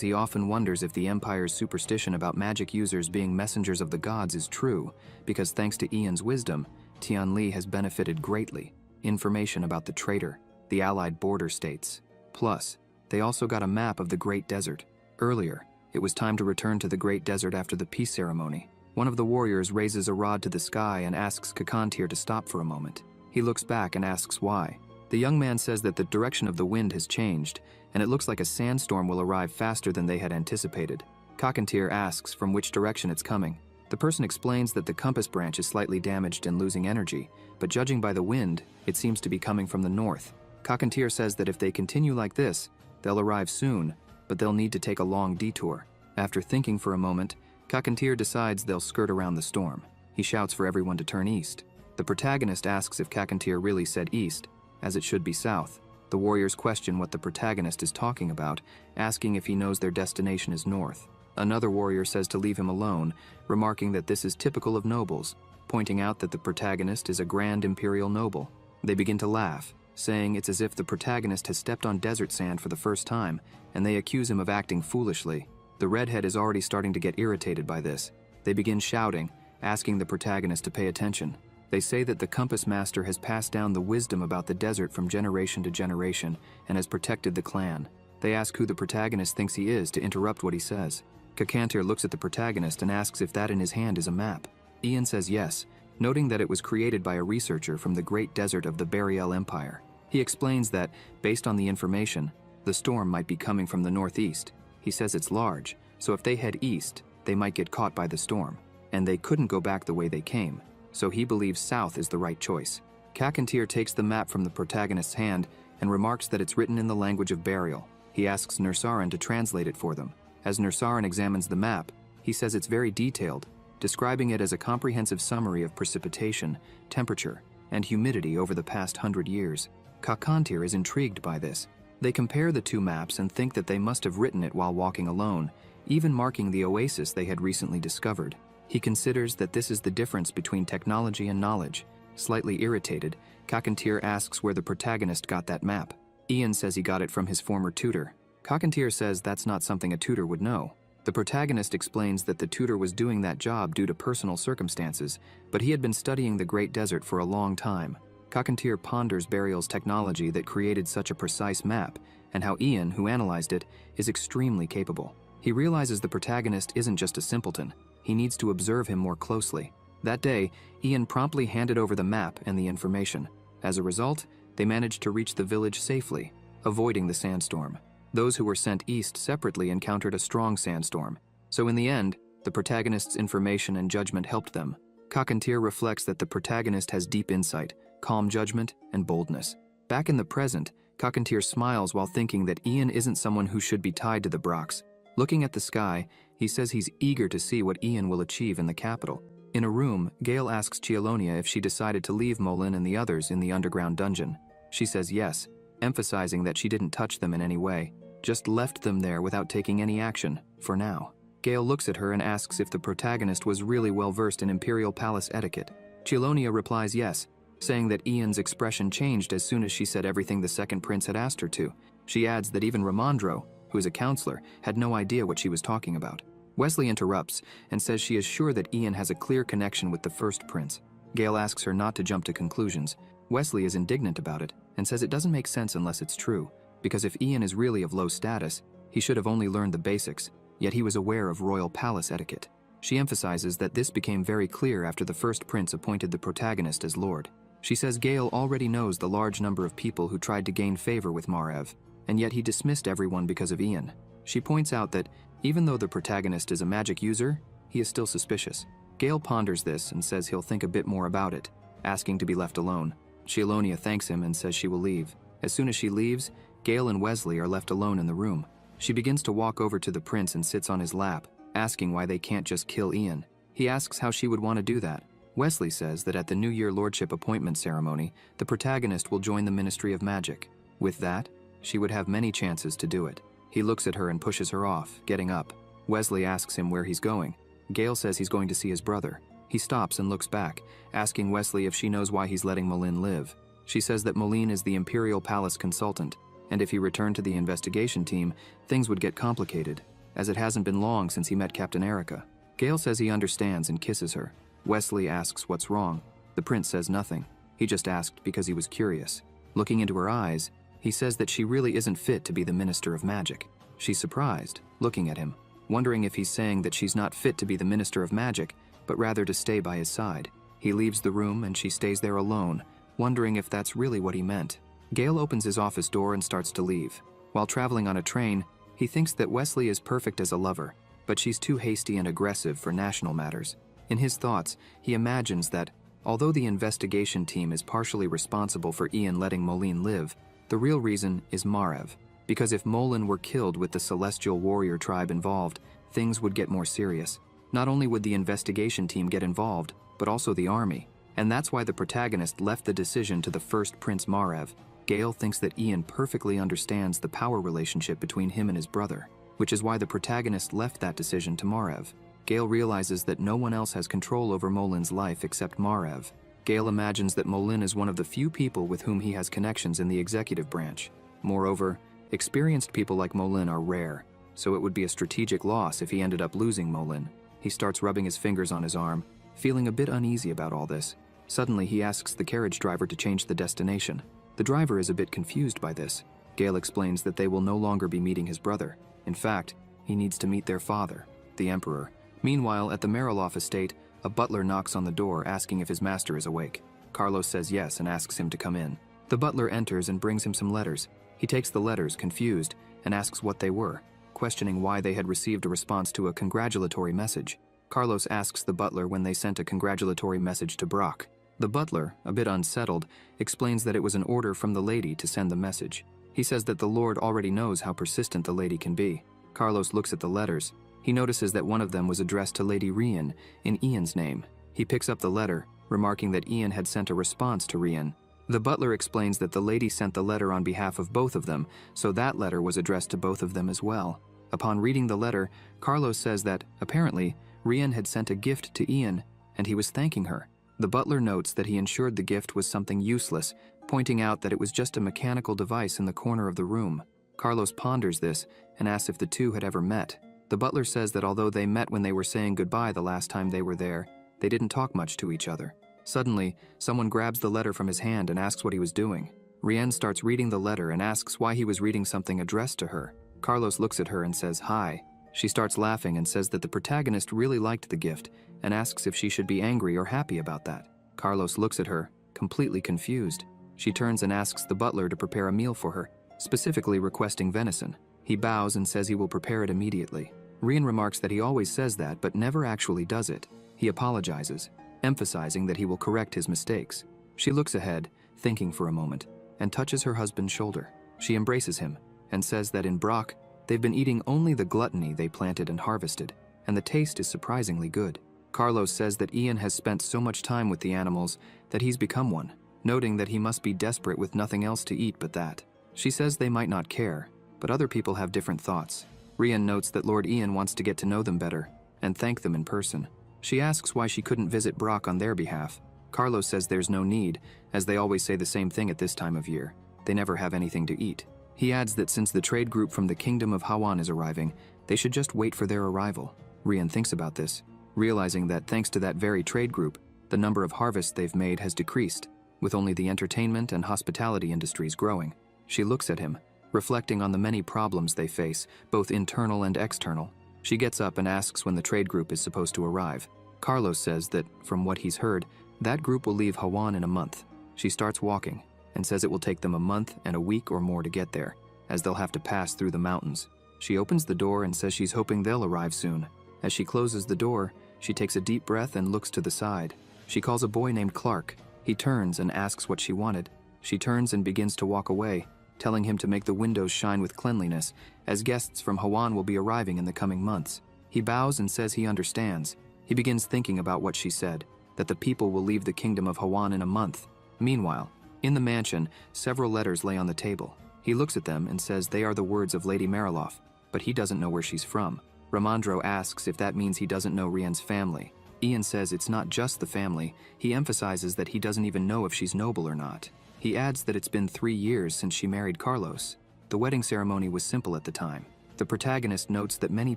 he often wonders if the Empire's superstition about magic users being messengers of the gods is true, because thanks to Ian's wisdom, Tianli has benefited greatly. Information about the traitor, the allied border states. Plus, they also got a map of the Great Desert. Earlier, it was time to return to the Great Desert after the peace ceremony. One of the warriors raises a rod to the sky and asks Kakantir to stop for a moment. He looks back and asks why. The young man says that the direction of the wind has changed, and it looks like a sandstorm will arrive faster than they had anticipated. Kakantir asks from which direction it's coming. The person explains that the compass branch is slightly damaged and losing energy, but judging by the wind, it seems to be coming from the north. Kakantir says that if they continue like this, they'll arrive soon, but they'll need to take a long detour. After thinking for a moment, Kakantir decides they'll skirt around the storm. He shouts for everyone to turn east. The protagonist asks if Kakantir really said east, as it should be south. The warriors question what the protagonist is talking about, asking if he knows their destination is north. Another warrior says to leave him alone, remarking that this is typical of nobles, pointing out that the protagonist is a grand imperial noble. They begin to laugh, saying it's as if the protagonist has stepped on desert sand for the first time, and they accuse him of acting foolishly. The redhead is already starting to get irritated by this. They begin shouting, asking the protagonist to pay attention. They say that the Compass Master has passed down the wisdom about the desert from generation to generation and has protected the clan. They ask who the protagonist thinks he is to interrupt what he says. Kakantir looks at the protagonist and asks if that in his hand is a map. Ian says yes, noting that it was created by a researcher from the Great Desert of the Bariel Empire. He explains that, based on the information, the storm might be coming from the northeast. He says it's large, so if they head east, they might get caught by the storm, and they couldn't go back the way they came. So he believes south is the right choice. Kakantir takes the map from the protagonist's hand and remarks that it's written in the language of burial. He asks Nursaran to translate it for them. As Nursaran examines the map, he says it's very detailed, describing it as a comprehensive summary of precipitation, temperature, and humidity over the past 100 years. Kakantir is intrigued by this. They compare the two maps and think that they must have written it while walking alone, even marking the oasis they had recently discovered. He considers that this is the difference between technology and knowledge. Slightly irritated, Kakantir asks where the protagonist got that map. Ian says he got it from his former tutor. Kakantir says that's not something a tutor would know. The protagonist explains that the tutor was doing that job due to personal circumstances, but he had been studying the Great Desert for a long time. Kakantir ponders Burial's technology that created such a precise map, and how Ian, who analyzed it, is extremely capable. He realizes the protagonist isn't just a simpleton. He needs to observe him more closely. That day, Ian promptly handed over the map and the information. As a result, they managed to reach the village safely, avoiding the sandstorm. Those who were sent east separately encountered a strong sandstorm. So in the end, the protagonist's information and judgment helped them. Kakantir reflects that the protagonist has deep insight, calm judgment, and boldness. Back in the present, Kakantir smiles while thinking that Ian isn't someone who should be tied to the Brox. Looking at the sky, he says he's eager to see what Ian will achieve in the capital. In a room, Gale asks Chelonia if she decided to leave Molin and the others in the underground dungeon. She says yes, emphasizing that she didn't touch them in any way, just left them there without taking any action, for now. Gale looks at her and asks if the protagonist was really well versed in Imperial Palace etiquette. Chelonia replies yes, saying that Ian's expression changed as soon as she said everything the second prince had asked her to. She adds that even Ramondro, who is a counselor, had no idea what she was talking about. Wesley interrupts and says she is sure that Ian has a clear connection with the first prince. Gale asks her not to jump to conclusions. Wesley is indignant about it and says it doesn't make sense unless it's true, because if Ian is really of low status, he should have only learned the basics, yet he was aware of royal palace etiquette. She emphasizes that this became very clear after the first prince appointed the protagonist as lord. She says Gale already knows the large number of people who tried to gain favor with Margrave, and yet he dismissed everyone because of Ian. She points out that even though the protagonist is a magic user, he is still suspicious. Gale ponders this and says he'll think a bit more about it, asking to be left alone. Chelonia thanks him and says she will leave. As soon as she leaves, Gale and Wesley are left alone in the room. She begins to walk over to the prince and sits on his lap, asking why they can't just kill Ian. He asks how she would want to do that. Wesley says that at the New Year Lordship appointment ceremony, the protagonist will join the Ministry of Magic. With that, she would have many chances to do it. He looks at her and pushes her off, getting up. Wesley asks him where he's going. Gale says he's going to see his brother. He stops and looks back, asking Wesley if she knows why he's letting Molin live. She says that Molin is the Imperial Palace consultant, and if he returned to the investigation team, things would get complicated, as it hasn't been long since he met Captain Erica. Gale says he understands and kisses her. Wesley asks what's wrong. The prince says nothing. He just asked because he was curious. Looking into her eyes, he says that she really isn't fit to be the Minister of Magic. She's surprised, looking at him, wondering if he's saying that she's not fit to be the Minister of Magic, but rather to stay by his side. He leaves the room and she stays there alone, wondering if that's really what he meant. Gale opens his office door and starts to leave. While traveling on a train, he thinks that Wesley is perfect as a lover, but she's too hasty and aggressive for national matters. In his thoughts, he imagines that, although the investigation team is partially responsible for Ian letting Molin live, the real reason is Margrave, because if Molin were killed with the Celestial Warrior tribe involved, things would get more serious. Not only would the investigation team get involved, but also the army, and that's why the protagonist left the decision to the first Prince Margrave. Gale thinks that Ian perfectly understands the power relationship between him and his brother, which is why the protagonist left that decision to Margrave. Gale realizes that no one else has control over Molin's life except Margrave. Gale imagines that Molin is one of the few people with whom he has connections in the executive branch. Moreover, experienced people like Molin are rare, so it would be a strategic loss if he ended up losing Molin. He starts rubbing his fingers on his arm, feeling a bit uneasy about all this. Suddenly, he asks the carriage driver to change the destination. The driver is a bit confused by this. Gale explains that they will no longer be meeting his brother. In fact, he needs to meet their father, the Emperor. Meanwhile, at the Mariloff estate, a butler knocks on the door asking if his master is awake. Carlos says yes and asks him to come in. The butler enters and brings him some letters. He takes the letters, confused, and asks what they were, questioning why they had received a response to a congratulatory message. Carlos asks the butler when they sent a congratulatory message to Brock. The butler, a bit unsettled, explains that it was an order from the lady to send the message. He says that the Lord already knows how persistent the lady can be. Carlos looks at the letters, He notices that one of them was addressed to Lady Rian in Ian's name. He picks up the letter, remarking that Ian had sent a response to Rian. The butler explains that the lady sent the letter on behalf of both of them, so that letter was addressed to both of them as well. Upon reading the letter, Carlos says that, apparently, Rian had sent a gift to Ian, and he was thanking her. The butler notes that he ensured the gift was something useless, pointing out that it was just a mechanical device in the corner of the room. Carlos ponders this and asks if the two had ever met. The butler says that although they met when they were saying goodbye the last time they were there, they didn't talk much to each other. Suddenly, someone grabs the letter from his hand and asks what he was doing. Rian starts reading the letter and asks why he was reading something addressed to her. Carlos looks at her and says hi. She starts laughing and says that the protagonist really liked the gift and asks if she should be angry or happy about that. Carlos looks at her, completely confused. She turns and asks the butler to prepare a meal for her, specifically requesting venison. He bows and says he will prepare it immediately. Rian remarks that he always says that but never actually does it. He apologizes, emphasizing that he will correct his mistakes. She looks ahead, thinking for a moment, and touches her husband's shoulder. She embraces him and says that in Brock, they've been eating only the gluttony they planted and harvested, and the taste is surprisingly good. Carlos says that Ian has spent so much time with the animals that he's become one, noting that he must be desperate with nothing else to eat but that. She says they might not care, but other people have different thoughts. Rian notes that Lord Ian wants to get to know them better and thank them in person. She asks why she couldn't visit Brock on their behalf. Carlos says there's no need, as they always say the same thing at this time of year. They never have anything to eat. He adds that since the trade group from the Kingdom of Hawan is arriving, they should just wait for their arrival. Rian thinks about this, realizing that thanks to that very trade group, the number of harvests they've made has decreased, with only the entertainment and hospitality industries growing. She looks at him, reflecting on the many problems they face, both internal and external. She gets up and asks when the trade group is supposed to arrive. Carlos says that, from what he's heard, that group will leave Hawan in a month. She starts walking, and says it will take them a month and a week or more to get there, as they'll have to pass through the mountains. She opens the door and says she's hoping they'll arrive soon. As she closes the door, she takes a deep breath and looks to the side. She calls a boy named Clark. He turns and asks what she wanted. She turns and begins to walk away, telling him to make the windows shine with cleanliness, as guests from Hawan will be arriving in the coming months. He bows and says he understands. He begins thinking about what she said, that the people will leave the Kingdom of Hawan in a month. Meanwhile, in the mansion, several letters lay on the table. He looks at them and says they are the words of Lady Mariloff, but he doesn't know where she's from. Ramandro asks if that means he doesn't know Rian's family. Ian says it's not just the family. He emphasizes that he doesn't even know if she's noble or not. He adds that it's been 3 years since she married Carlos. The wedding ceremony was simple at the time. The protagonist notes that many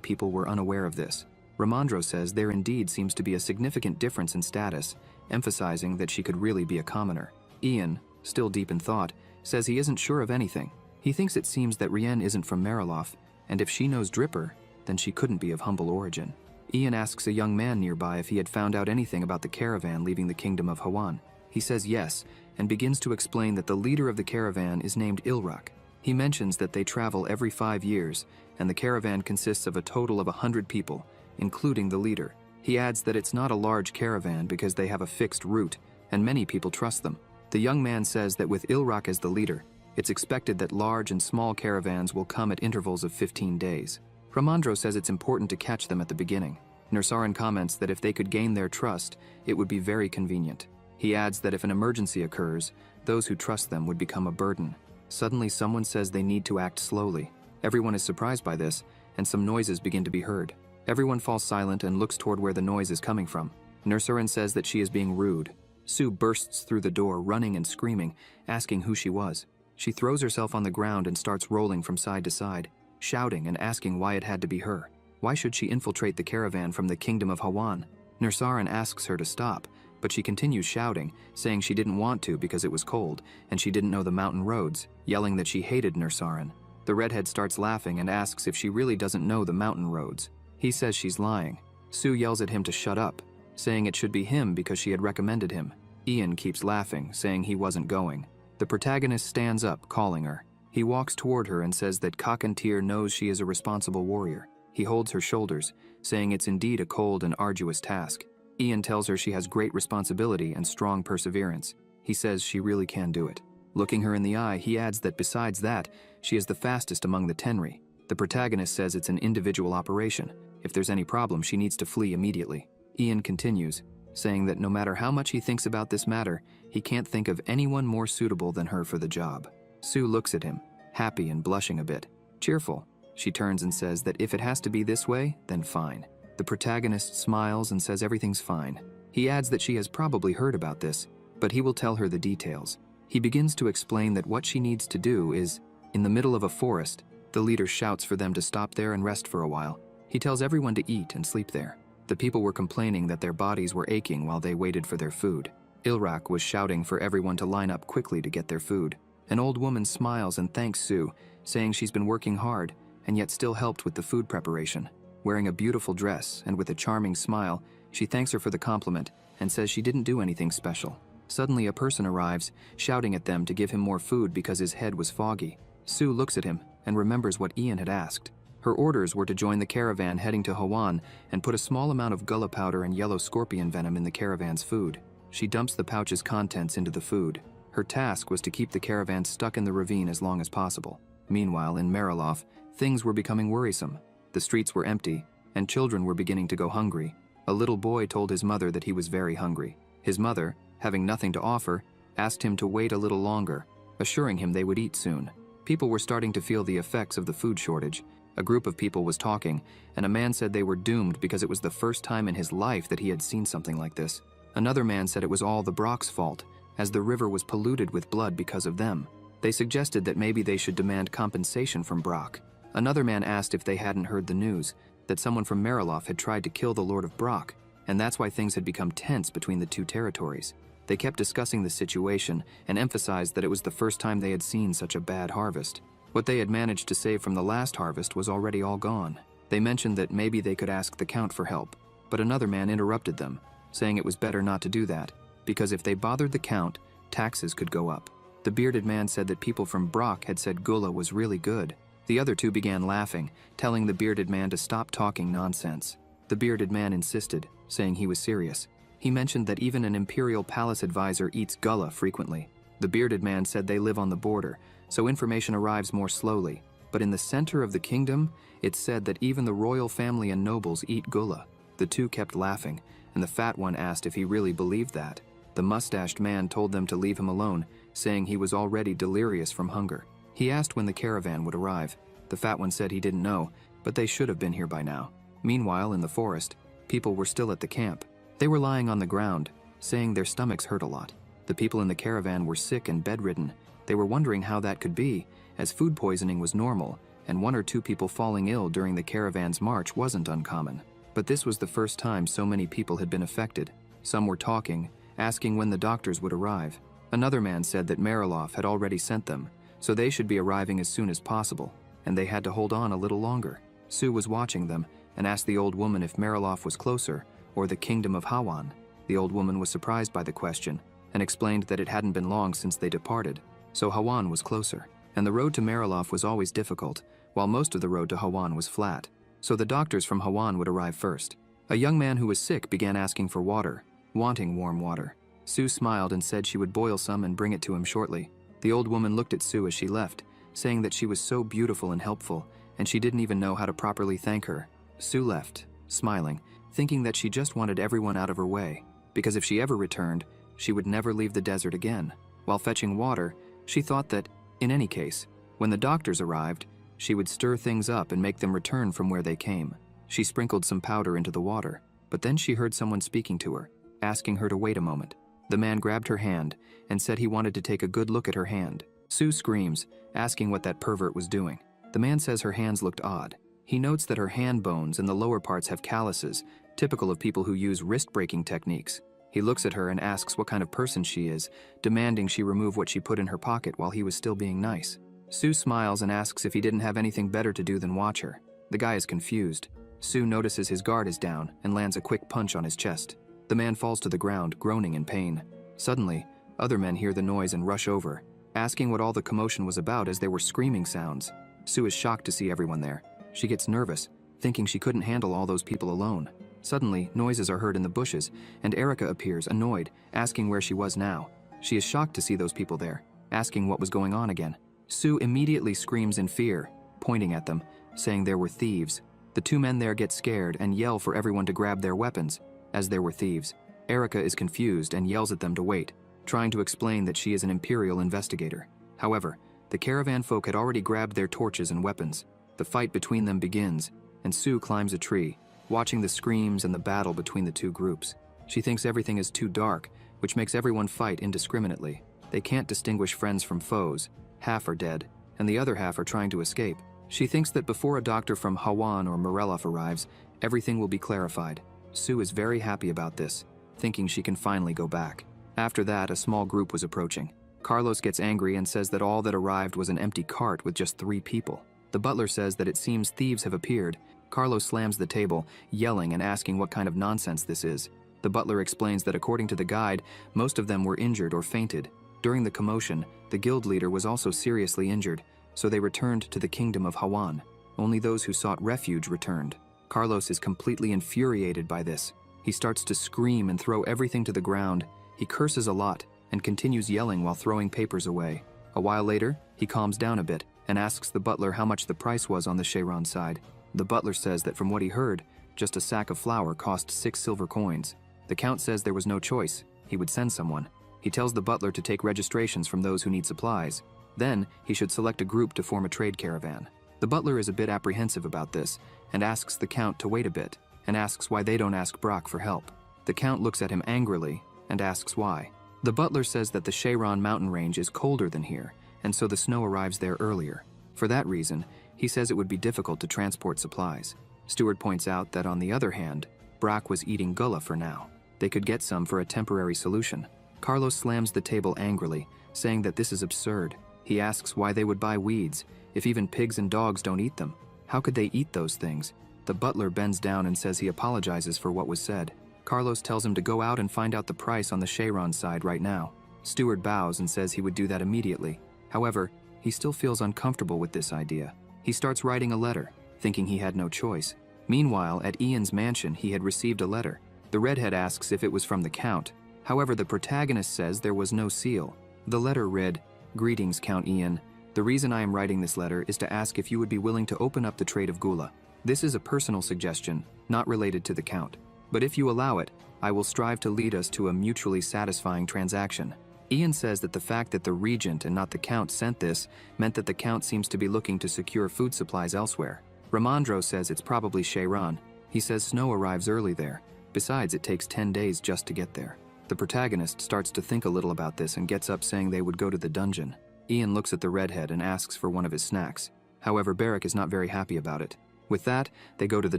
people were unaware of this. Ramandro says there indeed seems to be a significant difference in status, emphasizing that she could really be a commoner. Ian, still deep in thought, says he isn't sure of anything. He thinks it seems that Rian isn't from Mariloff, and if she knows Dripper, then she couldn't be of humble origin. Ian asks a young man nearby if he had found out anything about the caravan leaving the Kingdom of Hawan. He says yes, and begins to explain that the leader of the caravan is named Ilrak. He mentions that they travel every 5 years, and the caravan consists of a total of 100 people, including the leader. He adds that it's not a large caravan because they have a fixed route, and many people trust them. The young man says that with Ilrak as the leader, it's expected that large and small caravans will come at intervals of 15 days. Ramandro says it's important to catch them at the beginning. Nursarin comments that if they could gain their trust, it would be very convenient. He adds that if an emergency occurs, those who trust them would become a burden. Suddenly, someone says they need to act slowly. Everyone is surprised by this, and some noises begin to be heard. Everyone falls silent and looks toward where the noise is coming from. Nursarin says that she is being rude. Sue bursts through the door, running and screaming, asking who she was. She throws herself on the ground and starts rolling from side to side, shouting and asking why it had to be her. Why should she infiltrate the caravan from the Kingdom of Hawan? Nursarin asks her to stop, but she continues shouting, saying she didn't want to because it was cold, and she didn't know the mountain roads, yelling that she hated Nursarin. The redhead starts laughing and asks if she really doesn't know the mountain roads. He says she's lying. Sue yells at him to shut up, saying it should be him because she had recommended him. Ian keeps laughing, saying he wasn't going. The protagonist stands up, calling her. He walks toward her and says that Cockatier knows she is a responsible warrior. He holds her shoulders, saying it's indeed a cold and arduous task. Ian tells her she has great responsibility and strong perseverance. He says she really can do it. Looking her in the eye, he adds that besides that, she is the fastest among the Tenri. The protagonist says it's an individual operation. If there's any problem, she needs to flee immediately. Ian continues, saying that no matter how much he thinks about this matter, he can't think of anyone more suitable than her for the job. Sue looks at him, happy and blushing a bit. Cheerful. She turns and says that if it has to be this way, then fine. The protagonist smiles and says everything's fine. He adds that she has probably heard about this, but he will tell her the details. He begins to explain that what she needs to do is, in the middle of a forest, the leader shouts for them to stop there and rest for a while. He tells everyone to eat and sleep there. The people were complaining that their bodies were aching while they waited for their food. Ilrak was shouting for everyone to line up quickly to get their food. An old woman smiles and thanks Sue, saying she's been working hard and yet still helped with the food preparation. Wearing a beautiful dress and with a charming smile, she thanks her for the compliment and says she didn't do anything special. Suddenly a person arrives, shouting at them to give him more food because his head was foggy. Sue looks at him and remembers what Ian had asked. Her orders were to join the caravan heading to Hawan and put a small amount of gullah powder and yellow scorpion venom in the caravan's food. She dumps the pouch's contents into the food. Her task was to keep the caravan stuck in the ravine as long as possible. Meanwhile, in Marilof, things were becoming worrisome. The streets were empty, and children were beginning to go hungry. A little boy told his mother that he was very hungry. His mother, having nothing to offer, asked him to wait a little longer, assuring him they would eat soon. People were starting to feel the effects of the food shortage. A group of people was talking, and a man said they were doomed because it was the first time in his life that he had seen something like this. Another man said it was all the Brock's fault, as the river was polluted with blood because of them. They suggested that maybe they should demand compensation from Brock. Another man asked if they hadn't heard the news, that someone from Marilof had tried to kill the Lord of Brock, and that's why things had become tense between the two territories. They kept discussing the situation and emphasized that it was the first time they had seen such a bad harvest. What they had managed to save from the last harvest was already all gone. They mentioned that maybe they could ask the Count for help, but another man interrupted them, saying it was better not to do that, because if they bothered the Count, taxes could go up. The bearded man said that people from Brock had said gullah was really good. The other two began laughing, telling the bearded man to stop talking nonsense. The bearded man insisted, saying he was serious. He mentioned that even an imperial palace advisor eats gullah frequently. The bearded man said they live on the border, so information arrives more slowly. But in the center of the kingdom, it's said that even the royal family and nobles eat gullah. The two kept laughing, and the fat one asked if he really believed that. The mustached man told them to leave him alone, saying he was already delirious from hunger. He asked when the caravan would arrive. The fat one said he didn't know, but they should have been here by now. Meanwhile, in the forest, people were still at the camp. They were lying on the ground, saying their stomachs hurt a lot. The people in the caravan were sick and bedridden. They were wondering how that could be, as food poisoning was normal, and one or two people falling ill during the caravan's march wasn't uncommon. But this was the first time so many people had been affected. Some were talking, asking when the doctors would arrive. Another man said that Marilof had already sent them, so they should be arriving as soon as possible, and they had to hold on a little longer. Sue was watching them and asked the old woman if Marilof was closer, or the kingdom of Hawan. The old woman was surprised by the question and explained that it hadn't been long since they departed, so Hawan was closer, and the road to Marilof was always difficult, while most of the road to Hawan was flat, so the doctors from Hawan would arrive first. A young man who was sick began asking for water, wanting warm water. Sue smiled and said she would boil some and bring it to him shortly. The old woman looked at Sue as she left, saying that she was so beautiful and helpful, and she didn't even know how to properly thank her. Sue left, smiling, thinking that she just wanted everyone out of her way, because if she ever returned, she would never leave the desert again. While fetching water, she thought that, in any case, when the doctors arrived, she would stir things up and make them return from where they came. She sprinkled some powder into the water, but then she heard someone speaking to her, asking her to wait a moment. The man grabbed her hand and said he wanted to take a good look at her hand. Sue screams, asking what that pervert was doing. The man says her hands looked odd. He notes that her hand bones and the lower parts have calluses, typical of people who use wrist-breaking techniques. He looks at her and asks what kind of person she is, demanding she remove what she put in her pocket while he was still being nice. Sue smiles and asks if he didn't have anything better to do than watch her. The guy is confused. Sue notices his guard is down and lands a quick punch on his chest. The man falls to the ground, groaning in pain. Suddenly, other men hear the noise and rush over, asking what all the commotion was about as there were screaming sounds. Sue is shocked to see everyone there. She gets nervous, thinking she couldn't handle all those people alone. Suddenly, noises are heard in the bushes, and Erica appears, annoyed, asking where she was now. She is shocked to see those people there, asking what was going on again. Sue immediately screams in fear, pointing at them, saying there were thieves. The two men there get scared and yell for everyone to grab their weapons, as there were thieves. Erica is confused and yells at them to wait, trying to explain that she is an Imperial investigator. However, the caravan folk had already grabbed their torches and weapons. The fight between them begins, and Sue climbs a tree, watching the screams and the battle between the two groups. She thinks everything is too dark, which makes everyone fight indiscriminately. They can't distinguish friends from foes. Half are dead, and the other half are trying to escape. She thinks that before a doctor from Hawan or Morelloff arrives, everything will be clarified. Sue is very happy about this, thinking she can finally go back. After that, a small group was approaching. Carlos gets angry and says that all that arrived was an empty cart with just 3 people. The butler says that it seems thieves have appeared. Carlos slams the table, yelling and asking what kind of nonsense this is. The butler explains that according to the guide, most of them were injured or fainted. During the commotion, the guild leader was also seriously injured, so they returned to the kingdom of Hawan. Only those who sought refuge returned. Carlos is completely infuriated by this. He starts to scream and throw everything to the ground. He curses a lot and continues yelling while throwing papers away. A while later, he calms down a bit and asks the butler how much the price was on the Cheyron side. The butler says that from what he heard, just a sack of flour cost 6 silver coins. The count says there was no choice. He would send someone. He tells the butler to take registrations from those who need supplies. Then, he should select a group to form a trade caravan. The butler is a bit apprehensive about this and asks the count to wait a bit and asks why they don't ask Brock for help. The count looks at him angrily and asks why. The butler says that the Cheyron mountain range is colder than here, and so the snow arrives there earlier. For that reason, he says it would be difficult to transport supplies. Stewart points out that on the other hand, Brock was eating gullah for now. They could get some for a temporary solution. Carlos slams the table angrily, saying that this is absurd. He asks why they would buy weeds, if even pigs and dogs don't eat them. How could they eat those things? The butler bends down and says he apologizes for what was said. Carlos tells him to go out and find out the price on the Cheyron side right now. Stewart bows and says he would do that immediately. However, he still feels uncomfortable with this idea. He starts writing a letter, thinking he had no choice. Meanwhile, at Ian's mansion, he had received a letter. The redhead asks if it was from the Count. However, the protagonist says there was no seal. The letter read, "Greetings, Count Ian. The reason I am writing this letter is to ask if you would be willing to open up the trade of gula. This is a personal suggestion, not related to the Count. But if you allow it, I will strive to lead us to a mutually satisfying transaction." Ian says that the fact that the regent and not the Count sent this meant that the Count seems to be looking to secure food supplies elsewhere. Ramondro says it's probably Cheyron. He says snow arrives early there. Besides, it takes 10 days just to get there. The protagonist starts to think a little about this and gets up saying they would go to the dungeon. Ian looks at the redhead and asks for one of his snacks. However, Barrack is not very happy about it. With that, they go to the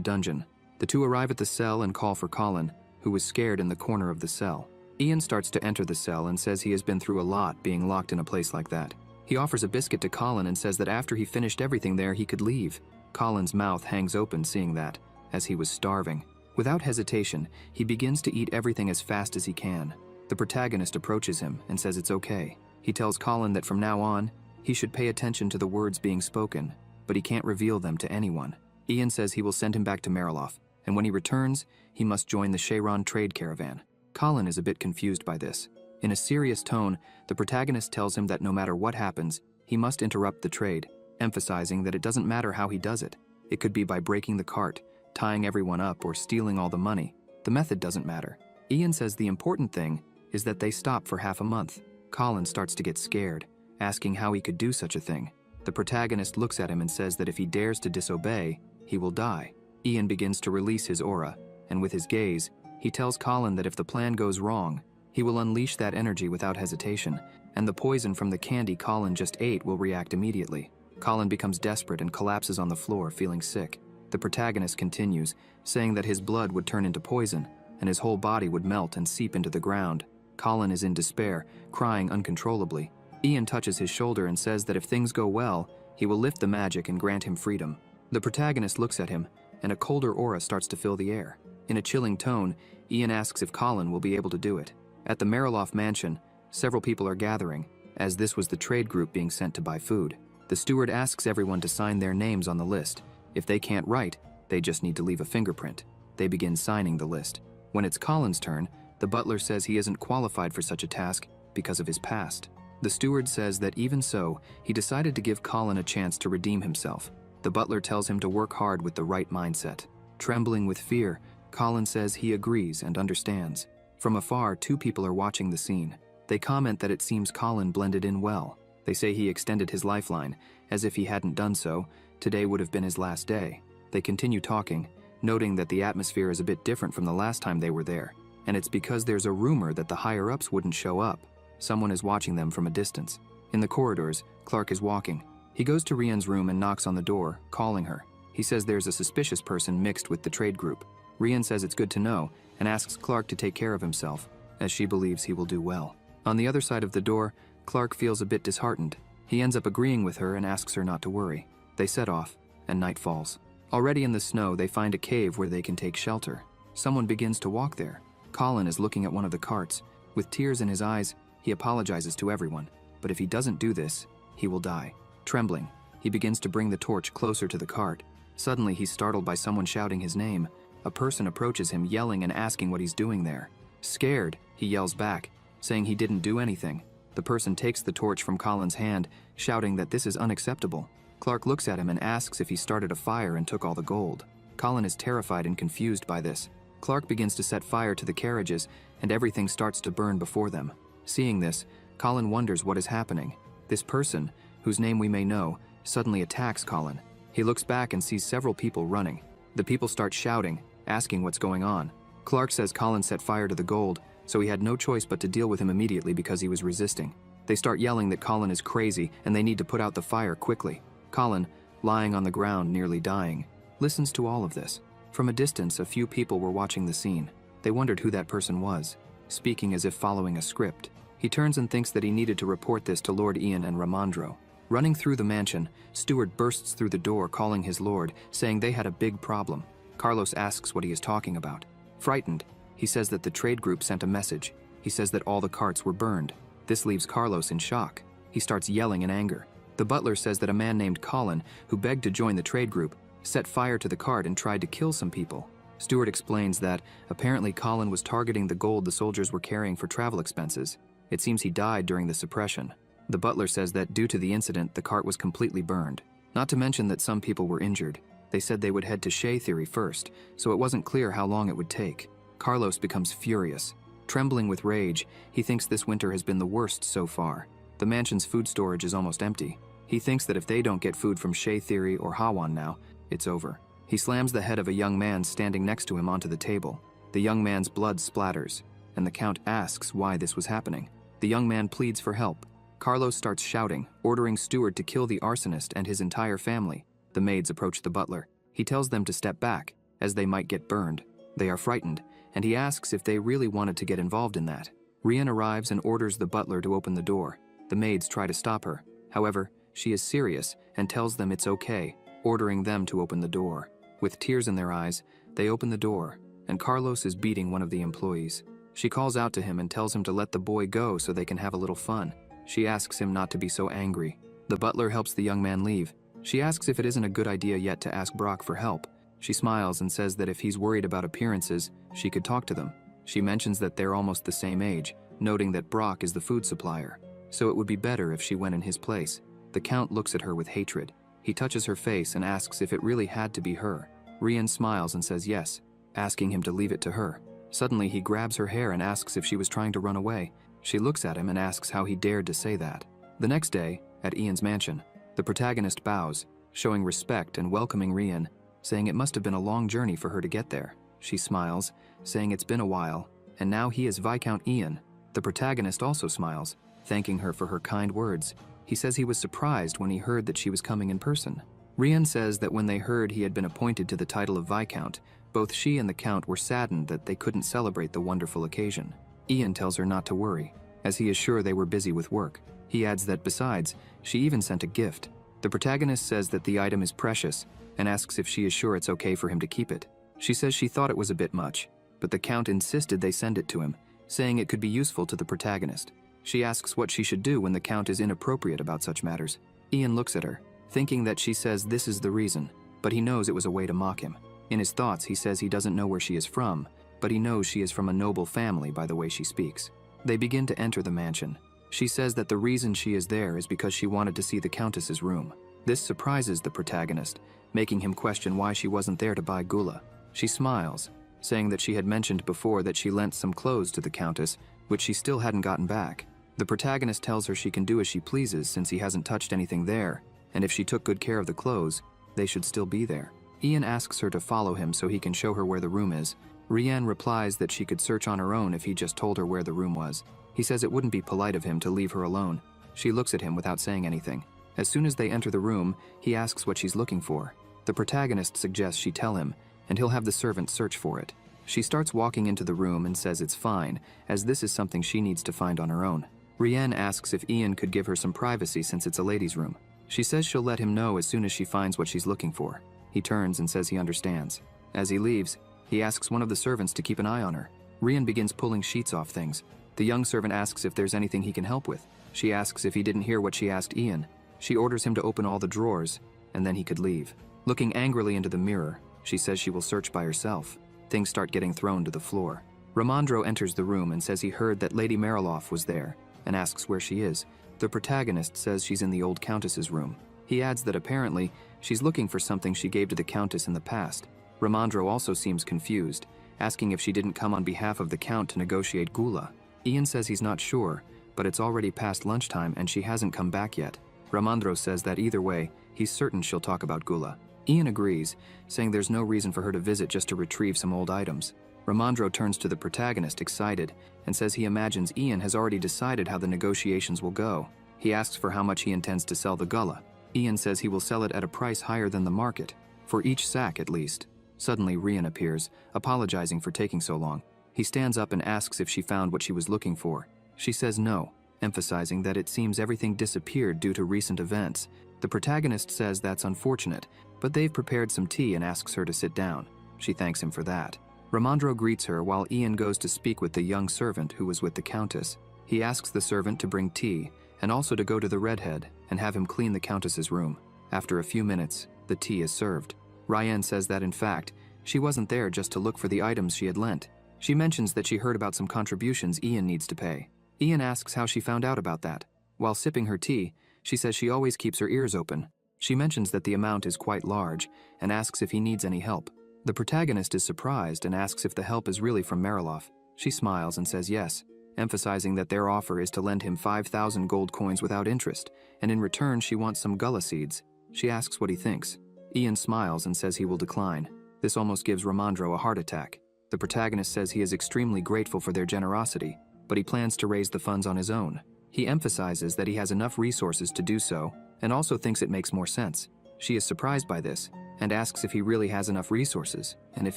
dungeon. The two arrive at the cell and call for Colin, who was scared in the corner of the cell. Ian starts to enter the cell and says he has been through a lot being locked in a place like that. He offers a biscuit to Colin and says that after he finished everything there, he could leave. Colin's mouth hangs open seeing that, as he was starving. Without hesitation, he begins to eat everything as fast as he can. The protagonist approaches him and says it's okay. He tells Colin that from now on, he should pay attention to the words being spoken, but he can't reveal them to anyone. Ian says he will send him back to Mariloff, and when he returns, he must join the Cheyron trade caravan. Colin is a bit confused by this. In a serious tone, the protagonist tells him that no matter what happens, he must interrupt the trade, emphasizing that it doesn't matter how he does it. It could be by breaking the cart, tying everyone up, or stealing all the money. The method doesn't matter. Ian says the important thing is that they stop for half a month. Colin starts to get scared, asking how he could do such a thing. The protagonist looks at him and says that if he dares to disobey, he will die. Ian begins to release his aura, and with his gaze, he tells Colin that if the plan goes wrong, he will unleash that energy without hesitation, and the poison from the candy Colin just ate will react immediately. Colin becomes desperate and collapses on the floor, feeling sick. The protagonist continues, saying that his blood would turn into poison, and his whole body would melt and seep into the ground. Colin is in despair, crying uncontrollably. Ian touches his shoulder and says that if things go well, he will lift the magic and grant him freedom. The protagonist looks at him, and a colder aura starts to fill the air. In a chilling tone, Ian asks if Colin will be able to do it. At the Mariloff mansion, several people are gathering, as this was the trade group being sent to buy food. The steward asks everyone to sign their names on the list. If they can't write, they just need to leave a fingerprint. They begin signing the list. When it's Colin's turn, the butler says he isn't qualified for such a task because of his past. The steward says that even so, he decided to give Colin a chance to redeem himself. The butler tells him to work hard with the right mindset. Trembling with fear, Colin says he agrees and understands. From afar, two people are watching the scene. They comment that it seems Colin blended in well. They say he extended his lifeline, as if he hadn't done so, today would have been his last day. They continue talking, noting that the atmosphere is a bit different from the last time they were there, and it's because there's a rumor that the higher-ups wouldn't show up. Someone is watching them from a distance. In the corridors, Clark is walking. He goes to Rian's room and knocks on the door, calling her. He says there's a suspicious person mixed with the trade group. Rian says it's good to know, and asks Clark to take care of himself, as she believes he will do well. On the other side of the door, Clark feels a bit disheartened. He ends up agreeing with her and asks her not to worry. They set off, and night falls. Already in the snow, they find a cave where they can take shelter. Someone begins to walk there. Colin is looking at one of the carts. With tears in his eyes, he apologizes to everyone. But if he doesn't do this, he will die. Trembling, he begins to bring the torch closer to the cart. Suddenly, he's startled by someone shouting his name. A person approaches him, yelling and asking what he's doing there. Scared, he yells back, saying he didn't do anything. The person takes the torch from Colin's hand, shouting that this is unacceptable. Clark looks at him and asks if he started a fire and took all the gold. Colin is terrified and confused by this. Clark begins to set fire to the carriages, and everything starts to burn before them. Seeing this, Colin wonders what is happening. This person, whose name we may know, suddenly attacks Colin. He looks back and sees several people running. The people start shouting, asking what's going on. Clark says Colin set fire to the gold, so he had no choice but to deal with him immediately because he was resisting. They start yelling that Colin is crazy and they need to put out the fire quickly. Colin, lying on the ground nearly dying, listens to all of this. From a distance, a few people were watching the scene. They wondered who that person was, speaking as if following a script. He turns and thinks that he needed to report this to Lord Ian and Ramondro. Running through the mansion, Stewart bursts through the door calling his lord, saying they had a big problem. Carlos asks what he is talking about. Frightened, he says that the trade group sent a message. He says that all the carts were burned. This leaves Carlos in shock. He starts yelling in anger. The butler says that a man named Colin, who begged to join the trade group, set fire to the cart and tried to kill some people. Stewart explains that apparently Colin was targeting the gold the soldiers were carrying for travel expenses. It seems he died during the suppression. The butler says that due to the incident, the cart was completely burned. Not to mention that some people were injured. They said they would head to Shea Theory first, so it wasn't clear how long it would take. Carlos becomes furious. Trembling with rage, he thinks this winter has been the worst so far. The mansion's food storage is almost empty. He thinks that if they don't get food from Shea Theory or Hawan now, it's over. He slams the head of a young man standing next to him onto the table. The young man's blood splatters, and the Count asks why this was happening. The young man pleads for help. Carlos starts shouting, ordering Stewart to kill the arsonist and his entire family. The maids approach the butler. He tells them to step back, as they might get burned. They are frightened, and he asks if they really wanted to get involved in that. Rian arrives and orders the butler to open the door. The maids try to stop her. However, she is serious and tells them it's okay, ordering them to open the door. With tears in their eyes, they open the door, and Carlos is beating one of the employees. She calls out to him and tells him to let the boy go so they can have a little fun. She asks him not to be so angry. The butler helps the young man leave. She asks if it isn't a good idea yet to ask Brock for help. She smiles and says that if he's worried about appearances, she could talk to them. She mentions that they're almost the same age, noting that Brock is the food supplier, so it would be better if she went in his place. The Count looks at her with hatred. He touches her face and asks if it really had to be her. Rian smiles and says yes, asking him to leave it to her. Suddenly, he grabs her hair and asks if she was trying to run away. She looks at him and asks how he dared to say that. The next day, at Ian's mansion, the protagonist bows, showing respect and welcoming Rian, saying it must have been a long journey for her to get there. She smiles, saying it's been a while, and now he is Viscount Ian. The protagonist also smiles, thanking her for her kind words. He says he was surprised when he heard that she was coming in person. Rian says that when they heard he had been appointed to the title of Viscount, both she and the Count were saddened that they couldn't celebrate the wonderful occasion. Ian tells her not to worry, as he is sure they were busy with work. He adds that besides, she even sent a gift. The protagonist says that the item is precious and asks if she is sure it's okay for him to keep it. She says she thought it was a bit much, but the Count insisted they send it to him, saying it could be useful to the protagonist. She asks what she should do when the Count is inappropriate about such matters. Ian looks at her, thinking that she says this is the reason, but he knows it was a way to mock him. In his thoughts, he says he doesn't know where she is from, but he knows she is from a noble family by the way she speaks. They begin to enter the mansion. She says that the reason she is there is because she wanted to see the Countess's room. This surprises the protagonist, making him question why she wasn't there to buy gula. She smiles, saying that she had mentioned before that she lent some clothes to the Countess, which she still hadn't gotten back. The protagonist tells her she can do as she pleases since he hasn't touched anything there, and if she took good care of the clothes, they should still be there. Ian asks her to follow him so he can show her where the room is. Rianne replies that she could search on her own if he just told her where the room was. He says it wouldn't be polite of him to leave her alone. She looks at him without saying anything. As soon as they enter the room, he asks what she's looking for. The protagonist suggests she tell him, and he'll have the servant search for it. She starts walking into the room and says it's fine, as this is something she needs to find on her own. Rianne asks if Ian could give her some privacy since it's a ladies' room. She says she'll let him know as soon as she finds what she's looking for. He turns and says he understands. As he leaves, he asks one of the servants to keep an eye on her. Rian begins pulling sheets off things. The young servant asks if there's anything he can help with. She asks if he didn't hear what she asked Ian. She orders him to open all the drawers, and then he could leave. Looking angrily into the mirror, she says she will search by herself. Things start getting thrown to the floor. Ramandro enters the room and says he heard that Lady Mariloff was there, and asks where she is. The protagonist says she's in the old Countess's room. He adds that apparently, she's looking for something she gave to the Countess in the past. Ramandro also seems confused, asking if she didn't come on behalf of the Count to negotiate gula. Ian says he's not sure, but it's already past lunchtime and she hasn't come back yet. Ramandro says that either way, he's certain she'll talk about gula. Ian agrees, saying there's no reason for her to visit just to retrieve some old items. Ramandro turns to the protagonist excited and says he imagines Ian has already decided how the negotiations will go. He asks for how much he intends to sell the gula. Ian says he will sell it at a price higher than the market, for each sack at least. Suddenly Rian appears, apologizing for taking so long. He stands up and asks if she found what she was looking for. She says no, emphasizing that it seems everything disappeared due to recent events. The protagonist says that's unfortunate, but they've prepared some tea and asks her to sit down. She thanks him for that. Ramandro greets her while Ian goes to speak with the young servant who was with the Countess. He asks the servant to bring tea, and also to go to the redhead and have him clean the Countess's room. After a few minutes, the tea is served. Rianne says that in fact, she wasn't there just to look for the items she had lent. She mentions that she heard about some contributions Ian needs to pay. Ian asks how she found out about that. While sipping her tea, she says she always keeps her ears open. She mentions that the amount is quite large and asks if he needs any help. The protagonist is surprised and asks if the help is really from Mariloff. She smiles and says yes, emphasizing that their offer is to lend him 5,000 gold coins without interest, and in return she wants some gullah seeds. She asks what he thinks. Ian smiles and says he will decline. This almost gives Ramandro a heart attack. The protagonist says he is extremely grateful for their generosity, but he plans to raise the funds on his own. He emphasizes that he has enough resources to do so, and also thinks it makes more sense. She is surprised by this, and asks if he really has enough resources, and if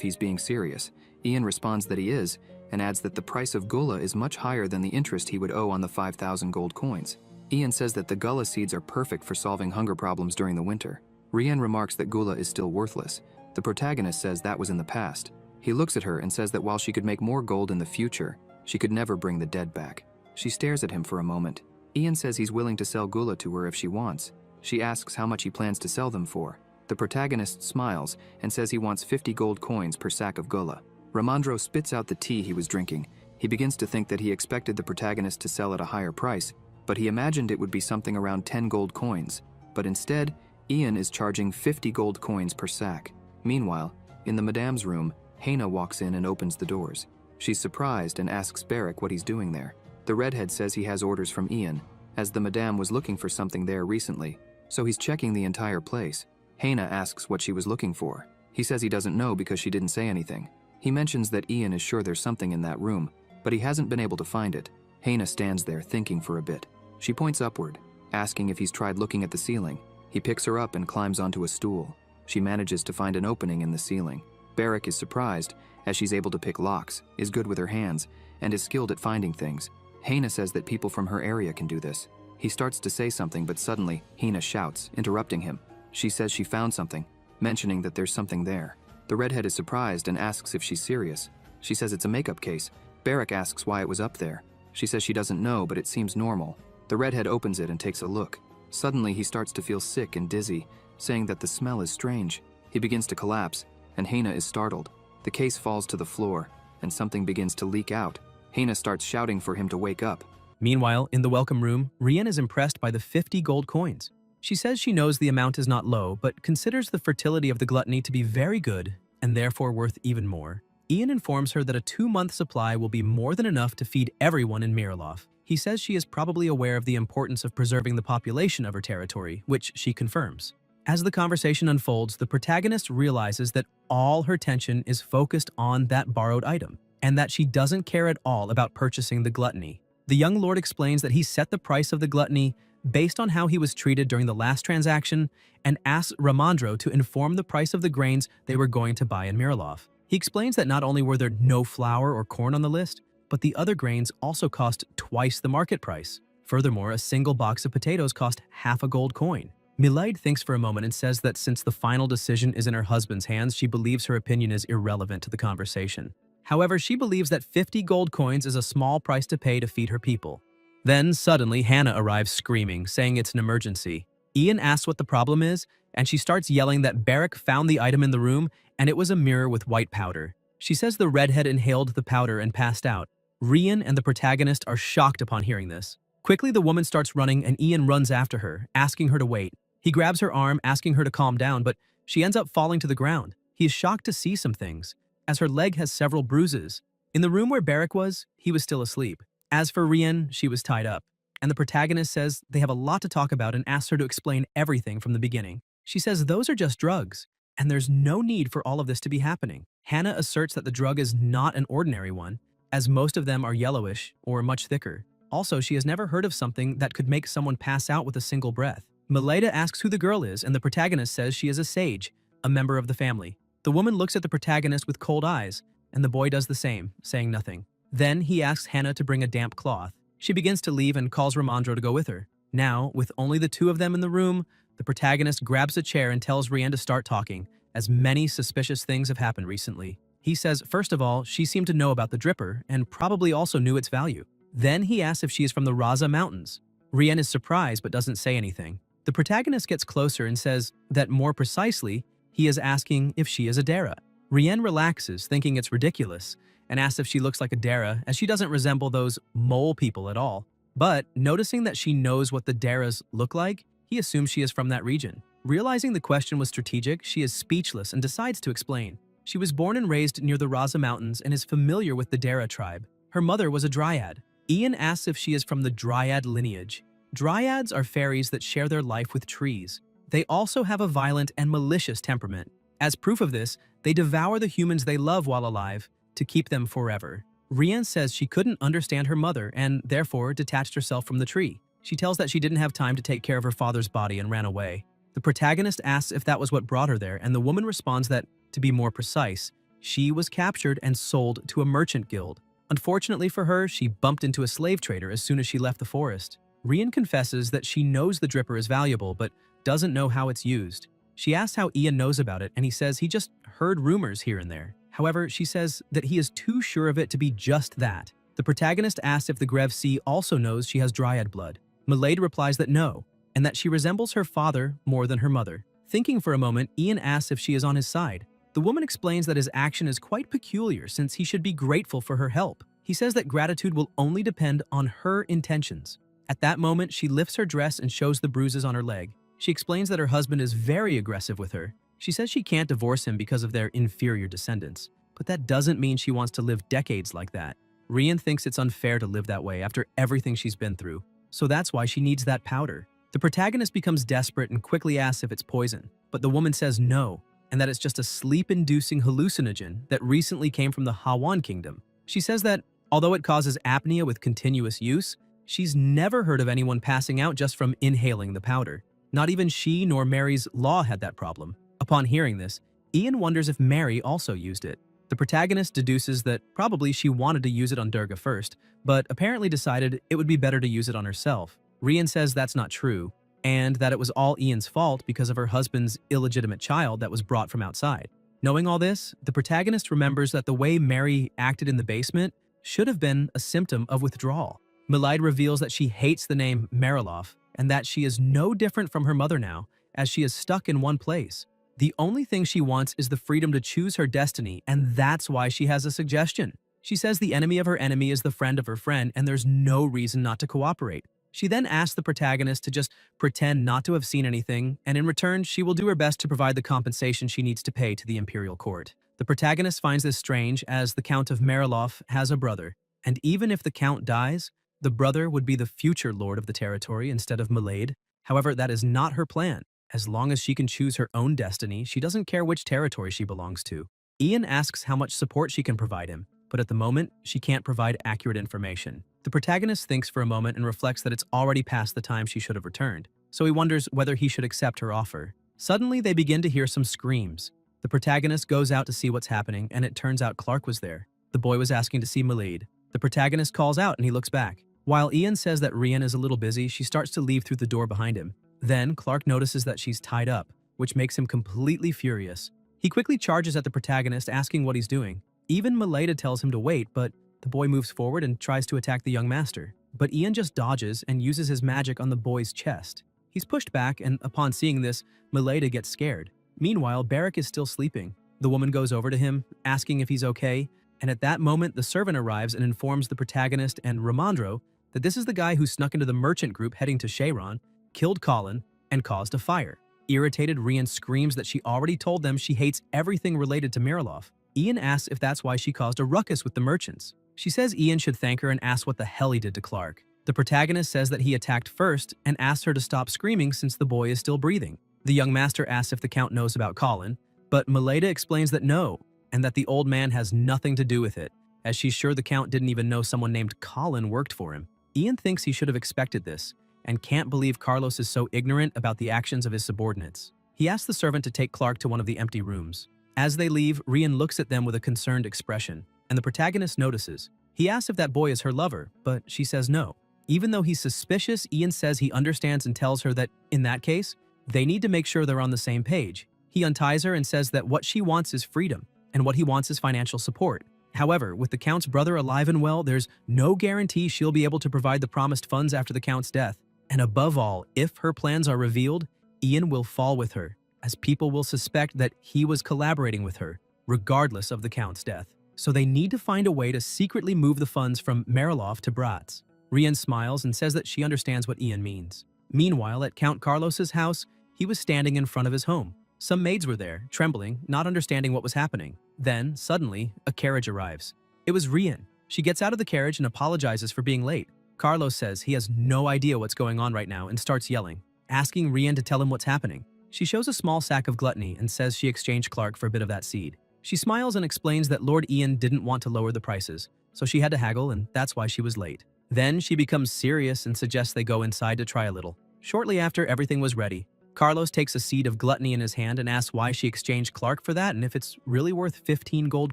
he's being serious. Ian responds that he is, and adds that the price of gullah is much higher than the interest he would owe on the 5,000 gold coins. Ian says that the gullah seeds are perfect for solving hunger problems during the winter. Rian remarks that gullah is still worthless. The protagonist says that was in the past. He looks at her and says that while she could make more gold in the future, she could never bring the dead back. She stares at him for a moment. Ian says he's willing to sell gullah to her if she wants. She asks how much he plans to sell them for. The protagonist smiles and says he wants 50 gold coins per sack of gullah. Ramandro spits out the tea he was drinking. He begins to think that he expected the protagonist to sell at a higher price, but he imagined it would be something around 10 gold coins. But instead, Ian is charging 50 gold coins per sack. Meanwhile, in the Madame's room, Haina walks in and opens the doors. She's surprised and asks Barrick what he's doing there. The redhead says he has orders from Ian, as the Madame was looking for something there recently, so he's checking the entire place. Haina asks what she was looking for. He says he doesn't know because she didn't say anything. He mentions that Ian is sure there's something in that room, but he hasn't been able to find it. Haina stands there thinking for a bit. She points upward, asking if he's tried looking at the ceiling. He picks her up and climbs onto a stool. She manages to find an opening in the ceiling. Barrick is surprised, as she's able to pick locks, is good with her hands, and is skilled at finding things. Haina says that people from her area can do this. He starts to say something, but suddenly, Haina shouts, interrupting him. She says she found something, mentioning that there's something there. The redhead is surprised and asks if she's serious. She says it's a makeup case. Barrick asks why it was up there. She says she doesn't know, but it seems normal. The redhead opens it and takes a look. Suddenly, he starts to feel sick and dizzy, saying that the smell is strange. He begins to collapse, and Haina is startled. The case falls to the floor, and something begins to leak out. Haina starts shouting for him to wake up. Meanwhile, in the welcome room, Rian is impressed by the 50 gold coins. She says she knows the amount is not low, but considers the fertility of the gluttony to be very good and therefore worth even more. Ian informs her that a 2-month supply will be more than enough to feed everyone in Miraloff. He says she is probably aware of the importance of preserving the population of her territory, which she confirms. As the conversation unfolds, the protagonist realizes that all her attention is focused on that borrowed item, and that she doesn't care at all about purchasing the gluttony. The young lord explains that he set the price of the gluttony based on how he was treated during the last transaction and asks Ramandro to inform the price of the grains they were going to buy in Miraloff. He explains that not only were there no flour or corn on the list, but the other grains also cost twice the market price. Furthermore, a single box of potatoes cost half a gold coin. Milade thinks for a moment and says that since the final decision is in her husband's hands, she believes her opinion is irrelevant to the conversation. However, she believes that 50 gold coins is a small price to pay to feed her people. Then, suddenly, Hannah arrives screaming, saying it's an emergency. Ian asks what the problem is, and she starts yelling that Barrick found the item in the room and it was a mirror with white powder. She says the redhead inhaled the powder and passed out. Rian and the protagonist are shocked upon hearing this. Quickly, the woman starts running and Ian runs after her, asking her to wait. He grabs her arm, asking her to calm down, but she ends up falling to the ground. He is shocked to see some things, as her leg has several bruises. In the room where Barrick was, he was still asleep. As for Rian, she was tied up, and the protagonist says they have a lot to talk about and asks her to explain everything from the beginning. She says those are just drugs, and there's no need for all of this to be happening. Hannah asserts that the drug is not an ordinary one, as most of them are yellowish or much thicker. Also, she has never heard of something that could make someone pass out with a single breath. Mileda asks who the girl is, and the protagonist says she is a sage, a member of the family. The woman looks at the protagonist with cold eyes, and the boy does the same, saying nothing. Then he asks Hannah to bring a damp cloth. She begins to leave and calls Ramandro to go with her. Now, with only the two of them in the room, the protagonist grabs a chair and tells Rian to start talking, as many suspicious things have happened recently. He says, first of all, she seemed to know about the dripper and probably also knew its value. Then he asks if she is from the Raza Mountains. Rian is surprised but doesn't say anything. The protagonist gets closer and says that more precisely, he is asking if she is a Dara. Rian relaxes, thinking it's ridiculous, and asks if she looks like a Dara, as she doesn't resemble those mole people at all. But, noticing that she knows what the Daras look like, he assumes she is from that region. Realizing the question was strategic, she is speechless and decides to explain. She was born and raised near the Raza Mountains and is familiar with the Dara tribe. Her mother was a dryad. Ian asks if she is from the dryad lineage. Dryads are fairies that share their life with trees. They also have a violent and malicious temperament. As proof of this, they devour the humans they love while alive to keep them forever. Rian says she couldn't understand her mother and therefore detached herself from the tree. She tells that she didn't have time to take care of her father's body and ran away. The protagonist asks if that was what brought her there, and the woman responds that, to be more precise, she was captured and sold to a merchant guild. Unfortunately for her, she bumped into a slave trader as soon as she left the forest. Rian confesses that she knows the dripper is valuable, but doesn't know how it's used. She asks how Ian knows about it, and he says he just heard rumors here and there. However, she says that he is too sure of it to be just that. The protagonist asks if the Grev C also knows she has dryad blood. Milade replies that no, and that she resembles her father more than her mother. Thinking for a moment, Ian asks if she is on his side. The woman explains that his action is quite peculiar since he should be grateful for her help. He says that gratitude will only depend on her intentions. At that moment, she lifts her dress and shows the bruises on her leg. She explains that her husband is very aggressive with her. She says she can't divorce him because of their inferior descendants, but that doesn't mean she wants to live decades like that. Rian thinks it's unfair to live that way after everything she's been through, so that's why she needs that powder. The protagonist becomes desperate and quickly asks if it's poison, but the woman says no, and that it's just a sleep-inducing hallucinogen that recently came from the Hawan Kingdom. She says that, although it causes apnea with continuous use, she's never heard of anyone passing out just from inhaling the powder. Not even she nor Mary's law had that problem. Upon hearing this, Ian wonders if Mary also used it. The protagonist deduces that probably she wanted to use it on Durga first, but apparently decided it would be better to use it on herself. Rian says that's not true, and that it was all Ian's fault because of her husband's illegitimate child that was brought from outside. Knowing all this, the protagonist remembers that the way Mary acted in the basement should have been a symptom of withdrawal. Milide reveals that she hates the name Mariloff, and that she is no different from her mother now, as she is stuck in one place. The only thing she wants is the freedom to choose her destiny, and that's why she has a suggestion. She says the enemy of her enemy is the friend of her friend, and there's no reason not to cooperate. She then asks the protagonist to just pretend not to have seen anything, and in return, she will do her best to provide the compensation she needs to pay to the imperial court. The protagonist finds this strange as the Count of Mariloff has a brother, and even if the Count dies, the brother would be the future lord of the territory instead of Mlade. However, that is not her plan. As long as she can choose her own destiny, she doesn't care which territory she belongs to. Ian asks how much support she can provide him, but at the moment, she can't provide accurate information. The protagonist thinks for a moment and reflects that it's already past the time she should have returned, so he wonders whether he should accept her offer. Suddenly, they begin to hear some screams. The protagonist goes out to see what's happening, and it turns out Clark was there. The boy was asking to see Mlade. The protagonist calls out and he looks back. While Ian says that Rian is a little busy, she starts to leave through the door behind him. Then, Clark notices that she's tied up, which makes him completely furious. He quickly charges at the protagonist, asking what he's doing. Even Mlade tells him to wait, but the boy moves forward and tries to attack the young master. But Ian just dodges and uses his magic on the boy's chest. He's pushed back, and upon seeing this, Mlade gets scared. Meanwhile, Barrack is still sleeping. The woman goes over to him, asking if he's okay, and at that moment, the servant arrives and informs the protagonist and Ramondro that this is the guy who snuck into the merchant group heading to Cheiron, killed Colin, and caused a fire. Irritated, Rian screams that she already told them she hates everything related to Mariloff. Ian asks if that's why she caused a ruckus with the merchants. She says Ian should thank her and asks what the hell he did to Clark. The protagonist says that he attacked first and asks her to stop screaming since the boy is still breathing. The young master asks if the Count knows about Colin, but Mlade explains that no, and that the old man has nothing to do with it, as she's sure the Count didn't even know someone named Colin worked for him. Ian thinks he should have expected this, and can't believe Carlos is so ignorant about the actions of his subordinates. He asks the servant to take Clark to one of the empty rooms. As they leave, Rian looks at them with a concerned expression, and the protagonist notices. He asks if that boy is her lover, but she says no. Even though he's suspicious, Ian says he understands and tells her that, in that case, they need to make sure they're on the same page. He unties her and says that what she wants is freedom, and what he wants is financial support. However, with the Count's brother alive and well, there's no guarantee she'll be able to provide the promised funds after the Count's death. And above all, if her plans are revealed, Ian will fall with her, as people will suspect that he was collaborating with her, regardless of the Count's death. So they need to find a way to secretly move the funds from Mariloff to Bratz. Rian smiles and says that she understands what Ian means. Meanwhile, at Count Carlos's house, he was standing in front of his home. Some maids were there, trembling, not understanding what was happening. Then, suddenly, a carriage arrives. It was Rian. She gets out of the carriage and apologizes for being late. Carlos says he has no idea what's going on right now and starts yelling, asking Rian to tell him what's happening. She shows a small sack of gluttony and says she exchanged Clark for a bit of that seed. She smiles and explains that Lord Ian didn't want to lower the prices, so she had to haggle and that's why she was late. Then she becomes serious and suggests they go inside to try a little. Shortly after everything was ready, Carlos takes a seed of gluttony in his hand and asks why she exchanged Clark for that and if it's really worth 15 gold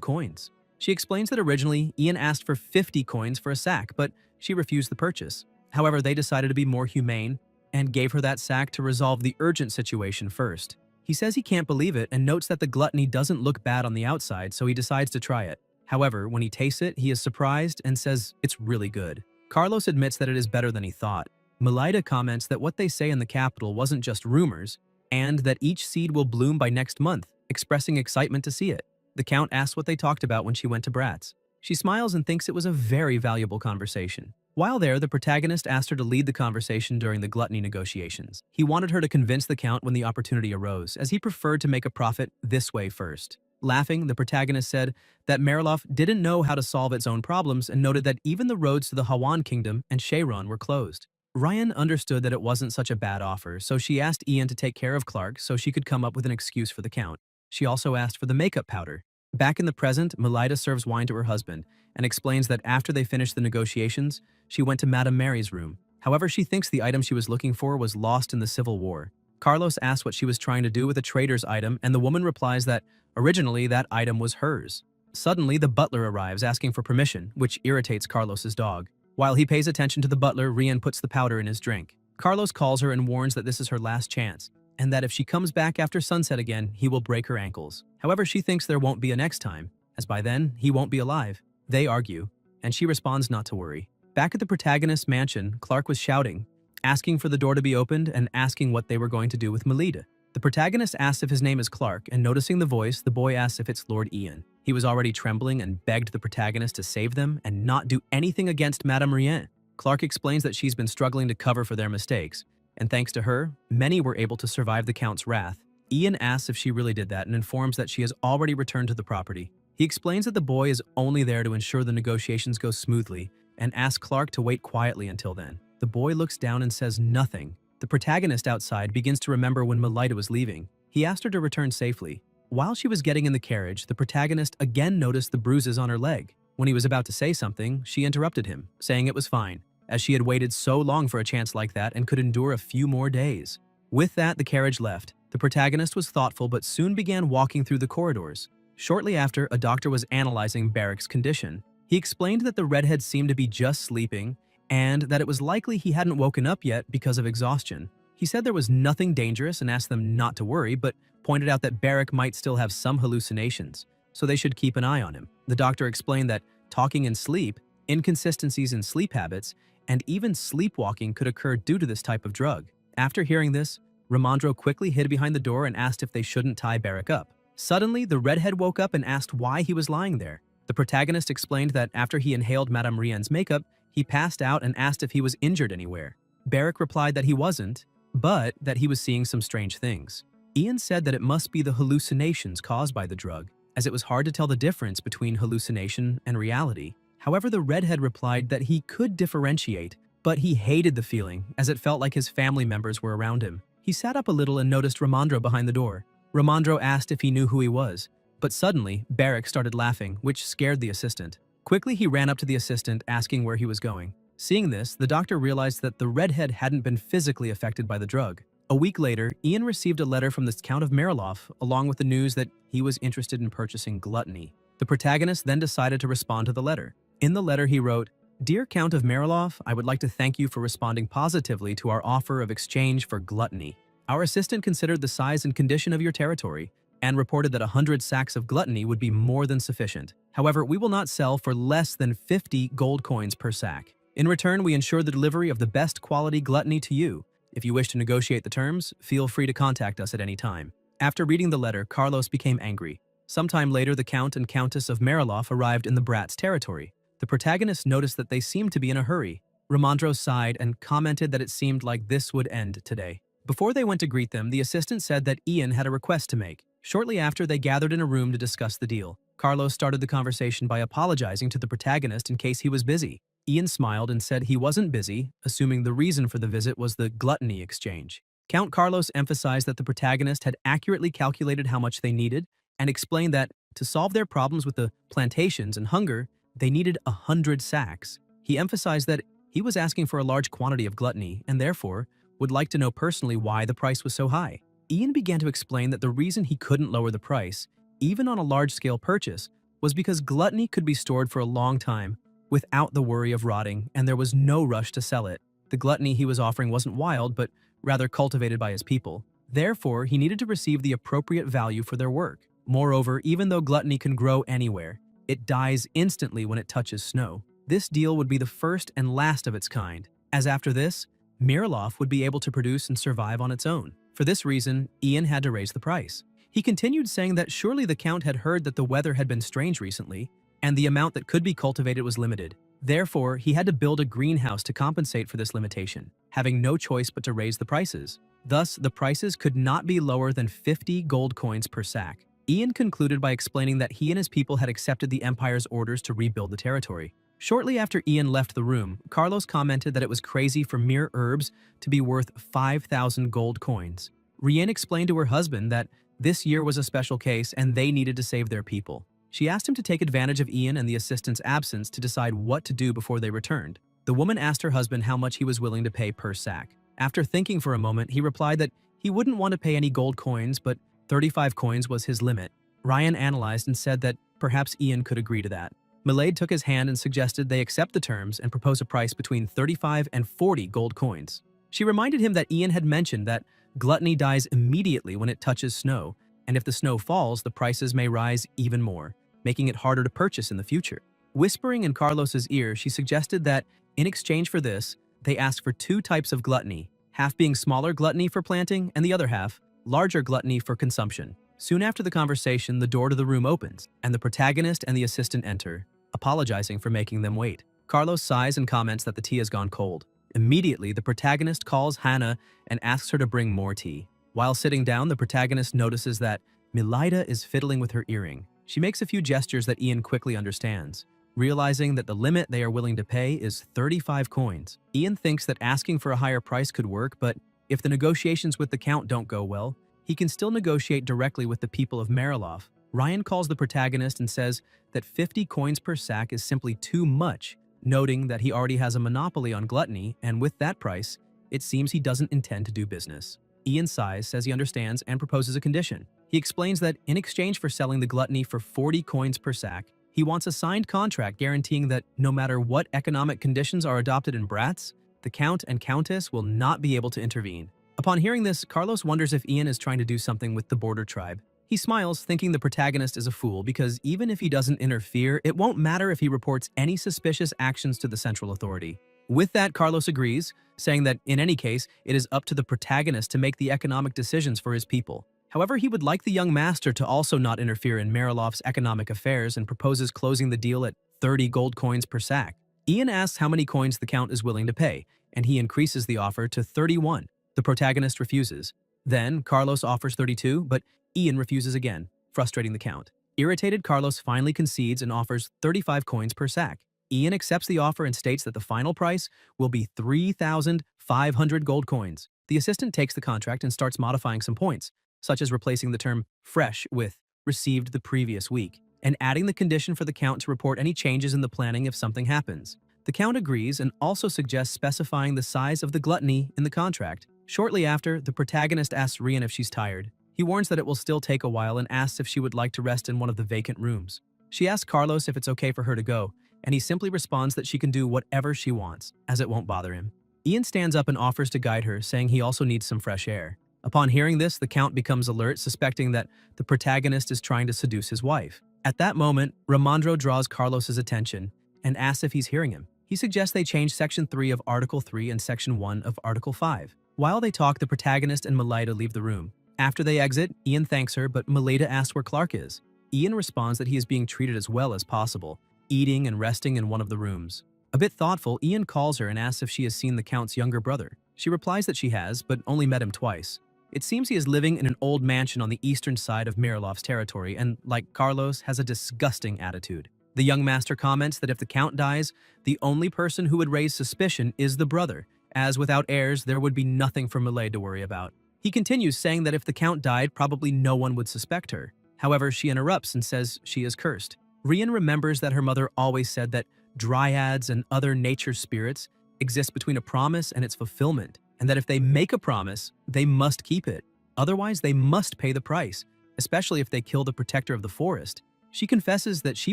coins. She explains that originally Ian asked for 50 coins for a sack, but she refused the purchase. However, they decided to be more humane and gave her that sack to resolve the urgent situation first. He says he can't believe it and notes that the gluttony doesn't look bad on the outside, so he decides to try it. However, when he tastes it, he is surprised and says it's really good. Carlos admits that it is better than he thought. Melida comments that what they say in the capital wasn't just rumors, and that each seed will bloom by next month, expressing excitement to see it. The Count asks what they talked about when she went to Bratz. She smiles and thinks it was a very valuable conversation. While there, the protagonist asked her to lead the conversation during the gluttony negotiations. He wanted her to convince the Count when the opportunity arose, as he preferred to make a profit this way first. Laughing, the protagonist said that Mariloff didn't know how to solve its own problems and noted that even the roads to the Hawan Kingdom and Cheiron were closed. Ryan understood that it wasn't such a bad offer, so she asked Ian to take care of Clark so she could come up with an excuse for the Count. She also asked for the makeup powder. Back in the present, Melida serves wine to her husband and explains that after they finished the negotiations, she went to Madame Mary's room. However, she thinks the item she was looking for was lost in the Civil War. Carlos asks what she was trying to do with a trader's item, and the woman replies that originally that item was hers. Suddenly, the butler arrives asking for permission, which irritates Carlos's dog. While he pays attention to the butler, Rian puts the powder in his drink. Carlos calls her and warns that this is her last chance, and that if she comes back after sunset again, he will break her ankles. However, she thinks there won't be a next time, as by then, he won't be alive. They argue, and she responds not to worry. Back at the protagonist's mansion, Clark was shouting, asking for the door to be opened and asking what they were going to do with Melida. The protagonist asks if his name is Clark, and noticing the voice, the boy asks if it's Lord Ian. He was already trembling and begged the protagonist to save them and not do anything against Madame Rien. Clark explains that she's been struggling to cover for their mistakes, and thanks to her, many were able to survive the Count's wrath. Ian asks if she really did that and informs that she has already returned to the property. He explains that the boy is only there to ensure the negotiations go smoothly and asks Clark to wait quietly until then. The boy looks down and says nothing. The protagonist outside begins to remember when Melita was leaving. He asked her to return safely. While she was getting in the carriage, the protagonist again noticed the bruises on her leg. When he was about to say something, she interrupted him, saying it was fine, as she had waited so long for a chance like that and could endure a few more days. With that, the carriage left. The protagonist was thoughtful but soon began walking through the corridors. Shortly after, a doctor was analyzing Barrick's condition. He explained that the redhead seemed to be just sleeping and that it was likely he hadn't woken up yet because of exhaustion. He said there was nothing dangerous and asked them not to worry, but pointed out that Barrick might still have some hallucinations, so they should keep an eye on him. The doctor explained that talking in sleep, inconsistencies in sleep habits, and even sleepwalking could occur due to this type of drug. After hearing this, Ramondro quickly hid behind the door and asked if they shouldn't tie Barrick up. Suddenly, the redhead woke up and asked why he was lying there. The protagonist explained that after he inhaled Madame Rienne's makeup, he passed out and asked if he was injured anywhere. Barrick replied that he wasn't, but that he was seeing some strange things. Ian said that it must be the hallucinations caused by the drug, as it was hard to tell the difference between hallucination and reality. However, the redhead replied that he could differentiate, but he hated the feeling, as it felt like his family members were around him. He sat up a little and noticed Ramondro behind the door. Ramondro asked if he knew who he was, but suddenly, Barrick started laughing, which scared the assistant. Quickly, he ran up to the assistant, asking where he was going. Seeing this, the doctor realized that the redhead hadn't been physically affected by the drug. A week later, Ian received a letter from the Count of Mariloff, along with the news that he was interested in purchasing gluttony. The protagonist then decided to respond to the letter. In the letter, he wrote, "Dear Count of Mariloff, I would like to thank you for responding positively to our offer of exchange for gluttony. Our assistant considered the size and condition of your territory and reported that 100 sacks of gluttony would be more than sufficient. However, we will not sell for less than 50 gold coins per sack. In return, we ensure the delivery of the best quality gluttony to you. If you wish to negotiate the terms, feel free to contact us at any time." After reading the letter, Carlos became angry. Sometime later, the Count and Countess of Mariloff arrived in the Brat's territory. The protagonist noticed that they seemed to be in a hurry. Ramondro sighed and commented that it seemed like this would end today. Before they went to greet them, the assistant said that Ian had a request to make. Shortly after, they gathered in a room to discuss the deal. Carlos started the conversation by apologizing to the protagonist in case he was busy. Ian smiled and said he wasn't busy, assuming the reason for the visit was the gluttony exchange. Count Carlos emphasized that the protagonist had accurately calculated how much they needed and explained that, to solve their problems with the plantations and hunger, they needed 100 sacks. He emphasized that he was asking for a large quantity of gluttony and therefore would like to know personally why the price was so high. Ian began to explain that the reason he couldn't lower the price, even on a large-scale purchase, was because gluttony could be stored for a long time without the worry of rotting, and there was no rush to sell it. The gluttony he was offering wasn't wild, but rather cultivated by his people. Therefore, he needed to receive the appropriate value for their work. Moreover, even though gluttony can grow anywhere, it dies instantly when it touches snow. This deal would be the first and last of its kind, as after this, Mariloff would be able to produce and survive on its own. For this reason, Ian had to raise the price. He continued saying that surely the Count had heard that the weather had been strange recently, and the amount that could be cultivated was limited. Therefore, he had to build a greenhouse to compensate for this limitation, having no choice but to raise the prices. Thus, the prices could not be lower than 50 gold coins per sack. Ian concluded by explaining that he and his people had accepted the Empire's orders to rebuild the territory. Shortly after Ian left the room, Carlos commented that it was crazy for mere herbs to be worth 5,000 gold coins. Rienne explained to her husband that this year was a special case and they needed to save their people. She asked him to take advantage of Ian and the assistant's absence to decide what to do before they returned. The woman asked her husband how much he was willing to pay per sack. After thinking for a moment, he replied that he wouldn't want to pay any gold coins, but 35 coins was his limit. Ryan analyzed and said that perhaps Ian could agree to that. Milade took his hand and suggested they accept the terms and propose a price between 35 and 40 gold coins. She reminded him that Ian had mentioned that gluttony dies immediately when it touches snow, and if the snow falls, the prices may rise even more, making it harder to purchase in the future. Whispering in Carlos's ear, she suggested that, in exchange for this, they ask for two types of gluttony, half being smaller gluttony for planting and the other half, larger gluttony for consumption. Soon after the conversation, the door to the room opens, and the protagonist and the assistant enter, apologizing for making them wait. Carlos sighs and comments that the tea has gone cold. Immediately, the protagonist calls Hannah and asks her to bring more tea. While sitting down, the protagonist notices that Milida is fiddling with her earring. She makes a few gestures that Ian quickly understands. Realizing that the limit they are willing to pay is 35 coins. Ian thinks that asking for a higher price could work, but if the negotiations with the Count don't go well, he can still negotiate directly with the people of Mariloff. Ryan calls the protagonist and says that 50 coins per sack is simply too much, noting that he already has a monopoly on gluttony, and with that price, it seems he doesn't intend to do business. Ian sighs, says he understands, and proposes a condition. He explains that in exchange for selling the gluttony for 40 coins per sack, he wants a signed contract guaranteeing that no matter what economic conditions are adopted in Bratz, the Count and Countess will not be able to intervene. Upon hearing this, Carlos wonders if Ian is trying to do something with the border tribe. He smiles, thinking the protagonist is a fool because even if he doesn't interfere, it won't matter if he reports any suspicious actions to the central authority. With that, Carlos agrees, saying that in any case, it is up to the protagonist to make the economic decisions for his people. However, he would like the young master to also not interfere in Mariloff's economic affairs and proposes closing the deal at 30 gold coins per sack. Ian asks how many coins the Count is willing to pay, and he increases the offer to 31. The protagonist refuses. Then, Carlos offers 32, but Ian refuses again, frustrating the Count. Irritated, Carlos finally concedes and offers 35 coins per sack. Ian accepts the offer and states that the final price will be 3,500 gold coins. The assistant takes the contract and starts modifying some points, such as replacing the term fresh with received the previous week, and adding the condition for the Count to report any changes in the planning if something happens. The Count agrees and also suggests specifying the size of the gluttony in the contract. Shortly after, the protagonist asks Rian if she's tired. He warns that it will still take a while and asks if she would like to rest in one of the vacant rooms. She asks Carlos if it's okay for her to go, and he simply responds that she can do whatever she wants, as it won't bother him. Ian stands up and offers to guide her, saying he also needs some fresh air. Upon hearing this, the Count becomes alert, suspecting that the protagonist is trying to seduce his wife. At that moment, Ramondro draws Carlos's attention and asks if he's hearing him. He suggests they change Section 3 of Article 3 and Section 1 of Article 5. While they talk, the protagonist and Melita leave the room. After they exit, Ian thanks her, but Melita asks where Clark is. Ian responds that he is being treated as well as possible, eating and resting in one of the rooms. A bit thoughtful, Ian calls her and asks if she has seen the Count's younger brother. She replies that she has, but only met him twice. It seems he is living in an old mansion on the eastern side of Mariloff's territory and, like Carlos, has a disgusting attitude. The young master comments that if the Count dies, the only person who would raise suspicion is the brother, as without heirs, there would be nothing for Millet to worry about. He continues, saying that if the Count died, probably no one would suspect her. However, she interrupts and says she is cursed. Rian remembers that her mother always said that dryads and other nature spirits exist between a promise and its fulfillment, and that if they make a promise, they must keep it. Otherwise, they must pay the price, especially if they kill the protector of the forest. She confesses that she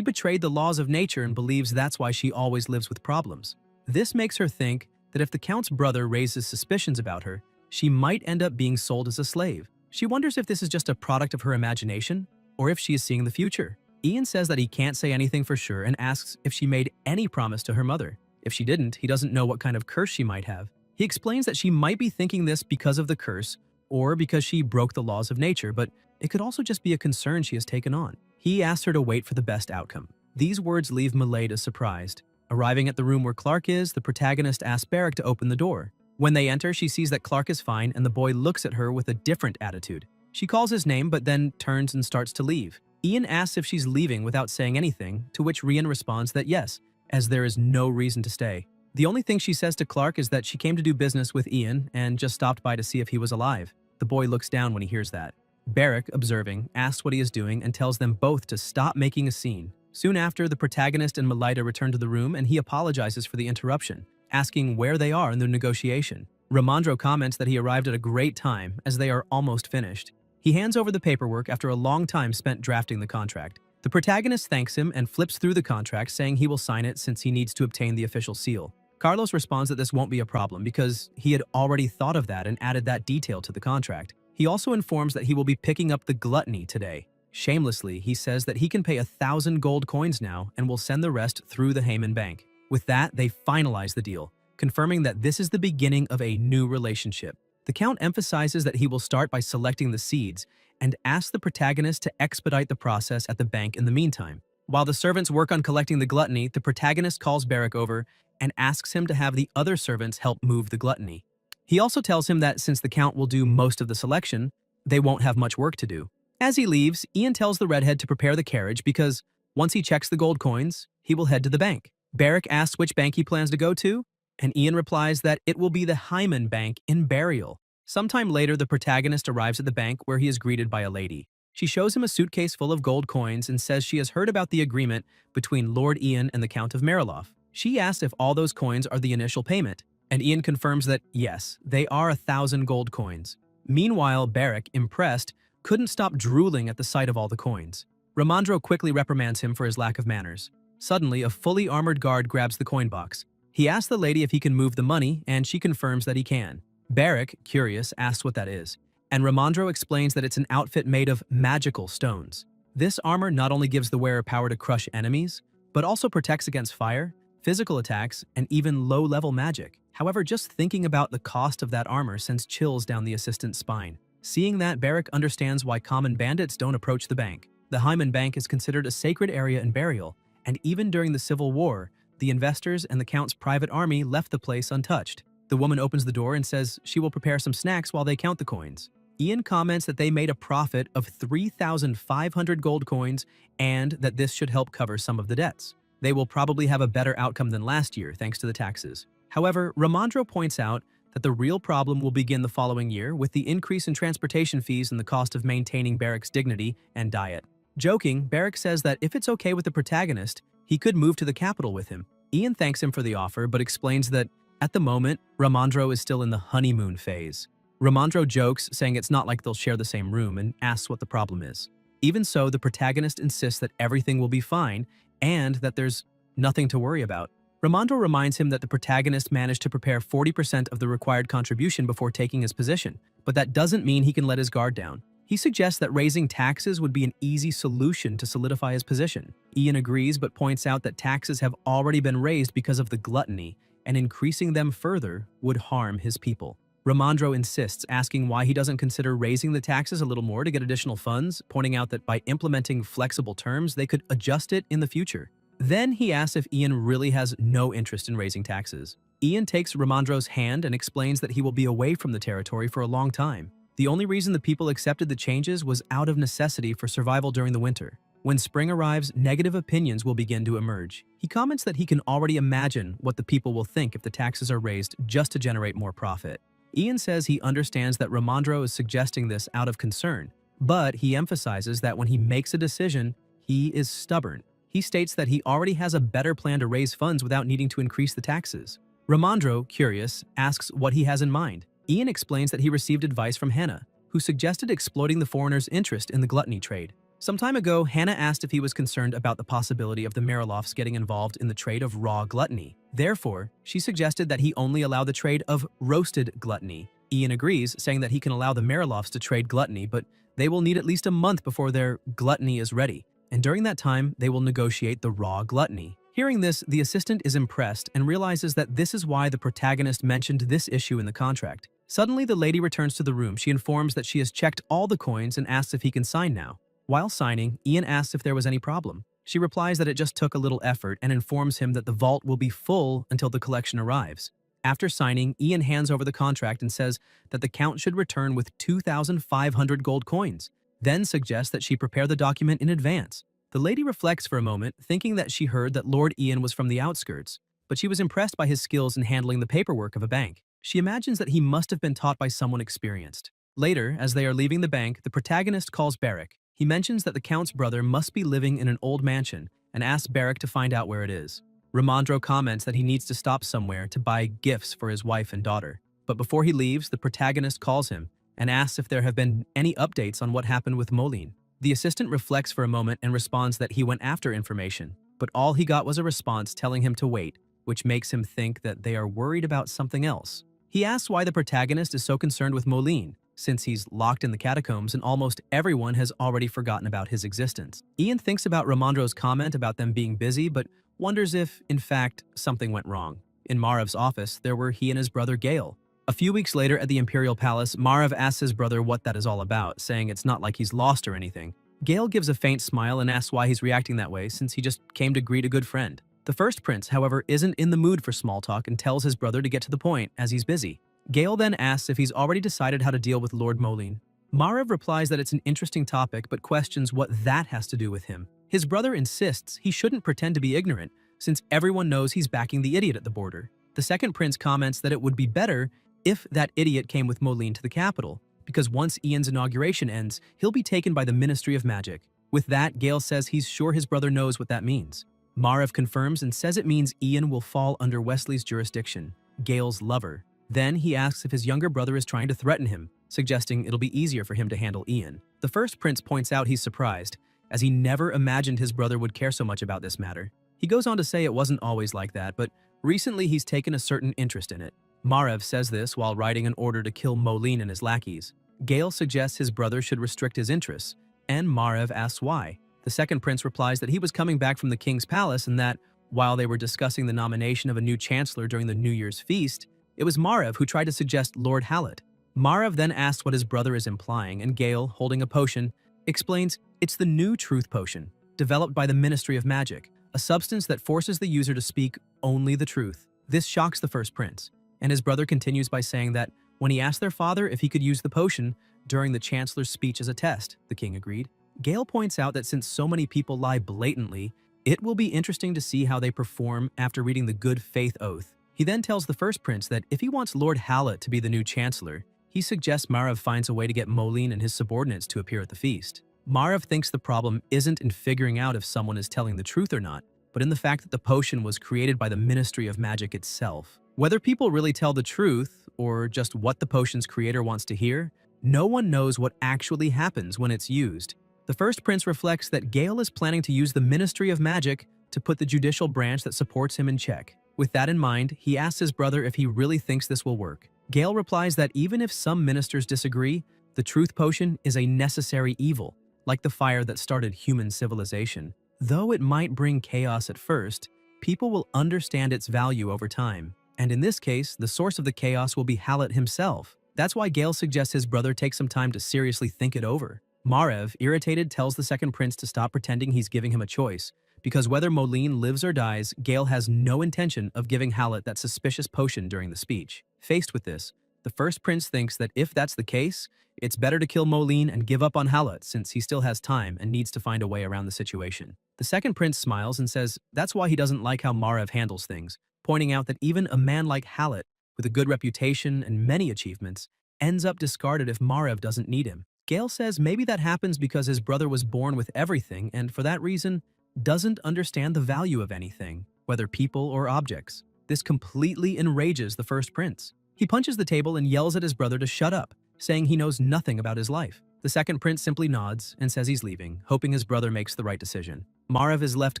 betrayed the laws of nature and believes that's why she always lives with problems. This makes her think that if the Count's brother raises suspicions about her, she might end up being sold as a slave. She wonders if this is just a product of her imagination, or if she is seeing the future. Ian says that he can't say anything for sure and asks if she made any promise to her mother. If she didn't, he doesn't know what kind of curse she might have. He explains that she might be thinking this because of the curse, or because she broke the laws of nature, but it could also just be a concern she has taken on. He asks her to wait for the best outcome. These words leave Mileda surprised. Arriving at the room where Clark is, the protagonist asks Barrick to open the door. When they enter, she sees that Clark is fine and the boy looks at her with a different attitude. She calls his name but then turns and starts to leave. Ian asks if she's leaving without saying anything, to which Rian responds that yes, as there is no reason to stay. The only thing she says to Clark is that she came to do business with Ian and just stopped by to see if he was alive. The boy looks down when he hears that. Barrick, observing, asks what he is doing and tells them both to stop making a scene. Soon after, the protagonist and Melita return to the room and he apologizes for the interruption, asking where they are in the negotiation. Ramondro comments that he arrived at a great time as they are almost finished. He hands over the paperwork after a long time spent drafting the contract. The protagonist thanks him and flips through the contract, saying he will sign it since he needs to obtain the official seal. Carlos responds that this won't be a problem because he had already thought of that and added that detail to the contract. He also informs that he will be picking up the gluttony today. Shamelessly, he says that he can pay 1,000 gold coins now and will send the rest through the Heyman Bank. With that, they finalize the deal, confirming that this is the beginning of a new relationship. The Count emphasizes that he will start by selecting the seeds and asks the protagonist to expedite the process at the bank in the meantime. While the servants work on collecting the gluttony, the protagonist calls Barrack over and asks him to have the other servants help move the gluttony. He also tells him that since the Count will do most of the selection, they won't have much work to do. As he leaves, Ian tells the redhead to prepare the carriage because once he checks the gold coins, he will head to the bank. Barrack asks which bank he plans to go to, and Ian replies that it will be the Hyman Bank in Burial. Sometime later, the protagonist arrives at the bank where he is greeted by a lady. She shows him a suitcase full of gold coins and says she has heard about the agreement between Lord Ian and the Count of Mariloff. She asks if all those coins are the initial payment, and Ian confirms that yes, they are 1,000 gold coins. Meanwhile, Barrack, impressed, couldn't stop drooling at the sight of all the coins. Ramandro quickly reprimands him for his lack of manners. Suddenly, a fully armored guard grabs the coin box. He asks the lady if he can move the money, and she confirms that he can. Barrack, curious, asks what that is, and Ramandro explains that it's an outfit made of magical stones. This armor not only gives the wearer power to crush enemies, but also protects against fire, physical attacks, and even low-level magic. However, just thinking about the cost of that armor sends chills down the assistant's spine. Seeing that, Barrack understands why common bandits don't approach the bank. The Hyman Bank is considered a sacred area in Burial, and even during the Civil War, the investors and the Count's private army left the place untouched. The woman opens the door and says she will prepare some snacks while they count the coins. Ian comments that they made a profit of 3,500 gold coins and that this should help cover some of the debts. They will probably have a better outcome than last year thanks to the taxes. However, Ramandro points out that the real problem will begin the following year with the increase in transportation fees and the cost of maintaining Barrack's dignity and diet. Joking, Barrack says that if it's okay with the protagonist, he could move to the capital with him. Ian thanks him for the offer, but explains that at the moment, Ramandro is still in the honeymoon phase. Ramandro jokes, saying it's not like they'll share the same room, and asks what the problem is. Even so, the protagonist insists that everything will be fine and that there's nothing to worry about. Ramandro reminds him that the protagonist managed to prepare 40% of the required contribution before taking his position, but that doesn't mean he can let his guard down. He suggests that raising taxes would be an easy solution to solidify his position. Ian agrees but points out that taxes have already been raised because of the gluttony, and increasing them further would harm his people. Ramandro insists, asking why he doesn't consider raising the taxes a little more to get additional funds, pointing out that by implementing flexible terms, they could adjust it in the future. Then he asks if Ian really has no interest in raising taxes. Ian takes Ramandro's hand and explains that he will be away from the territory for a long time. The only reason the people accepted the changes was out of necessity for survival during the winter. When spring arrives, negative opinions will begin to emerge. He comments that he can already imagine what the people will think if the taxes are raised just to generate more profit. Ian says he understands that Ramandro is suggesting this out of concern, but he emphasizes that when he makes a decision, he is stubborn. He states that he already has a better plan to raise funds without needing to increase the taxes. Ramandro, curious, asks what he has in mind. Ian explains that he received advice from Hannah, who suggested exploiting the foreigner's interest in the gluttony trade. Some time ago, Hannah asked if he was concerned about the possibility of the Mariloffs getting involved in the trade of raw gluttony. Therefore, she suggested that he only allow the trade of roasted gluttony. Ian agrees, saying that he can allow the Mariloffs to trade gluttony, but they will need at least a month before their gluttony is ready, and during that time, they will negotiate the raw gluttony. Hearing this, the assistant is impressed and realizes that this is why the protagonist mentioned this issue in the contract. Suddenly, the lady returns to the room. She informs that she has checked all the coins and asks if he can sign now. While signing, Ian asks if there was any problem. She replies that it just took a little effort and informs him that the vault will be full until the collection arrives. After signing, Ian hands over the contract and says that the Count should return with 2,500 gold coins, then suggests that she prepare the document in advance. The lady reflects for a moment, thinking that she heard that Lord Ian was from the outskirts, but she was impressed by his skills in handling the paperwork of a bank. She imagines that he must have been taught by someone experienced. Later, as they are leaving the bank, the protagonist calls Barrack. He mentions that the Count's brother must be living in an old mansion and asks Barrack to find out where it is. Ramandro comments that he needs to stop somewhere to buy gifts for his wife and daughter. But before he leaves, the protagonist calls him and asks if there have been any updates on what happened with Moline. The assistant reflects for a moment and responds that he went after information, but all he got was a response telling him to wait, which makes him think that they are worried about something else. He asks why the protagonist is so concerned with Moline, since he's locked in the catacombs and almost everyone has already forgotten about his existence. Ian thinks about Ramandro's comment about them being busy, but wonders if, in fact, something went wrong. In Marav's office, there were he and his brother Gale. A few weeks later at the Imperial Palace, Marav asks his brother what that is all about, saying it's not like he's lost or anything. Gale gives a faint smile and asks why he's reacting that way since he just came to greet a good friend. The first prince, however, isn't in the mood for small talk and tells his brother to get to the point as he's busy. Gale then asks if he's already decided how to deal with Lord Moline. Margrave replies that it's an interesting topic but questions what that has to do with him. His brother insists he shouldn't pretend to be ignorant since everyone knows he's backing the idiot at the border. The second prince comments that it would be better if that idiot came with Moline to the capital, because once Ian's inauguration ends, he'll be taken by the Ministry of Magic. With that, Gale says he's sure his brother knows what that means. Margrave confirms and says it means Ian will fall under Wesley's jurisdiction, Gale's lover. Then he asks if his younger brother is trying to threaten him, suggesting it'll be easier for him to handle Ian. The first prince points out he's surprised, as he never imagined his brother would care so much about this matter. He goes on to say it wasn't always like that, but recently he's taken a certain interest in it. Margrave says this while writing an order to kill Moline and his lackeys. Gale suggests his brother should restrict his interests, and Margrave asks why. The second prince replies that he was coming back from the king's palace and that, while they were discussing the nomination of a new chancellor during the New Year's feast, it was Margrave who tried to suggest Lord Hallett. Margrave then asks what his brother is implying, and Gale, holding a potion, explains it's the new truth potion, developed by the Ministry of Magic, a substance that forces the user to speak only the truth. This shocks the first prince, and his brother continues by saying that when he asked their father if he could use the potion during the chancellor's speech as a test, the king agreed. Gale points out that since so many people lie blatantly, it will be interesting to see how they perform after reading the good faith oath. He then tells the first prince that if he wants Lord Hallett to be the new chancellor, he suggests Margrave finds a way to get Moline and his subordinates to appear at the feast. Margrave thinks the problem isn't in figuring out if someone is telling the truth or not, but in the fact that the potion was created by the Ministry of Magic itself. Whether people really tell the truth, or just what the potion's creator wants to hear, no one knows what actually happens when it's used. The first prince reflects that Gale is planning to use the Ministry of Magic to put the judicial branch that supports him in check. With that in mind, he asks his brother if he really thinks this will work. Gale replies that even if some ministers disagree, the truth potion is a necessary evil, like the fire that started human civilization. Though it might bring chaos at first, people will understand its value over time. And in this case, the source of the chaos will be Hallett himself. That's why Gale suggests his brother take some time to seriously think it over. Margrave, irritated, tells the second prince to stop pretending he's giving him a choice, because whether Moline lives or dies, Gale has no intention of giving Hallett that suspicious potion during the speech. Faced with this, the first prince thinks that if that's the case, it's better to kill Moline and give up on Hallett since he still has time and needs to find a way around the situation. The second prince smiles and says that's why he doesn't like how Margrave handles things, pointing out that even a man like Hallett, with a good reputation and many achievements, ends up discarded if Margrave doesn't need him. Gale says maybe that happens because his brother was born with everything and, for that reason, doesn't understand the value of anything, whether people or objects. This completely enrages the first prince. He punches the table and yells at his brother to shut up, saying he knows nothing about his life. The second prince simply nods and says he's leaving, hoping his brother makes the right decision. Margrave is left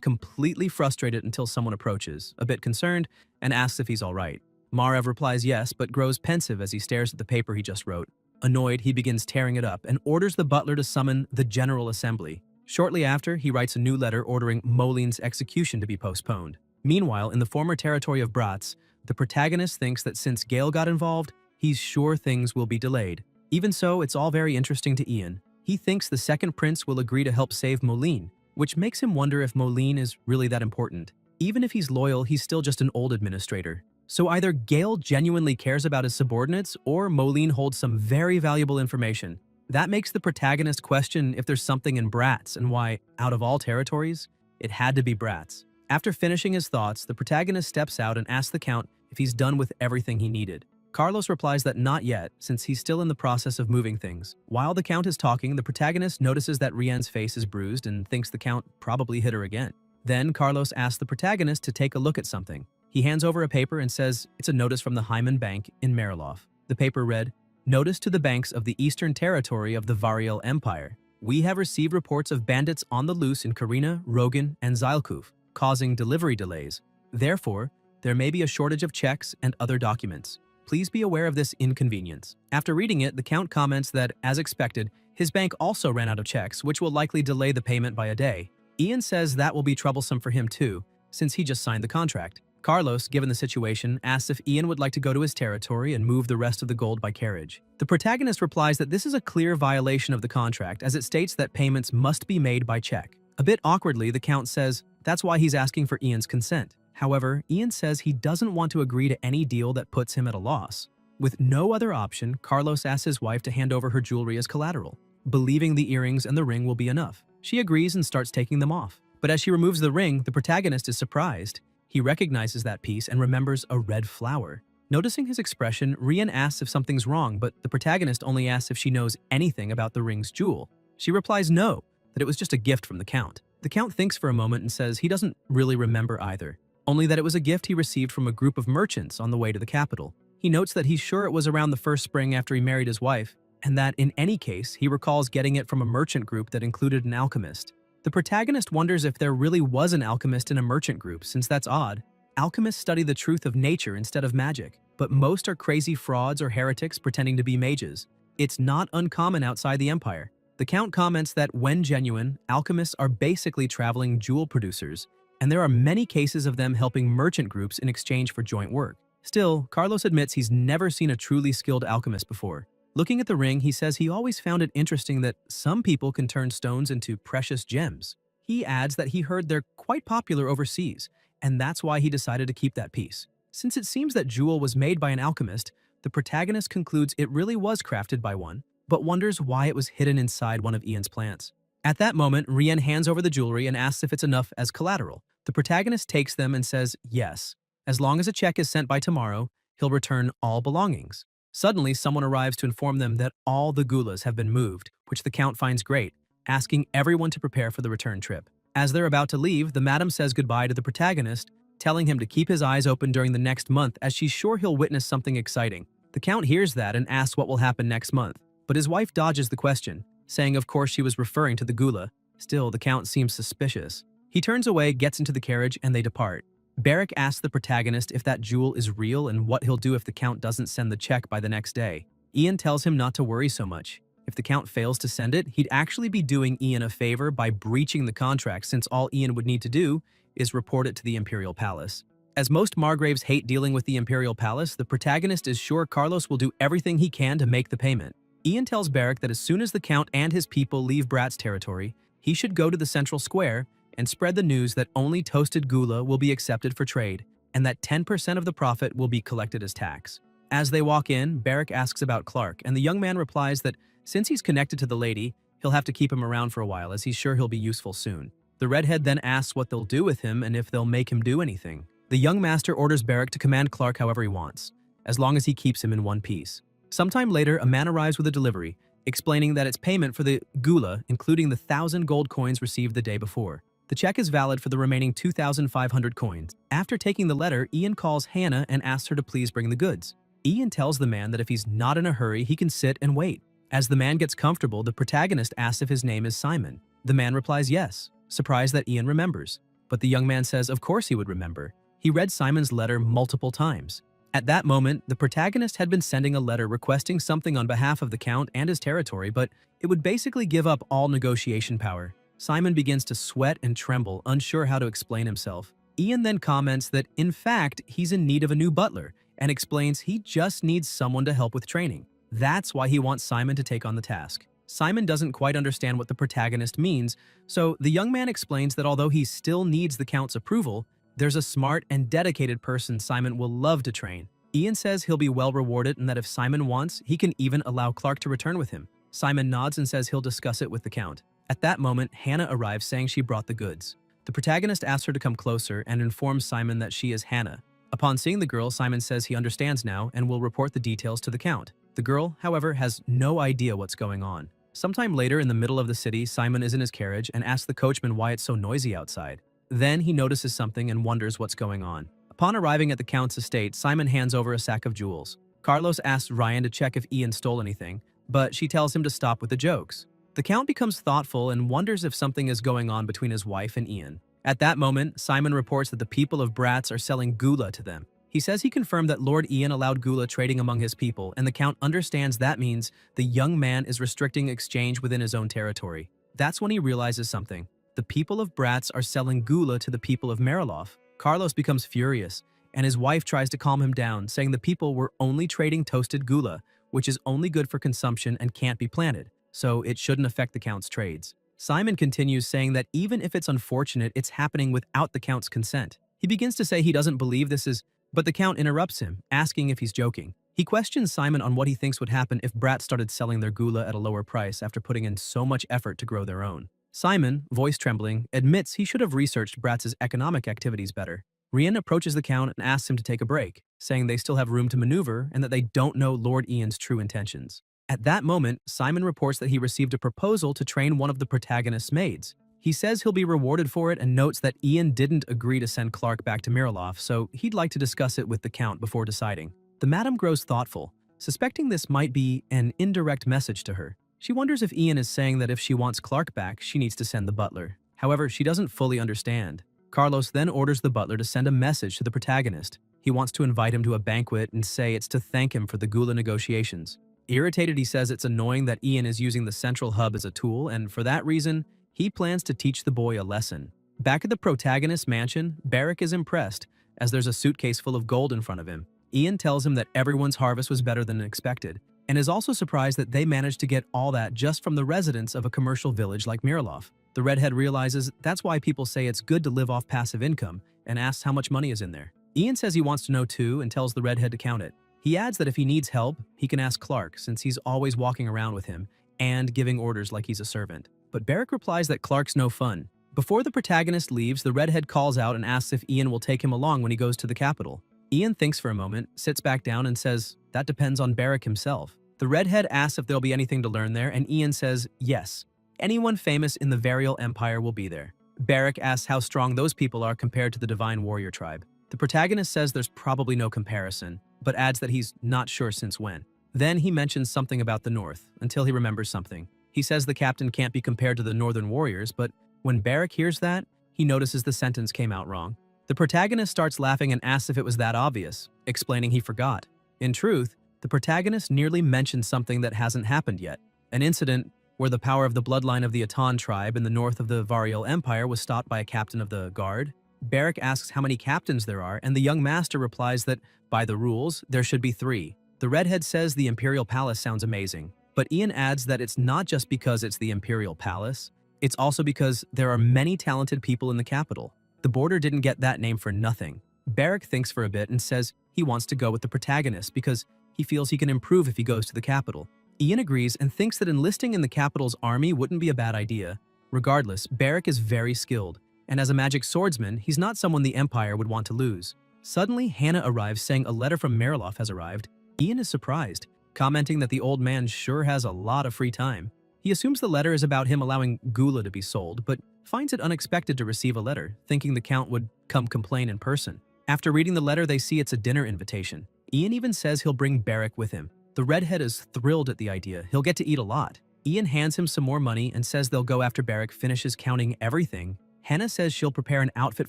completely frustrated until someone approaches, a bit concerned, and asks if he's all right. Margrave replies yes, but grows pensive as he stares at the paper he just wrote. Annoyed, he begins tearing it up and orders the butler to summon the General Assembly. Shortly after, he writes a new letter ordering Moline's execution to be postponed. Meanwhile, in the former territory of Bratz, the protagonist thinks that since Gale got involved, he's sure things will be delayed. Even so, it's all very interesting to Ian. He thinks the second prince will agree to help save Moline, which makes him wonder if Moline is really that important. Even if he's loyal, he's still just an old administrator. So either Gale genuinely cares about his subordinates, or Moline holds some very valuable information. That makes the protagonist question if there's something in Bratz and why, out of all territories, it had to be Bratz. After finishing his thoughts, the protagonist steps out and asks the Count if he's done with everything he needed. Carlos replies that not yet, since he's still in the process of moving things. While the Count is talking, the protagonist notices that Rienne's face is bruised and thinks the Count probably hit her again. Then Carlos asks the protagonist to take a look at something. He hands over a paper and says it's a notice from the Hyman Bank in Mariloff. The paper read, "Notice to the banks of the Eastern Territory of the Variel Empire. We have received reports of bandits on the loose in Karina, Rogan, and Zylkuf, causing delivery delays. Therefore, there may be a shortage of checks and other documents. Please be aware of this inconvenience." After reading it, the Count comments that, as expected, his bank also ran out of checks, which will likely delay the payment by a day. Ian says that will be troublesome for him too, since he just signed the contract. Carlos, given the situation, asks if Ian would like to go to his territory and move the rest of the gold by carriage. The protagonist replies that this is a clear violation of the contract as it states that payments must be made by check. A bit awkwardly, the Count says that's why he's asking for Ian's consent. However, Ian says he doesn't want to agree to any deal that puts him at a loss. With no other option, Carlos asks his wife to hand over her jewelry as collateral, believing the earrings and the ring will be enough. She agrees and starts taking them off. But as she removes the ring, the protagonist is surprised. He recognizes that piece and remembers a red flower. Noticing his expression, Rian asks if something's wrong, but the protagonist only asks if she knows anything about the ring's jewel. She replies no, that it was just a gift from the Count. The Count thinks for a moment and says he doesn't really remember either, only that it was a gift he received from a group of merchants on the way to the capital. He notes that he's sure it was around the first spring after he married his wife, and that in any case, he recalls getting it from a merchant group that included an alchemist. The protagonist wonders if there really was an alchemist in a merchant group, since that's odd. Alchemists study the truth of nature instead of magic, but most are crazy frauds or heretics pretending to be mages. It's not uncommon outside the Empire. The Count comments that when genuine, alchemists are basically traveling jewel producers, and there are many cases of them helping merchant groups in exchange for joint work. Still, Carlos admits he's never seen a truly skilled alchemist before. Looking at the ring, he says he always found it interesting that some people can turn stones into precious gems. He adds that he heard they're quite popular overseas, and that's why he decided to keep that piece. Since it seems that jewel was made by an alchemist, the protagonist concludes it really was crafted by one, but wonders why it was hidden inside one of Ian's plants. At that moment, Rian hands over the jewelry and asks if it's enough as collateral. The protagonist takes them and says yes. As long as a check is sent by tomorrow, he'll return all belongings. Suddenly, someone arrives to inform them that all the gulas have been moved, which the Count finds great, asking everyone to prepare for the return trip. As they're about to leave, the madam says goodbye to the protagonist, telling him to keep his eyes open during the next month as she's sure he'll witness something exciting. The Count hears that and asks what will happen next month, but his wife dodges the question, saying of course she was referring to the gula. Still, the Count seems suspicious. He turns away, gets into the carriage, and they depart. Barrack asks the protagonist if that jewel is real and what he'll do if the Count doesn't send the check by the next day. Ian tells him not to worry so much. If the Count fails to send it, he'd actually be doing Ian a favor by breaching the contract, since all Ian would need to do is report it to the Imperial Palace. As most Margraves hate dealing with the Imperial Palace, the protagonist is sure Carlos will do everything he can to make the payment. Ian tells Barrack that as soon as the Count and his people leave Brat's territory, he should go to the central square and spread the news that only toasted gula will be accepted for trade, and that 10% of the profit will be collected as tax. As they walk in, Barrack asks about Clark, and the young man replies that since he's connected to the lady, he'll have to keep him around for a while as he's sure he'll be useful soon. The redhead then asks what they'll do with him and if they'll make him do anything. The young master orders Barrack to command Clark however he wants, as long as he keeps him in one piece. Sometime later, a man arrives with a delivery, explaining that it's payment for the gula, including the 1,000 gold coins received the day before. The check is valid for the remaining 2,500 coins. After taking the letter, Ian calls Hannah and asks her to please bring the goods. Ian tells the man that if he's not in a hurry, he can sit and wait. As the man gets comfortable, the protagonist asks if his name is Simon. The man replies yes, surprised that Ian remembers. But the young man says of course he would remember. He read Simon's letter multiple times. At that moment, the protagonist had been sending a letter requesting something on behalf of the Count and his territory, but it would basically give up all negotiation power. Simon begins to sweat and tremble, unsure how to explain himself. Ian then comments that, in fact, he's in need of a new butler, and explains he just needs someone to help with training. That's why he wants Simon to take on the task. Simon doesn't quite understand what the protagonist means, so the young man explains that although he still needs the Count's approval, there's a smart and dedicated person Simon will love to train. Ian says he'll be well rewarded and that if Simon wants, he can even allow Clark to return with him. Simon nods and says he'll discuss it with the Count. At that moment, Hannah arrives saying she brought the goods. The protagonist asks her to come closer and informs Simon that she is Hannah. Upon seeing the girl, Simon says he understands now and will report the details to the Count. The girl, however, has no idea what's going on. Sometime later in the middle of the city, Simon is in his carriage and asks the coachman why it's so noisy outside. Then he notices something and wonders what's going on. Upon arriving at the Count's estate, Simon hands over a sack of jewels. Carlos asks Ryan to check if Ian stole anything, but she tells him to stop with the jokes. The Count becomes thoughtful and wonders if something is going on between his wife and Ian. At that moment, Simon reports that the people of Bratz are selling gula to them. He says he confirmed that Lord Ian allowed gula trading among his people, and the Count understands that means the young man is restricting exchange within his own territory. That's when he realizes something. The people of Bratz are selling gula to the people of Mariloff. Carlos becomes furious, and his wife tries to calm him down, saying the people were only trading toasted gula, which is only good for consumption and can't be planted, so it shouldn't affect the Count's trades. Simon continues, saying that even if it's unfortunate, it's happening without the Count's consent. He begins to say he doesn't believe this is, but the Count interrupts him, asking if he's joking. He questions Simon on what he thinks would happen if brats started selling their gula at a lower price after putting in so much effort to grow their own. Simon, voice trembling, admits he should have researched brats' economic activities better. Rian approaches the Count and asks him to take a break, saying they still have room to maneuver and that they don't know Lord Ian's true intentions. At that moment, Simon reports that he received a proposal to train one of the protagonist's maids. He says he'll be rewarded for it and notes that Ian didn't agree to send Clark back to Miraloff, so he'd like to discuss it with the Count before deciding. The madam grows thoughtful, suspecting this might be an indirect message to her. She wonders if Ian is saying that if she wants Clark back, she needs to send the butler. However, she doesn't fully understand. Carlos then orders the butler to send a message to the protagonist. He wants to invite him to a banquet and say it's to thank him for the gula negotiations. Irritated, he says it's annoying that Ian is using the central hub as a tool, and for that reason, he plans to teach the boy a lesson. Back at the protagonist's mansion, Barrack is impressed, as there's a suitcase full of gold in front of him. Ian tells him that everyone's harvest was better than expected, and is also surprised that they managed to get all that just from the residents of a commercial village like Miraloff. The redhead realizes that's why people say it's good to live off passive income, and asks how much money is in there. Ian says he wants to know too and tells the redhead to count it. He adds that if he needs help, he can ask Clark, since he's always walking around with him and giving orders like he's a servant. But Barrack replies that Clark's no fun. Before the protagonist leaves, the redhead calls out and asks if Ian will take him along when he goes to the capital. Ian thinks for a moment, sits back down and says that depends on Barrack himself. The redhead asks if there'll be anything to learn there, and Ian says yes. Anyone famous in the Varial Empire will be there. Barrack asks how strong those people are compared to the Divine Warrior tribe. The protagonist says there's probably no comparison, but adds that he's not sure since when. Then he mentions something about the North, until he remembers something. He says the captain can't be compared to the Northern Warriors, but when Barrack hears that, he notices the sentence came out wrong. The protagonist starts laughing and asks if it was that obvious, explaining he forgot. In truth, the protagonist nearly mentioned something that hasn't happened yet, an incident where the power of the bloodline of the Atan tribe in the north of the Varial Empire was stopped by a captain of the guard. Barrack asks how many captains there are, and the young master replies that, by the rules, there should be 3. The redhead says the Imperial Palace sounds amazing, but Ian adds that it's not just because it's the Imperial Palace, it's also because there are many talented people in the capital. The border didn't get that name for nothing. Barrack thinks for a bit and says he wants to go with the protagonist because he feels he can improve if he goes to the capital. Ian agrees and thinks that enlisting in the capital's army wouldn't be a bad idea. Regardless, Barrack is very skilled, and as a magic swordsman, he's not someone the Empire would want to lose. Suddenly, Hannah arrives saying a letter from Miraloff has arrived. Ian is surprised, commenting that the old man sure has a lot of free time. He assumes the letter is about him allowing gula to be sold, but finds it unexpected to receive a letter, thinking the Count would come complain in person. After reading the letter, they see it's a dinner invitation. Ian even says he'll bring Barrack with him. The redhead is thrilled at the idea. He'll get to eat a lot. Ian hands him some more money and says they'll go after Barrack finishes counting everything. Hannah says she'll prepare an outfit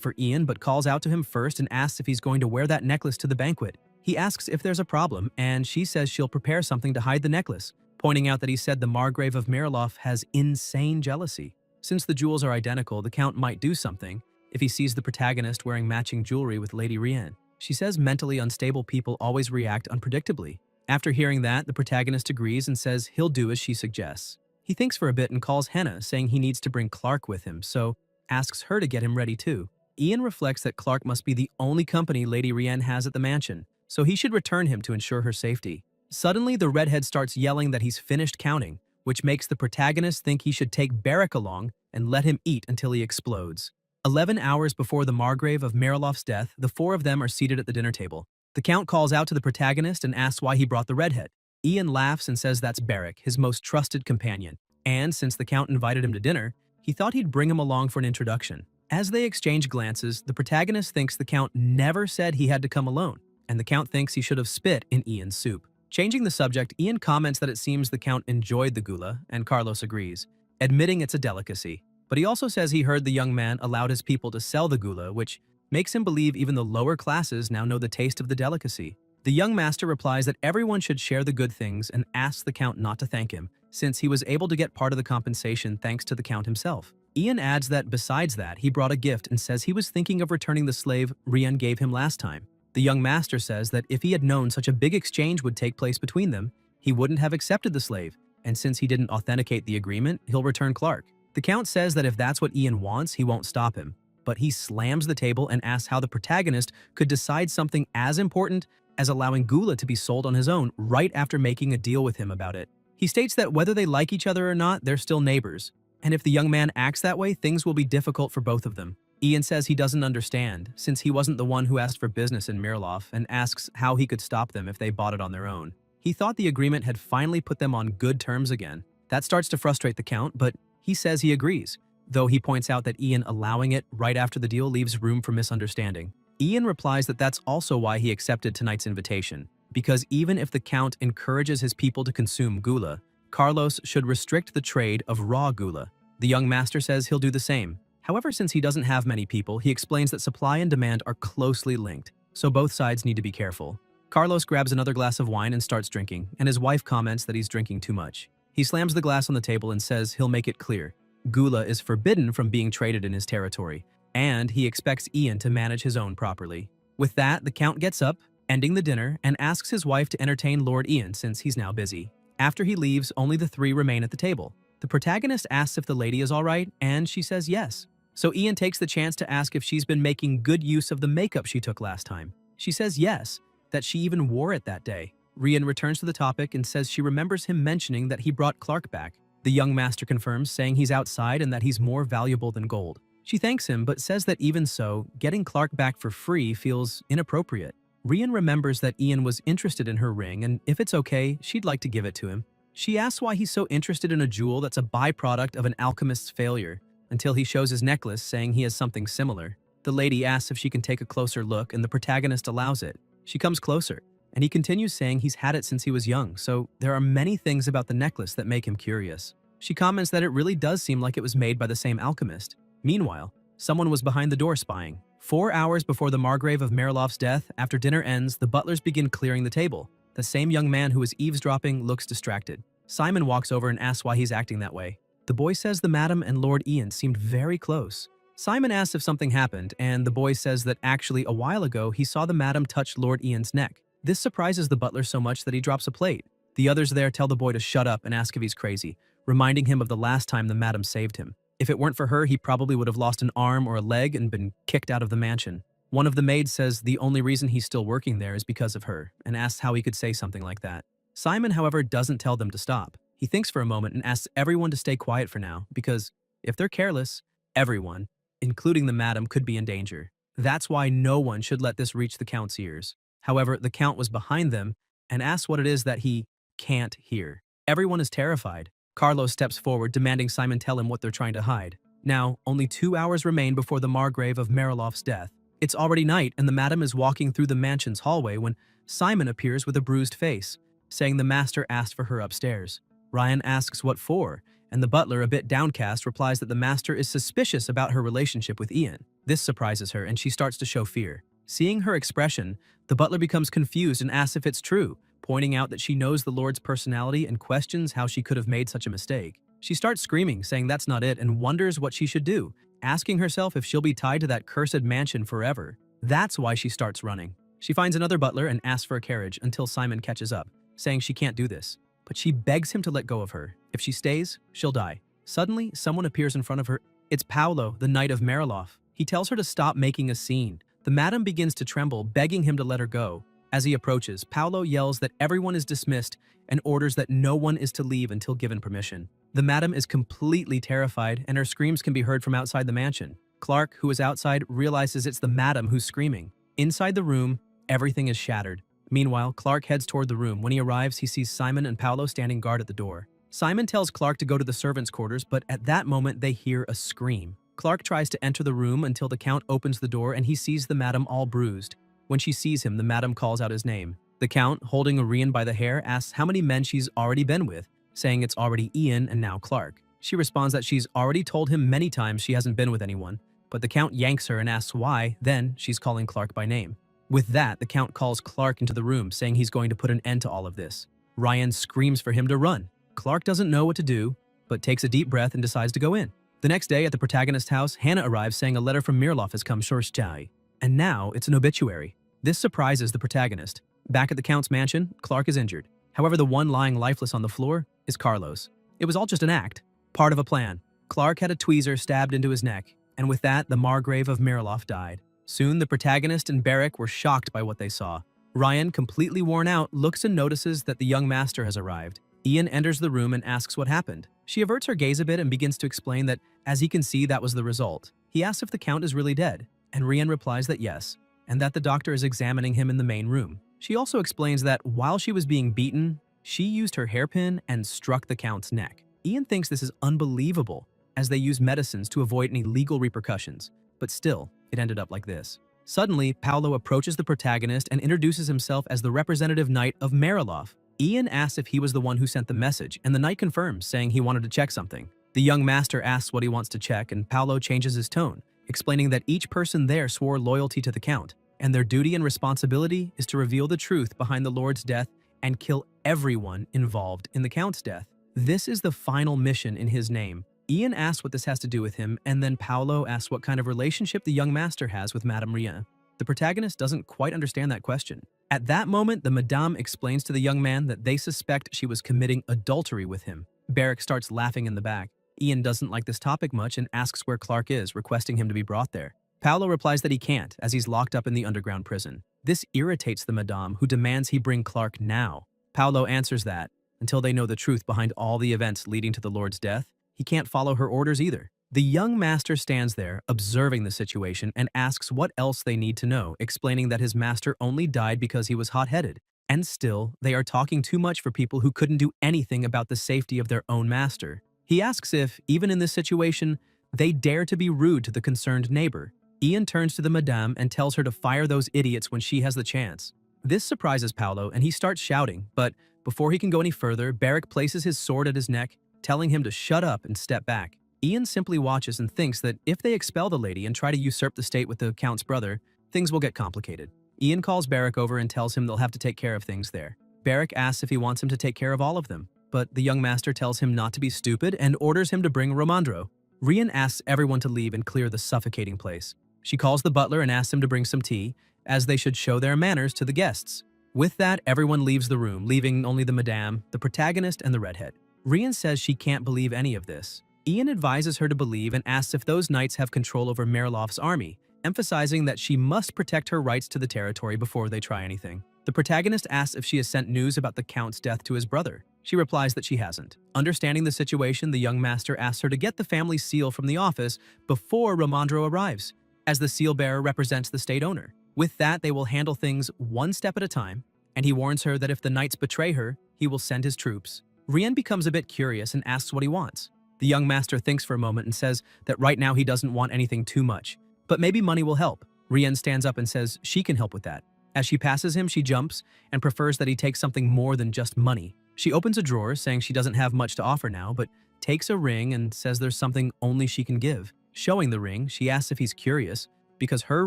for Ian, but calls out to him first and asks if he's going to wear that necklace to the banquet. He asks if there's a problem, and she says she'll prepare something to hide the necklace, pointing out that he said the Margrave of Miraloff has insane jealousy. Since the jewels are identical, the Count might do something if he sees the protagonist wearing matching jewelry with Lady Rian. She says mentally unstable people always react unpredictably. After hearing that, the protagonist agrees and says he'll do as she suggests. He thinks for a bit and calls Hannah, saying he needs to bring Clark with him, so asks her to get him ready too. Ian reflects that Clark must be the only company Lady Rian has at the mansion, so he should return him to ensure her safety. Suddenly, the redhead starts yelling that he's finished counting, which makes the protagonist think he should take Barrack along and let him eat until he explodes. 11 hours before the Margrave of Miraloff's death, the 4 of them are seated at the dinner table. The Count calls out to the protagonist and asks why he brought the redhead. Ian laughs and says that's Barrack, his most trusted companion, and since the Count invited him to dinner, he thought he'd bring him along for an introduction. As they exchange glances, the protagonist thinks the Count never said he had to come alone, and the Count thinks he should have spit in Ian's soup. Changing the subject, Ian comments that it seems the Count enjoyed the gula, and Carlos agrees, admitting it's a delicacy. But he also says he heard the young man allowed his people to sell the gula, which makes him believe even the lower classes now know the taste of the delicacy. The young master replies that everyone should share the good things and asks the Count not to thank him, since he was able to get part of the compensation thanks to the Count himself. Ian adds that besides that, he brought a gift and says he was thinking of returning the slave Rian gave him last time. The young master says that if he had known such a big exchange would take place between them, he wouldn't have accepted the slave, and since he didn't authenticate the agreement, he'll return Clark. The Count says that if that's what Ian wants, he won't stop him, but he slams the table and asks how the protagonist could decide something as important as allowing Gula to be sold on his own right after making a deal with him about it. He states that whether they like each other or not, they're still neighbors, and if the young man acts that way, things will be difficult for both of them. Ian says he doesn't understand, since he wasn't the one who asked for business in Mirloff, and asks how he could stop them if they bought it on their own. He thought the agreement had finally put them on good terms again. That starts to frustrate the Count, but he says he agrees, though he points out that Ian allowing it right after the deal leaves room for misunderstanding. Ian replies that that's also why he accepted tonight's invitation, because even if the Count encourages his people to consume gula, Carlos should restrict the trade of raw gula. The young master says he'll do the same. However, since he doesn't have many people, he explains that supply and demand are closely linked, so both sides need to be careful. Carlos grabs another glass of wine and starts drinking, and his wife comments that he's drinking too much. He slams the glass on the table and says he'll make it clear. Gula is forbidden from being traded in his territory, and he expects Ian to manage his own properly. With that, the Count gets up, ending the dinner, and asks his wife to entertain Lord Ian since he's now busy. After he leaves, only the three remain at the table. The protagonist asks if the lady is all right, and she says yes. So Ian takes the chance to ask if she's been making good use of the makeup she took last time. She says yes, that she even wore it that day. Rian returns to the topic and says she remembers him mentioning that he brought Clark back. The young master confirms, saying he's outside and that he's more valuable than gold. She thanks him, but says that even so, getting Clark back for free feels inappropriate. Rian remembers that Ian was interested in her ring, and if it's okay, she'd like to give it to him. She asks why he's so interested in a jewel that's a byproduct of an alchemist's failure, until he shows his necklace, saying he has something similar. The lady asks if she can take a closer look, and the protagonist allows it. She comes closer, and he continues saying he's had it since he was young, so there are many things about the necklace that make him curious. She comments that it really does seem like it was made by the same alchemist. Meanwhile, someone was behind the door spying. 4 hours before the Margrave of Merloff's death, after dinner ends, the butlers begin clearing the table. The same young man who was eavesdropping looks distracted. Simon walks over and asks why he's acting that way. The boy says the madam and Lord Ian seemed very close. Simon asks if something happened, and the boy says that actually a while ago he saw the madam touch Lord Ian's neck. This surprises the butler so much that he drops a plate. The others there tell the boy to shut up and ask if he's crazy, reminding him of the last time the madam saved him. If it weren't for her, he probably would have lost an arm or a leg and been kicked out of the mansion. One of the maids says the only reason he's still working there is because of her, and asks how he could say something like that. Simon, however, doesn't tell them to stop. He thinks for a moment and asks everyone to stay quiet for now, because if they're careless, everyone, including the madam, could be in danger. That's why no one should let this reach the Count's ears. However, the Count was behind them and asks what it is that he can't hear. Everyone is terrified. Carlos steps forward, demanding Simon tell him what they're trying to hide. Now, only 2 hours remain before the Margrave of Merloff's death. It's already night, and the madam is walking through the mansion's hallway when Simon appears with a bruised face, saying the master asked for her upstairs. Ryan asks what for, and the butler, a bit downcast, replies that the master is suspicious about her relationship with Ian. This surprises her, and she starts to show fear. Seeing her expression, the butler becomes confused and asks if it's true, pointing out that she knows the Lord's personality and questions how she could have made such a mistake. She starts screaming, saying that's not it, and wonders what she should do, asking herself if she'll be tied to that cursed mansion forever. That's why she starts running. She finds another butler and asks for a carriage until Simon catches up, saying she can't do this. But she begs him to let go of her. If she stays, she'll die. Suddenly, someone appears in front of her. It's Paolo, the Knight of Merloff. He tells her to stop making a scene. The madam begins to tremble, begging him to let her go. As he approaches, Paolo yells that everyone is dismissed and orders that no one is to leave until given permission. The madam is completely terrified, and her screams can be heard from outside the mansion. Clark, who is outside, realizes it's the madam who's screaming. Inside the room, everything is shattered. Meanwhile, Clark heads toward the room. When he arrives, he sees Simon and Paolo standing guard at the door. Simon tells Clark to go to the servants' quarters, but at that moment they hear a scream. Clark tries to enter the room until the Count opens the door and he sees the madam all bruised. When she sees him, the madam calls out his name. The Count, holding Orion by the hair, asks how many men she's already been with, saying it's already Ian and now Clark. She responds that she's already told him many times she hasn't been with anyone, but the Count yanks her and asks why, then she's calling Clark by name. With that, the Count calls Clark into the room, saying he's going to put an end to all of this. Ryan screams for him to run. Clark doesn't know what to do, but takes a deep breath and decides to go in. The next day at the protagonist's house, Hannah arrives saying a letter from Mirloff has come Shorschai, and now it's an obituary. This surprises the protagonist. Back at the Count's mansion, Clark is injured. However, the one lying lifeless on the floor is Carlos. It was all just an act, part of a plan. Clark had a tweezer stabbed into his neck, and with that, the Margrave of Mirloff died. Soon, the protagonist and Barrick were shocked by what they saw. Ryan, completely worn out, looks and notices that the young master has arrived. Ian enters the room and asks what happened. She averts her gaze a bit and begins to explain that, as he can see, that was the result. He asks if the Count is really dead, and Ryan replies that yes, and that the doctor is examining him in the main room. She also explains that while she was being beaten, she used her hairpin and struck the Count's neck. Ian thinks this is unbelievable, as they use medicines to avoid any legal repercussions, but still, it ended up like this. Suddenly, Paolo approaches the protagonist and introduces himself as the representative knight of Mariloff. Ian asks if he was the one who sent the message, and the knight confirms, saying he wanted to check something. The young master asks what he wants to check, and Paolo changes his tone, explaining that each person there swore loyalty to the Count, and their duty and responsibility is to reveal the truth behind the Lord's death and kill everyone involved in the Count's death. This is the final mission in his name. Ian asks what this has to do with him, and then Paolo asks what kind of relationship the young master has with Madame Rien. The protagonist doesn't quite understand that question. At that moment, the Madame explains to the young man that they suspect she was committing adultery with him. Barrick starts laughing in the back. Ian doesn't like this topic much and asks where Clark is, requesting him to be brought there. Paolo replies that he can't, as he's locked up in the underground prison. This irritates the Madame, who demands he bring Clark now. Paolo answers that, until they know the truth behind all the events leading to the Lord's death, he can't follow her orders either. The young master stands there, observing the situation, and asks what else they need to know, explaining that his master only died because he was hot-headed. And still, they are talking too much for people who couldn't do anything about the safety of their own master. He asks if, even in this situation, they dare to be rude to the concerned neighbor. Ian turns to the Madame and tells her to fire those idiots when she has the chance. This surprises Paolo, and he starts shouting, but before he can go any further, Barrick places his sword at his neck, telling him to shut up and step back. Ian simply watches and thinks that if they expel the lady and try to usurp the state with the Count's brother, things will get complicated. Ian calls Barrick over and tells him they'll have to take care of things there. Barrick asks if he wants him to take care of all of them, but the young master tells him not to be stupid and orders him to bring Romandro. Rian asks everyone to leave and clear the suffocating place. She calls the butler and asks him to bring some tea, as they should show their manners to the guests. With that, everyone leaves the room, leaving only the Madame, the protagonist, and the redhead. Rian says she can't believe any of this. Ian advises her to believe and asks if those knights have control over Mariloff's army, emphasizing that she must protect her rights to the territory before they try anything. The protagonist asks if she has sent news about the Count's death to his brother. She replies that she hasn't. Understanding the situation, the young master asks her to get the family seal from the office before Romandro arrives, as the seal bearer represents the state owner. With that, they will handle things one step at a time, and he warns her that if the knights betray her, he will send his troops. Rian becomes a bit curious and asks what he wants. The young master thinks for a moment and says that right now he doesn't want anything too much, but maybe money will help. Rian stands up and says she can help with that. As she passes him, she jumps and prefers that he take something more than just money. She opens a drawer, saying she doesn't have much to offer now, but takes a ring and says there's something only she can give. Showing the ring, she asks if he's curious, because her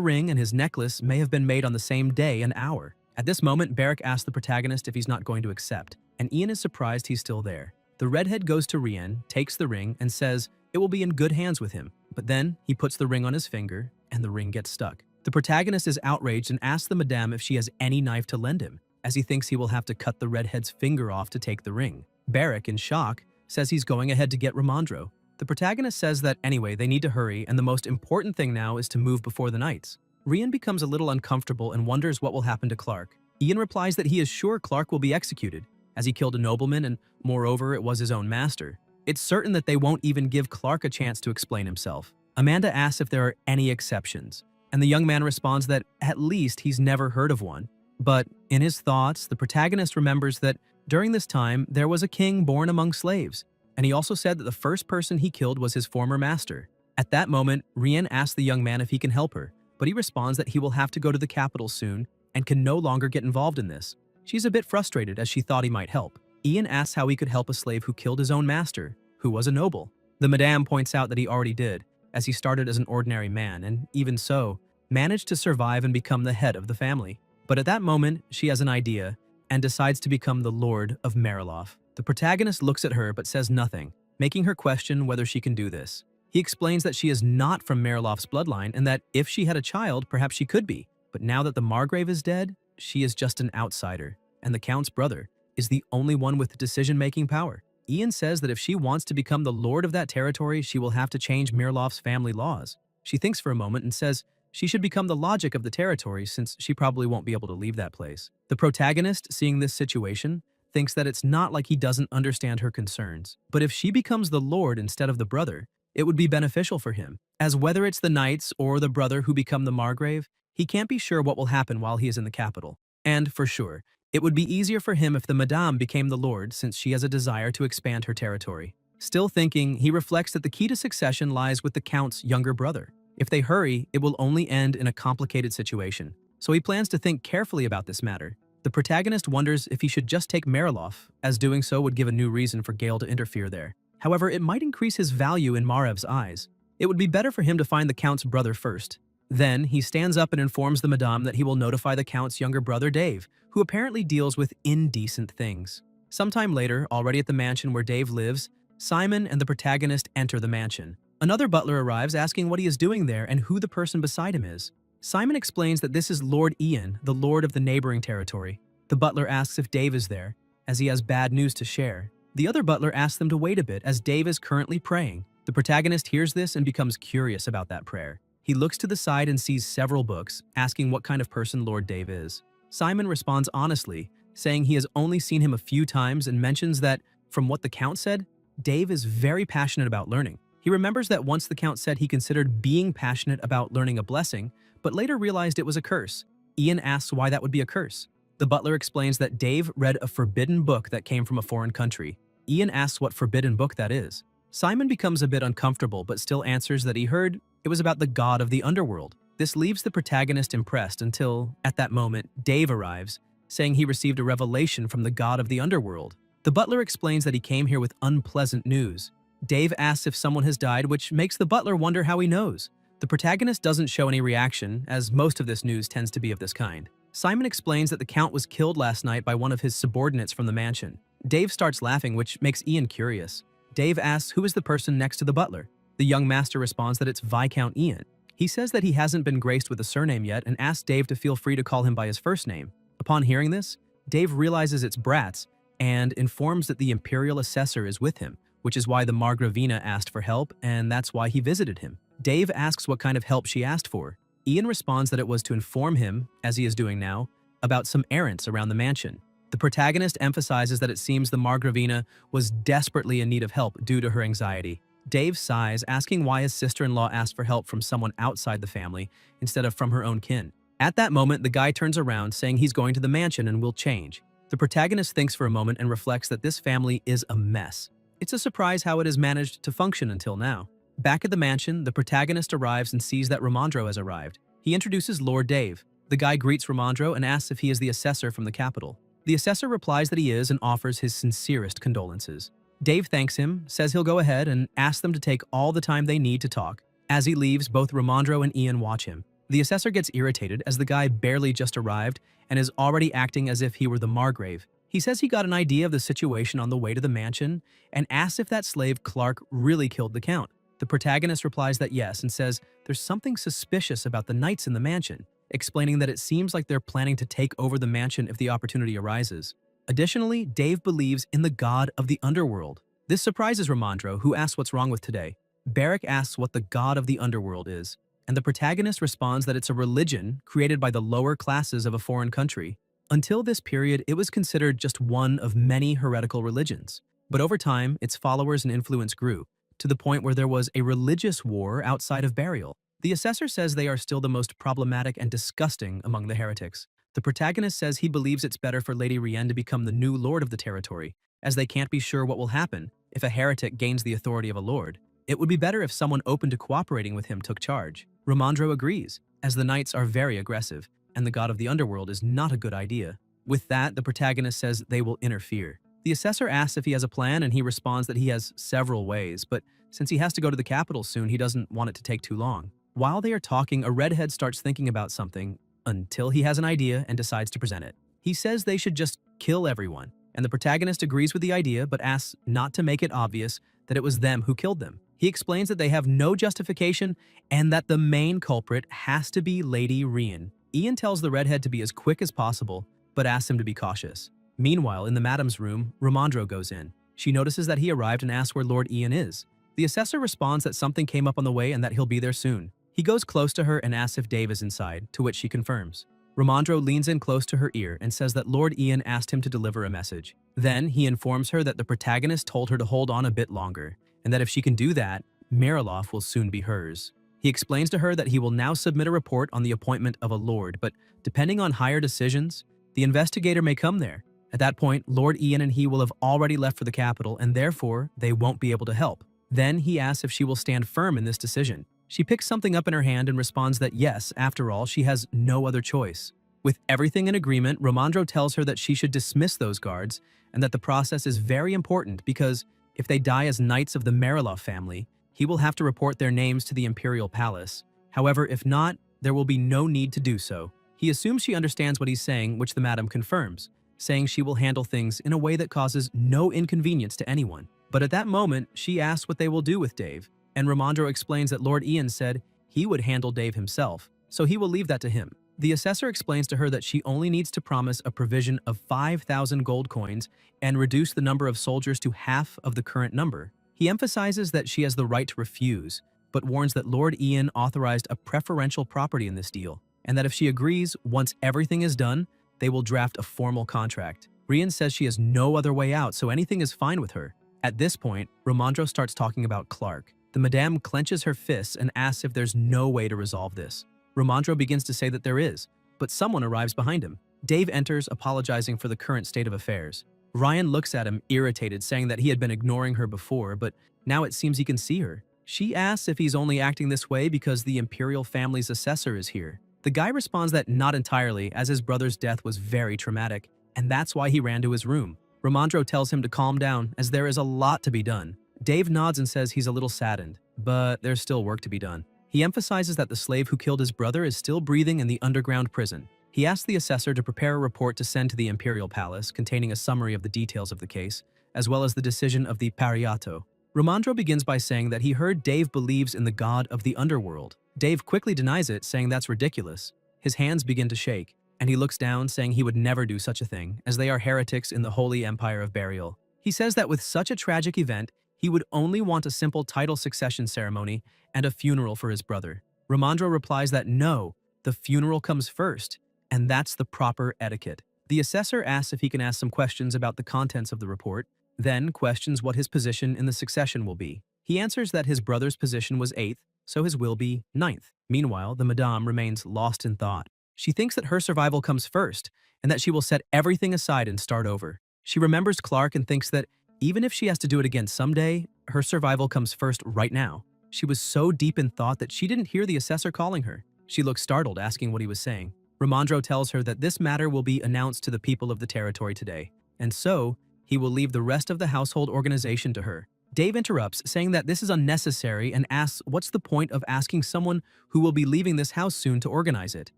ring and his necklace may have been made on the same day and hour. At this moment, Barrick asks the protagonist if he's not going to accept, and Ian is surprised he's still there. The redhead goes to Rian, takes the ring, and says it will be in good hands with him, but then he puts the ring on his finger, and the ring gets stuck. The protagonist is outraged and asks the Madame if she has any knife to lend him, as he thinks he will have to cut the redhead's finger off to take the ring. Barrick, in shock, says he's going ahead to get Romandro. The protagonist says that anyway, they need to hurry, and the most important thing now is to move before the knights. Rian becomes a little uncomfortable and wonders what will happen to Clark. Ian replies that he is sure Clark will be executed, as he killed a nobleman and, moreover, it was his own master. It's certain that they won't even give Clark a chance to explain himself. Amanda asks if there are any exceptions, and the young man responds that at least he's never heard of one. But in his thoughts, the protagonist remembers that during this time, there was a king born among slaves, and he also said that the first person he killed was his former master. At that moment, Rian asks the young man if he can help her, but he responds that he will have to go to the capital soon and can no longer get involved in this. She's a bit frustrated as she thought he might help. Ian asks how he could help a slave who killed his own master, who was a noble. The Madame points out that he already did, as he started as an ordinary man and, even so, managed to survive and become the head of the family. But at that moment, she has an idea and decides to become the Lord of Mariloff. The protagonist looks at her but says nothing, making her question whether she can do this. He explains that she is not from Marilov's bloodline and that if she had a child, perhaps she could be. But now that the Margrave is dead, she is just an outsider, and the Count's brother is the only one with decision-making power. Ian says that if she wants to become the lord of that territory, she will have to change Marilov's family laws. She thinks for a moment and says she should become the logic of the territory since she probably won't be able to leave that place. The protagonist, seeing this situation, thinks that it's not like he doesn't understand her concerns, but if she becomes the lord instead of the brother, it would be beneficial for him, as whether it's the knights or the brother who become the Margrave, he can't be sure what will happen while he is in the capital. And, for sure, it would be easier for him if the Madame became the lord since she has a desire to expand her territory. Still thinking, he reflects that the key to succession lies with the Count's younger brother. If they hurry, it will only end in a complicated situation, so he plans to think carefully about this matter. The protagonist wonders if he should just take Marilov, as doing so would give a new reason for Gale to interfere there. However, it might increase his value in Marev's eyes. It would be better for him to find the Count's brother first. Then, he stands up and informs the Madame that he will notify the Count's younger brother Dave, who apparently deals with indecent things. Sometime later, already at the mansion where Dave lives, Simon and the protagonist enter the mansion. Another butler arrives asking what he is doing there and who the person beside him is. Simon explains that this is Lord Ian, the lord of the neighboring territory. The butler asks if Dave is there, as he has bad news to share. The other butler asks them to wait a bit as Dave is currently praying. The protagonist hears this and becomes curious about that prayer. He looks to the side and sees several books, asking what kind of person Lord Dave is. Simon responds honestly, saying he has only seen him a few times and mentions that, from what the Count said, Dave is very passionate about learning. He remembers that once the Count said he considered being passionate about learning a blessing, but later realized it was a curse. Ian asks why that would be a curse. The butler explains that Dave read a forbidden book that came from a foreign country. Ian asks what forbidden book that is. Simon becomes a bit uncomfortable but still answers that he heard it was about the god of the underworld. This leaves the protagonist impressed until, at that moment, Dave arrives, saying he received a revelation from the god of the underworld. The butler explains that he came here with unpleasant news. Dave asks if someone has died, which makes the butler wonder how he knows. The protagonist doesn't show any reaction, as most of this news tends to be of this kind. Simon explains that the Count was killed last night by one of his subordinates from the mansion. Dave starts laughing, which makes Ian curious. Dave asks who is the person next to the butler. The young master responds that it's Viscount Ian. He says that he hasn't been graced with a surname yet and asks Dave to feel free to call him by his first name. Upon hearing this, Dave realizes it's Bratz and informs that the Imperial Assessor is with him, which is why the Margravina asked for help, and that's why he visited him. Dave asks what kind of help she asked for. Ian responds that it was to inform him, as he is doing now, about some errands around the mansion. The protagonist emphasizes that it seems the Margravina was desperately in need of help due to her anxiety. Dave sighs, asking why his sister-in-law asked for help from someone outside the family instead of from her own kin. At that moment, the guy turns around, saying he's going to the mansion and will change. The protagonist thinks for a moment and reflects that this family is a mess. It's a surprise how it has managed to function until now. Back at the mansion, the protagonist arrives and sees that Ramondro has arrived. He introduces Lord Dave. The guy greets Ramondro and asks if he is the assessor from the capital. The assessor replies that he is and offers his sincerest condolences. Dave thanks him, says he'll go ahead, and asks them to take all the time they need to talk. As he leaves, both Ramondro and Ian watch him. The assessor gets irritated as the guy barely just arrived and is already acting as if he were the Margrave. He says he got an idea of the situation on the way to the mansion and asks if that slave Clark really killed the Count. The protagonist replies that yes and says there's something suspicious about the knights in the mansion, explaining that it seems like they're planning to take over the mansion if the opportunity arises. Additionally, Dave believes in the god of the underworld. This surprises Ramondro, who asks what's wrong with today. Barrick asks what the god of the underworld is, and the protagonist responds that it's a religion created by the lower classes of a foreign country. Until this period, it was considered just one of many heretical religions. But over time, its followers and influence grew, to the point where there was a religious war outside of burial. The assessor says they are still the most problematic and disgusting among the heretics. The protagonist says he believes it's better for Lady Rienne to become the new lord of the territory, as they can't be sure what will happen if a heretic gains the authority of a lord. It would be better if someone open to cooperating with him took charge. Ramondro agrees, as the knights are very aggressive, and the god of the underworld is not a good idea. With that, the protagonist says they will interfere. The assessor asks if he has a plan, and he responds that he has several ways, but since he has to go to the capital soon, he doesn't want it to take too long. While they are talking, a redhead starts thinking about something, until he has an idea and decides to present it. He says they should just kill everyone, and the protagonist agrees with the idea but asks not to make it obvious that it was them who killed them. He explains that they have no justification and that the main culprit has to be Lady Rian. Ian tells the redhead to be as quick as possible, but asks him to be cautious. Meanwhile, in the madam's room, Ramondro goes in. She notices that he arrived and asks where Lord Ian is. The assessor responds that something came up on the way and that he'll be there soon. He goes close to her and asks if Dave is inside, to which she confirms. Ramondro leans in close to her ear and says that Lord Ian asked him to deliver a message. Then, he informs her that the protagonist told her to hold on a bit longer, and that if she can do that, Mariloff will soon be hers. He explains to her that he will now submit a report on the appointment of a lord, but depending on higher decisions, the investigator may come there. At that point, Lord Ian and he will have already left for the capital, and therefore, they won't be able to help. Then he asks if she will stand firm in this decision. She picks something up in her hand and responds that yes, after all, she has no other choice. With everything in agreement, Ramondro tells her that she should dismiss those guards and that the process is very important because if they die as knights of the Mariloff family, he will have to report their names to the Imperial Palace. However, if not, there will be no need to do so. He assumes she understands what he's saying, which the madam confirms, saying she will handle things in a way that causes no inconvenience to anyone. But at that moment, she asks what they will do with Dave, and Ramondro explains that Lord Ian said he would handle Dave himself, so he will leave that to him. The assessor explains to her that she only needs to promise a provision of 5,000 gold coins and reduce the number of soldiers to half of the current number. He emphasizes that she has the right to refuse, but warns that Lord Ian authorized a preferential property in this deal, and that if she agrees, once everything is done, they will draft a formal contract. Rian says she has no other way out, so anything is fine with her. At this point, Ramondro starts talking about Clark. The madame clenches her fists and asks if there's no way to resolve this. Ramondro begins to say that there is, but someone arrives behind him. Dave enters, apologizing for the current state of affairs. Ryan looks at him, irritated, saying that he had been ignoring her before, but now it seems he can see her. She asks if he's only acting this way because the Imperial family's assessor is here. The guy responds that not entirely, as his brother's death was very traumatic, and that's why he ran to his room. Ramondro tells him to calm down, as there is a lot to be done. Dave nods and says he's a little saddened, but there's still work to be done. He emphasizes that the slave who killed his brother is still breathing in the underground prison. He asks the assessor to prepare a report to send to the Imperial Palace containing a summary of the details of the case, as well as the decision of the Pariato. Ramondro begins by saying that he heard Dave believes in the god of the underworld. Dave quickly denies it, saying that's ridiculous. His hands begin to shake, and he looks down, saying he would never do such a thing, as they are heretics in the Holy Empire of Burial. He says that with such a tragic event, he would only want a simple title succession ceremony and a funeral for his brother. Ramondro replies that no, the funeral comes first, and that's the proper etiquette. The assessor asks if he can ask some questions about the contents of the report, then questions what his position in the succession will be. He answers that his brother's position was 8th, so his will be 9th. Meanwhile, the madame remains lost in thought. She thinks that her survival comes first, and that she will set everything aside and start over. She remembers Clark and thinks that even if she has to do it again someday, her survival comes first right now. She was so deep in thought that she didn't hear the assessor calling her. She looked startled, asking what he was saying. Ramondro tells her that this matter will be announced to the people of the territory today, and so he will leave the rest of the household organization to her. Dave interrupts, saying that this is unnecessary and asks what's the point of asking someone who will be leaving this house soon to organize it.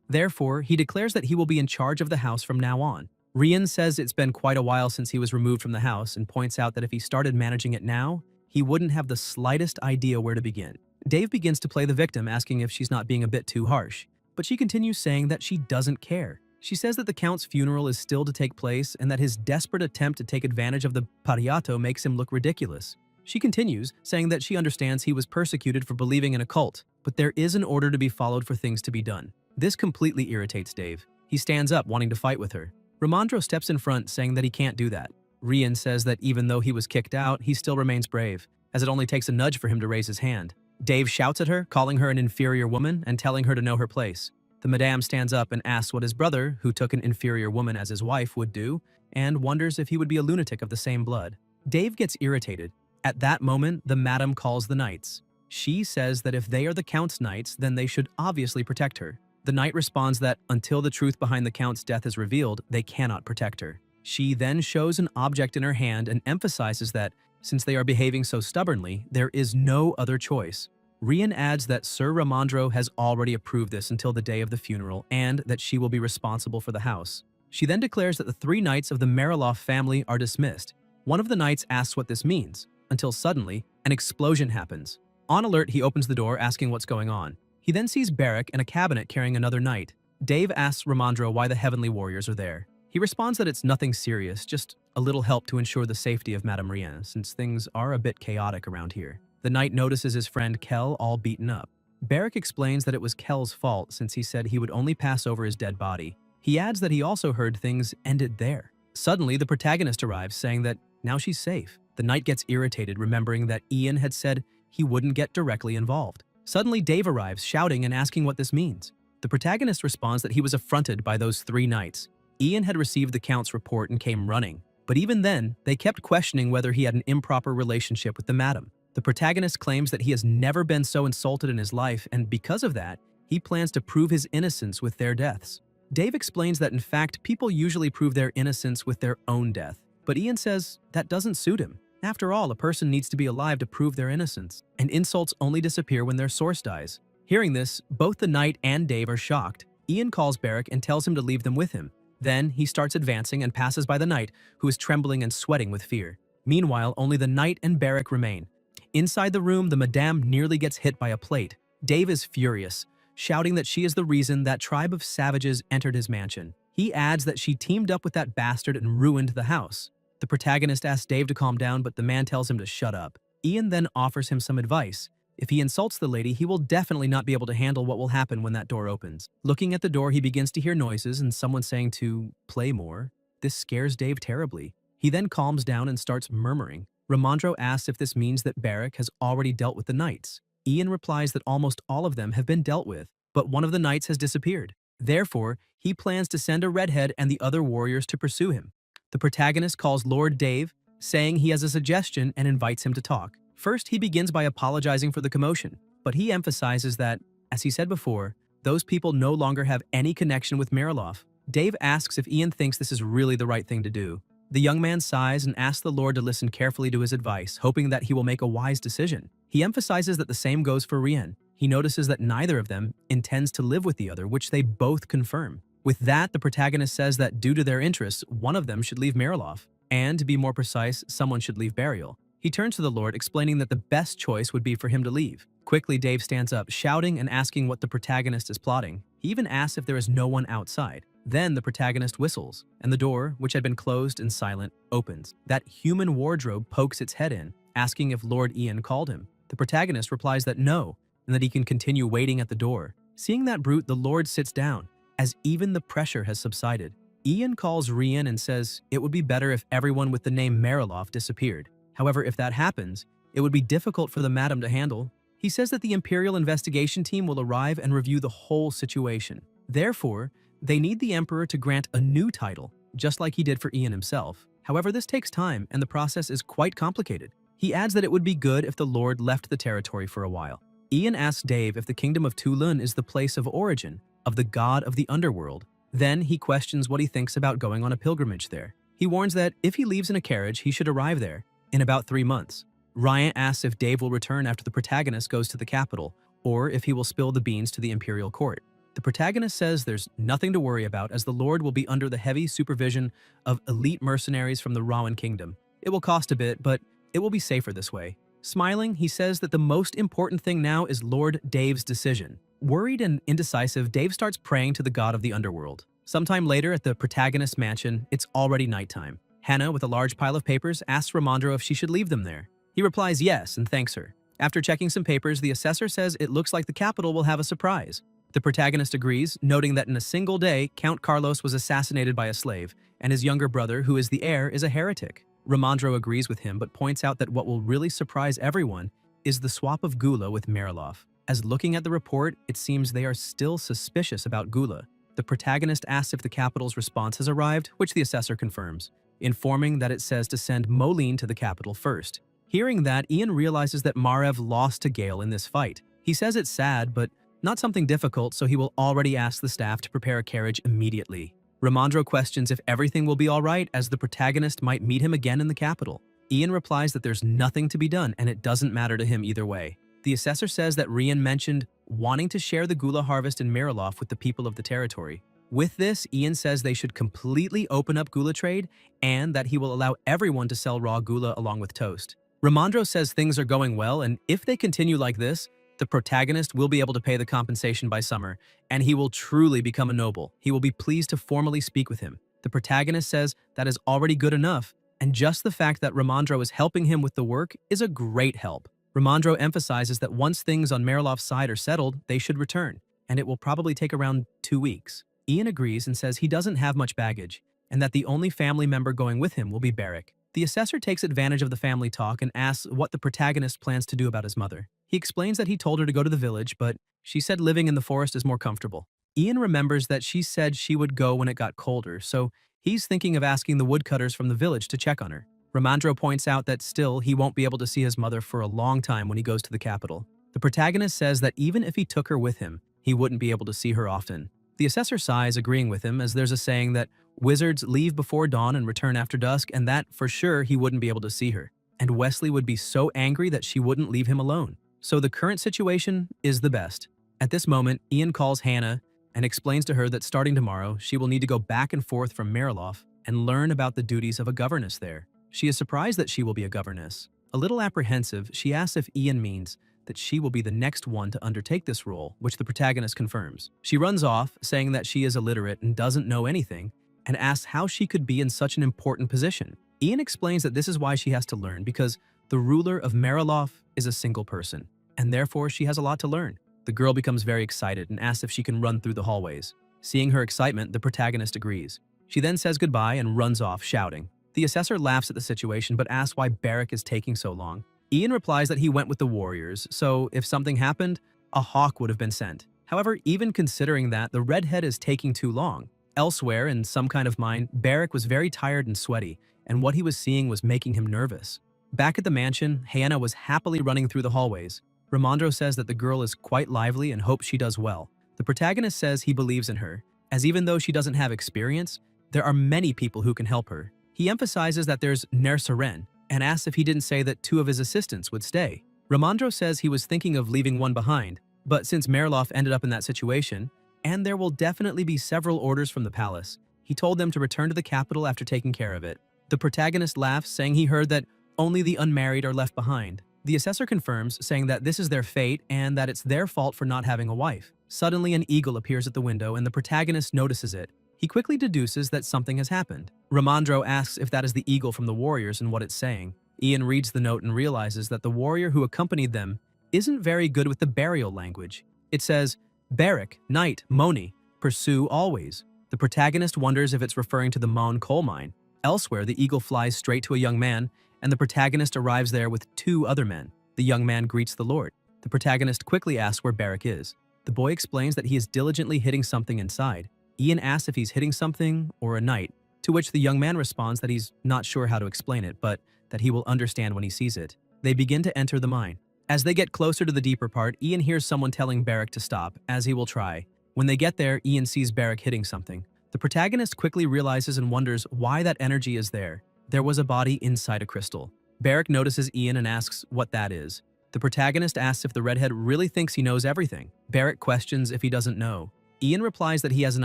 Therefore, he declares that he will be in charge of the house from now on. Rian says it's been quite a while since he was removed from the house and points out that if he started managing it now, he wouldn't have the slightest idea where to begin. Dave begins to play the victim, asking if she's not being a bit too harsh, but she continues saying that she doesn't care. She says that the Count's funeral is still to take place and that his desperate attempt to take advantage of the Pariato makes him look ridiculous. She continues, saying that she understands he was persecuted for believing in a cult, but there is an order to be followed for things to be done. This completely irritates Dave. He stands up, wanting to fight with her. Ramondro steps in front, saying that he can't do that. Rian says that even though he was kicked out, he still remains brave, as it only takes a nudge for him to raise his hand. Dave shouts at her, calling her an inferior woman and telling her to know her place. The madame stands up and asks what his brother, who took an inferior woman as his wife, would do, and wonders if he would be a lunatic of the same blood. Dave gets irritated. At that moment, the madam calls the knights. She says that if they are the Count's knights, then they should obviously protect her. The knight responds that until the truth behind the Count's death is revealed, they cannot protect her. She then shows an object in her hand and emphasizes that, since they are behaving so stubbornly, there is no other choice. Rian adds that Sir Ramondro has already approved this until the day of the funeral and that she will be responsible for the house. She then declares that the 3 knights of the Mariloff family are dismissed. One of the knights asks what this means. until suddenly, an explosion happens. On alert, he opens the door asking what's going on. He then sees Barrack in a cabinet carrying another knight. Dave asks Ramondro why the Heavenly Warriors are there. He responds that it's nothing serious, just a little help to ensure the safety of Madame Rien, since things are a bit chaotic around here. The knight notices his friend Kel all beaten up. Barrack explains that it was Kel's fault since he said he would only pass over his dead body. He adds that he also heard things ended there. Suddenly, the protagonist arrives saying that now she's safe. The knight gets irritated, remembering that Ian had said he wouldn't get directly involved. Suddenly, Dave arrives, shouting and asking what this means. The protagonist responds that he was affronted by those 3 knights. Ian had received the Count's report and came running. But even then, they kept questioning whether he had an improper relationship with the madam. The protagonist claims that he has never been so insulted in his life, and because of that, he plans to prove his innocence with their deaths. Dave explains that in fact, people usually prove their innocence with their own death. But Ian says that doesn't suit him. After all, a person needs to be alive to prove their innocence, and insults only disappear when their source dies. Hearing this, both the knight and Dave are shocked. Ian calls Barrack and tells him to leave them with him. Then, he starts advancing and passes by the knight, who is trembling and sweating with fear. Meanwhile, only the knight and Barrack remain. Inside the room, the madame nearly gets hit by a plate. Dave is furious, shouting that she is the reason that tribe of savages entered his mansion. He adds that she teamed up with that bastard and ruined the house. The protagonist asks Dave to calm down, but the man tells him to shut up. Ian then offers him some advice. If he insults the lady, he will definitely not be able to handle what will happen when that door opens. Looking at the door, he begins to hear noises and someone saying to play more. This scares Dave terribly. He then calms down and starts murmuring. Ramondro asks if this means that Barrack has already dealt with the knights. Ian replies that almost all of them have been dealt with, but one of the knights has disappeared. Therefore, he plans to send a redhead and the other warriors to pursue him. The protagonist calls Lord Dave, saying he has a suggestion and invites him to talk. First, he begins by apologizing for the commotion, but he emphasizes that, as he said before, those people no longer have any connection with Mariloff. Dave asks if Ian thinks this is really the right thing to do. The young man sighs and asks the Lord to listen carefully to his advice, hoping that he will make a wise decision. He emphasizes that the same goes for Rien. He notices that neither of them intends to live with the other, which they both confirm. With that, the protagonist says that due to their interests, one of them should leave Mariloff, and to be more precise, someone should leave Burial. He turns to the Lord, explaining that the best choice would be for him to leave. Quickly, Dave stands up, shouting and asking what the protagonist is plotting. He even asks if there is no one outside. Then the protagonist whistles, and the door, which had been closed and silent, opens. That human wardrobe pokes its head in, asking if Lord Ian called him. The protagonist replies that no, and that he can continue waiting at the door. Seeing that brute, the Lord sits down, as even the pressure has subsided. Ian calls Rien and says it would be better if everyone with the name Mariloff disappeared. However, if that happens, it would be difficult for the madam to handle. He says that the Imperial investigation team will arrive and review the whole situation. Therefore, they need the Emperor to grant a new title, just like he did for Ian himself. However, this takes time, and the process is quite complicated. He adds that it would be good if the Lord left the territory for a while. Ian asks Dave if the kingdom of Tulun is the place of origin of the god of the underworld. Then he questions what he thinks about going on a pilgrimage there. He warns that if he leaves in a carriage, he should arrive there in about 3 months. Ryan asks if Dave will return after the protagonist goes to the capital, or if he will spill the beans to the imperial court. The protagonist says there's nothing to worry about, as the Lord will be under the heavy supervision of elite mercenaries from the Rowan kingdom. It will cost a bit, but it will be safer this way. Smiling, he says that the most important thing now is Lord Dave's decision. Worried and indecisive, Dave starts praying to the god of the underworld. Sometime later at the protagonist's mansion, it's already nighttime. Hannah, with a large pile of papers, asks Ramondro if she should leave them there. He replies yes and thanks her. After checking some papers, the assessor says it looks like the capital will have a surprise. The protagonist agrees, noting that in a single day, Count Carlos was assassinated by a slave, and his younger brother, who is the heir, is a heretic. Ramondro agrees with him, but points out that what will really surprise everyone is the swap of Gula with Mariloff. As looking at the report, it seems they are still suspicious about Gula. The protagonist asks if the capital's response has arrived, which the assessor confirms, informing that it says to send Moline to the capital first. Hearing that, Ian realizes that Marev lost to Gale in this fight. He says it's sad, but not something difficult, so he will already ask the staff to prepare a carriage immediately. Ramondro questions if everything will be alright, as the protagonist might meet him again in the capital. Ian replies that there's nothing to be done and it doesn't matter to him either way. The assessor says that Rien mentioned wanting to share the Gula harvest in Mariloff with the people of the territory. With this, Ian says they should completely open up Gula trade and that he will allow everyone to sell raw Gula along with toast. Ramondro says things are going well, and if they continue like this, the protagonist will be able to pay the compensation by summer, and he will truly become a noble. He will be pleased to formally speak with him. The protagonist says that is already good enough, and just the fact that Ramondro is helping him with the work is a great help. Ramondro emphasizes that once things on Marilov's side are settled, they should return, and it will probably take around 2 weeks. Ian agrees and says he doesn't have much baggage, and that the only family member going with him will be Beric. The assessor takes advantage of the family talk and asks what the protagonist plans to do about his mother. He explains that he told her to go to the village, but she said living in the forest is more comfortable. Ian remembers that she said she would go when it got colder, so he's thinking of asking the woodcutters from the village to check on her. Ramondro points out that still he won't be able to see his mother for a long time when he goes to the capital. The protagonist says that even if he took her with him, he wouldn't be able to see her often. The assessor sighs, agreeing with him, as there's a saying that wizards leave before dawn and return after dusk, and that, for sure, he wouldn't be able to see her. And Wesley would be so angry that she wouldn't leave him alone. So the current situation is the best. At this moment, Ian calls Hannah and explains to her that starting tomorrow, she will need to go back and forth from Marilov and learn about the duties of a governess there. She is surprised that she will be a governess. A little apprehensive, she asks if Ian means that she will be the next one to undertake this role, which the protagonist confirms. She runs off, saying that she is illiterate and doesn't know anything, and asks how she could be in such an important position. Ian explains that this is why she has to learn, because the ruler of Marilov is a single person, and therefore she has a lot to learn. The girl becomes very excited and asks if she can run through the hallways. Seeing her excitement, the protagonist agrees. She then says goodbye and runs off, shouting. The assessor laughs at the situation but asks why Beric is taking so long. Ian replies that he went with the warriors, so if something happened, a hawk would have been sent. However, even considering that, the redhead is taking too long. Elsewhere, in some kind of mind, Beric was very tired and sweaty, and what he was seeing was making him nervous. Back at the mansion, Hannah was happily running through the hallways. Ramondro says that the girl is quite lively and hopes she does well. The protagonist says he believes in her, as even though she doesn't have experience, there are many people who can help her. He emphasizes that there's Nersaren, and asks if he didn't say that 2 of his assistants would stay. Ramondro says he was thinking of leaving one behind, but since Marilov ended up in that situation, and there will definitely be several orders from the palace, he told them to return to the capital after taking care of it. The protagonist laughs, saying he heard that only the unmarried are left behind. The assessor confirms, saying that this is their fate and that it's their fault for not having a wife. Suddenly, an eagle appears at the window and the protagonist notices it. He quickly deduces that something has happened. Ramondro asks if that is the eagle from the warriors and what it's saying. Ian reads the note and realizes that the warrior who accompanied them isn't very good with the burial language. It says, Beric, Knight, Moni, pursue always. The protagonist wonders if it's referring to the Mon coal mine. Elsewhere, the eagle flies straight to a young man, and the protagonist arrives there with 2 other men. The young man greets the Lord. The protagonist quickly asks where Beric is. The boy explains that he is diligently hitting something inside. Ian asks if he's hitting something or a knight, to which the young man responds that he's not sure how to explain it, but that he will understand when he sees it. They begin to enter the mine. As they get closer to the deeper part, Ian hears someone telling Beric to stop, as he will try. When they get there, Ian sees Beric hitting something. The protagonist quickly realizes and wonders why that energy is there. There was a body inside a crystal. Beric notices Ian and asks what that is. The protagonist asks if the redhead really thinks he knows everything. Beric questions if he doesn't know. Ian replies that he has an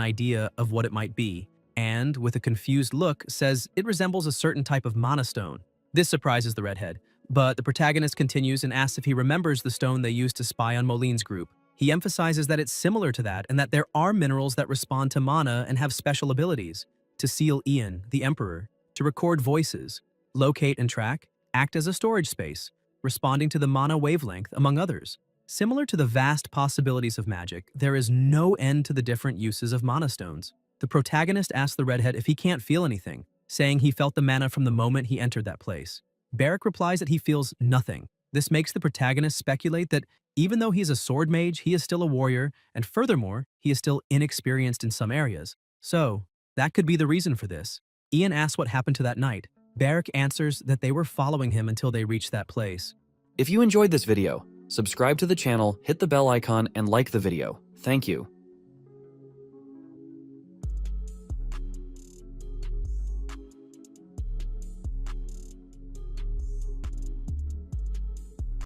idea of what it might be, and, with a confused look, says it resembles a certain type of mana stone. This surprises the redhead, but the protagonist continues and asks if he remembers the stone they used to spy on Moline's group. He emphasizes that it's similar to that and that there are minerals that respond to mana and have special abilities. To seal Ian, the Emperor, to record voices, locate and track, act as a storage space, responding to the mana wavelength, among others. Similar to the vast possibilities of magic, there is no end to the different uses of mana stones. The protagonist asks the redhead if he can't feel anything, saying he felt the mana from the moment he entered that place. Beric replies that he feels nothing. This makes the protagonist speculate that even though he's a sword mage, he is still a warrior, and furthermore, he is still inexperienced in some areas. So, that could be the reason for this. Ian asks what happened to that night. Beric answers that they were following him until they reached that place. If you enjoyed this video, subscribe to the channel, hit the bell icon, and like the video. Thank you.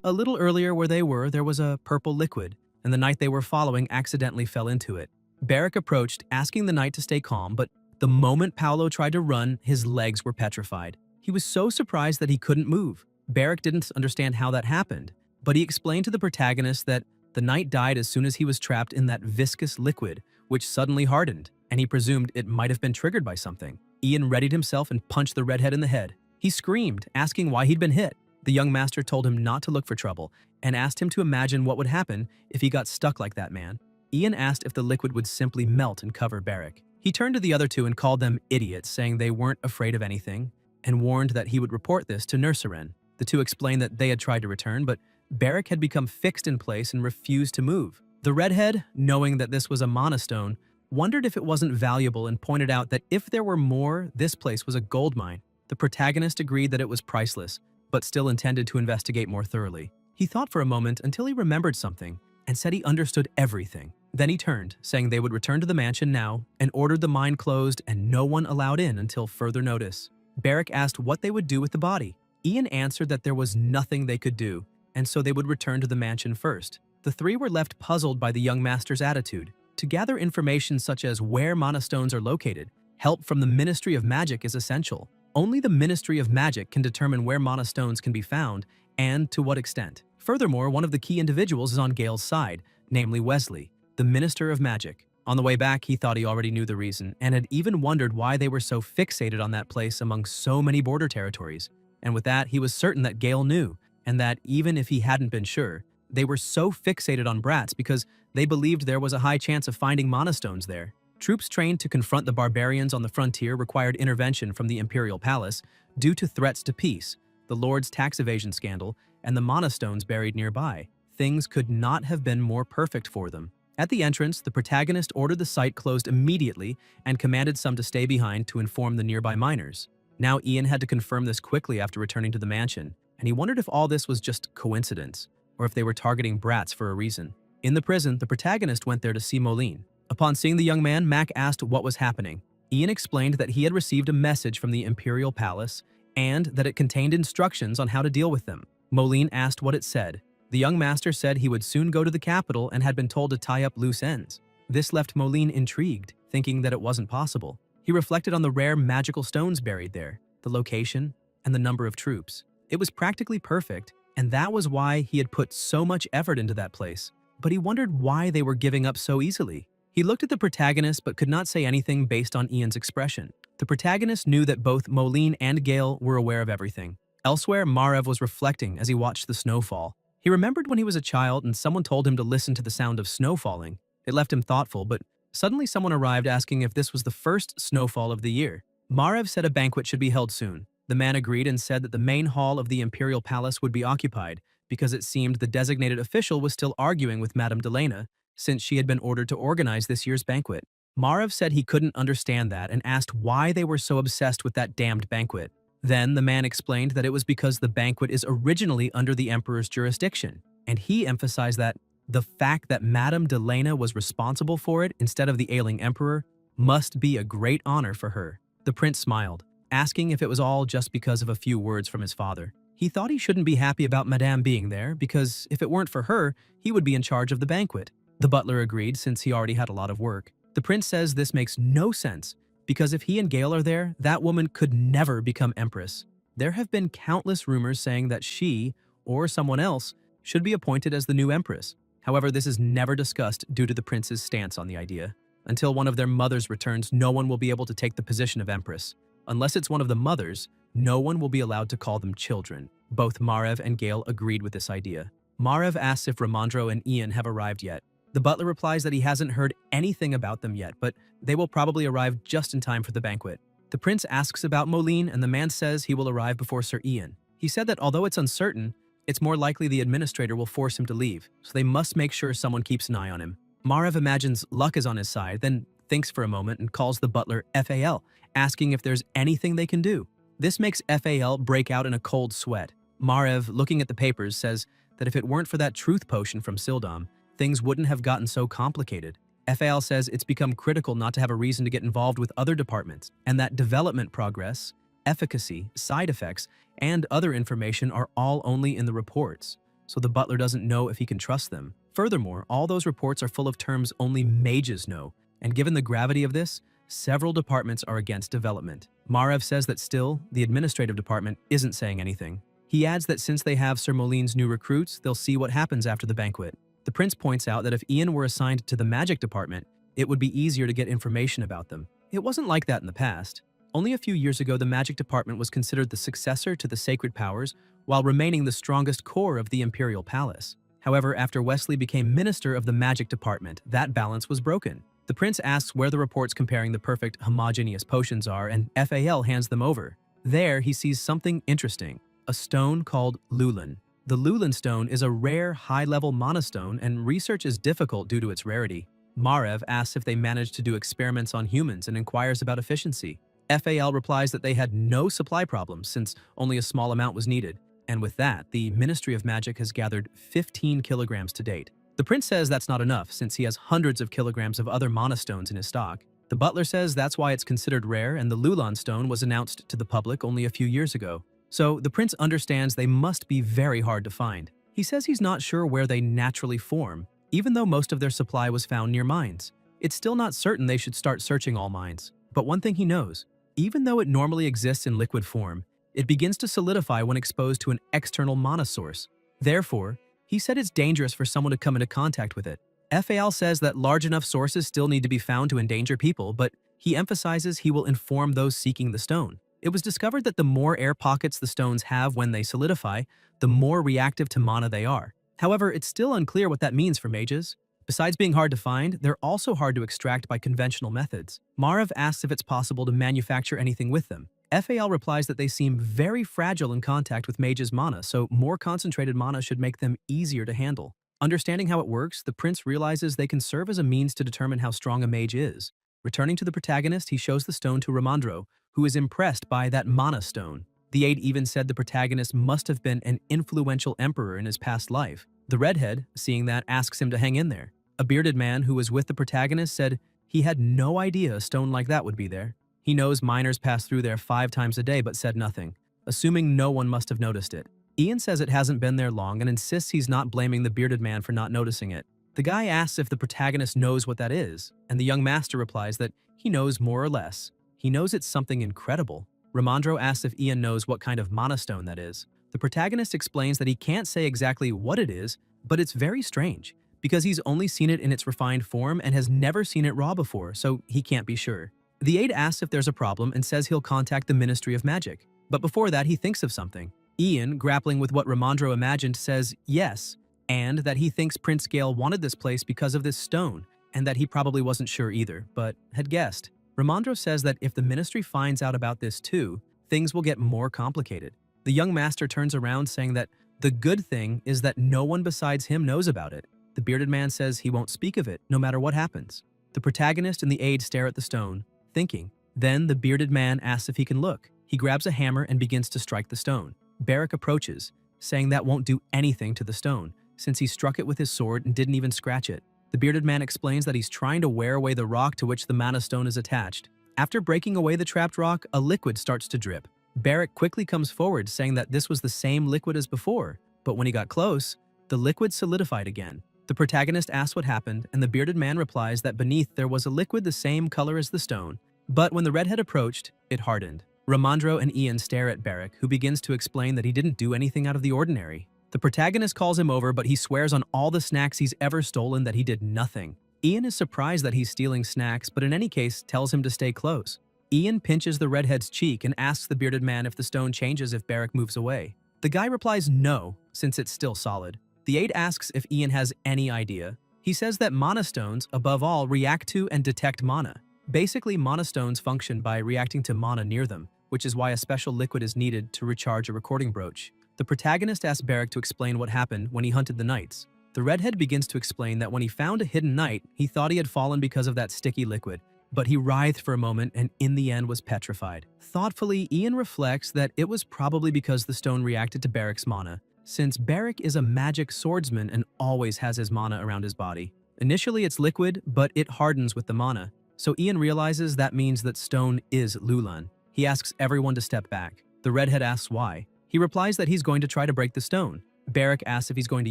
A little earlier where they were, there was a purple liquid, and the knight they were following accidentally fell into it. Beric approached, asking the knight to stay calm, but the moment Paolo tried to run, his legs were petrified. He was so surprised that he couldn't move. Barrick didn't understand how that happened, but he explained to the protagonist that the knight died as soon as he was trapped in that viscous liquid, which suddenly hardened, and he presumed it might have been triggered by something. Ian readied himself and punched the redhead in the head. He screamed, asking why he'd been hit. The young master told him not to look for trouble and asked him to imagine what would happen if he got stuck like that man. Ian asked if the liquid would simply melt and cover Barrick. He turned to the other two and called them idiots, saying they weren't afraid of anything, and warned that he would report this to Nurseren. The two explained that they had tried to return, but Barrick had become fixed in place and refused to move. The redhead, knowing that this was a monostone, wondered if it wasn't valuable and pointed out that if there were more, this place was a gold mine. The protagonist agreed that it was priceless, but still intended to investigate more thoroughly. He thought for a moment until he remembered something and said he understood everything. Then he turned, saying they would return to the mansion now, and ordered the mine closed and no one allowed in until further notice. Barrick asked what they would do with the body. Ian answered that there was nothing they could do, and so they would return to the mansion first. The three were left puzzled by the young master's attitude. To gather information such as where monostones are located, help from the Ministry of Magic is essential. Only the Ministry of Magic can determine where monostones can be found and to what extent. Furthermore, one of the key individuals is on Gale's side, namely Wesley, the Minister of Magic. On the way back, he thought he already knew the reason and had even wondered why they were so fixated on that place among so many border territories. And with that, he was certain that Gale knew, and that even if he hadn't been sure, they were so fixated on brats because they believed there was a high chance of finding monostones there. Troops trained to confront the barbarians on the frontier required intervention from the Imperial Palace due to threats to peace, the Lord's tax evasion scandal, and the monostones buried nearby. Things could not have been more perfect for them. At the entrance, the protagonist ordered the site closed immediately and commanded some to stay behind to inform the nearby miners. Now Ian had to confirm this quickly after returning to the mansion, and he wondered if all this was just coincidence, or if they were targeting brats for a reason. In the prison, the protagonist went there to see Moline. Upon seeing the young man, Mac asked what was happening. Ian explained that he had received a message from the Imperial Palace and that it contained instructions on how to deal with them. Moline asked what it said. The young master said he would soon go to the capital and had been told to tie up loose ends. This left Moline intrigued, thinking that it wasn't possible. He reflected on the rare magical stones buried there, the location, and the number of troops. It was practically perfect, and that was why he had put so much effort into that place. But he wondered why they were giving up so easily. He looked at the protagonist but could not say anything based on Ian's expression. The protagonist knew that both Moline and Gale were aware of everything. Elsewhere, Margrave was reflecting as he watched the snowfall. He remembered when he was a child and someone told him to listen to the sound of snow falling. It left him thoughtful, but suddenly someone arrived asking if this was the first snowfall of the year. Margrave said a banquet should be held soon. The man agreed and said that the main hall of the Imperial Palace would be occupied because it seemed the designated official was still arguing with Madame Delena since she had been ordered to organize this year's banquet. Margrave said he couldn't understand that and asked why they were so obsessed with that damned banquet. Then the man explained that it was because the banquet is originally under the Emperor's jurisdiction, and he emphasized that the fact that Madame Delena was responsible for it instead of the ailing Emperor must be a great honor for her. The prince smiled, asking if it was all just because of a few words from his father. He thought he shouldn't be happy about Madame being there because if it weren't for her, he would be in charge of the banquet. The butler agreed since he already had a lot of work. The prince says this makes no sense because if he and Gale are there, that woman could never become empress. There have been countless rumors saying that she, or someone else, should be appointed as the new empress. However, this is never discussed due to the prince's stance on the idea. Until one of their mothers returns, no one will be able to take the position of empress. Unless it's one of the mothers, no one will be allowed to call them children. Both Margrave and Gale agreed with this idea. Margrave asks if Ramondro and Ian have arrived yet. The butler replies that he hasn't heard anything about them yet, but they will probably arrive just in time for the banquet. The prince asks about Moline, and the man says he will arrive before Sir Ian. He said that although it's uncertain, it's more likely the administrator will force him to leave, so they must make sure someone keeps an eye on him. Margrave imagines luck is on his side, then thinks for a moment and calls the butler FAL, asking if there's anything they can do. This makes FAL break out in a cold sweat. Margrave, looking at the papers, says that if it weren't for that truth potion from Sildam, things wouldn't have gotten so complicated. FAL says it's become critical not to have a reason to get involved with other departments, and that development progress, efficacy, side effects, and other information are all only in the reports, so the butler doesn't know if he can trust them. Furthermore, all those reports are full of terms only mages know, and given the gravity of this, several departments are against development. Margrave says that still, the administrative department isn't saying anything. He adds that since they have Sir Moline's new recruits, they'll see what happens after the banquet. The prince points out that if Ian were assigned to the magic department, it would be easier to get information about them. It wasn't like that in the past. Only a few years ago, the magic department was considered the successor to the sacred powers while remaining the strongest core of the imperial palace. However, after Wesley became minister of the magic department, that balance was broken. The prince asks where the reports comparing the perfect homogeneous potions are, and FAL hands them over. There, he sees something interesting, a stone called Lulan. The Lulan stone is a rare, high-level mana stone, and research is difficult due to its rarity. Margrave asks if they managed to do experiments on humans and inquires about efficiency. FAL replies that they had no supply problems since only a small amount was needed. And with that, the Ministry of Magic has gathered 15 kilograms to date. The prince says that's not enough since he has hundreds of kilograms of other mana stones in his stock. The butler says that's why it's considered rare, and the Lulan stone was announced to the public only a few years ago. So the prince understands they must be very hard to find. He says he's not sure where they naturally form, even though most of their supply was found near mines. It's still not certain they should start searching all mines. But one thing he knows, even though it normally exists in liquid form, it begins to solidify when exposed to an external mana source. Therefore, he said it's dangerous for someone to come into contact with it. FAL says that large enough sources still need to be found to endanger people, but he emphasizes he will inform those seeking the stone. It was discovered that the more air pockets the stones have when they solidify, the more reactive to mana they are. However, it's still unclear what that means for mages. Besides being hard to find, they're also hard to extract by conventional methods. Margrave asks if it's possible to manufacture anything with them. FAL replies that they seem very fragile in contact with mages' mana, so more concentrated mana should make them easier to handle. Understanding how it works, the prince realizes they can serve as a means to determine how strong a mage is. Returning to the protagonist, he shows the stone to Ramandro, who is impressed by that mana stone. The aide even said the protagonist must have been an influential emperor in his past life. The redhead, seeing that, asks him to hang in there. A bearded man who was with the protagonist said he had no idea a stone like that would be there. He knows miners pass through there 5 times a day but said nothing, assuming no one must have noticed it. Ian says it hasn't been there long and insists he's not blaming the bearded man for not noticing it. The guy asks if the protagonist knows what that is, and the young master replies that he knows more or less. He knows it's something incredible. Ramandro asks if Ian knows what kind of mana stone that is. The protagonist explains that he can't say exactly what it is, but it's very strange, because he's only seen it in its refined form and has never seen it raw before, so he can't be sure. The aide asks if there's a problem and says he'll contact the Ministry of Magic. But before that, he thinks of something. Ian, grappling with what Ramandro imagined, says yes, and that he thinks Prince Gale wanted this place because of this stone, and that he probably wasn't sure either, but had guessed. Ramandro says that if the ministry finds out about this too, things will get more complicated. The young master turns around saying that the good thing is that no one besides him knows about it. The bearded man says he won't speak of it, no matter what happens. The protagonist and the aide stare at the stone, thinking. Then the bearded man asks if he can look. He grabs a hammer and begins to strike the stone. Barrack approaches, saying that won't do anything to the stone, since he struck it with his sword and didn't even scratch it. The bearded man explains that he's trying to wear away the rock to which the mana stone is attached. After breaking away the trapped rock, a liquid starts to drip. Barrack quickly comes forward, saying that this was the same liquid as before, but when he got close, the liquid solidified again. The protagonist asks what happened, and the bearded man replies that beneath there was a liquid the same color as the stone, but when the redhead approached, it hardened. Ramandro and Ian stare at Barrack, who begins to explain that he didn't do anything out of the ordinary. The protagonist calls him over, but he swears on all the snacks he's ever stolen that he did nothing. Ian is surprised that he's stealing snacks, but in any case tells him to stay close. Ian pinches the redhead's cheek and asks the bearded man if the stone changes if Barrack moves away. The guy replies no, since it's still solid. The aide asks if Ian has any idea. He says that mana stones, above all, react to and detect mana. Basically, mana stones function by reacting to mana near them, which is why a special liquid is needed to recharge a recording brooch. The protagonist asks Barrack to explain what happened when he hunted the knights. The redhead begins to explain that when he found a hidden knight, he thought he had fallen because of that sticky liquid, but he writhed for a moment and in the end was petrified. Thoughtfully, Ian reflects that it was probably because the stone reacted to Barrack's mana, since Barrack is a magic swordsman and always has his mana around his body. Initially it's liquid, but it hardens with the mana, so Ian realizes that means that stone is Lulan. He asks everyone to step back. The redhead asks why. He replies that he's going to try to break the stone. Barrack asks if he's going to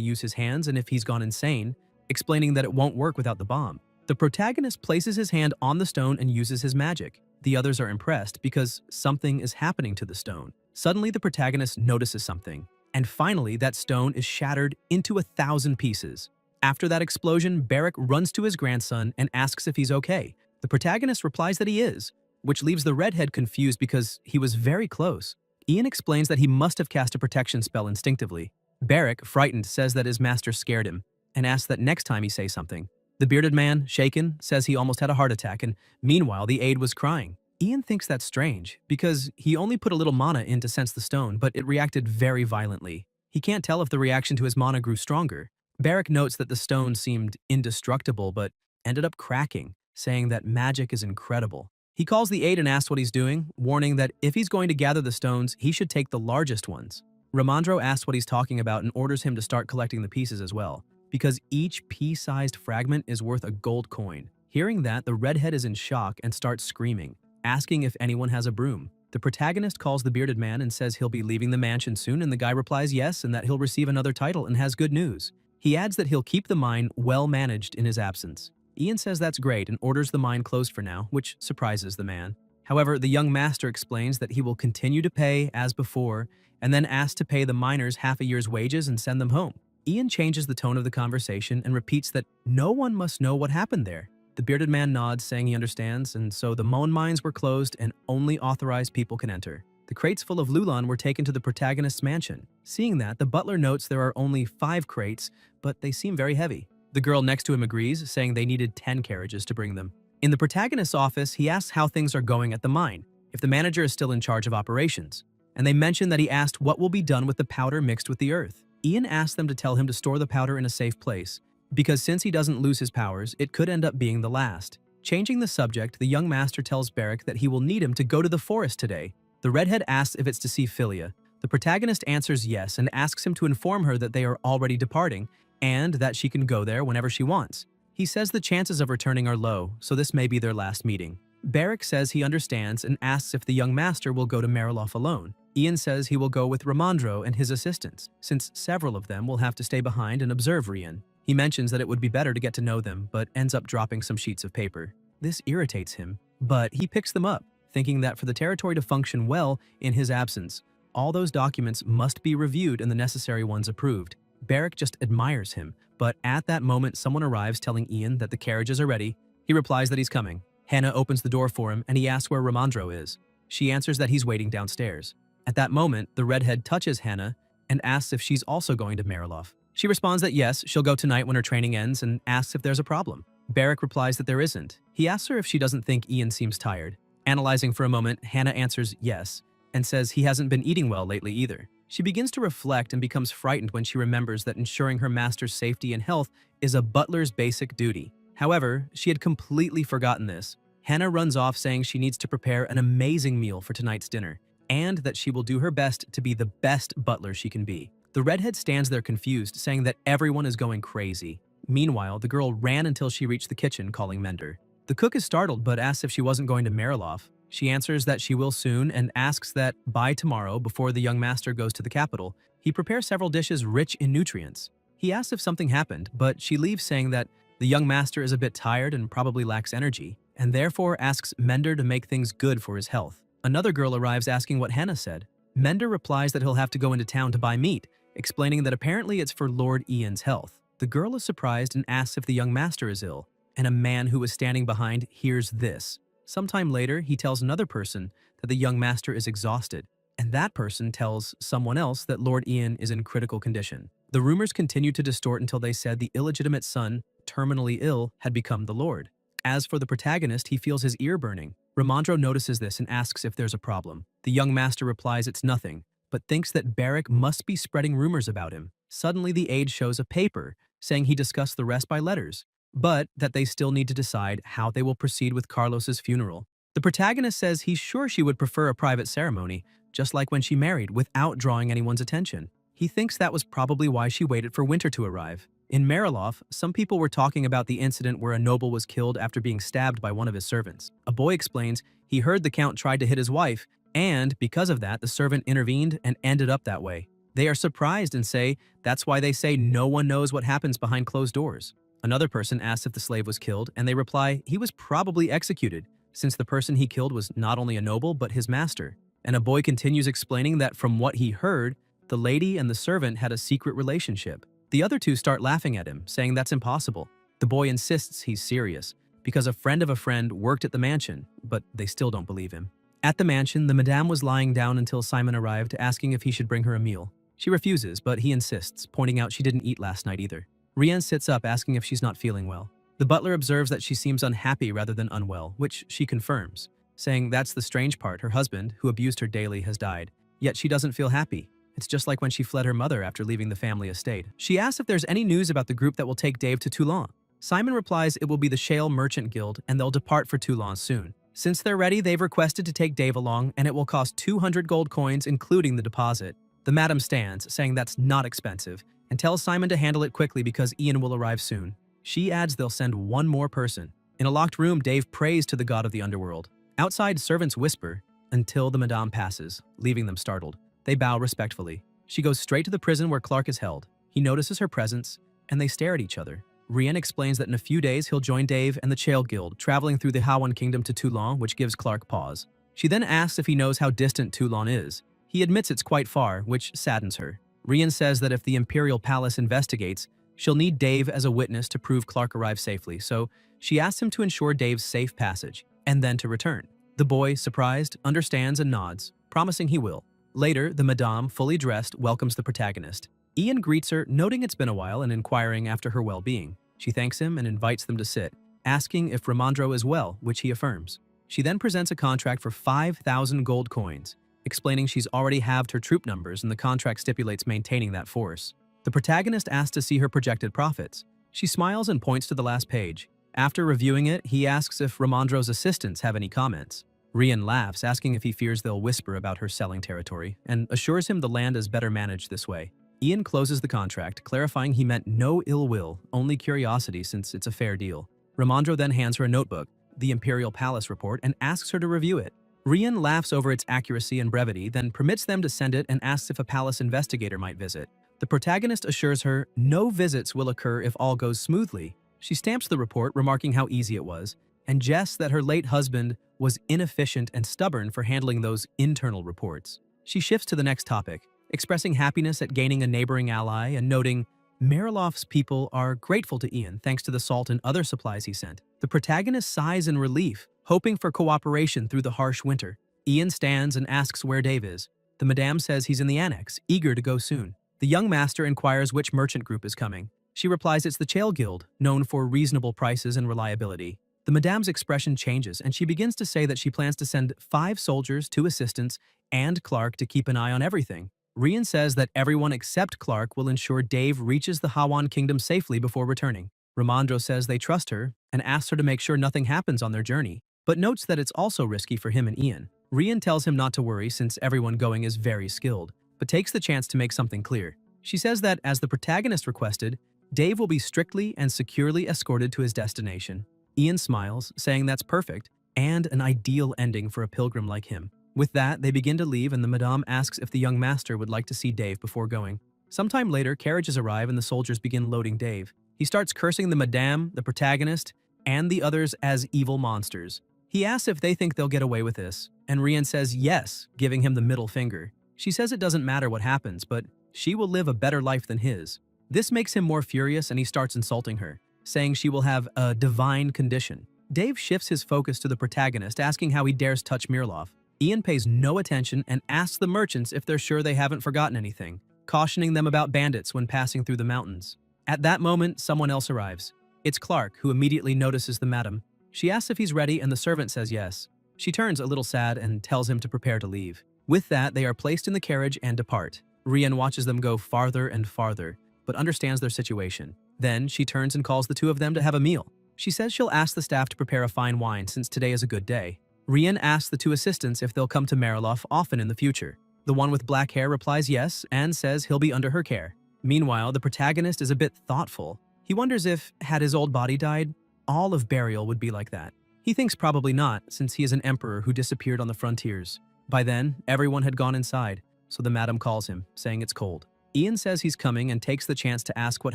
use his hands and if he's gone insane, explaining that it won't work without the bomb. The protagonist places his hand on the stone and uses his magic. The others are impressed because something is happening to the stone. Suddenly, the protagonist notices something, and finally, that stone is shattered into 1,000 pieces. After that explosion, Barrack runs to his grandson and asks if he's okay. The protagonist replies that he is, which leaves the redhead confused because he was very close. Ian explains that he must have cast a protection spell instinctively. Barrack, frightened, says that his master scared him and asks that next time he say something. The bearded man, shaken, says he almost had a heart attack, and meanwhile the aide was crying. Ian thinks that's strange because he only put a little mana in to sense the stone, but it reacted very violently. He can't tell if the reaction to his mana grew stronger. Barrack notes that the stone seemed indestructible but ended up cracking, saying that magic is incredible. He calls the aide and asks what he's doing, warning that if he's going to gather the stones, he should take the largest ones. Ramandro asks what he's talking about and orders him to start collecting the pieces as well, because each pea-sized fragment is worth a gold coin. Hearing that, the redhead is in shock and starts screaming, asking if anyone has a broom. The protagonist calls the bearded man and says he'll be leaving the mansion soon, and the guy replies yes and that he'll receive another title and has good news. He adds that he'll keep the mine well managed in his absence. Ian says that's great and orders the mine closed for now, which surprises the man. However, the young master explains that he will continue to pay as before and then asks to pay the miners half a year's wages and send them home. Ian changes the tone of the conversation and repeats that no one must know what happened there. The bearded man nods, saying he understands, and so the Moan mines were closed and only authorized people can enter. The crates full of Lulan were taken to the protagonist's mansion. Seeing that, the butler notes there are only 5 crates, but they seem very heavy. The girl next to him agrees, saying they needed 10 carriages to bring them. In the protagonist's office, he asks how things are going at the mine, if the manager is still in charge of operations, and they mention that he asked what will be done with the powder mixed with the earth. Ian asks them to tell him to store the powder in a safe place, because since he doesn't lose his powers, it could end up being the last. Changing the subject, the young master tells Barrack that he will need him to go to the forest today. The redhead asks if it's to see Philia. The protagonist answers yes and asks him to inform her that they are already departing and that she can go there whenever she wants. He says the chances of returning are low, so this may be their last meeting. Barrack says he understands and asks if the young master will go to Mariloff alone. Ian says he will go with Ramandro and his assistants, since several of them will have to stay behind and observe Rian. He mentions that it would be better to get to know them, but ends up dropping some sheets of paper. This irritates him, but he picks them up, thinking that for the territory to function well in his absence, all those documents must be reviewed and the necessary ones approved. Barrack just admires him, but at that moment someone arrives telling Ian that the carriages are ready. He replies that he's coming. Hannah opens the door for him and he asks where Ramandro is. She answers that he's waiting downstairs. At that moment, the redhead touches Hannah and asks if she's also going to Mariloff. She responds that yes, she'll go tonight when her training ends and asks if there's a problem. Barrack replies that there isn't. He asks her if she doesn't think Ian seems tired. Analyzing for a moment, Hannah answers yes and says he hasn't been eating well lately either. She begins to reflect and becomes frightened when she remembers that ensuring her master's safety and health is a butler's basic duty. However, she had completely forgotten this. Hannah runs off saying she needs to prepare an amazing meal for tonight's dinner and that she will do her best to be the best butler she can be. The redhead stands there confused, saying that everyone is going crazy. Meanwhile, the girl ran until she reached the kitchen, calling Mender. The cook is startled but asks if she wasn't going to Mariloff. She answers that she will soon and asks that by tomorrow, before the young master goes to the capital, he prepares several dishes rich in nutrients. He asks if something happened, but she leaves saying that the young master is a bit tired and probably lacks energy, and therefore asks Mender to make things good for his health. Another girl arrives asking what Hannah said. Mender replies that he'll have to go into town to buy meat, explaining that apparently it's for Lord Ian's health. The girl is surprised and asks if the young master is ill, and a man who was standing behind hears this. Sometime later, he tells another person that the young master is exhausted, and that person tells someone else that Lord Ian is in critical condition. The rumors continued to distort until they said the illegitimate son, terminally ill, had become the lord. As for the protagonist, he feels his ear burning. Ramandro notices this and asks if there's a problem. The young master replies it's nothing, but thinks that Barrack must be spreading rumors about him. Suddenly, the aide shows a paper, saying he discussed the rest by letters, but that they still need to decide how they will proceed with Carlos's funeral. The protagonist says he's sure she would prefer a private ceremony, just like when she married, without drawing anyone's attention. He thinks that was probably why she waited for winter to arrive. In Mariloff, some people were talking about the incident where a noble was killed after being stabbed by one of his servants. A boy explains he heard the count tried to hit his wife, and because of that, the servant intervened and ended up that way. They are surprised and say that's why they say no one knows what happens behind closed doors. Another person asks if the slave was killed, and they reply he was probably executed, since the person he killed was not only a noble but his master. and a boy continues explaining that from what he heard, the lady and the servant had a secret relationship. The other two start laughing at him, saying that's impossible. The boy insists he's serious, because a friend of a friend worked at the mansion, but they still don't believe him. At the mansion, the madame was lying down until Simon arrived, asking if he should bring her a meal. She refuses, but he insists, pointing out she didn't eat last night either. Rian sits up, asking if she's not feeling well. The butler observes that she seems unhappy rather than unwell, which she confirms, saying that's the strange part, her husband, who abused her daily, has died. Yet she doesn't feel happy. It's just like when she fled her mother after leaving the family estate. She asks if there's any news about the group that will take Dave to Toulon. Simon replies it will be the Shale Merchant Guild and they'll depart for Toulon soon. Since they're ready, they've requested to take Dave along and it will cost 200 gold coins including the deposit. The madam stands, saying that's not expensive, and tells Simon to handle it quickly because Ian will arrive soon. She adds they'll send one more person. In a locked room, Dave prays to the god of the underworld. Outside, servants whisper until the madame passes, leaving them startled. They bow respectfully. She goes straight to the prison where Clark is held. He notices her presence, and they stare at each other. Rian explains that in a few days he'll join Dave and the Shale Guild, traveling through the Hawan Kingdom to Toulon, which gives Clark pause. She then asks if he knows how distant Toulon is. He admits it's quite far, which saddens her. Rian says that if the Imperial Palace investigates, she'll need Dave as a witness to prove Clark arrived safely, so she asks him to ensure Dave's safe passage, and then to return. The boy, surprised, understands and nods, promising he will. Later, the madame, fully dressed, welcomes the protagonist. Ian greets her, noting it's been a while and inquiring after her well-being. She thanks him and invites them to sit, asking if Ramondro is well, which he affirms. She then presents a contract for 5,000 gold coins, explaining she's already halved her troop numbers and the contract stipulates maintaining that force. The protagonist asks to see her projected profits. She smiles and points to the last page. After reviewing it, he asks if Ramondro's assistants have any comments. Rian laughs, asking if he fears they'll whisper about her selling territory, and assures him the land is better managed this way. Ian closes the contract, clarifying he meant no ill will, only curiosity since it's a fair deal. Ramondro then hands her a notebook, the Imperial Palace report, and asks her to review it. Rian laughs over its accuracy and brevity, then permits them to send it and asks if a palace investigator might visit. The protagonist assures her no visits will occur if all goes smoothly. She stamps the report, remarking how easy it was, and jests that her late husband was inefficient and stubborn for handling those internal reports. She shifts to the next topic, expressing happiness at gaining a neighboring ally and noting Marilof's people are grateful to Ian thanks to the salt and other supplies he sent. The protagonist sighs in relief, hoping for cooperation through the harsh winter. Ian stands and asks where Dave is. The madame says he's in the annex, eager to go soon. The young master inquires which merchant group is coming. She replies it's the Shale Guild, known for reasonable prices and reliability. The madame's expression changes, and she begins to say that she plans to send 5 soldiers, 2 assistants, and Clark to keep an eye on everything. Rian says that everyone except Clark will ensure Dave reaches the Hawan Kingdom safely before returning. Ramondro says they trust her and asks her to make sure nothing happens on their journey, but notes that it's also risky for him and Ian. Rian tells him not to worry since everyone going is very skilled, but takes the chance to make something clear. She says that, as the protagonist requested, Dave will be strictly and securely escorted to his destination. Ian smiles, saying that's perfect, and an ideal ending for a pilgrim like him. With that, they begin to leave and the madame asks if the young master would like to see Dave before going. Sometime later, carriages arrive and the soldiers begin loading Dave. He starts cursing the madame, the protagonist, and the others as evil monsters. He asks if they think they'll get away with this, and Rian says yes, giving him the middle finger. She says it doesn't matter what happens, but she will live a better life than his. This makes him more furious and he starts insulting her, saying she will have a divine condition. Dave shifts his focus to the protagonist, asking how he dares touch Mirloff. Ian pays no attention and asks the merchants if they're sure they haven't forgotten anything, cautioning them about bandits when passing through the mountains. At that moment, someone else arrives. It's Clark, who immediately notices the madam. She asks if he's ready and the servant says yes. She turns a little sad and tells him to prepare to leave. With that, they are placed in the carriage and depart. Rian watches them go farther and farther, but understands their situation. Then, she turns and calls the two of them to have a meal. She says she'll ask the staff to prepare a fine wine since today is a good day. Rian asks the 2 assistants if they'll come to Marilof often in the future. The one with black hair replies yes and says he'll be under her care. Meanwhile, the protagonist is a bit thoughtful. He wonders if, had his old body died, all of Burial would be like that. He thinks probably not, since he is an emperor who disappeared on the frontiers. By then, everyone had gone inside, so the madam calls him, saying it's cold. Ian says he's coming and takes the chance to ask what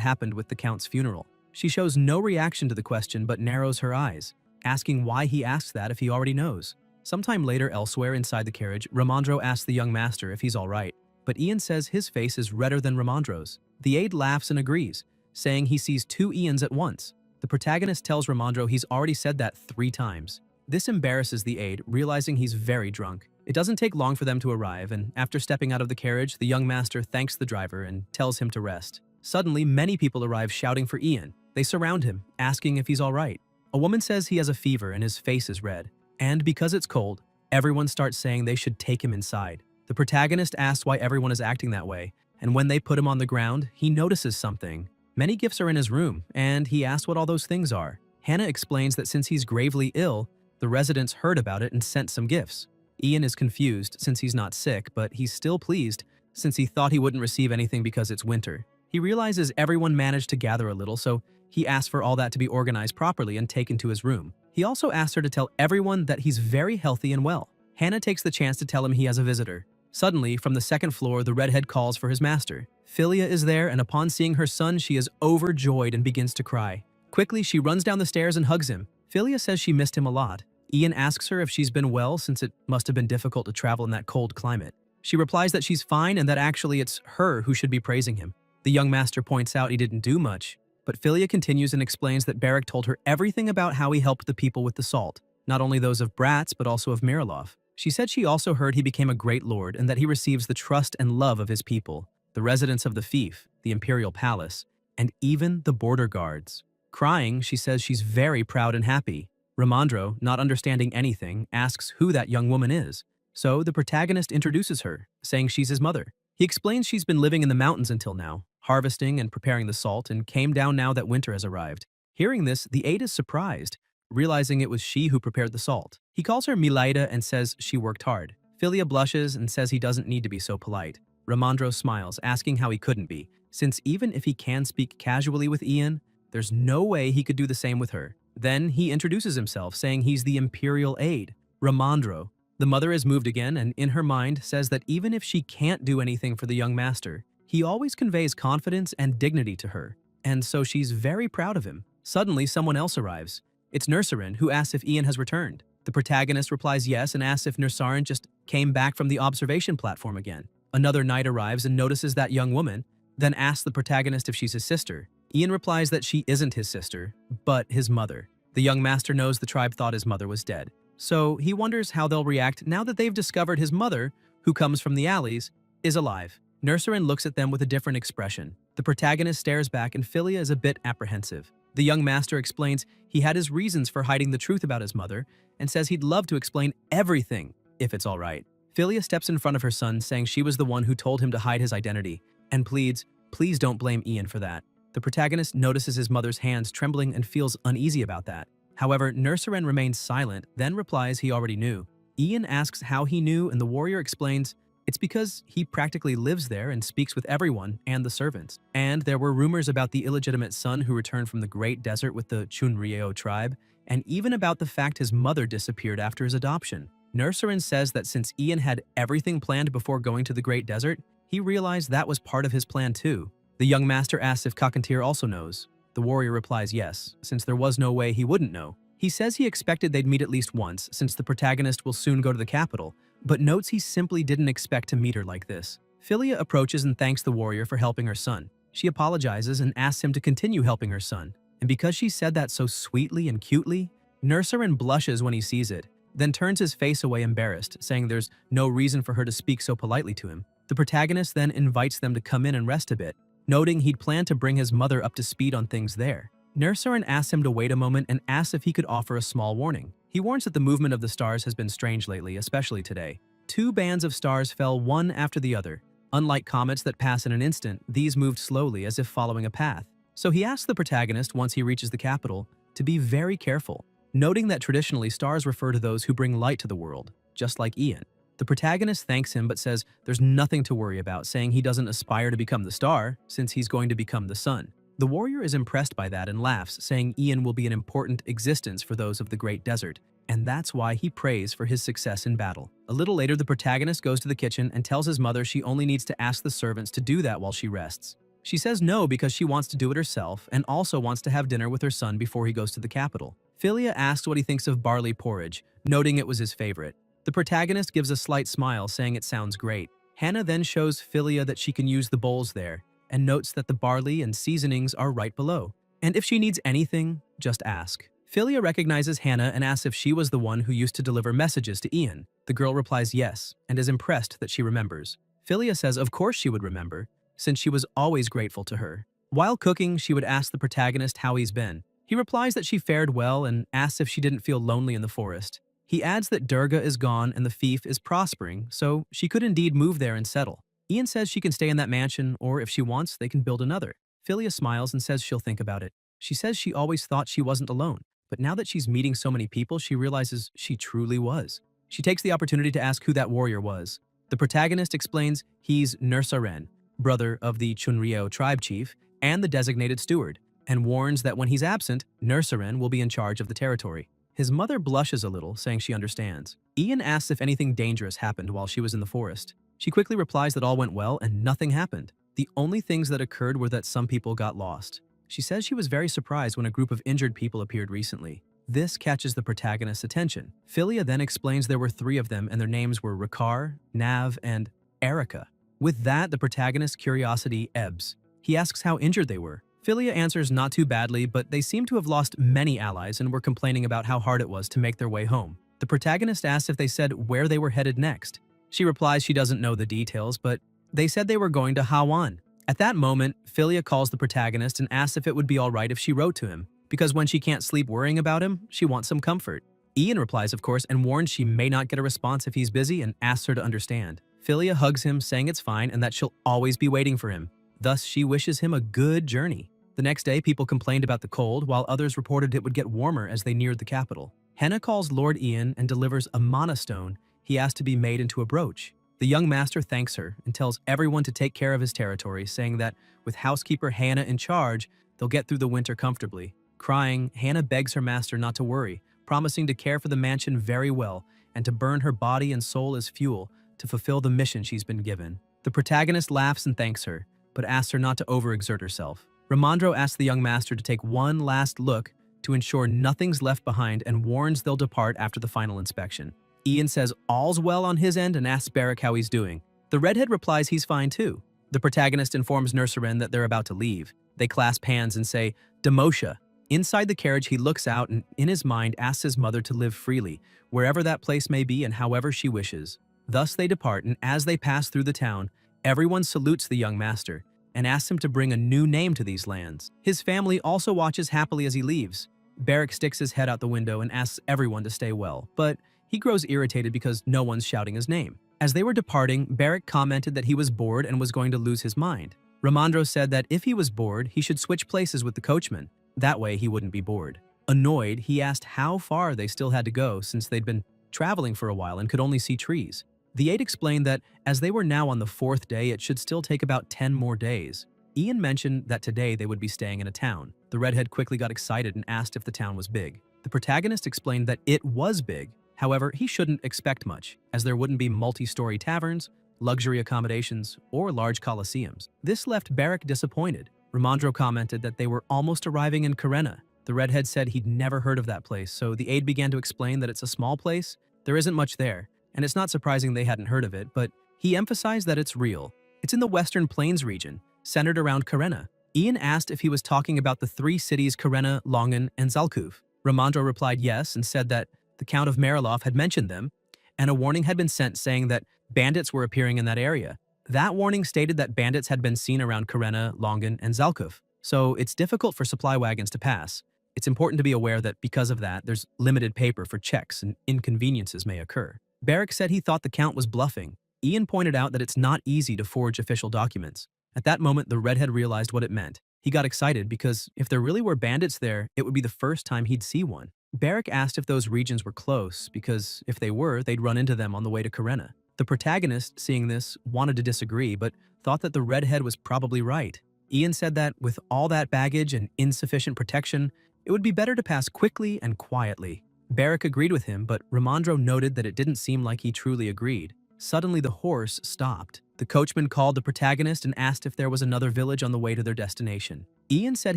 happened with the Count's funeral. She shows no reaction to the question but narrows her eyes, asking why he asks that if he already knows. Sometime later elsewhere inside the carriage, Ramondro asks the young master if he's alright, but Ian says his face is redder than Ramondro's. The aide laughs and agrees, saying he sees two Ians at once. The protagonist tells Ramondro he's already said that 3 times. This embarrasses the aide, realizing he's very drunk. It doesn't take long for them to arrive, and after stepping out of the carriage, the young master thanks the driver and tells him to rest. Suddenly, many people arrive shouting for Ian. They surround him, asking if he's alright. A woman says he has a fever and his face is red. And because it's cold, everyone starts saying they should take him inside. The protagonist asks why everyone is acting that way, and when they put him on the ground, he notices something. Many gifts are in his room, and he asks what all those things are. Hannah explains that since he's gravely ill, the residents heard about it and sent some gifts. Ian is confused since he's not sick, but he's still pleased since he thought he wouldn't receive anything because it's winter. He realizes everyone managed to gather a little, so he asks for all that to be organized properly and taken to his room. He also asks her to tell everyone that he's very healthy and well. Hannah takes the chance to tell him he has a visitor. Suddenly, from the second floor, the redhead calls for his master. Philia is there, and upon seeing her son, she is overjoyed and begins to cry. Quickly, she runs down the stairs and hugs him. Philia says she missed him a lot. Ian asks her if she's been well since it must have been difficult to travel in that cold climate. She replies that she's fine and that actually it's her who should be praising him. The young master points out he didn't do much, but Philia continues and explains that Barak told her everything about how he helped the people with the salt, not only those of Bratz but also of Mirilov. She said she also heard he became a great lord and that he receives the trust and love of his people, the residents of the fief, the imperial palace, and even the border guards. Crying, she says she's very proud and happy. Ramondro, not understanding anything, asks who that young woman is. So the protagonist introduces her, saying she's his mother. He explains she's been living in the mountains until now, harvesting and preparing the salt, and came down now that winter has arrived. Hearing this, the aide is surprised, realizing it was she who prepared the salt. He calls her Milaida and says she worked hard. Philia blushes and says he doesn't need to be so polite. Ramondro smiles, asking how he couldn't be, since even if he can speak casually with Ian, there's no way he could do the same with her. Then he introduces himself, saying he's the imperial aide, Ramondro. The mother is moved again and in her mind says that even if she can't do anything for the young master, he always conveys confidence and dignity to her, and so she's very proud of him. Suddenly, someone else arrives. It's Nursarin, who asks if Ian has returned. The protagonist replies yes and asks if Nursarin just came back from the observation platform again. Another knight arrives and notices that young woman, then asks the protagonist if she's his sister. Ian replies that she isn't his sister, but his mother. The young master knows the tribe thought his mother was dead, so he wonders how they'll react now that they've discovered his mother, who comes from the alleys, is alive. Nursarin looks at them with a different expression. The protagonist stares back and Philia is a bit apprehensive. The young master explains he had his reasons for hiding the truth about his mother and says he'd love to explain everything, if it's alright. Philia steps in front of her son, saying she was the one who told him to hide his identity, and pleads, please don't blame Ian for that. The protagonist notices his mother's hands trembling and feels uneasy about that. However, Nursarin remains silent, then replies he already knew. Ian asks how he knew, and the warrior explains it's because he practically lives there and speaks with everyone and the servants. And there were rumors about the illegitimate son who returned from the Great Desert with the Chunryeo tribe, and even about the fact his mother disappeared after his adoption. Nursarin says that since Ian had everything planned before going to the Great Desert, he realized that was part of his plan too. The young master asks if Kakantir also knows. The warrior replies yes, since there was no way he wouldn't know. He says he expected they'd meet at least once, since the protagonist will soon go to the capital, but notes he simply didn't expect to meet her like this. Philia approaches and thanks the warrior for helping her son. She apologizes and asks him to continue helping her son, and because she said that so sweetly and cutely, Nursarin blushes when he sees it, then turns his face away embarrassed, saying there's no reason for her to speak so politely to him. The protagonist then invites them to come in and rest a bit, noting he'd planned to bring his mother up to speed on things there. Nursarin asks him to wait a moment and asks if he could offer a small warning. He warns that the movement of the stars has been strange lately, especially today. 2 bands of stars fell one after the other. Unlike comets that pass in an instant, these moved slowly as if following a path. So he asks the protagonist, once he reaches the capital, to be very careful, noting that traditionally stars refer to those who bring light to the world, just like Ian. The protagonist thanks him but says there's nothing to worry about, saying he doesn't aspire to become the star, since he's going to become the sun. The warrior is impressed by that and laughs, saying Ian will be an important existence for those of the Great Desert, and that's why he prays for his success in battle. A little later, the protagonist goes to the kitchen and tells his mother she only needs to ask the servants to do that while she rests. She says no because she wants to do it herself and also wants to have dinner with her son before he goes to the capital. Philia asks what he thinks of barley porridge, noting it was his favorite. The protagonist gives a slight smile, saying it sounds great. Hannah then shows Philia that she can use the bowls there, and notes that the barley and seasonings are right below. And if she needs anything, just ask. Philia recognizes Hannah and asks if she was the one who used to deliver messages to Ian. The girl replies yes, and is impressed that she remembers. Philia says of course she would remember, since she was always grateful to her. While cooking, she would ask the protagonist how he's been. He replies that she fared well and asks if she didn't feel lonely in the forest. He adds that Durga is gone and the fief is prospering, so she could indeed move there and settle. Ian says she can stay in that mansion, or if she wants, they can build another. Philia smiles and says she'll think about it. She says she always thought she wasn't alone, but now that she's meeting so many people, she realizes she truly was. She takes the opportunity to ask who that warrior was. The protagonist explains he's Nursaren, brother of the Chunryo tribe chief and the designated steward, and warns that when he's absent, Nursaren will be in charge of the territory. His mother blushes a little, saying she understands. Ian asks if anything dangerous happened while she was in the forest. She quickly replies that all went well and nothing happened. The only things that occurred were that some people got lost. She says she was very surprised when a group of injured people appeared recently. This catches the protagonist's attention. Philia then explains there were 3 of them and their names were Ricard, Nav, and Erica. With that, the protagonist's curiosity ebbs. He asks how injured they were. Philia answers not too badly, but they seem to have lost many allies and were complaining about how hard it was to make their way home. The protagonist asks if they said where they were headed next. She replies she doesn't know the details, but they said they were going to Hawan. At that moment, Philia calls the protagonist and asks if it would be alright if she wrote to him, because when she can't sleep worrying about him, she wants some comfort. Ian replies, of course, and warns she may not get a response if he's busy and asks her to understand. Philia hugs him, saying it's fine and that she'll always be waiting for him. Thus, she wishes him a good journey. The next day, people complained about the cold, while others reported it would get warmer as they neared the capital. Henna calls Lord Ian and delivers a mana stone he asked to be made into a brooch. The young master thanks her and tells everyone to take care of his territory, saying that with housekeeper Hannah in charge, they'll get through the winter comfortably. Crying, Hannah begs her master not to worry, promising to care for the mansion very well and to burn her body and soul as fuel to fulfill the mission she's been given. The protagonist laughs and thanks her, but asks her not to overexert herself. Ramandro asks the young master to take one last look to ensure nothing's left behind and warns they'll depart after the final inspection. Ian says all's well on his end and asks Barrack how he's doing. The redhead replies he's fine too. The protagonist informs Nursaren that they're about to leave. They clasp hands and say, Demosha. Inside the carriage, he looks out and, in his mind, asks his mother to live freely, wherever that place may be and however she wishes. Thus they depart, and as they pass through the town, everyone salutes the young master and asks him to bring a new name to these lands. His family also watches happily as he leaves. Barrack sticks his head out the window and asks everyone to stay well, but he grows irritated because no one's shouting his name. As they were departing, Barrack commented that he was bored and was going to lose his mind. Ramandro said that if he was bored, he should switch places with the coachman. That way he wouldn't be bored. Annoyed, he asked how far they still had to go since they'd been traveling for a while and could only see trees. The aide explained that as they were now on the 4th day, it should still take about 10 more days. Ian mentioned that today they would be staying in a town. The redhead quickly got excited and asked if the town was big. The protagonist explained that it was big. However, he shouldn't expect much, as there wouldn't be multi-story taverns, luxury accommodations, or large coliseums. This left Barrack disappointed. Ramandro commented that they were almost arriving in Karena. The redhead said he'd never heard of that place, so the aide began to explain that it's a small place, there isn't much there, and it's not surprising they hadn't heard of it, but he emphasized that it's real. It's in the Western Plains region, centered around Karena. Ian asked if he was talking about the 3 cities Karena, Longan, and Zalkuf. Ramandro replied yes and said that the Count of Mariloff had mentioned them, and a warning had been sent saying that bandits were appearing in that area. That warning stated that bandits had been seen around Karena, Longan, and Zalkuf, so it's difficult for supply wagons to pass. It's important to be aware that because of that, there's limited paper for checks and inconveniences may occur. Barrack said he thought the Count was bluffing. Ian pointed out that it's not easy to forge official documents. At that moment, the redhead realized what it meant. He got excited because if there really were bandits there, it would be the first time he'd see one. Barrack asked if those regions were close, because if they were, they'd run into them on the way to Karena. The protagonist, seeing this, wanted to disagree, but thought that the redhead was probably right. Ian said that with all that baggage and insufficient protection, it would be better to pass quickly and quietly. Barrack agreed with him, but Ramandro noted that it didn't seem like he truly agreed. Suddenly the horse stopped. The coachman called the protagonist and asked if there was another village on the way to their destination. Ian said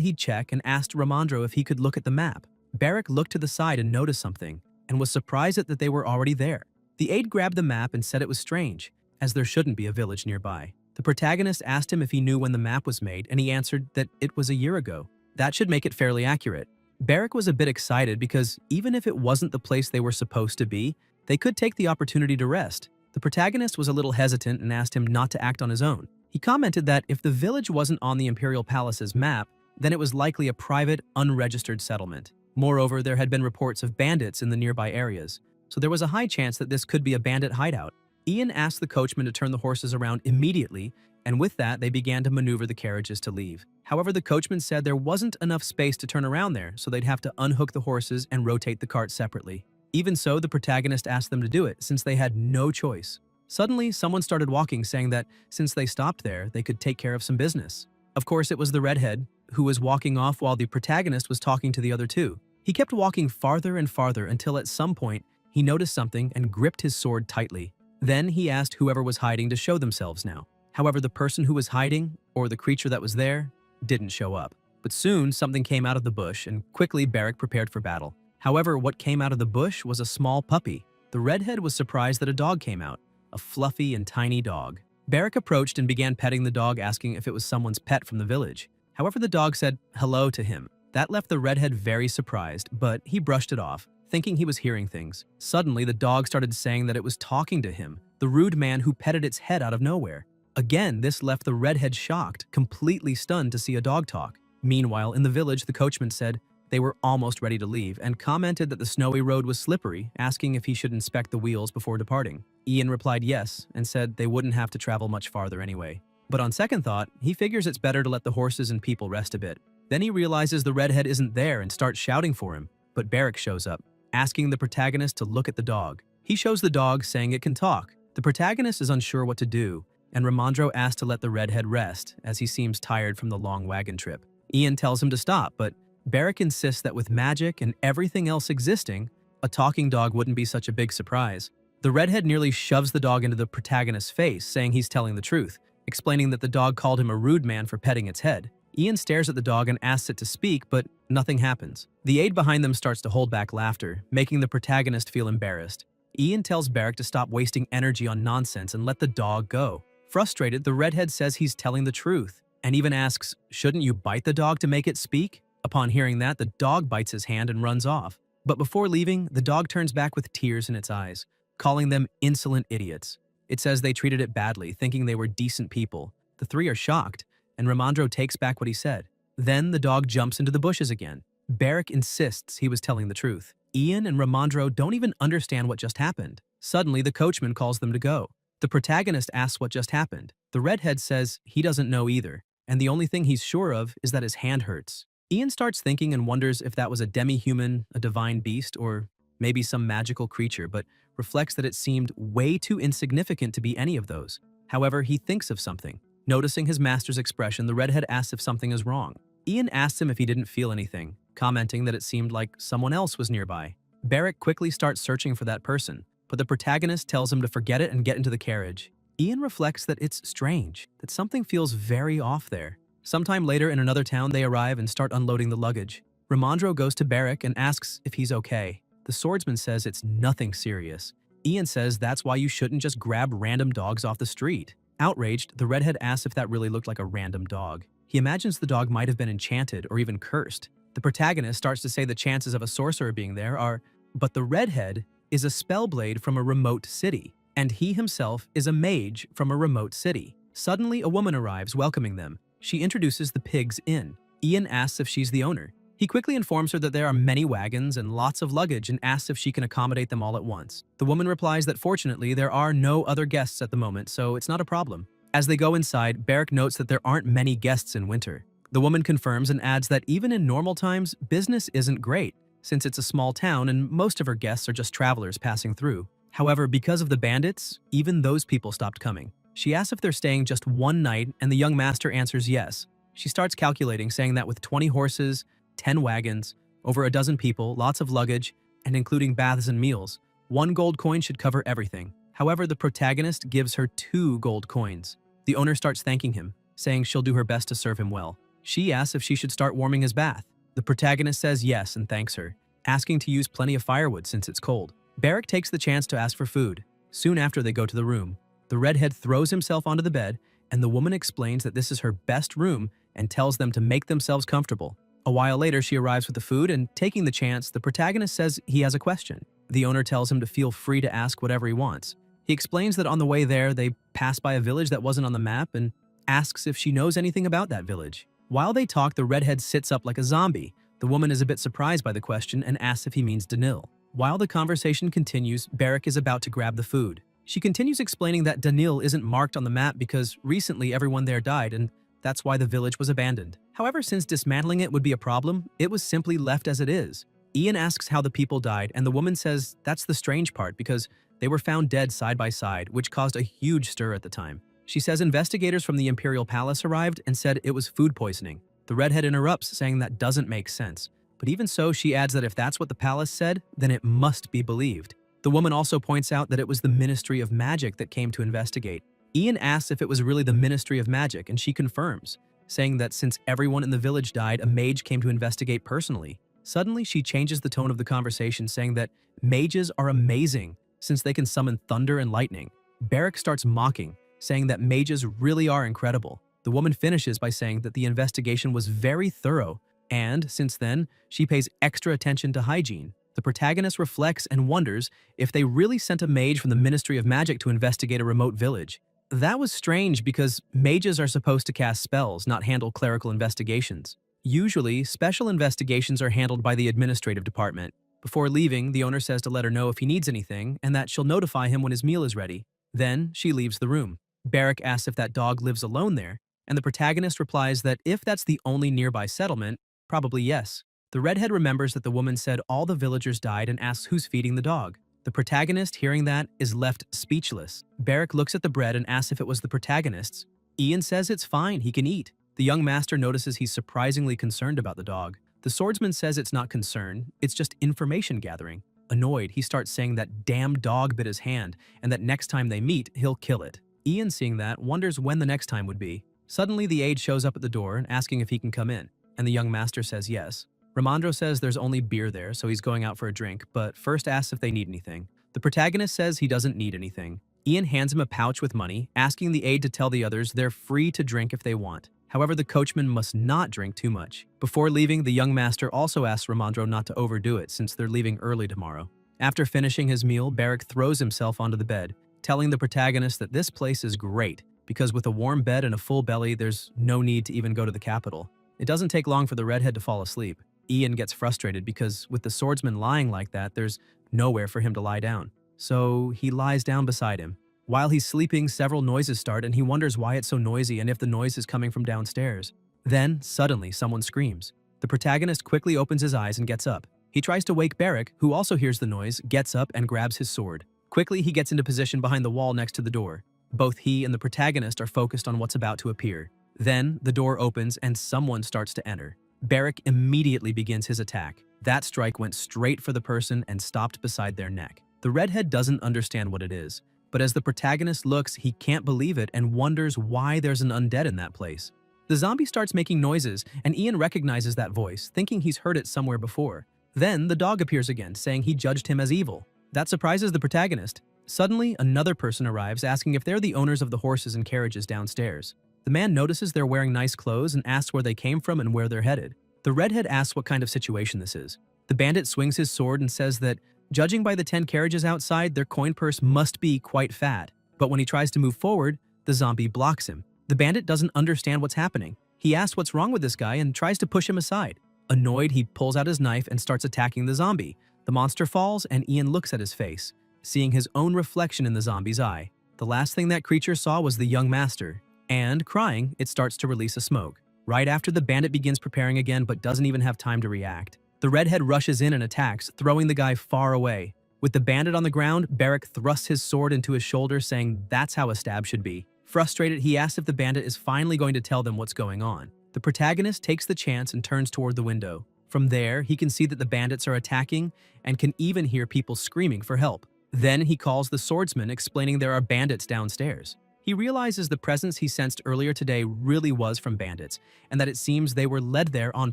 he'd check and asked Ramandro if he could look at the map. Barrack looked to the side and noticed something, and was surprised that they were already there. The aide grabbed the map and said it was strange, as there shouldn't be a village nearby. The protagonist asked him if he knew when the map was made, and he answered that it was a year ago. That should make it fairly accurate. Barrack was a bit excited because even if it wasn't the place they were supposed to be, they could take the opportunity to rest. The protagonist was a little hesitant and asked him not to act on his own. He commented that if the village wasn't on the Imperial Palace's map, then it was likely a private, unregistered settlement. Moreover, there had been reports of bandits in the nearby areas, so there was a high chance that this could be a bandit hideout. Ian asked the coachman to turn the horses around immediately, and with that, they began to maneuver the carriages to leave. However, the coachman said there wasn't enough space to turn around there, so they'd have to unhook the horses and rotate the cart separately. Even so, the protagonist asked them to do it, since they had no choice. Suddenly, someone started walking, saying that since they stopped there, they could take care of some business. Of course, it was the redhead, who was walking off while the protagonist was talking to the other two. He kept walking farther and farther until at some point, he noticed something and gripped his sword tightly. Then he asked whoever was hiding to show themselves now. However, the person who was hiding, or the creature that was there, didn't show up. But soon, something came out of the bush, and quickly Barrack prepared for battle. However, what came out of the bush was a small puppy. The redhead was surprised that a dog came out, a fluffy and tiny dog. Barrack approached and began petting the dog, asking if it was someone's pet from the village. However, the dog said hello to him. That left the redhead very surprised, but he brushed it off, thinking he was hearing things. Suddenly, the dog started saying that it was talking to him, the rude man who petted its head out of nowhere. Again, this left the redhead shocked, completely stunned to see a dog talk. Meanwhile, in the village, the coachman said they were almost ready to leave and commented that the snowy road was slippery, asking if he should inspect the wheels before departing. Ian replied yes and said they wouldn't have to travel much farther anyway. But on second thought, he figures it's better to let the horses and people rest a bit. Then he realizes the redhead isn't there and starts shouting for him, but Barrack shows up, asking the protagonist to look at the dog. He shows the dog, saying it can talk. The protagonist is unsure what to do, and Ramandro asks to let the redhead rest, as he seems tired from the long wagon trip. Ian tells him to stop, but Barrack insists that with magic and everything else existing, a talking dog wouldn't be such a big surprise. The redhead nearly shoves the dog into the protagonist's face, saying he's telling the truth, explaining that the dog called him a rude man for petting its head. Ian stares at the dog and asks it to speak, but nothing happens. The aide behind them starts to hold back laughter, making the protagonist feel embarrassed. Ian tells Barrack to stop wasting energy on nonsense and let the dog go. Frustrated, the redhead says he's telling the truth, and even asks, shouldn't you bite the dog to make it speak? Upon hearing that, the dog bites his hand and runs off. But before leaving, the dog turns back with tears in its eyes, calling them insolent idiots. It says they treated it badly, thinking they were decent people. The three are shocked, and Ramandro takes back what he said. Then the dog jumps into the bushes again. Barrack insists he was telling the truth. Ian and Ramandro don't even understand what just happened. Suddenly, the coachman calls them to go. The protagonist asks what just happened. The redhead says he doesn't know either, and the only thing he's sure of is that his hand hurts. Ian starts thinking and wonders if that was a demi-human, a divine beast, or maybe some magical creature, but reflects that it seemed way too insignificant to be any of those. However, he thinks of something. Noticing his master's expression, the redhead asks if something is wrong. Ian asks him if he didn't feel anything, commenting that it seemed like someone else was nearby. Barrack quickly starts searching for that person, but the protagonist tells him to forget it and get into the carriage. Ian reflects that it's strange, that something feels very off there. Sometime later in another town, they arrive and start unloading the luggage. Ramandro goes to Barrack and asks if he's okay. The swordsman says it's nothing serious. Ian says that's why you shouldn't just grab random dogs off the street. Outraged, the redhead asks if that really looked like a random dog. He imagines the dog might have been enchanted or even cursed. The protagonist starts to say the chances of a sorcerer being there are, but the redhead is a spellblade from a remote city, and he himself is a mage from a remote city. Suddenly, a woman arrives, welcoming them. She introduces the pigs in. Ian asks if she's the owner. He quickly informs her that there are many wagons and lots of luggage and asks if she can accommodate them all at once. The woman replies that fortunately there are no other guests at the moment, so it's not a problem. As they go inside, Barrack notes that there aren't many guests in winter. The woman confirms and adds that even in normal times, business isn't great, since it's a small town and most of her guests are just travelers passing through. However, because of the bandits, even those people stopped coming. She asks if they're staying just one night, and the young master answers yes. She starts calculating, saying that with 20 horses, 10 wagons, over a dozen people, lots of luggage, and including baths and meals, 1 gold coin should cover everything. However, the protagonist gives her 2 gold coins. The owner starts thanking him, saying she'll do her best to serve him well. She asks if she should start warming his bath. The protagonist says yes and thanks her. asking to use plenty of firewood since it's cold. Barrack takes the chance to ask for food. Soon after they go to the room, the redhead throws himself onto the bed, and the woman explains that this is her best room and tells them to make themselves comfortable. A while later, she arrives with the food, and taking the chance, the protagonist says he has a question. The owner tells him to feel free to ask whatever he wants. He explains that on the way there, they pass by a village that wasn't on the map and asks if she knows anything about that village. While they talk, the redhead sits up like a zombie. The woman is a bit surprised by the question and asks if he means Danil. While the conversation continues, Barrack is about to grab the food. She continues explaining that Danil isn't marked on the map because recently everyone there died and that's why the village was abandoned. However, since dismantling it would be a problem, it was simply left as it is. Ian asks how the people died, and the woman says that's the strange part because they were found dead side by side, which caused a huge stir at the time. She says investigators from the Imperial Palace arrived and said it was food poisoning. The redhead interrupts, saying that doesn't make sense. But even so, she adds that if that's what the palace said, then it must be believed. The woman also points out that it was the Ministry of Magic that came to investigate. Ian asks if it was really the Ministry of Magic, and she confirms, saying that since everyone in the village died, a mage came to investigate personally. Suddenly, she changes the tone of the conversation, saying that mages are amazing since they can summon thunder and lightning. Barrack starts mocking, saying that mages really are incredible. The woman finishes by saying that the investigation was very thorough, and since then, she pays extra attention to hygiene. The protagonist reflects and wonders if they really sent a mage from the Ministry of Magic to investigate a remote village. That was strange because mages are supposed to cast spells, not handle clerical investigations. Usually, special investigations are handled by the administrative department. Before leaving, the owner says to let her know if he needs anything and that she'll notify him when his meal is ready. Then, she leaves the room. Barrack asks if that dog lives alone there, and the protagonist replies that if that's the only nearby settlement, probably yes. The redhead remembers that the woman said all the villagers died and asks who's feeding the dog. The protagonist, hearing that, is left speechless. Barrack looks at the bread and asks if it was the protagonist's. Ian says it's fine, he can eat. The young master notices he's surprisingly concerned about the dog. The swordsman says it's not concern, it's just information gathering. Annoyed, he starts saying that damn dog bit his hand and that next time they meet, he'll kill it. Ian, seeing that, wonders when the next time would be. Suddenly, the aide shows up at the door asking if he can come in, and the young master says yes. Ramandro says there's only beer there, so he's going out for a drink, but first asks if they need anything. The protagonist says he doesn't need anything. Ian hands him a pouch with money, asking the aide to tell the others they're free to drink if they want. However, the coachman must not drink too much. Before leaving, the young master also asks Ramandro not to overdo it since they're leaving early tomorrow. After finishing his meal, Barrack throws himself onto the bed, telling the protagonist that this place is great because with a warm bed and a full belly, there's no need to even go to the capital. It doesn't take long for the redhead to fall asleep. Ian gets frustrated because with the swordsman lying like that, there's nowhere for him to lie down. So he lies down beside him. While he's sleeping, several noises start and he wonders why it's so noisy and if the noise is coming from downstairs. Then, suddenly, someone screams. The protagonist quickly opens his eyes and gets up. He tries to wake Barrack, who also hears the noise, gets up and grabs his sword. Quickly, he gets into position behind the wall next to the door. Both he and the protagonist are focused on what's about to appear. Then, the door opens and someone starts to enter. Barrack immediately begins his attack. That strike went straight for the person and stopped beside their neck. The redhead doesn't understand what it is, but as the protagonist looks, he can't believe it and wonders why there's an undead in that place. The zombie starts making noises, and Ian recognizes that voice, thinking he's heard it somewhere before. Then, the dog appears again, saying he judged him as evil. That surprises the protagonist. Suddenly, another person arrives, asking if they're the owners of the horses and carriages downstairs. The man notices they're wearing nice clothes and asks where they came from and where they're headed. The redhead asks what kind of situation this is. The bandit swings his sword and says that, judging by the 10 carriages outside, their coin purse must be quite fat. But when he tries to move forward, the zombie blocks him. The bandit doesn't understand what's happening. He asks what's wrong with this guy and tries to push him aside. Annoyed, he pulls out his knife and starts attacking the zombie. The monster falls and Ian looks at his face, seeing his own reflection in the zombie's eye. The last thing that creature saw was the young master. And, crying, it starts to release a smoke. Right after, the bandit begins preparing again but doesn't even have time to react. The redhead rushes in and attacks, throwing the guy far away. With the bandit on the ground, Barrack thrusts his sword into his shoulder, saying that's how a stab should be. Frustrated, he asks if the bandit is finally going to tell them what's going on. The protagonist takes the chance and turns toward the window. From there, he can see that the bandits are attacking and can even hear people screaming for help. Then he calls the swordsman, explaining there are bandits downstairs. He realizes the presence he sensed earlier today really was from bandits, and that it seems they were led there on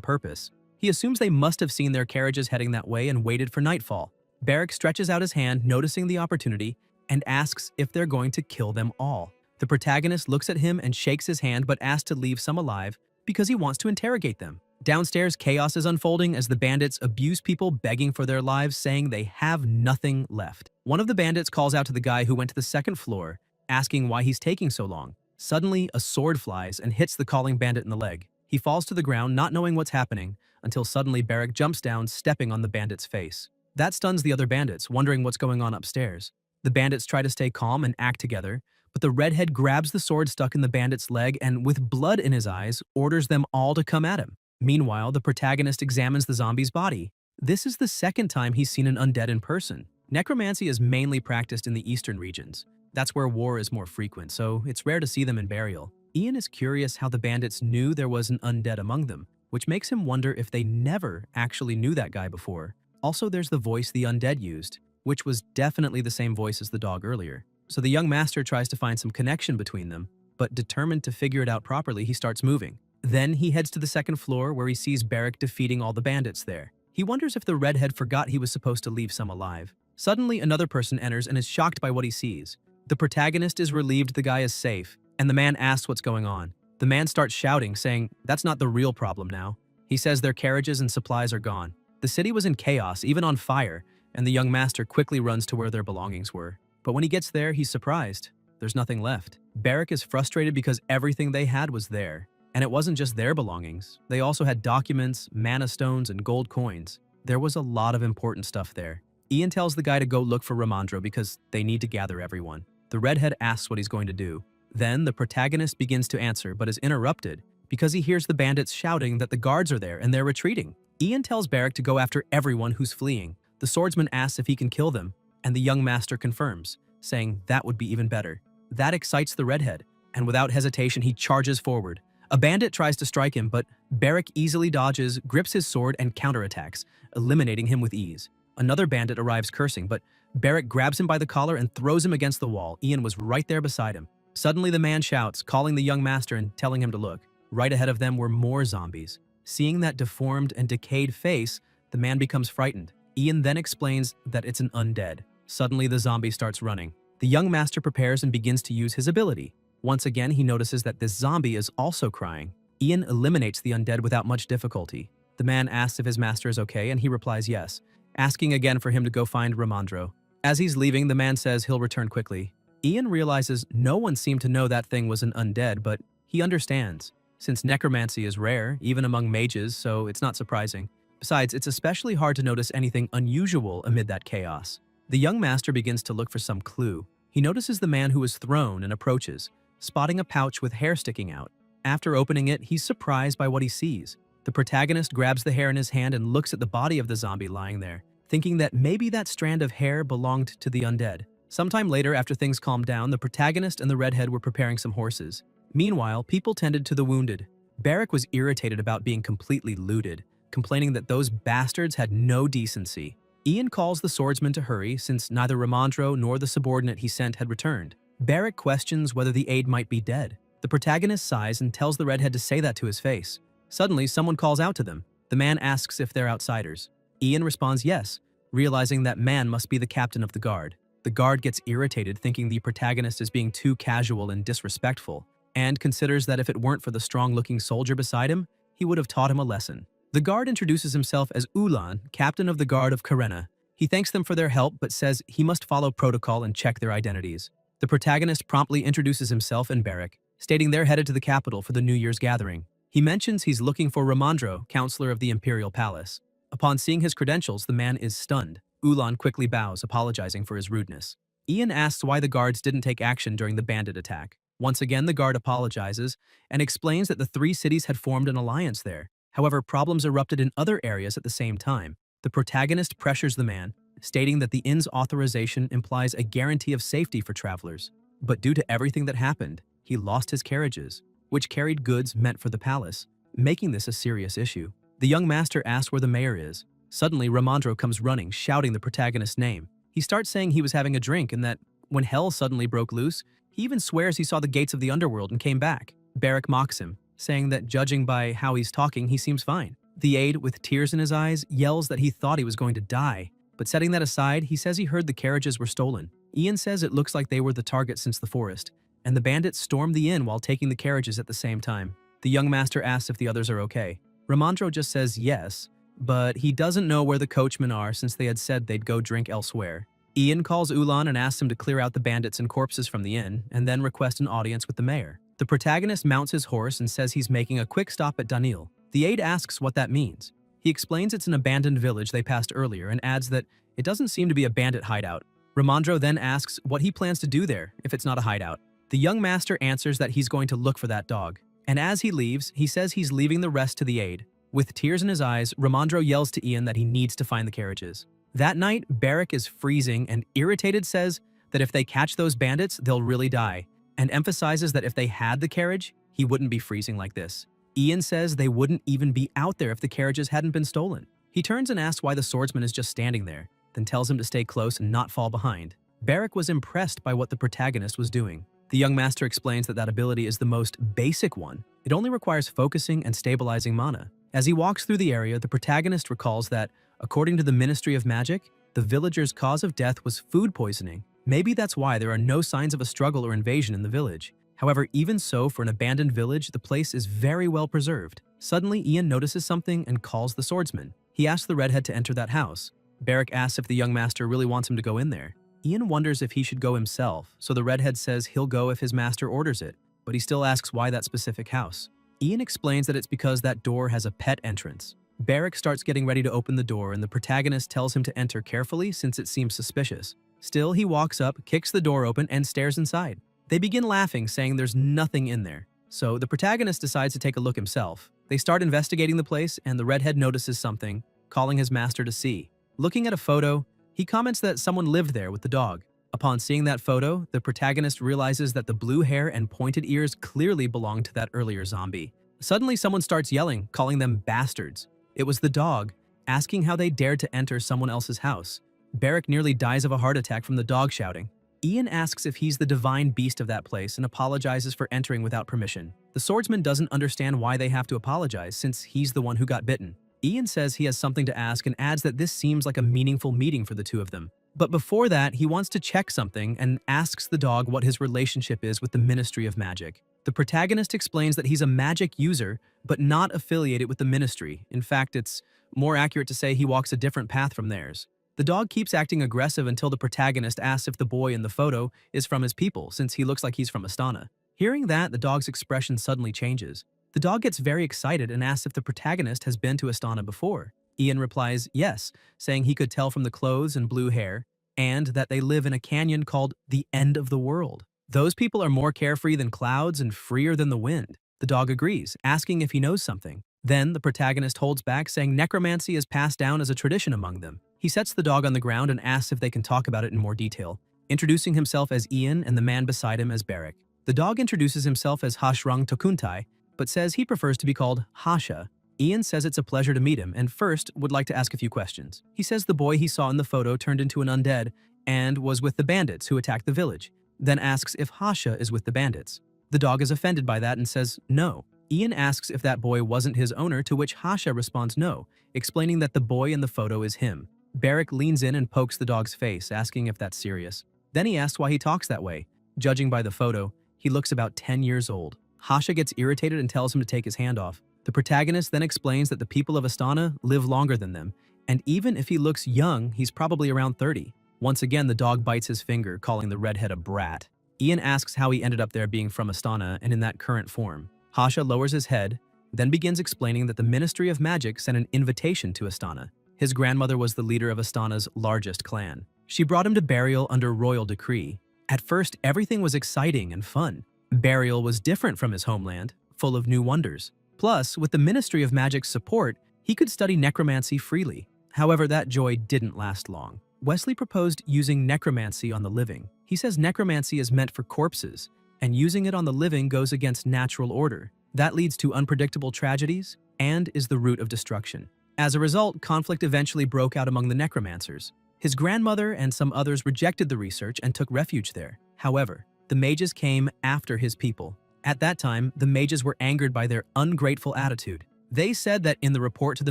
purpose. He assumes they must have seen their carriages heading that way and waited for nightfall. Beric stretches out his hand, noticing the opportunity, and asks if they're going to kill them all. The protagonist looks at him and shakes his hand but asks to leave some alive because he wants to interrogate them. Downstairs, chaos is unfolding as the bandits abuse people begging for their lives, saying they have nothing left. One of the bandits calls out to the guy who went to the second floor, asking why he's taking so long. Suddenly, a sword flies and hits the calling bandit in the leg. He falls to the ground, not knowing what's happening, until suddenly Beric jumps down, stepping on the bandit's face. That stuns the other bandits, wondering what's going on upstairs. The bandits try to stay calm and act together, but the redhead grabs the sword stuck in the bandit's leg and, with blood in his eyes, orders them all to come at him. Meanwhile, the protagonist examines the zombie's body. This is the second time he's seen an undead in person. Necromancy is mainly practiced in the eastern regions. That's where war is more frequent, so it's rare to see them in burial. Ian is curious how the bandits knew there was an undead among them, which makes him wonder if they never actually knew that guy before. Also, there's the voice the undead used, which was definitely the same voice as the dog earlier. So the young master tries to find some connection between them, but determined to figure it out properly, he starts moving. Then he heads to the second floor where he sees Beric defeating all the bandits there. He wonders if the redhead forgot he was supposed to leave some alive. Suddenly, another person enters and is shocked by what he sees. The protagonist is relieved the guy is safe, and the man asks what's going on. The man starts shouting, saying that's not the real problem now. He says their carriages and supplies are gone. The city was in chaos, even on fire, and the young master quickly runs to where their belongings were. But when he gets there, he's surprised. There's nothing left. Beric is frustrated because everything they had was there. And it wasn't just their belongings. They also had documents, mana stones, and gold coins. There was a lot of important stuff there. Ian tells the guy to go look for Ramandro because they need to gather everyone. The redhead asks what he's going to do. Then the protagonist begins to answer but is interrupted because he hears the bandits shouting that the guards are there and they're retreating. Ian tells Beric to go after everyone who's fleeing. The swordsman asks if he can kill them, and the young master confirms, saying that would be even better. That excites the redhead, and without hesitation he charges forward. A bandit tries to strike him, but Beric easily dodges, grips his sword, and counterattacks, eliminating him with ease. Another bandit arrives cursing, but Beric grabs him by the collar and throws him against the wall. Ian was right there beside him. Suddenly the man shouts, calling the young master and telling him to look. Right ahead of them were more zombies. Seeing that deformed and decayed face, the man becomes frightened. Ian then explains that it's an undead. Suddenly the zombie starts running. The young master prepares and begins to use his ability. Once again, he notices that this zombie is also crying. Ian eliminates the undead without much difficulty. The man asks if his master is okay, and he replies yes, asking again for him to go find Ramandro. As he's leaving, the man says he'll return quickly. Ian realizes no one seemed to know that thing was an undead, but he understands. Since necromancy is rare, even among mages, so it's not surprising. Besides, it's especially hard to notice anything unusual amid that chaos. The young master begins to look for some clue. He notices the man who is thrown and approaches, spotting a pouch with hair sticking out. After opening it, he's surprised by what he sees. The protagonist grabs the hair in his hand and looks at the body of the zombie lying there, thinking that maybe that strand of hair belonged to the undead. Sometime later, after things calmed down, the protagonist and the redhead were preparing some horses. Meanwhile, people tended to the wounded. Beric was irritated about being completely looted, complaining that those bastards had no decency. Ian calls the swordsman to hurry since neither Ramandro nor the subordinate he sent had returned. Beric questions whether the aide might be dead. The protagonist sighs and tells the redhead to say that to his face. Suddenly, someone calls out to them. The man asks if they're outsiders. Ian responds yes, realizing that man must be the captain of the guard. The guard gets irritated, thinking the protagonist is being too casual and disrespectful, and considers that if it weren't for the strong-looking soldier beside him, he would have taught him a lesson. The guard introduces himself as Ulan, captain of the guard of Karena. He thanks them for their help but says he must follow protocol and check their identities. The protagonist promptly introduces himself and Beric, stating they're headed to the capital for the New Year's gathering. He mentions he's looking for Ramandro, counselor of the Imperial Palace. Upon seeing his credentials, the man is stunned. Ulan quickly bows, apologizing for his rudeness. Ian asks why the guards didn't take action during the bandit attack. Once again, the guard apologizes and explains that the three cities had formed an alliance there. However, problems erupted in other areas at the same time. The protagonist pressures the man, stating that the inn's authorization implies a guarantee of safety for travelers. But due to everything that happened, he lost his carriages, which carried goods meant for the palace, making this a serious issue. The young master asks where the mayor is. Suddenly, Ramandro comes running, shouting the protagonist's name. He starts saying he was having a drink and that when hell suddenly broke loose, he even swears he saw the gates of the underworld and came back. Beric mocks him, saying that judging by how he's talking, he seems fine. The aide, with tears in his eyes, yells that he thought he was going to die. But setting that aside, he says he heard the carriages were stolen. Ian says it looks like they were the target since the forest, and the bandits stormed the inn while taking the carriages at the same time. The young master asks if the others are okay. Ramandro just says yes, but he doesn't know where the coachmen are since they had said they'd go drink elsewhere. Ian calls Ulan and asks him to clear out the bandits and corpses from the inn, and then request an audience with the mayor. The protagonist mounts his horse and says he's making a quick stop at Danil. The aide asks what that means. He explains it's an abandoned village they passed earlier and adds that it doesn't seem to be a bandit hideout. Ramandro then asks what he plans to do there if it's not a hideout. The young master answers that he's going to look for that dog. And as he leaves, he says he's leaving the rest to the aide. With tears in his eyes, Ramandro yells to Ian that he needs to find the carriages. That night, Barrick is freezing and irritated says that if they catch those bandits, they'll really die, and emphasizes that if they had the carriage, he wouldn't be freezing like this. Ian says they wouldn't even be out there if the carriages hadn't been stolen. He turns and asks why the swordsman is just standing there, then tells him to stay close and not fall behind. Barrick was impressed by what the protagonist was doing. The young master explains that ability is the most basic one. It only requires focusing and stabilizing mana. As he walks through the area, the protagonist recalls that, according to the Ministry of Magic, the villagers' cause of death was food poisoning. Maybe that's why there are no signs of a struggle or invasion in the village. However, even so, for an abandoned village, the place is very well preserved. Suddenly, Ian notices something and calls the swordsman. He asks the redhead to enter that house. Barrick asks if the young master really wants him to go in there. Ian wonders if he should go himself, so the redhead says he'll go if his master orders it, but he still asks why that specific house. Ian explains that it's because that door has a pet entrance. Barrick starts getting ready to open the door and the protagonist tells him to enter carefully since it seems suspicious. Still, he walks up, kicks the door open, and stares inside. They begin laughing, saying there's nothing in there. So the protagonist decides to take a look himself. They start investigating the place and the redhead notices something, calling his master to see. Looking at a photo, he comments that someone lived there with the dog. Upon seeing that photo, the protagonist realizes that the blue hair and pointed ears clearly belonged to that earlier zombie. Suddenly, someone starts yelling, calling them bastards. It was the dog, asking how they dared to enter someone else's house. Barrick nearly dies of a heart attack from the dog shouting. Ian asks if he's the divine beast of that place and apologizes for entering without permission. The swordsman doesn't understand why they have to apologize since he's the one who got bitten. Ian says he has something to ask and adds that this seems like a meaningful meeting for the two of them. But before that, he wants to check something and asks the dog what his relationship is with the Ministry of Magic. The protagonist explains that he's a magic user, but not affiliated with the ministry. In fact, it's more accurate to say he walks a different path from theirs. The dog keeps acting aggressive until the protagonist asks if the boy in the photo is from his people, since he looks like he's from Astana. Hearing that, the dog's expression suddenly changes. The dog gets very excited and asks if the protagonist has been to Astana before. Ian replies yes, saying he could tell from the clothes and blue hair, and that they live in a canyon called the End of the World. Those people are more carefree than clouds and freer than the wind. The dog agrees, asking if he knows something. Then the protagonist holds back, saying necromancy is passed down as a tradition among them. He sets the dog on the ground and asks if they can talk about it in more detail, introducing himself as Ian and the man beside him as Barrick. The dog introduces himself as Hashrang Tokuntai, but says he prefers to be called Hasha. Ian says it's a pleasure to meet him and first would like to ask a few questions. He says the boy he saw in the photo turned into an undead and was with the bandits who attacked the village, then asks if Hasha is with the bandits. The dog is offended by that and says no. Ian asks if that boy wasn't his owner, to which Hasha responds no, explaining that the boy in the photo is him. Barrick leans in and pokes the dog's face, asking if that's serious. Then he asks why he talks that way. Judging by the photo, he looks about 10 years old. Hasha gets irritated and tells him to take his hand off. The protagonist then explains that the people of Astana live longer than them, and even if he looks young, he's probably around 30. Once again, the dog bites his finger, calling the redhead a brat. Ian asks how he ended up there being from Astana and in that current form. Hasha lowers his head, then begins explaining that the Ministry of Magic sent an invitation to Astana. His grandmother was the leader of Astana's largest clan. She brought him to burial under royal decree. At first, everything was exciting and fun. Burial was different from his homeland, full of new wonders. Plus, with the Ministry of Magic's support, he could study necromancy freely. However, that joy didn't last long. Wesley proposed using necromancy on the living. He says necromancy is meant for corpses, and using it on the living goes against natural order. That leads to unpredictable tragedies and is the root of destruction. As a result, conflict eventually broke out among the necromancers. His grandmother and some others rejected the research and took refuge there. However, the mages came after his people. At that time, the mages were angered by their ungrateful attitude. They said that in the report to the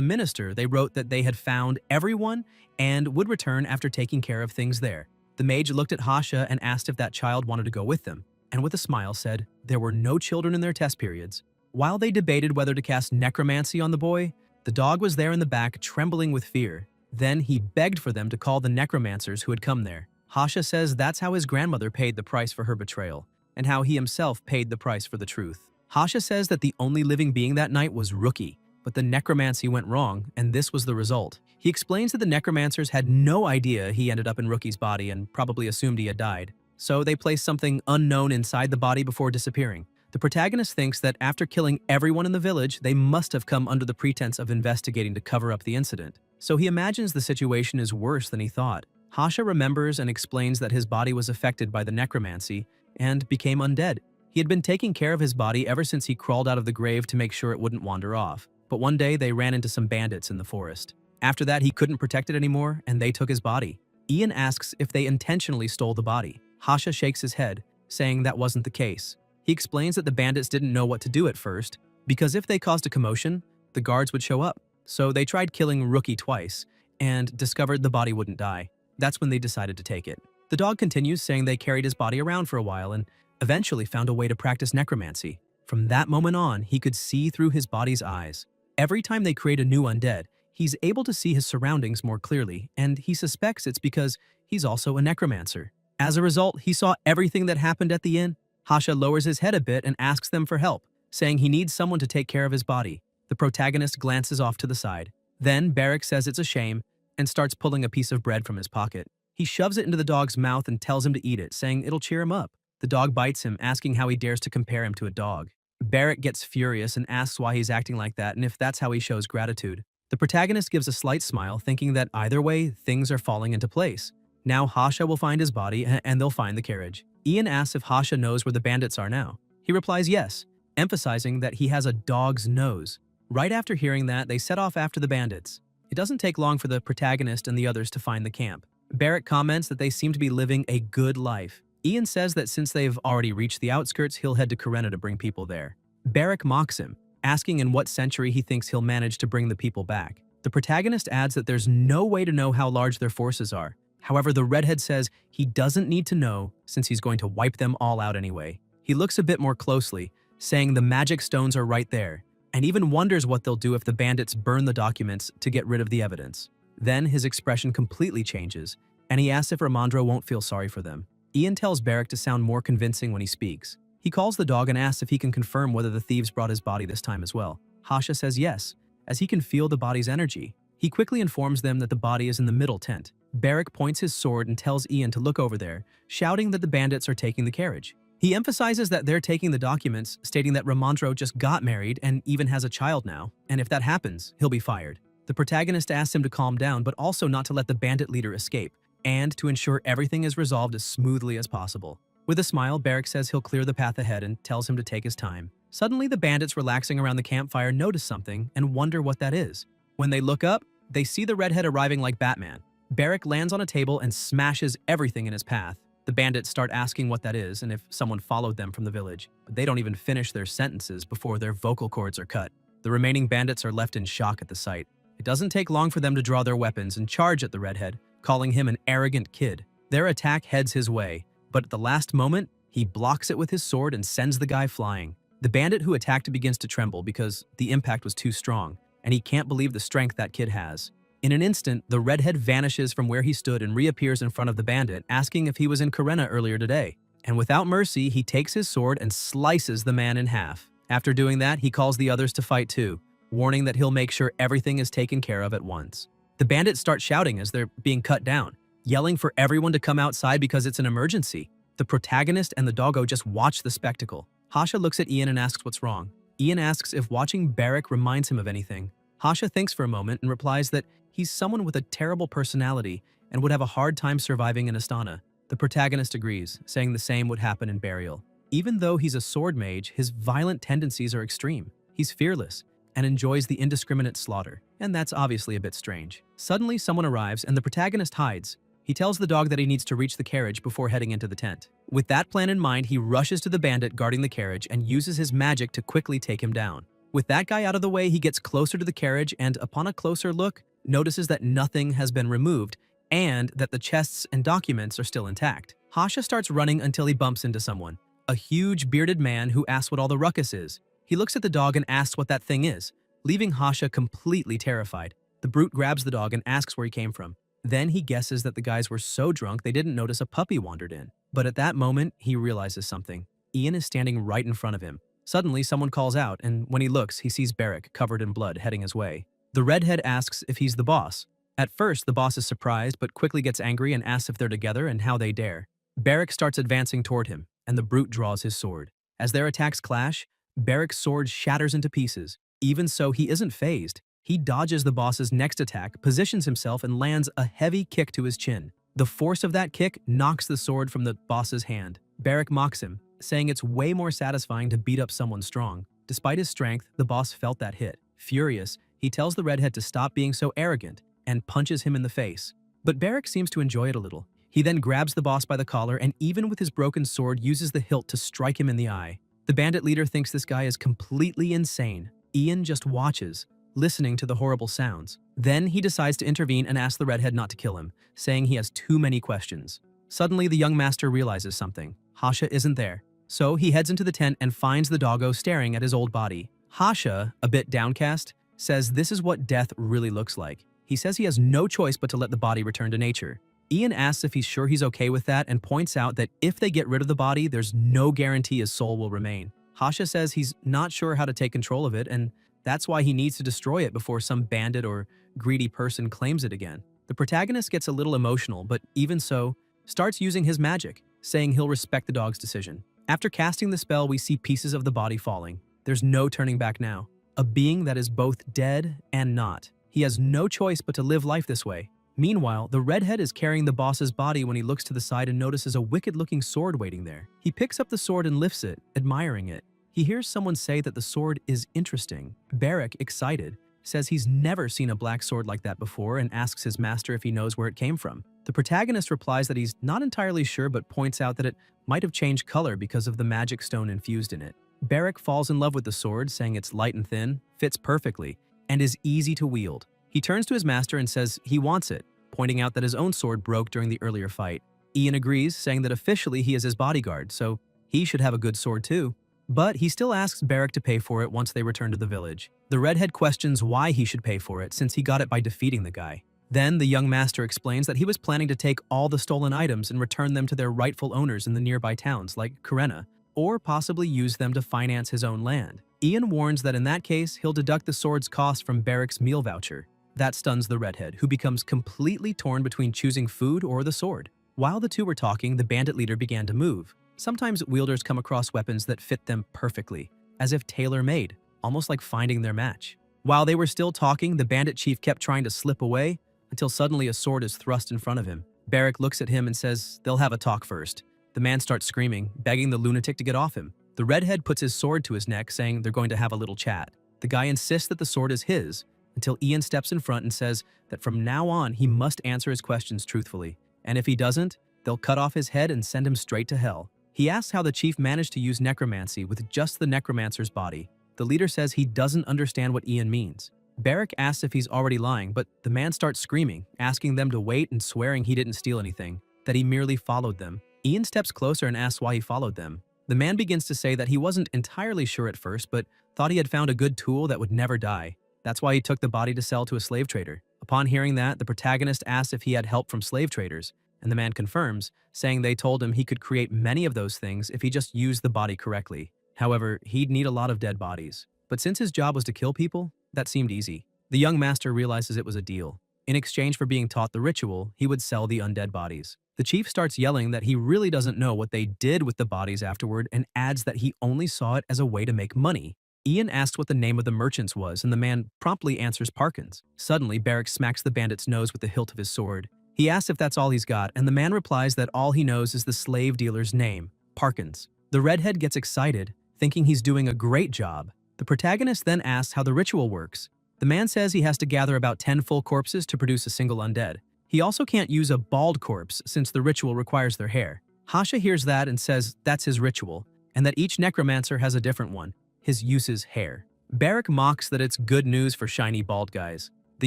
minister, they wrote that they had found everyone and would return after taking care of things there. The mage looked at Hasha and asked if that child wanted to go with them, and with a smile said there were no children in their test periods. While they debated whether to cast necromancy on the boy, the dog was there in the back trembling with fear. Then he begged for them to call the necromancers who had come there. Hasha says that's how his grandmother paid the price for her betrayal, and how he himself paid the price for the truth. Hasha says that the only living being that night was Rookie, but the necromancy went wrong, and this was the result. He explains that the necromancers had no idea he ended up in Rookie's body and probably assumed he had died, so they placed something unknown inside the body before disappearing. The protagonist thinks that after killing everyone in the village, they must have come under the pretense of investigating to cover up the incident. So he imagines the situation is worse than he thought. Hasha remembers and explains that his body was affected by the necromancy and became undead. He had been taking care of his body ever since he crawled out of the grave to make sure it wouldn't wander off. But one day they ran into some bandits in the forest. After that, he couldn't protect it anymore, and they took his body. Ian asks if they intentionally stole the body. Hasha shakes his head, saying that wasn't the case. He explains that the bandits didn't know what to do at first, because if they caused a commotion, the guards would show up. So they tried killing Rookie twice, and discovered the body wouldn't die. That's when they decided to take it. The dog continues, saying they carried his body around for a while and eventually found a way to practice necromancy. From that moment on, he could see through his body's eyes. Every time they create a new undead, he's able to see his surroundings more clearly, and he suspects it's because he's also a necromancer. As a result, he saw everything that happened at the inn. Hasha lowers his head a bit and asks them for help, saying he needs someone to take care of his body. The protagonist glances off to the side. Then Barrick says it's a shame and starts pulling a piece of bread from his pocket. He shoves it into the dog's mouth and tells him to eat it, saying it'll cheer him up. The dog bites him, asking how he dares to compare him to a dog. Barrick gets furious and asks why he's acting like that and if that's how he shows gratitude. The protagonist gives a slight smile, thinking that either way, things are falling into place. Now Hasha will find his body and they'll find the carriage. Ian asks if Hasha knows where the bandits are now. He replies yes, emphasizing that he has a dog's nose. Right after hearing that, they set off after the bandits. It doesn't take long for the protagonist and the others to find the camp. Barrick comments that they seem to be living a good life. Ian says that since they've already reached the outskirts, he'll head to Karenna to bring people there. Barrick mocks him, asking in what century he thinks he'll manage to bring the people back. The protagonist adds that there's no way to know how large their forces are. However, the redhead says he doesn't need to know since he's going to wipe them all out anyway. He looks a bit more closely, saying the magic stones are right there, and even wonders what they'll do if the bandits burn the documents to get rid of the evidence. Then his expression completely changes, and he asks if Ramondro won't feel sorry for them. Ian tells Barrick to sound more convincing when he speaks. He calls the dog and asks if he can confirm whether the thieves brought his body this time as well. Hasha says yes, as he can feel the body's energy. He quickly informs them that the body is in the middle tent. Barrick points his sword and tells Ian to look over there, shouting that the bandits are taking the carriage. He emphasizes that they're taking the documents, stating that Ramondro just got married and even has a child now, and if that happens, he'll be fired. The protagonist asks him to calm down, but also not to let the bandit leader escape, and to ensure everything is resolved as smoothly as possible. With a smile, Barrick says he'll clear the path ahead and tells him to take his time. Suddenly, the bandits relaxing around the campfire notice something and wonder what that is. When they look up, they see the redhead arriving like Batman. Barrick lands on a table and smashes everything in his path. The bandits start asking what that is and if someone followed them from the village, but they don't even finish their sentences before their vocal cords are cut. The remaining bandits are left in shock at the sight. It doesn't take long for them to draw their weapons and charge at the redhead, calling him an arrogant kid. Their attack heads his way, but at the last moment, he blocks it with his sword and sends the guy flying. The bandit who attacked begins to tremble because the impact was too strong, and he can't believe the strength that kid has. In an instant, the redhead vanishes from where he stood and reappears in front of the bandit, asking if he was in Karenna earlier today. And without mercy, he takes his sword and slices the man in half. After doing that, he calls the others to fight too, warning that he'll make sure everything is taken care of at once. The bandits start shouting as they're being cut down, yelling for everyone to come outside because it's an emergency. The protagonist and the doggo just watch the spectacle. Hasha looks at Ian and asks what's wrong. Ian asks if watching Barrick reminds him of anything. Hasha thinks for a moment and replies that he's someone with a terrible personality and would have a hard time surviving in Astana. The protagonist agrees, saying the same would happen in Burial. Even though he's a sword mage, his violent tendencies are extreme. He's fearless and enjoys the indiscriminate slaughter, and that's obviously a bit strange. Suddenly, someone arrives and the protagonist hides. He tells the dog that he needs to reach the carriage before heading into the tent. With that plan in mind, he rushes to the bandit guarding the carriage and uses his magic to quickly take him down. With that guy out of the way, he gets closer to the carriage and, upon a closer look, notices that nothing has been removed and that the chests and documents are still intact. Hasha starts running until he bumps into someone, a huge bearded man who asks what all the ruckus is. He looks at the dog and asks what that thing is, leaving Hasha completely terrified. The brute grabs the dog and asks where he came from. Then he guesses that the guys were so drunk they didn't notice a puppy wandered in. But at that moment, he realizes something. Ian is standing right in front of him. Suddenly, someone calls out, and when he looks, he sees Barrick, covered in blood, heading his way. The redhead asks if he's the boss. At first, the boss is surprised, but quickly gets angry and asks if they're together and how they dare. Barrick starts advancing toward him, and the brute draws his sword. As their attacks clash, Barrick's sword shatters into pieces. Even so, he isn't fazed. He dodges the boss's next attack, positions himself, and lands a heavy kick to his chin. The force of that kick knocks the sword from the boss's hand. Barrick mocks him, saying it's way more satisfying to beat up someone strong. Despite his strength, the boss felt that hit. Furious, he tells the redhead to stop being so arrogant and punches him in the face. But Barrick seems to enjoy it a little. He then grabs the boss by the collar and even with his broken sword uses the hilt to strike him in the eye. The bandit leader thinks this guy is completely insane. Ian just watches, listening to the horrible sounds. Then he decides to intervene and ask the redhead not to kill him, saying he has too many questions. Suddenly, the young master realizes something. Hasha isn't there. So he heads into the tent and finds the doggo staring at his old body. Hasha, a bit downcast, says this is what death really looks like. He says he has no choice but to let the body return to nature. Ian asks if he's sure he's okay with that and points out that if they get rid of the body, there's no guarantee his soul will remain. Hasha says he's not sure how to take control of it and that's why he needs to destroy it before some bandit or greedy person claims it again. The protagonist gets a little emotional, but even so, starts using his magic, saying he'll respect the dog's decision. After casting the spell, we see pieces of the body falling. There's no turning back now. A being that is both dead and not. He has no choice but to live life this way. Meanwhile, the redhead is carrying the boss's body when he looks to the side and notices a wicked-looking sword waiting there. He picks up the sword and lifts it, admiring it. He hears someone say that the sword is interesting. Barrick, excited, says he's never seen a black sword like that before and asks his master if he knows where it came from. The protagonist replies that he's not entirely sure but points out that it might have changed color because of the magic stone infused in it. Barrick falls in love with the sword, saying it's light and thin, fits perfectly, and is easy to wield. He turns to his master and says he wants it, pointing out that his own sword broke during the earlier fight. Ian agrees, saying that officially he is his bodyguard, so he should have a good sword too. But he still asks Barrick to pay for it once they return to the village. The redhead questions why he should pay for it since he got it by defeating the guy. Then the young master explains that he was planning to take all the stolen items and return them to their rightful owners in the nearby towns like Karena, or possibly use them to finance his own land. Ian warns that in that case, he'll deduct the sword's cost from Barrick's meal voucher. That stuns the redhead, who becomes completely torn between choosing food or the sword. While the two were talking, the bandit leader began to move. Sometimes wielders come across weapons that fit them perfectly, as if tailor-made, almost like finding their match. While they were still talking, the bandit chief kept trying to slip away, until suddenly a sword is thrust in front of him. Barrick looks at him and says they'll have a talk first. The man starts screaming, begging the lunatic to get off him. The redhead puts his sword to his neck, saying they're going to have a little chat. The guy insists that the sword is his, until Ian steps in front and says that from now on he must answer his questions truthfully, and if he doesn't, they'll cut off his head and send him straight to hell. He asks how the chief managed to use necromancy with just the necromancer's body. The leader says he doesn't understand what Ian means. Barrick asks if he's already lying, but the man starts screaming, asking them to wait and swearing he didn't steal anything, that he merely followed them. Ian steps closer and asks why he followed them. The man begins to say that he wasn't entirely sure at first, but thought he had found a good tool that would never die. That's why he took the body to sell to a slave trader. Upon hearing that, the protagonist asks if he had help from slave traders, and the man confirms, saying they told him he could create many of those things if he just used the body correctly. However, he'd need a lot of dead bodies. But since his job was to kill people, that seemed easy. The young master realizes it was a deal. In exchange for being taught the ritual, he would sell the undead bodies. The chief starts yelling that he really doesn't know what they did with the bodies afterward and adds that he only saw it as a way to make money. Ian asks what the name of the merchants was, and the man promptly answers Parkins. Suddenly, Barrick smacks the bandit's nose with the hilt of his sword. He asks if that's all he's got, and the man replies that all he knows is the slave dealer's name, Parkins. The redhead gets excited, thinking he's doing a great job. The protagonist then asks how the ritual works. The man says he has to gather about 10 full corpses to produce a single undead. He also can't use a bald corpse since the ritual requires their hair. Hasha hears that and says that's his ritual, and that each necromancer has a different one. His use is hair. Barrack mocks that it's good news for shiny bald guys. The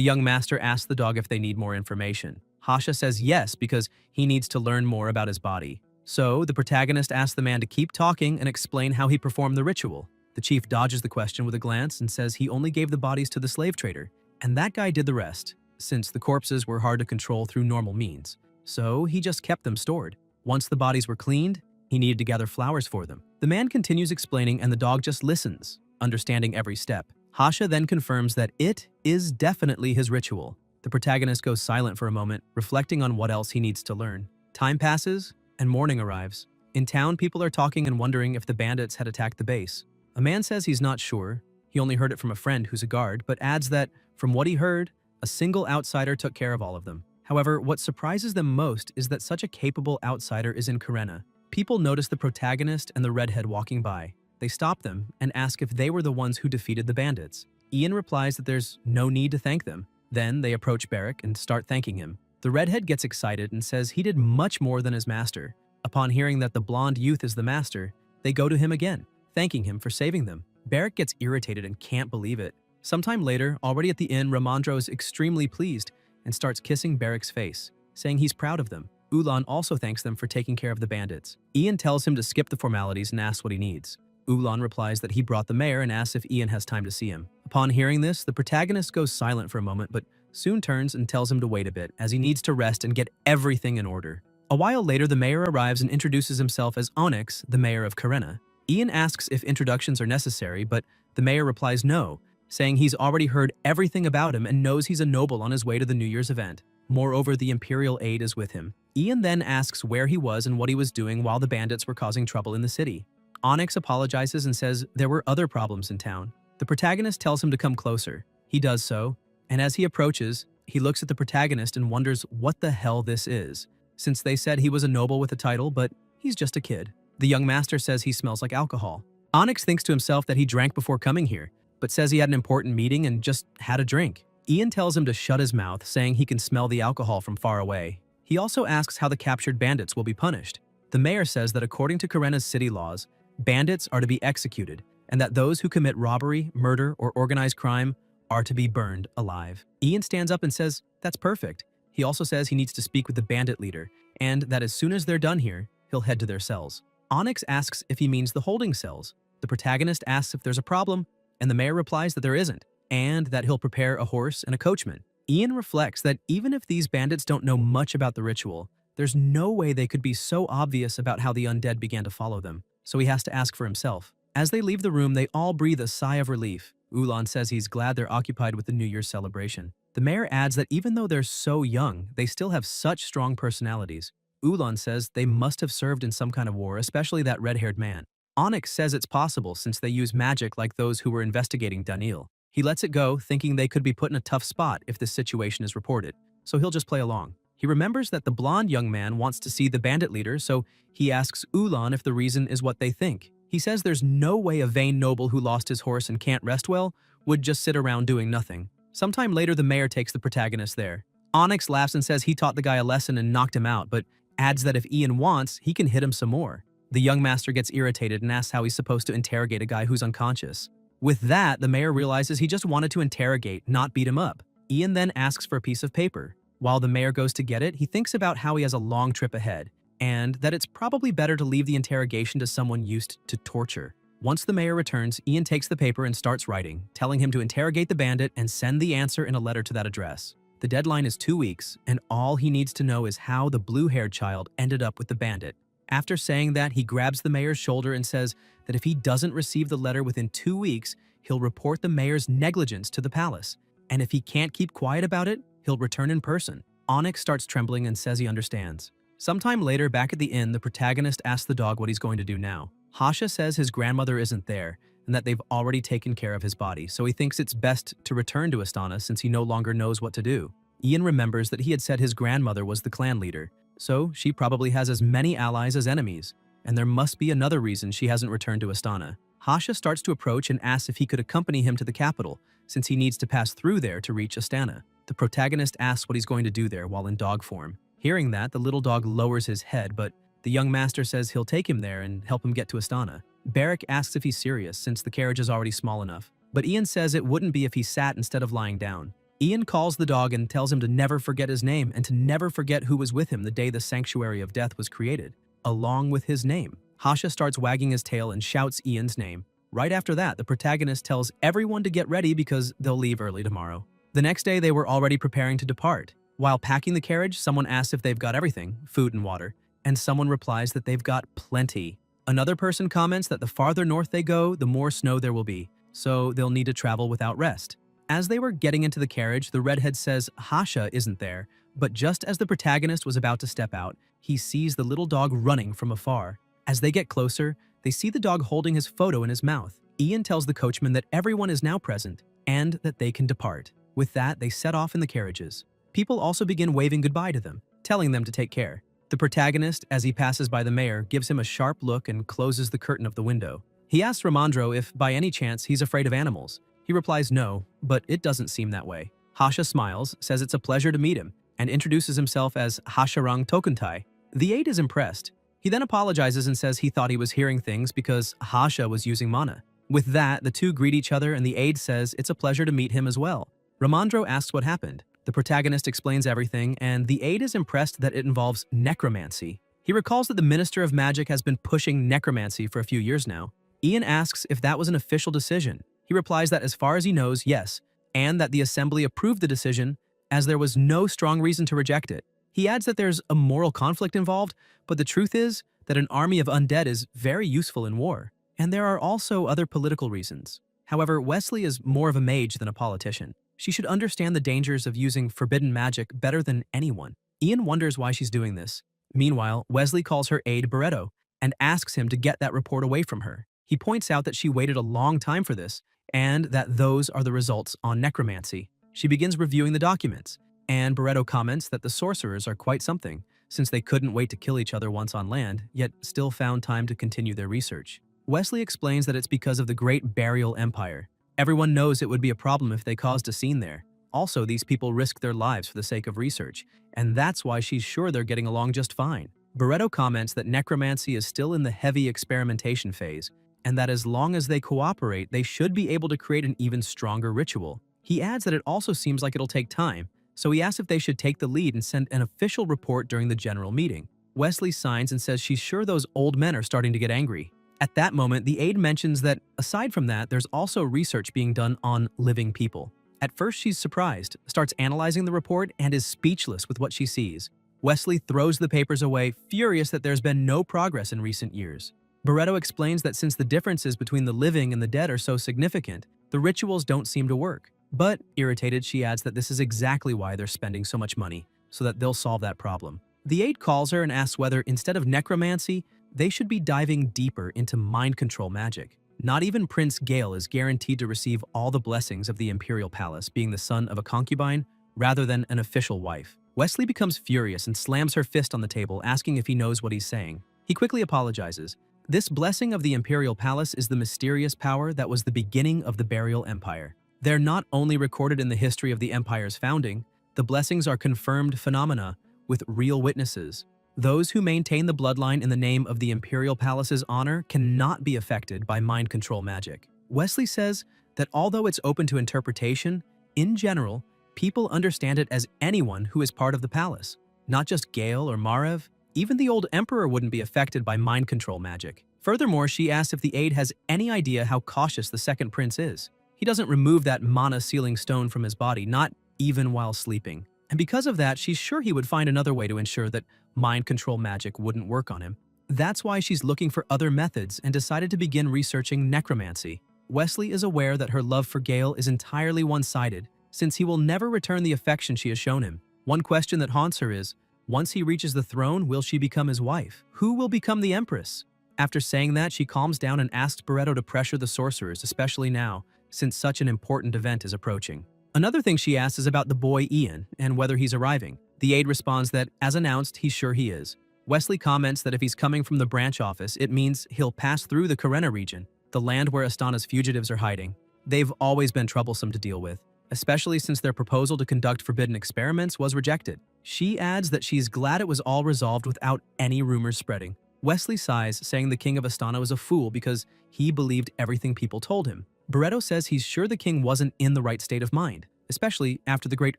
young master asks the dog if they need more information. Hasha says yes because he needs to learn more about his body. So, the protagonist asks the man to keep talking and explain how he performed the ritual. The chief dodges the question with a glance and says he only gave the bodies to the slave trader, and that guy did the rest, since the corpses were hard to control through normal means. So, he just kept them stored. Once the bodies were cleaned, he needed to gather flowers for them. The man continues explaining and the dog just listens, understanding every step. Hasha then confirms that it is definitely his ritual. The protagonist goes silent for a moment, reflecting on what else he needs to learn. Time passes, and morning arrives. In town, people are talking and wondering if the bandits had attacked the base. A man says he's not sure. He only heard it from a friend who's a guard, but adds that, from what he heard, a single outsider took care of all of them. However, what surprises them most is that such a capable outsider is in Karena. People notice the protagonist and the redhead walking by. They stop them and ask if they were the ones who defeated the bandits. Ian replies that there's no need to thank them. Then they approach Barrack and start thanking him. The redhead gets excited and says he did much more than his master. Upon hearing that the blonde youth is the master, they go to him again, thanking him for saving them. Barrack gets irritated and can't believe it. Sometime later, already at the inn, Ramandro is extremely pleased and starts kissing Barrack's face, saying he's proud of them. Ulan also thanks them for taking care of the bandits. Ian tells him to skip the formalities and asks what he needs. Ulan replies that he brought the mayor and asks if Ian has time to see him. Upon hearing this, the protagonist goes silent for a moment but soon turns and tells him to wait a bit as he needs to rest and get everything in order. A while later, the mayor arrives and introduces himself as Onyx, the mayor of Karena. Ian asks if introductions are necessary, but the mayor replies no, saying he's already heard everything about him and knows he's a noble on his way to the New Year's event. Moreover, the Imperial aide is with him. Ian then asks where he was and what he was doing while the bandits were causing trouble in the city. Onyx apologizes and says there were other problems in town. The protagonist tells him to come closer. He does so, and as he approaches, he looks at the protagonist and wonders what the hell this is, since they said he was a noble with a title, but he's just a kid. The young master says he smells like alcohol. Onyx thinks to himself that he drank before coming here, but says he had an important meeting and just had a drink. Ian tells him to shut his mouth, saying he can smell the alcohol from far away. He also asks how the captured bandits will be punished. The mayor says that according to Karena's city laws, bandits are to be executed, and that those who commit robbery, murder, or organized crime are to be burned alive. Ian stands up and says that's perfect. He also says he needs to speak with the bandit leader, and that as soon as they're done here, he'll head to their cells. Onyx asks if he means the holding cells. The protagonist asks if there's a problem, and the mayor replies that there isn't, and that he'll prepare a horse and a coachman. Ian reflects that even if these bandits don't know much about the ritual, there's no way they could be so obvious about how the undead began to follow them, so he has to ask for himself. As they leave the room, they all breathe a sigh of relief. Ulan says he's glad they're occupied with the New Year's celebration. The mayor adds that even though they're so young, they still have such strong personalities. Ulan says they must have served in some kind of war, especially that red-haired man. Onyx says it's possible since they use magic like those who were investigating Daniil. He lets it go, thinking they could be put in a tough spot if this situation is reported, so he'll just play along. He remembers that the blonde young man wants to see the bandit leader, so he asks Ulan if the reason is what they think. He says there's no way a vain noble who lost his horse and can't rest well would just sit around doing nothing. Sometime later, the mayor takes the protagonist there. Onyx laughs and says he taught the guy a lesson and knocked him out, but adds that if Ian wants, he can hit him some more. The young master gets irritated and asks how he's supposed to interrogate a guy who's unconscious. With that, the mayor realizes he just wanted to interrogate, not beat him up. Ian then asks for a piece of paper. While the mayor goes to get it, he thinks about how he has a long trip ahead, and that it's probably better to leave the interrogation to someone used to torture. Once the mayor returns, Ian takes the paper and starts writing, telling him to interrogate the bandit and send the answer in a letter to that address. The deadline is 2 weeks, and all he needs to know is how the blue-haired child ended up with the bandit. After saying that, he grabs the mayor's shoulder and says that if he doesn't receive the letter within 2 weeks, he'll report the mayor's negligence to the palace, and if he can't keep quiet about it, he'll return in person. Onyx starts trembling and says he understands. Sometime later, back at the inn, the protagonist asks the dog what he's going to do now. Hasha says his grandmother isn't there, and that they've already taken care of his body, so he thinks it's best to return to Astana since he no longer knows what to do. Ian remembers that he had said his grandmother was the clan leader, so she probably has as many allies as enemies, and there must be another reason she hasn't returned to Astana. Hasha starts to approach and asks if he could accompany him to the capital, since he needs to pass through there to reach Astana. The protagonist asks what he's going to do there while in dog form. Hearing that, the little dog lowers his head, but the young master says he'll take him there and help him get to Astana. Barrack asks if he's serious, since the carriage is already small enough. but Ian says it wouldn't be if he sat instead of lying down. Ian calls the dog and tells him to never forget his name and to never forget who was with him the day the Sanctuary of Death was created, along with his name. Hasha starts wagging his tail and shouts Ian's name. Right after that, the protagonist tells everyone to get ready because they'll leave early tomorrow. The next day, they were already preparing to depart. While packing the carriage, someone asks if they've got everything, food and water, and someone replies that they've got plenty. Another person comments that the farther north they go, the more snow there will be, so they'll need to travel without rest. As they were getting into the carriage, the redhead says Hasha isn't there, but just as the protagonist was about to step out, he sees the little dog running from afar. As they get closer, they see the dog holding his photo in his mouth. Ian tells the coachman that everyone is now present and that they can depart. With that, they set off in the carriages. People also begin waving goodbye to them, telling them to take care. The protagonist, as he passes by the mayor, gives him a sharp look and closes the curtain of the window. He asks Ramandro if, by any chance, he's afraid of animals. He replies no, but it doesn't seem that way. Hasha smiles, says it's a pleasure to meet him, and introduces himself as Hasharang Tokuntai. The aide is impressed. He then apologizes and says he thought he was hearing things because Hasha was using mana. With that, the two greet each other and the aide says it's a pleasure to meet him as well. Ramandro asks what happened. The protagonist explains everything, and the aide is impressed that it involves necromancy. He recalls that the Minister of Magic has been pushing necromancy for a few years now. Ian asks if that was an official decision. He replies that as far as he knows, yes, and that the Assembly approved the decision as there was no strong reason to reject it. He adds that there's a moral conflict involved, but the truth is that an army of undead is very useful in war, and there are also other political reasons. However, Wesley is more of a mage than a politician. She should understand the dangers of using forbidden magic better than anyone. Ian wonders why she's doing this. Meanwhile, Wesley calls her aide Barreto and asks him to get that report away from her. He points out that she waited a long time for this, and that those are the results on necromancy. She begins reviewing the documents, and Barreto comments that the sorcerers are quite something, since they couldn't wait to kill each other once on land, yet still found time to continue their research. Wesley explains that it's because of the Great Burial Empire. Everyone knows it would be a problem if they caused a scene there. Also, these people risk their lives for the sake of research, and that's why she's sure they're getting along just fine. Barreto comments that necromancy is still in the heavy experimentation phase, and that as long as they cooperate, they should be able to create an even stronger ritual. He adds that it also seems like it'll take time, so he asks if they should take the lead and send an official report during the general meeting. Wesley signs and says she's sure those old men are starting to get angry. At that moment, the aide mentions that, aside from that, there's also research being done on living people. At first, she's surprised, starts analyzing the report, and is speechless with what she sees. Wesley throws the papers away, furious that there's been no progress in recent years. Barreto explains that since the differences between the living and the dead are so significant, the rituals don't seem to work. But, irritated, she adds that this is exactly why they're spending so much money, so that they'll solve that problem. The aide calls her and asks whether, instead of necromancy, they should be diving deeper into mind control magic. Not even Prince Gale is guaranteed to receive all the blessings of the Imperial Palace, being the son of a concubine rather than an official wife. Wesley becomes furious and slams her fist on the table, asking if he knows what he's saying. He quickly apologizes. This blessing of the Imperial Palace is the mysterious power that was the beginning of the Burial Empire. They're not only recorded in the history of the Empire's founding, the blessings are confirmed phenomena with real witnesses. Those who maintain the bloodline in the name of the Imperial Palace's honor cannot be affected by mind control magic. Wesley says that although it's open to interpretation, in general, people understand it as anyone who is part of the palace. Not just Gale or Margrave, even the old emperor wouldn't be affected by mind control magic. Furthermore, she asks if the aide has any idea how cautious the second prince is. He doesn't remove that mana sealing stone from his body, not even while sleeping. And because of that, she's sure he would find another way to ensure that mind control magic wouldn't work on him. That's why she's looking for other methods and decided to begin researching necromancy. Wesley is aware that her love for Gale is entirely one-sided, since he will never return the affection she has shown him. One question that haunts her is, once he reaches the throne, will she become his wife? Who will become the empress? After saying that, she calms down and asks Barreto to pressure the sorcerers, especially now, since such an important event is approaching. Another thing she asks is about the boy Ian and whether he's arriving. The aide responds that, as announced, he's sure he is. Wesley comments that if he's coming from the branch office, it means he'll pass through the Karena region, the land where Astana's fugitives are hiding. They've always been troublesome to deal with, especially since their proposal to conduct forbidden experiments was rejected. She adds that she's glad it was all resolved without any rumors spreading. Wesley sighs, saying the king of Astana was a fool because he believed everything people told him. Barreto says he's sure the king wasn't in the right state of mind, especially after the great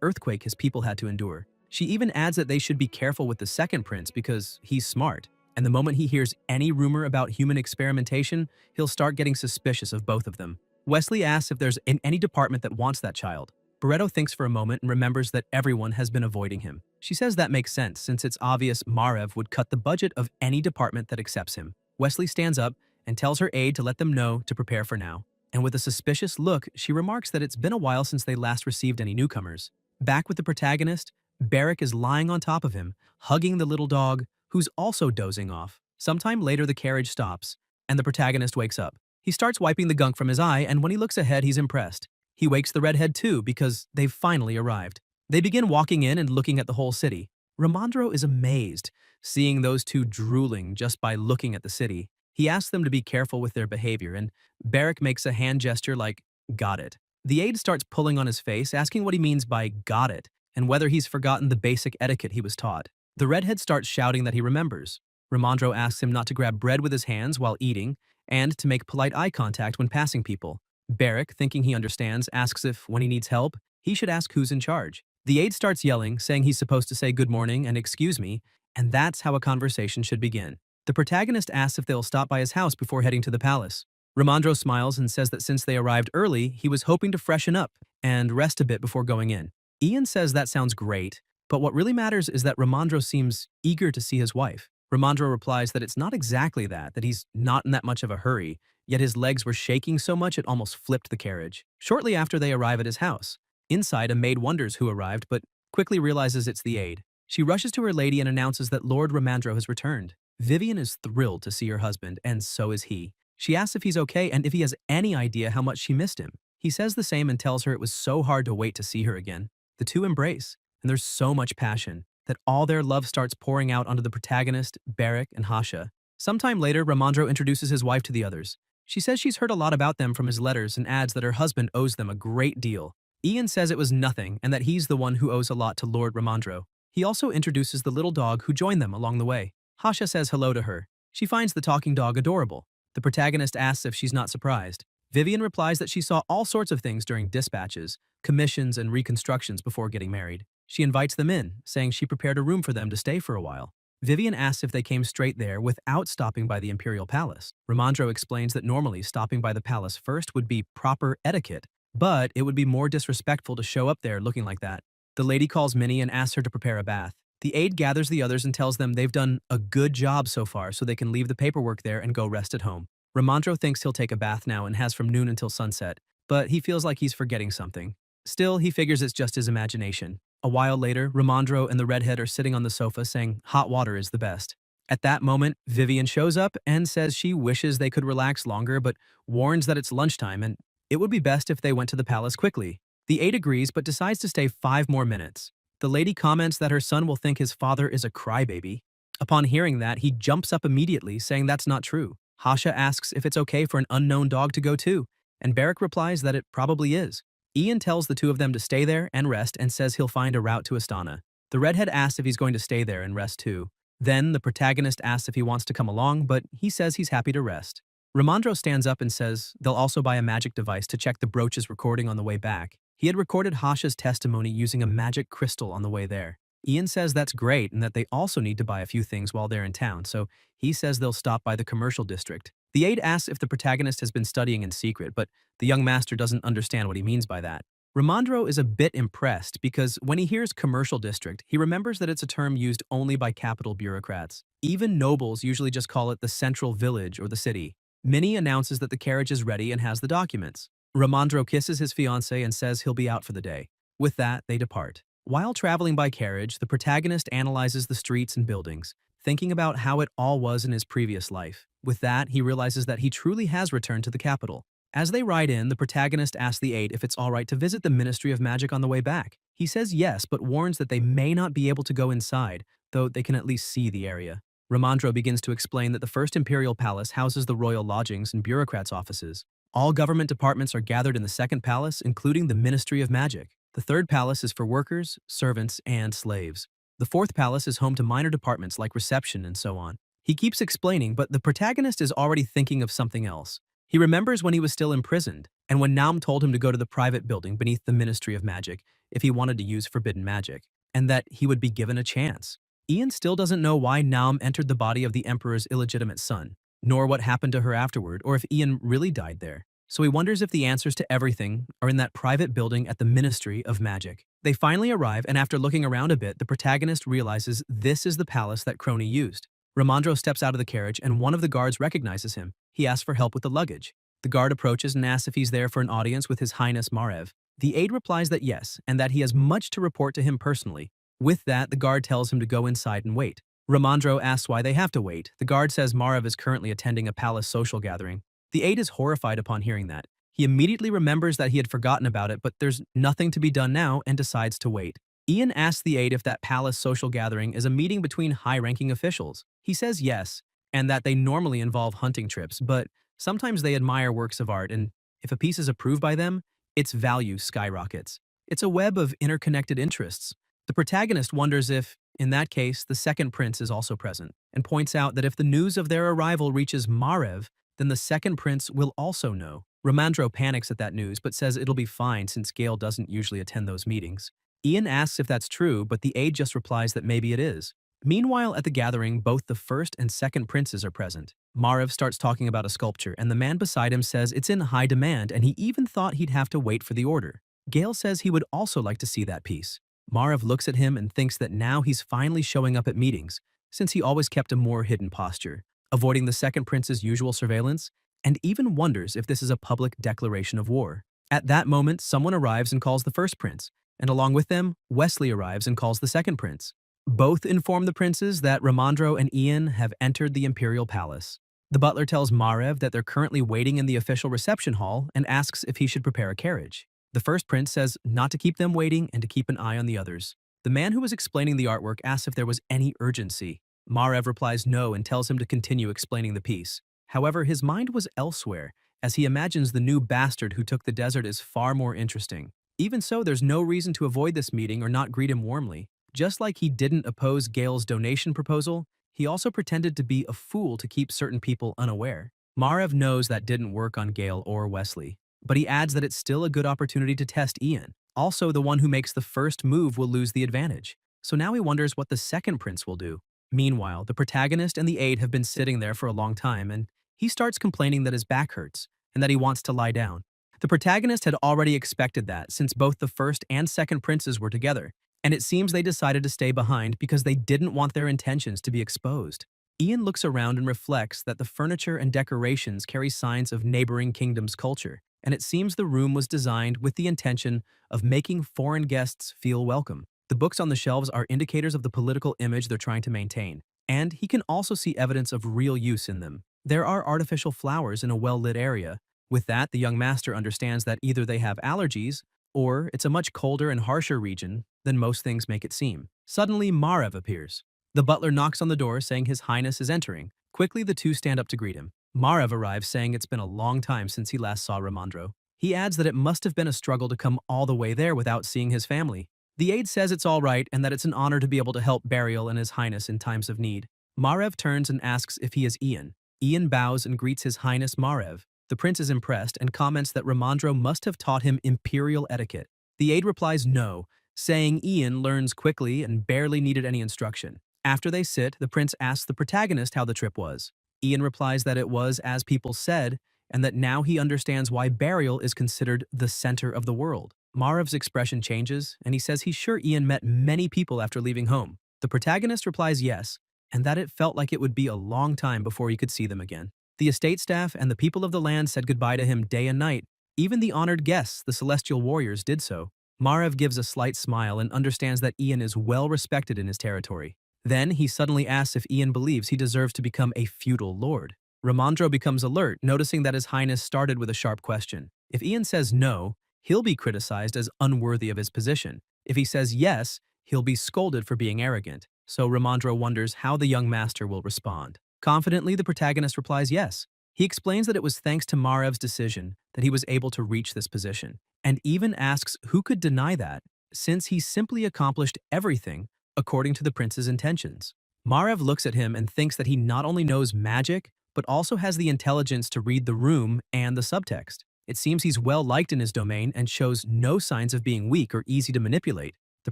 earthquake his people had to endure. She even adds that they should be careful with the second prince because he's smart, and the moment he hears any rumor about human experimentation, he'll start getting suspicious of both of them. Wesley asks if there's any department that wants that child. Barreto thinks for a moment and remembers that everyone has been avoiding him. She says that makes sense since it's obvious Margrave would cut the budget of any department that accepts him. Wesley stands up and tells her aide to let them know to prepare for now. And with a suspicious look, she remarks that it's been a while since they last received any newcomers. Back with the protagonist, Barrick is lying on top of him, hugging the little dog, who's also dozing off. Sometime later, the carriage stops, and the protagonist wakes up. He starts wiping the gunk from his eye, and when he looks ahead, he's impressed. He wakes the redhead too because they've finally arrived. They begin walking in and looking at the whole city. Ramandro is amazed, seeing those two drooling just by looking at the city. He asks them to be careful with their behavior, and Barrick makes a hand gesture like, "Got it." The aide starts pulling on his face, asking what he means by "got it," and whether he's forgotten the basic etiquette he was taught. The redhead starts shouting that he remembers. Ramandro asks him not to grab bread with his hands while eating, and to make polite eye contact when passing people. Barrick, thinking he understands, asks if, when he needs help, he should ask who's in charge. The aide starts yelling, saying he's supposed to say good morning and excuse me, and that's how a conversation should begin. The protagonist asks if they'll stop by his house before heading to the palace. Ramandro smiles and says that since they arrived early, he was hoping to freshen up and rest a bit before going in. Ian says that sounds great, but what really matters is that Ramandro seems eager to see his wife. Ramandro replies that it's not exactly that he's not in that much of a hurry, yet his legs were shaking so much it almost flipped the carriage. Shortly after they arrive at his house, inside a maid wonders who arrived but quickly realizes it's the aide. She rushes to her lady and announces that Lord Ramandro has returned. Vivian is thrilled to see her husband, and so is he. She asks if he's okay and if he has any idea how much she missed him. He says the same and tells her it was so hard to wait to see her again. The two embrace, and there's so much passion that all their love starts pouring out onto the protagonist, Barrick, and Hasha. Sometime later, Ramandro introduces his wife to the others. She says she's heard a lot about them from his letters and adds that her husband owes them a great deal. Ian says it was nothing and that he's the one who owes a lot to Lord Ramandro. He also introduces the little dog who joined them along the way. Hasha says hello to her. She finds the talking dog adorable. The protagonist asks if she's not surprised. Vivian replies that she saw all sorts of things during dispatches, commissions, and reconstructions before getting married. She invites them in, saying she prepared a room for them to stay for a while. Vivian asks if they came straight there without stopping by the imperial palace. Ramandro explains that normally stopping by the palace first would be proper etiquette, but it would be more disrespectful to show up there looking like that. The lady calls Minnie and asks her to prepare a bath. The aide gathers the others and tells them they've done a good job so far so they can leave the paperwork there and go rest at home. Ramandro thinks he'll take a bath now and has from noon until sunset, but he feels like he's forgetting something. Still, he figures it's just his imagination. A while later, Ramandro and the redhead are sitting on the sofa saying hot water is the best. At that moment, Vivian shows up and says she wishes they could relax longer but warns that it's lunchtime and it would be best if they went to the palace quickly. The aide agrees but decides to stay 5 more minutes. The lady comments that her son will think his father is a crybaby. Upon hearing that, he jumps up immediately, saying that's not true. Hasha asks if it's okay for an unknown dog to go too, and Barrick replies that it probably is. Ian tells the two of them to stay there and rest and says he'll find a route to Astana. The redhead asks if he's going to stay there and rest too. Then the protagonist asks if he wants to come along, but he says he's happy to rest. Ramandro stands up and says they'll also buy a magic device to check the brooch's recording on the way back. He had recorded Hasha's testimony using a magic crystal on the way there. Ian says that's great and that they also need to buy a few things while they're in town, so he says they'll stop by the commercial district. The aide asks if the protagonist has been studying in secret, but the young master doesn't understand what he means by that. Ramandro is a bit impressed because when he hears commercial district, he remembers that it's a term used only by capital bureaucrats. Even nobles usually just call it the central village or the city. Minnie announces that the carriage is ready and has the documents. Ramandro kisses his fiancée and says he'll be out for the day. With that, they depart. While traveling by carriage, the protagonist analyzes the streets and buildings, thinking about how it all was in his previous life. With that, he realizes that he truly has returned to the capital. As they ride in, the protagonist asks the aide if it's all right to visit the Ministry of Magic on the way back. He says yes, but warns that they may not be able to go inside, though they can at least see the area. Ramandro begins to explain that the first imperial palace houses the royal lodgings and bureaucrats' offices. All government departments are gathered in the second palace, including the Ministry of Magic. The third palace is for workers, servants, and slaves. The fourth palace is home to minor departments like reception and so on. He keeps explaining, but the protagonist is already thinking of something else. He remembers when he was still imprisoned. and when Naum told him to go to the private building beneath the Ministry of Magic if he wanted to use forbidden magic, and that he would be given a chance. Ian still doesn't know why Naum entered the body of the Emperor's illegitimate son, nor what happened to her afterward, or if Ian really died there. So he wonders if the answers to everything are in that private building at the Ministry of Magic. They finally arrive, and after looking around a bit, the protagonist realizes this is the palace that Crony used. Ramandro steps out of the carriage, and one of the guards recognizes him. He asks for help with the luggage. The guard approaches and asks if he's there for an audience with His Highness Margrave. The aide replies that yes, and that he has much to report to him personally. With that, the guard tells him to go inside and wait. Ramandro asks why they have to wait. The guard says Margrave is currently attending a palace social gathering. The aide is horrified upon hearing that. He immediately remembers that he had forgotten about it, but there's nothing to be done now and decides to wait. Ian asks the aide if that palace social gathering is a meeting between high-ranking officials. He says yes, and that they normally involve hunting trips, but sometimes they admire works of art, and if a piece is approved by them, its value skyrockets. It's a web of interconnected interests. The protagonist wonders if, in that case, the second prince is also present, and points out that if the news of their arrival reaches Margrave, then the second prince will also know. Ramandro panics at that news, but says it'll be fine since Gale doesn't usually attend those meetings. Ian asks if that's true, but the aide just replies that maybe it is. Meanwhile, at the gathering, both the first and second princes are present. Margrave starts talking about a sculpture, and the man beside him says it's in high demand, and he even thought he'd have to wait for the order. Gale says he would also like to see that piece. Margrave looks at him and thinks that now he's finally showing up at meetings, since he always kept a more hidden posture, avoiding the second prince's usual surveillance, and even wonders if this is a public declaration of war. At that moment, someone arrives and calls the first prince, and along with them, Wesley arrives and calls the second prince. Both inform the princes that Ramandro and Ian have entered the imperial palace. The butler tells Margrave that they're currently waiting in the official reception hall and asks if he should prepare a carriage. The first prince says not to keep them waiting and to keep an eye on the others. The man who was explaining the artwork asks if there was any urgency. Margrave replies no and tells him to continue explaining the piece. However, his mind was elsewhere, as he imagines the new bastard who took the desert is far more interesting. Even so, there's no reason to avoid this meeting or not greet him warmly. Just like he didn't oppose Gale's donation proposal, he also pretended to be a fool to keep certain people unaware. Margrave knows that didn't work on Gale or Wesley, but he adds that it's still a good opportunity to test Ian. Also, the one who makes the first move will lose the advantage. So now he wonders what the second prince will do. Meanwhile, the protagonist and the aide have been sitting there for a long time, and he starts complaining that his back hurts and that he wants to lie down. The protagonist had already expected that since both the first and second princes were together, and it seems they decided to stay behind because they didn't want their intentions to be exposed. Ian looks around and reflects that the furniture and decorations carry signs of neighboring kingdoms' culture, and it seems the room was designed with the intention of making foreign guests feel welcome. The books on the shelves are indicators of the political image they're trying to maintain, and he can also see evidence of real use in them. There are artificial flowers in a well-lit area. With that, the young master understands that either they have allergies, or it's a much colder and harsher region than most things make it seem. Suddenly, Margrave appears. The butler knocks on the door saying His Highness is entering. Quickly, the two stand up to greet him. Margrave arrives saying it's been a long time since he last saw Ramandro. He adds that it must have been a struggle to come all the way there without seeing his family. The aide says it's all right and that it's an honor to be able to help Burial and His Highness in times of need. Margrave turns and asks if he is Ian. Ian bows and greets His Highness Margrave. The prince is impressed and comments that Ramandro must have taught him imperial etiquette. The aide replies no, saying Ian learns quickly and barely needed any instruction. After they sit, the prince asks the protagonist how the trip was. Ian replies that it was as people said, and that now he understands why Burial is considered the center of the world. Margrave's expression changes, and he says he's sure Ian met many people after leaving home. The protagonist replies yes, and that it felt like it would be a long time before he could see them again. The estate staff and the people of the land said goodbye to him day and night. Even the honored guests, the celestial warriors, did so. Margrave gives a slight smile and understands that Ian is well respected in his territory. Then he suddenly asks if Ian believes he deserves to become a feudal lord. Ramandro becomes alert, noticing that His Highness started with a sharp question. If Ian says no, he'll be criticized as unworthy of his position. If he says yes, he'll be scolded for being arrogant. So Ramandro wonders how the young master will respond. Confidently, the protagonist replies yes. He explains that it was thanks to Marev's decision that he was able to reach this position, and even asks who could deny that, since he simply accomplished everything according to the prince's intentions. Margrave looks at him and thinks that he not only knows magic, but also has the intelligence to read the room and the subtext. It seems he's well liked in his domain and shows no signs of being weak or easy to manipulate. The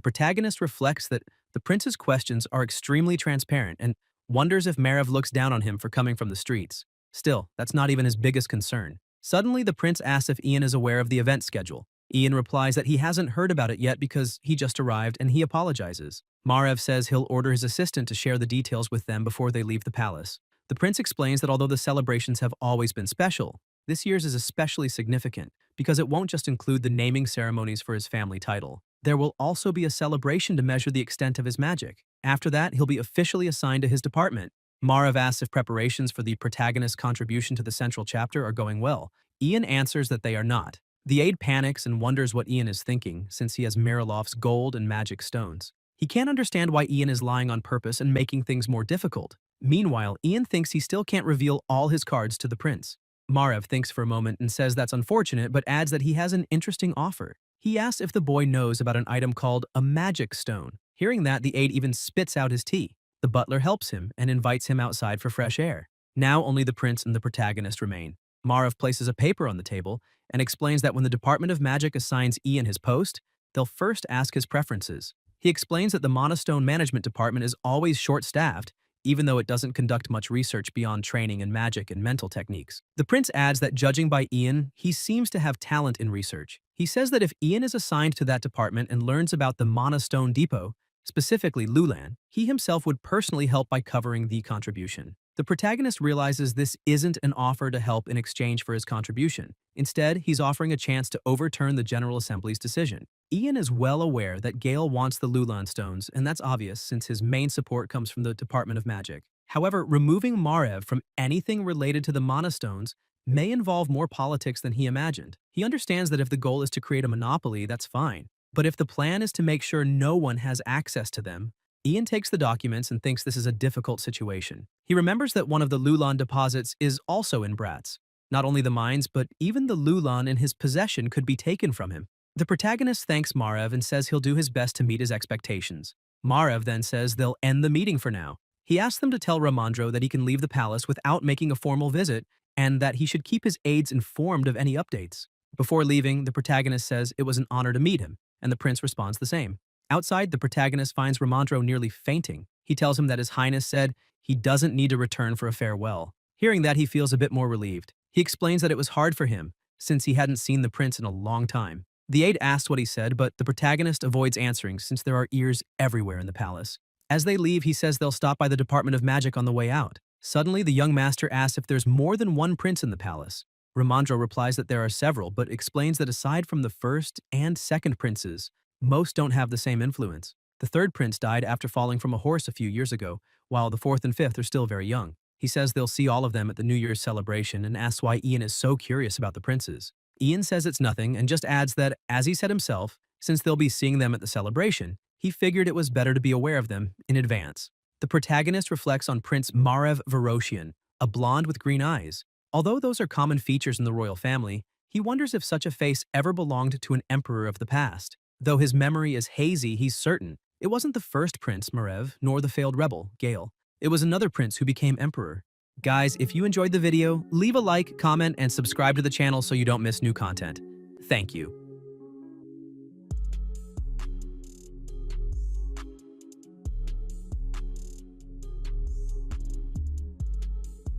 protagonist reflects that the prince's questions are extremely transparent and wonders if Margrave looks down on him for coming from the streets. Still, that's not even his biggest concern. Suddenly, the prince asks if Ian is aware of the event schedule. Ian replies that he hasn't heard about it yet because he just arrived and he apologizes. Margrave says he'll order his assistant to share the details with them before they leave the palace. The prince explains that although the celebrations have always been special, this year's is especially significant because it won't just include the naming ceremonies for his family title. There will also be a celebration to measure the extent of his magic. After that, he'll be officially assigned to his department. Margrave asks if preparations for the protagonist's contribution to the central chapter are going well. Ian answers that they are not. The aide panics and wonders what Ian is thinking since he has Miralof's gold and magic stones. He can't understand why Ian is lying on purpose and making things more difficult. Meanwhile, Ian thinks he still can't reveal all his cards to the prince. Margrave thinks for a moment and says that's unfortunate but adds that he has an interesting offer. He asks if the boy knows about an item called a magic stone. Hearing that, the aide even spits out his tea. The butler helps him and invites him outside for fresh air. Now only the prince and the protagonist remain. Margrave places a paper on the table and explains that when the Department of Magic assigns Ian his post, they'll first ask his preferences. He explains that the Monostone Management Department is always short-staffed, even though it doesn't conduct much research beyond training in magic and mental techniques. The prince adds that judging by Ian, he seems to have talent in research. He says that if Ian is assigned to that department and learns about the Monostone Depot, specifically Lulan, he himself would personally help by covering the contribution. The protagonist realizes this isn't an offer to help in exchange for his contribution. Instead, he's offering a chance to overturn the General Assembly's decision. Ian is well aware that Gale wants the Lulan stones, and that's obvious since his main support comes from the Department of Magic. However, removing Margrave from anything related to the Monostones may involve more politics than he imagined. He understands that if the goal is to create a monopoly, that's fine. But if the plan is to make sure no one has access to them, Ian takes the documents and thinks this is a difficult situation. He remembers that one of the Lulan deposits is also in Bratz. Not only the mines, but even the Lulan in his possession could be taken from him. The protagonist thanks Margrave and says he'll do his best to meet his expectations. Margrave then says they'll end the meeting for now. He asks them to tell Ramandro that he can leave the palace without making a formal visit and that he should keep his aides informed of any updates. Before leaving, the protagonist says it was an honor to meet him, and the prince responds the same. Outside, the protagonist finds Ramandro nearly fainting. He tells him that His Highness said he doesn't need to return for a farewell. Hearing that, he feels a bit more relieved. He explains that it was hard for him, since he hadn't seen the prince in a long time. The aide asks what he said, but the protagonist avoids answering since there are ears everywhere in the palace. As they leave, he says they'll stop by the Department of Magic on the way out. Suddenly, the young master asks if there's more than one prince in the palace. Ramandro replies that there are several, but explains that aside from the first and second princes, most don't have the same influence. The third prince died after falling from a horse a few years ago, while the fourth and fifth are still very young. He says they'll see all of them at the New Year's celebration and asks why Ian is so curious about the princes. Ian says it's nothing and just adds that, as he said himself, since they'll be seeing them at the celebration, he figured it was better to be aware of them in advance. The protagonist reflects on Prince Margrave Varoshian, a blonde with green eyes. Although those are common features in the royal family, he wonders if such a face ever belonged to an emperor of the past. Though his memory is hazy, he's certain it wasn't the first prince, Margrave, nor the failed rebel, Gale. It was another prince who became emperor. Guys, if you enjoyed the video, leave a like, comment, and subscribe to the channel so you don't miss new content. Thank you.